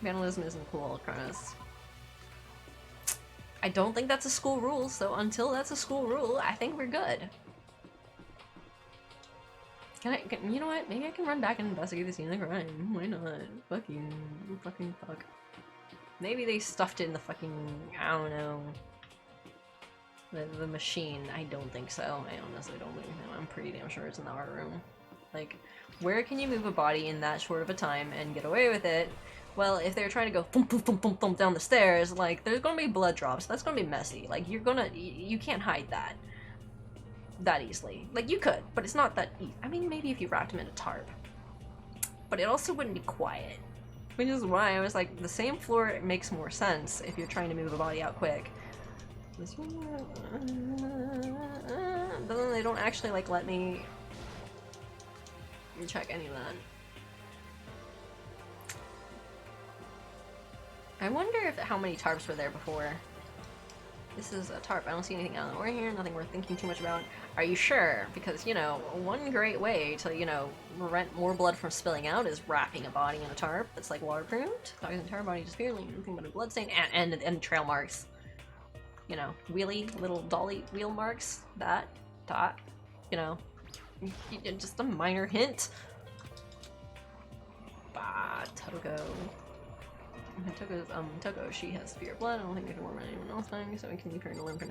Vandalism isn't cool, Kronos. I don't think that's a school rule, so until that's a school rule, I think we're good. You know what? Maybe I can run back and investigate the scene of the crime. Why not? Fucking fuck. Maybe they stuffed it in the fucking, I don't know, the machine. I don't think so. I honestly don't think so. I'm pretty damn sure it's in the art room. Like, where can you move a body in that short of a time and get away with it? Well, if they're trying to go thump, thump, thump, thump, thump down the stairs, like, there's gonna be blood drops. That's gonna be messy. Like, you can't hide that easily. Like, you could, but it's not that easy. I mean, maybe if you wrapped him in a tarp. But it also wouldn't be quiet. Which is why I was like, the same floor makes more sense if you're trying to move a body out quick. But then they don't actually, like, let me check any of that. I wonder how many tarps were there before. This is a tarp. I don't see anything out of the way here, nothing worth thinking too much about. Are you sure? Because, you know, one great way to, you know, prevent more blood from spilling out is wrapping a body in a tarp that's, like, waterproofed. Dog's entire body disappeared, leaving nothing but a blood stain and trail marks. You know, little dolly wheel marks. Dot. You know, just a minor hint. Bah, Togo. Togo, she has severe blood. I don't think we can warm anyone else dying, so we can leave her in a limp.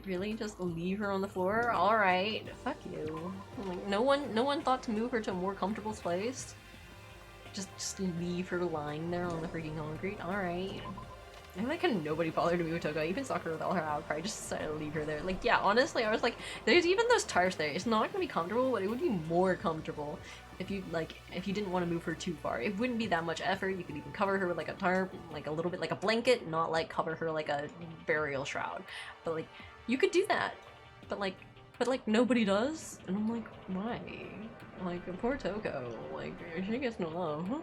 Really? Just leave her on the floor? Alright. Fuck you. Like, no one thought to move her to a more comfortable place? Just leave her lying there on the freaking concrete? Alright. I like how nobody bothered to move Togo. Even Sakura with all her outcry just decided to leave her there. Like, yeah, honestly, I was like, there's even those tarps there. It's not gonna be comfortable, but it would be more comfortable if you didn't want to move her too far. It wouldn't be that much effort. You could even cover her with like a tarp, like a little bit like a blanket, not like cover her like a burial shroud. But like, you could do that. But like nobody does. And I'm like, why? Like, poor Toko. Like, she gets no love. Huh?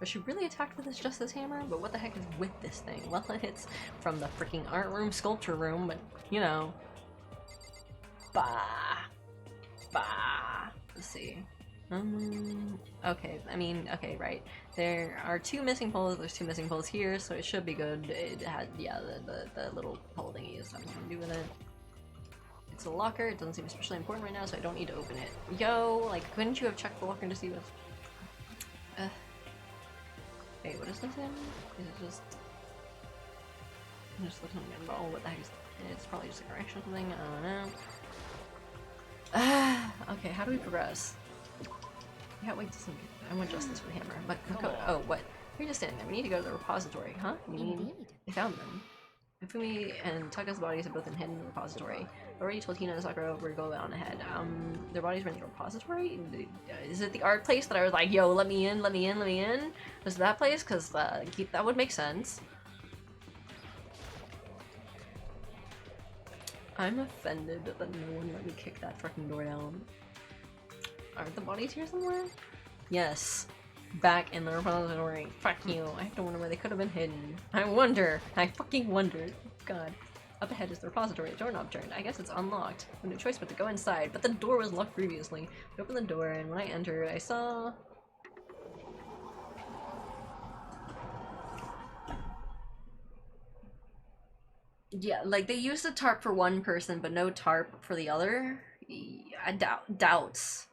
Was she really attacked with this Justice Hammer? But what the heck is with this thing? Well, it's from the freaking art room, sculpture room, but, you know. Bah. Let's see. Okay, I mean, okay, right. There are 2 missing poles, there's 2 missing poles here, so it should be good. It had, yeah, the little pole thingies. I'm gonna do with it. It's a locker, it doesn't seem especially important right now, so I don't need to open it. Yo, like, couldn't you have checked the locker to see what... Wait, what is this in? Is it just... I'm just looking at the ball, what the heck is... It's probably just a correction or something, I don't know. Okay, how do we progress? Yeah, wait, I want justice for the hammer. But, oh, what? You're just standing there. We need to go to the repository, huh? You mean Indeed. they found them? Ifumi and Taka's bodies have both been hidden in the repository. I already told Tina and Sakura where to go on ahead. Their bodies were in the repository? Is it the art place that I was like, yo, let me in, let me in, let me in? Was it that place? Because that would make sense. I'm offended that no one let me kick that fucking door down. Aren't the bodies here somewhere? Yes. Back in the repository. Fuck you. I have to wonder where they could have been hidden. I wonder. I fucking wonder. God. Up ahead is the repository. The doorknob turned. I guess it's unlocked. I had no choice but to go inside, but the door was locked previously. I opened the door, and when I entered, I saw... Yeah, like, they used a tarp for one person, but no tarp for the other? I doubts.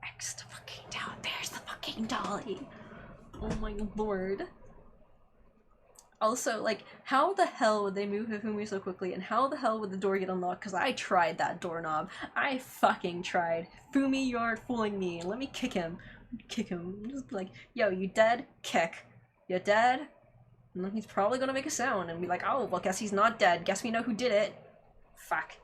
X the fucking down. There's the fucking dolly. Oh my lord. Also, like, how the hell would they move Hifumi so quickly, and how the hell would the door get unlocked? Because I tried that doorknob. I fucking tried. Fumi, you aren't fooling me. Let me kick him. Kick him. Just be like, yo, you dead? Kick. You dead? And then he's probably gonna make a sound and be like, oh, well, guess he's not dead. Guess we know who did it. Fuck.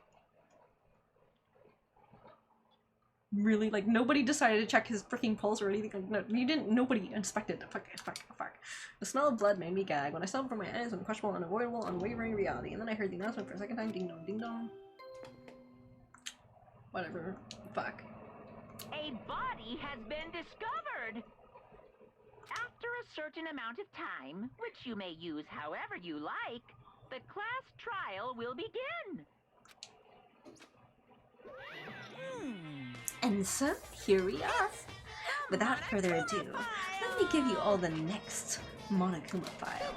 Really, like, nobody decided to check his freaking pulse or anything. Like, no, you didn't. Nobody inspected it. Fuck. The smell of blood made me gag. When I saw it before my eyes, an unquestionable, unavoidable, unwavering reality. And then I heard the announcement for a second time. Ding dong, ding dong. Whatever. Fuck. A body has been discovered. After a certain amount of time, which you may use however you like, the class trial will begin. And so, here we are. Without further ado, let me give you all the next Monokuma file.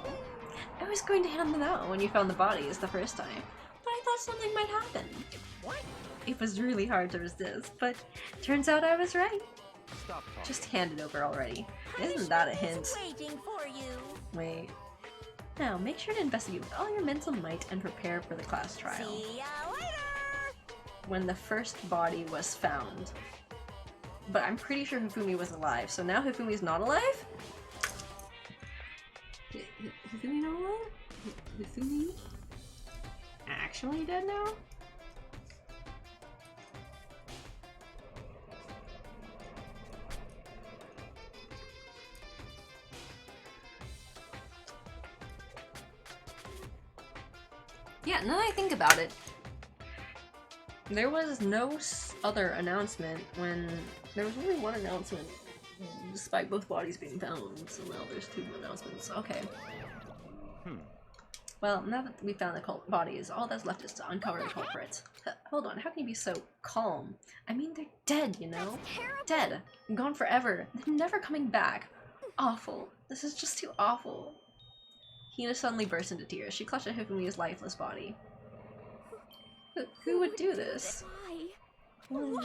I was going to hand them out when you found the bodies the first time, but I thought something might happen. What? It was really hard to resist, but turns out I was right. Stop talking. Just hand it over already. Isn't that a hint? Waiting for you. Wait. Now, make sure to investigate with all your mental might and prepare for the class trial. See ya later. When the first body was found. But I'm pretty sure Hifumi was alive, so now Hifumi's not alive? Hifumi not alive? Hifumi actually dead now? Yeah, now that I think about it, there was no other announcement when... There was only one announcement, despite both bodies being found, so now there's 2 announcements. Okay. Well, now that we found the bodies, all that's left is to uncover the culprits. Hold on, how can you be so calm? I mean, they're dead, you know? Dead. Gone forever. They're never coming back. Awful. This is just too awful. Hina suddenly burst into tears. She clutched at Hifumi's lifeless body. Who would do this? Why?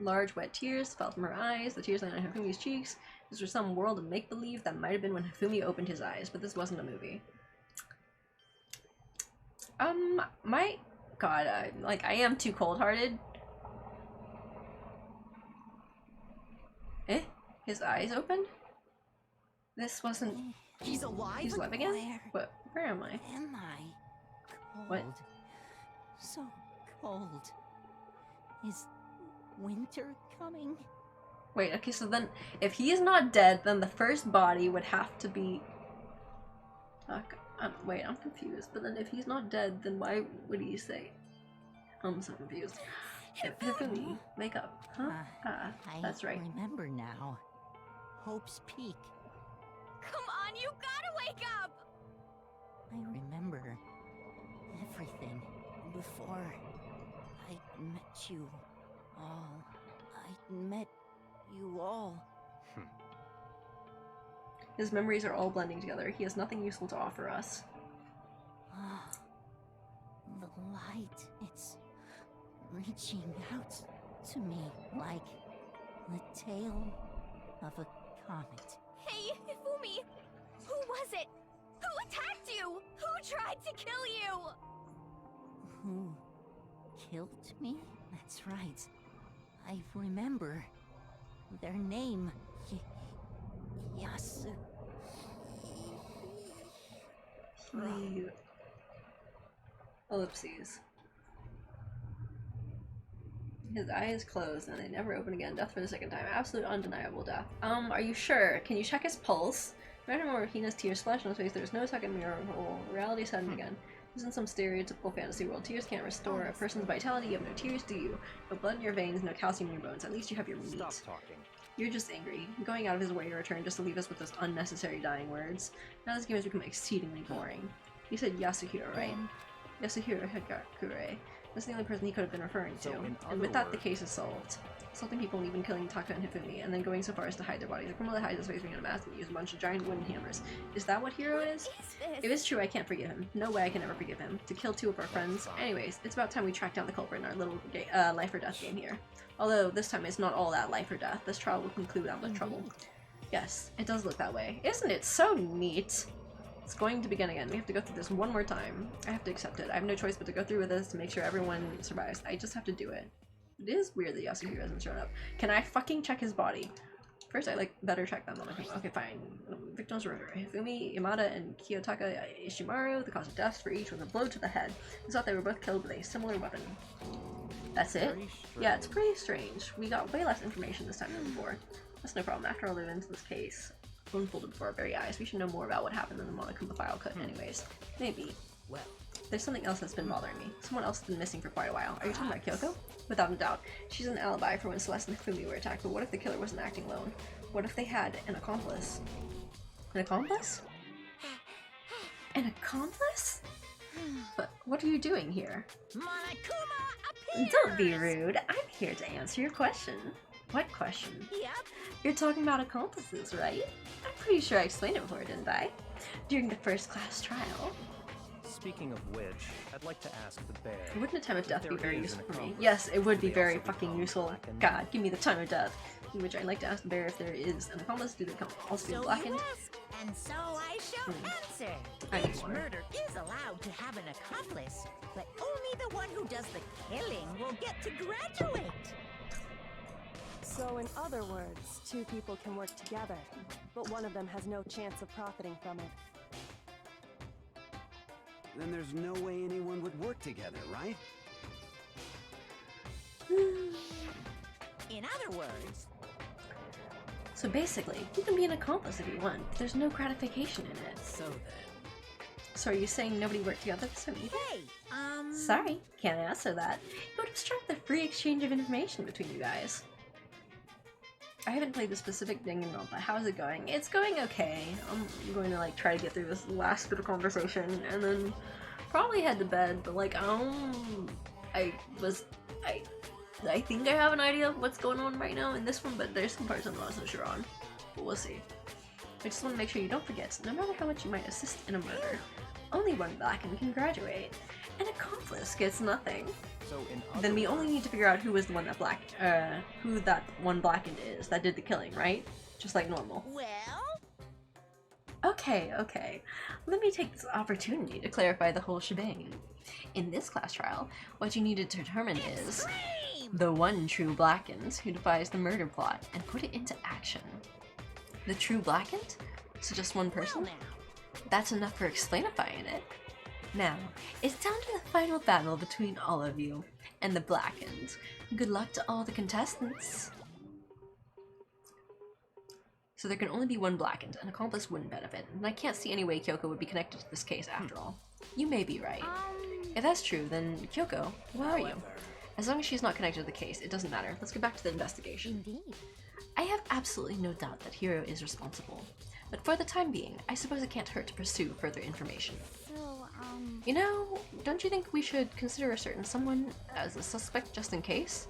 Large wet tears fell from her eyes, the tears landed on Hifumi's cheeks. This was some world of make-believe that might have been when Hifumi opened his eyes, but this wasn't a movie. My god, I am too cold-hearted. His eyes opened? This wasn't... He's alive? He's alive again? Where am I? Am I? Cold. What? So cold. Is winter coming? Wait, okay, so then, if he is not dead, then the first body would have to be... wait, I'm confused. But then if he's not dead, then why would he say... I'm so confused. Hifumi, wake up. Huh? That's right. I remember now. Hope's Peak. Come on, you gotta wake up! I remember everything before I met you all. met you all. His memories are all blending together. He has nothing useful to offer us. The light, it's reaching out to me like the tail of a comet. Hey, Ifumi! Who was it? Who attacked you? Who tried to kill you? Who killed me? That's right. I remember. Their name. Yasu. Ellipses. His eyes closed and they never open again. Death for the second time. Absolute undeniable death. Are you sure? Can you check his pulse? Imagine more Hina's tears splashed on his face. There's no second miracle. Reality sudden again. This isn't some stereotypical fantasy world. Tears can't restore a person's vitality. You have no tears, do you? No blood in your veins, no calcium in your bones. At least you have your meat. Stop talking. You're just angry, going out of his way to return just to leave us with those unnecessary dying words. Now this game has become exceedingly boring. You said Yasuhiro, right? Yasuhiro Higakure. That's the only person he could have been referring to. And with that, the case is solved. Assaulting people and even killing Taka and Hifumi, and then going so far as to hide their bodies. The criminal that hides his face behind a mask and uses a bunch of giant wooden hammers. Is that what Hiro is? If it's true, I can't forgive him. No way I can ever forgive him. To kill two of our friends. Anyways, it's about time we track down the culprit in our little life or death game here. Although, this time it's not all that life or death. This trial will conclude out with trouble. Yes, it does look that way. Isn't it so neat? It's going to begin again. We have to go through this one more time. I have to accept it. I have no choice but to go through with this to make sure everyone survives. I just have to do it. It is weird that Yasuhiro hasn't shown up. Can I fucking check his body? First, I better check that motherfucker. Okay, fine. Victims were Hifumi, Yamada, and Kiyotaka Ishimaru. The cause of death for each was a blow to the head. It's thought they were both killed with a similar weapon. That's it? Yeah, it's pretty strange. We got way less information this time than before. That's no problem. After all the events in this case unfolded before our very eyes, we should know more about what happened in the Monokuma file cut anyways. Maybe. Well, there's something else that's been bothering me. Someone else has been missing for quite a while. Are you talking about Kyoko? Without a doubt. She's an alibi for when Celeste and Hifumi were attacked, but what if the killer wasn't acting alone? What if they had an accomplice? An accomplice? An accomplice? But what are you doing here? Monokuma appears! Don't be rude. I'm here to answer your question. What question? Yep. You're talking about accomplices, right? I'm pretty sure I explained it before, didn't I? During the first class trial. Speaking of which, I'd like to ask the bear. Wouldn't a time of death be very there is useful an for me? accomplice, Yes, it would do be they very also fucking become useful. blackened? God, give me the time of death. In which I'd like to ask the bear if there is an accomplice. Do they also be So blackened? you ask, and so I shall answer. I need Each more. murder is allowed to have an accomplice, but only the one who does the killing will get to graduate. So in other words, two people can work together, but one of them has no chance of profiting from it. Then there's no way anyone would work together, right? In other words, So basically, you can be an accomplice if you want, but there's no gratification in it. So then, So are you saying nobody worked together this time either? hey, Sorry, can't answer that. It would obstruct the free exchange of information between you guys. I haven't played the specific Danganronpa. How's it going? It's going okay. I'm going to like try to get through this last bit of conversation and then probably head to bed, but like I think I have an idea of what's going on right now in this one, but there's some parts I'm not so sure on. But we'll see. I just want to make sure you don't forget, no matter how much you might assist in a murder, only one blackened can graduate. An accomplice gets nothing. so in other Then we only words, need to figure out who was the one that who that one blackened is that did the killing, right? Just like normal. well, Okay. Let me take this opportunity to clarify the whole shebang. In this class trial, what you need to determine is scream! the one true blackened who devised the murder plot and put it into action. The true blackened? So just one Well person? now, That's enough for explainifying it. Now, it's down to the final battle between all of you and the Blackened. Good luck to all the contestants. So there can only be one Blackened. An accomplice wouldn't benefit, and I can't see any way Kyoko would be connected to this case after all. You may be right. If that's true, then Kyoko, where are you? As long as she's not connected to the case, it doesn't matter. Let's get back to the investigation. indeed. I have absolutely no doubt that Hiro is responsible. But for the time being, I suppose it can't hurt to pursue further information. So, You know, don't you think we should consider a certain someone as a suspect just in case?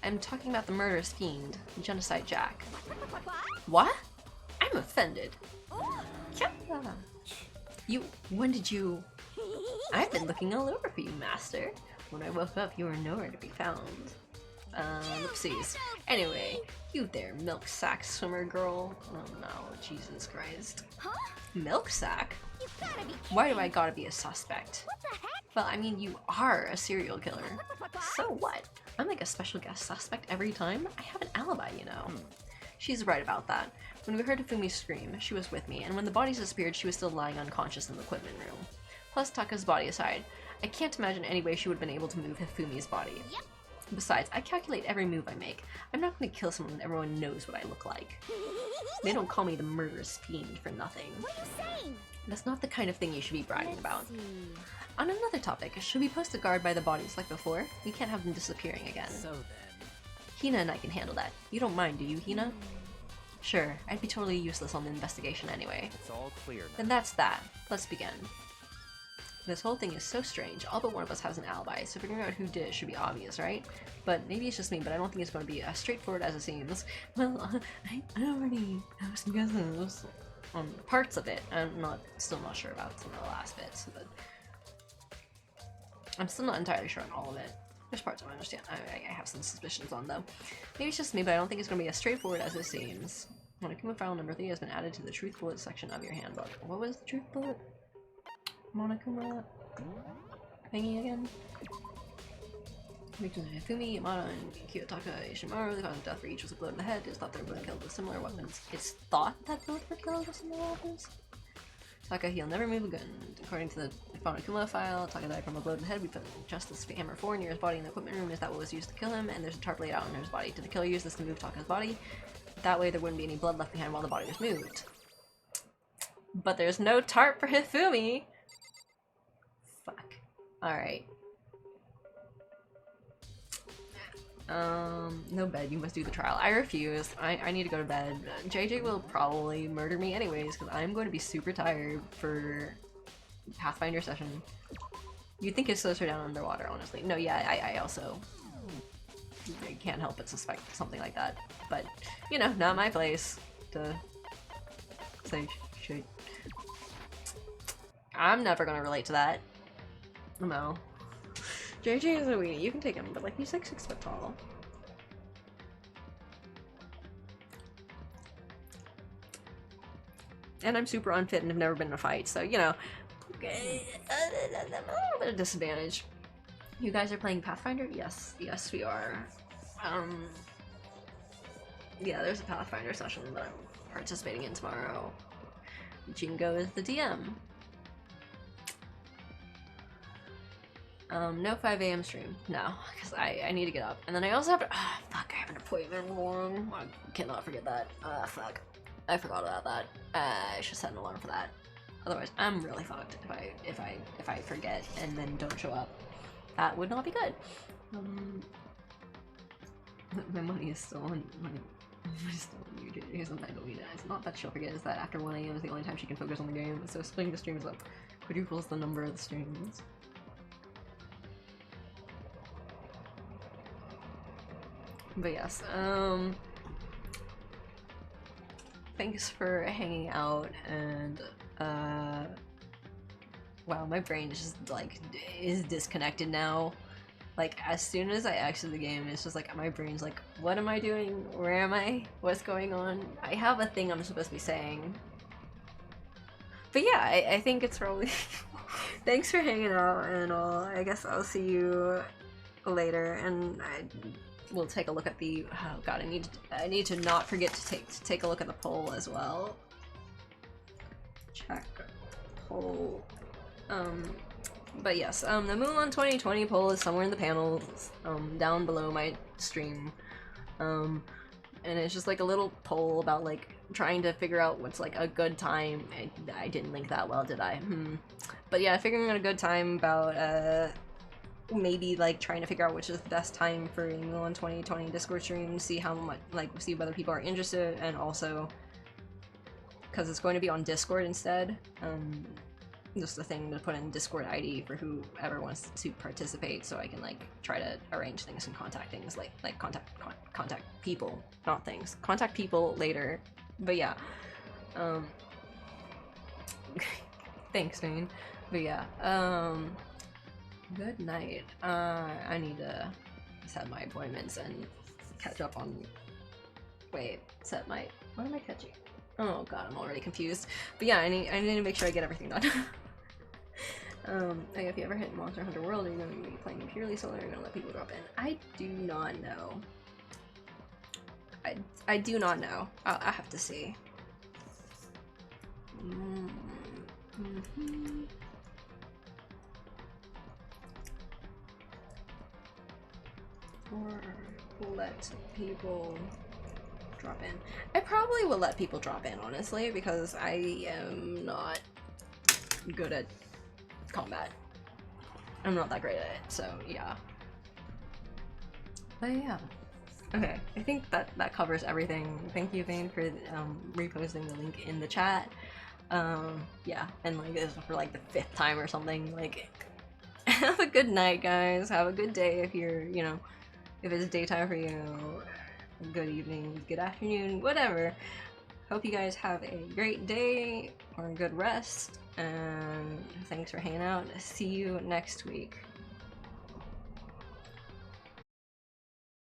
I'm talking about the murderous fiend, Genocide Jack. What? What? I'm offended. Ooh. Yeah. When did you... I've been looking all over for you, Master. When I woke up, you were nowhere to be found. Oopsies. Anyway, you there, milk sack swimmer girl. Oh no, Jesus Christ. Huh? Milk sack? You gotta be kidding. Why do I gotta be a suspect? What the heck? Well, I mean, you are a serial killer. So what? I'm like a special guest suspect every time. I have an alibi, you know. She's right about that. When we heard Fumi's scream, she was with me, and when the bodies disappeared, she was still lying unconscious in the equipment room. Plus, Taka's body aside, I can't imagine any way she would have been able to move Hifumi's body. Yep. Besides, I calculate every move I make. I'm not going to kill someone when everyone knows what I look like. They don't call me the murderous fiend for nothing. What are you saying? That's not the kind of thing you should be bragging about. Let's see. On another topic, should we post a guard by the bodies like before? We can't have them disappearing again. So then, Hina and I can handle that. You don't mind, do you, Hina? Sure, I'd be totally useless on the investigation anyway. it's all clear now. Then that's that. Let's begin. This whole thing is so strange. All but one of us has an alibi, so figuring out who did it should be obvious, right? But maybe it's just me, but I don't think it's going to be as straightforward as it seems. Well, I already have some guesses on parts of it. I'm still not sure about some of the last bits, but I'm still not entirely sure on all of it. There's parts I understand. I have some suspicions on, though. Maybe it's just me, but I don't think it's going to be as straightforward as it seems. Monokuma file number 3 has been added to the truth bullet section of your handbook. What was the truth bullet? Monokuma thingy again? Victims of Hifumi, Yamada, and Kiyotaka Ishimaru, the cause of death for each was a blow to the head. It's thought they were both killed with similar weapons. It's thought that both were killed with similar weapons? Taka, he'll never move again. According to the Monokuma file, Taka died from a blow to the head. We put Justice Hammer 4 near his body in the equipment room. Is that what was used to kill him? And there's a tarp laid out on his body. Did the killer use this to move Taka's body? That way there wouldn't be any blood left behind while the body was moved. But there's no tarp for Hifumi! Fuck. Alright. No bed, you must do the trial. I refuse. I need to go to bed. JJ will probably murder me anyways, because I'm going to be super tired for Pathfinder session. You'd think it slows her down underwater, honestly. No, yeah, I also... I can't help but suspect something like that. But, you know, not my place to say shit. I'm never gonna relate to that. No. JJ is a weenie, you can take him, but like he's like 6 foot tall. And I'm super unfit and have never been in a fight, so you know, a little bit of disadvantage. You guys are playing Pathfinder? Yes, yes we are. Yeah, there's a Pathfinder session that I'm participating in tomorrow. Jingo is the DM. No 5 AM stream. No, because I need to get up. And then I also have to- fuck, I have an appointment in the morning. I cannot forget that. Fuck. I forgot about that. I should set an alarm for that. Otherwise, I'm really fucked if I forget and then don't show up. That would not be good. My money is still on YouTube. Here's something I don't mean. It's not that she'll forget, it's that after 1 AM is the only time she can focus on the game. So splitting the streams up quadruples the number of the streams. But yes, thanks for hanging out, and wow, my brain is just like is disconnected now. Like as soon as I exit the game, it's just like my brain's like, what am I doing? Where am I? What's going on? I have a thing I'm supposed to be saying. But yeah, I think it's probably thanks for hanging out and all. I guess I'll see you later, and we'll take a look at the oh god, I need to not forget to take a look at the poll as well. Check poll. But yes, the Mulan 2020 poll is somewhere in the panels, down below my stream. And it's just like a little poll about like trying to figure out what's like a good time. I didn't link that well, did I? But yeah, figuring out a good time about maybe like trying to figure out which is the best time for Mulan 2020 Discord stream, see how much, like see whether people are interested, and also because it's going to be on Discord instead. just a thing to put in Discord ID for whoever wants to participate, so I can like try to arrange things and contact things contact people, not things. Contact people later. But yeah. Thanks, Dane. But yeah. Good night. I need to set my appointments and catch up on. Wait, what am I catching? Oh god, I'm already confused. But yeah, I need to make sure I get everything done. If you ever hit Monster Hunter World, are you going to be playing purely solo, or are you going to let people drop in? I do not know. I do not know. I have to see. Or let people drop in. I probably will let people drop in, honestly, because I am not good at combat. I'm not that great at it, so yeah. But yeah. Okay, I think that covers everything. Thank you, Vane, for reposting the link in the chat. Yeah, and like this is for like the 5th time or something. Like, have a good night, guys. Have a good day if you're, you know, if it's daytime for you. Good evening, good afternoon, whatever. Hope you guys have a great day or a good rest, and thanks for hanging out. See you next week.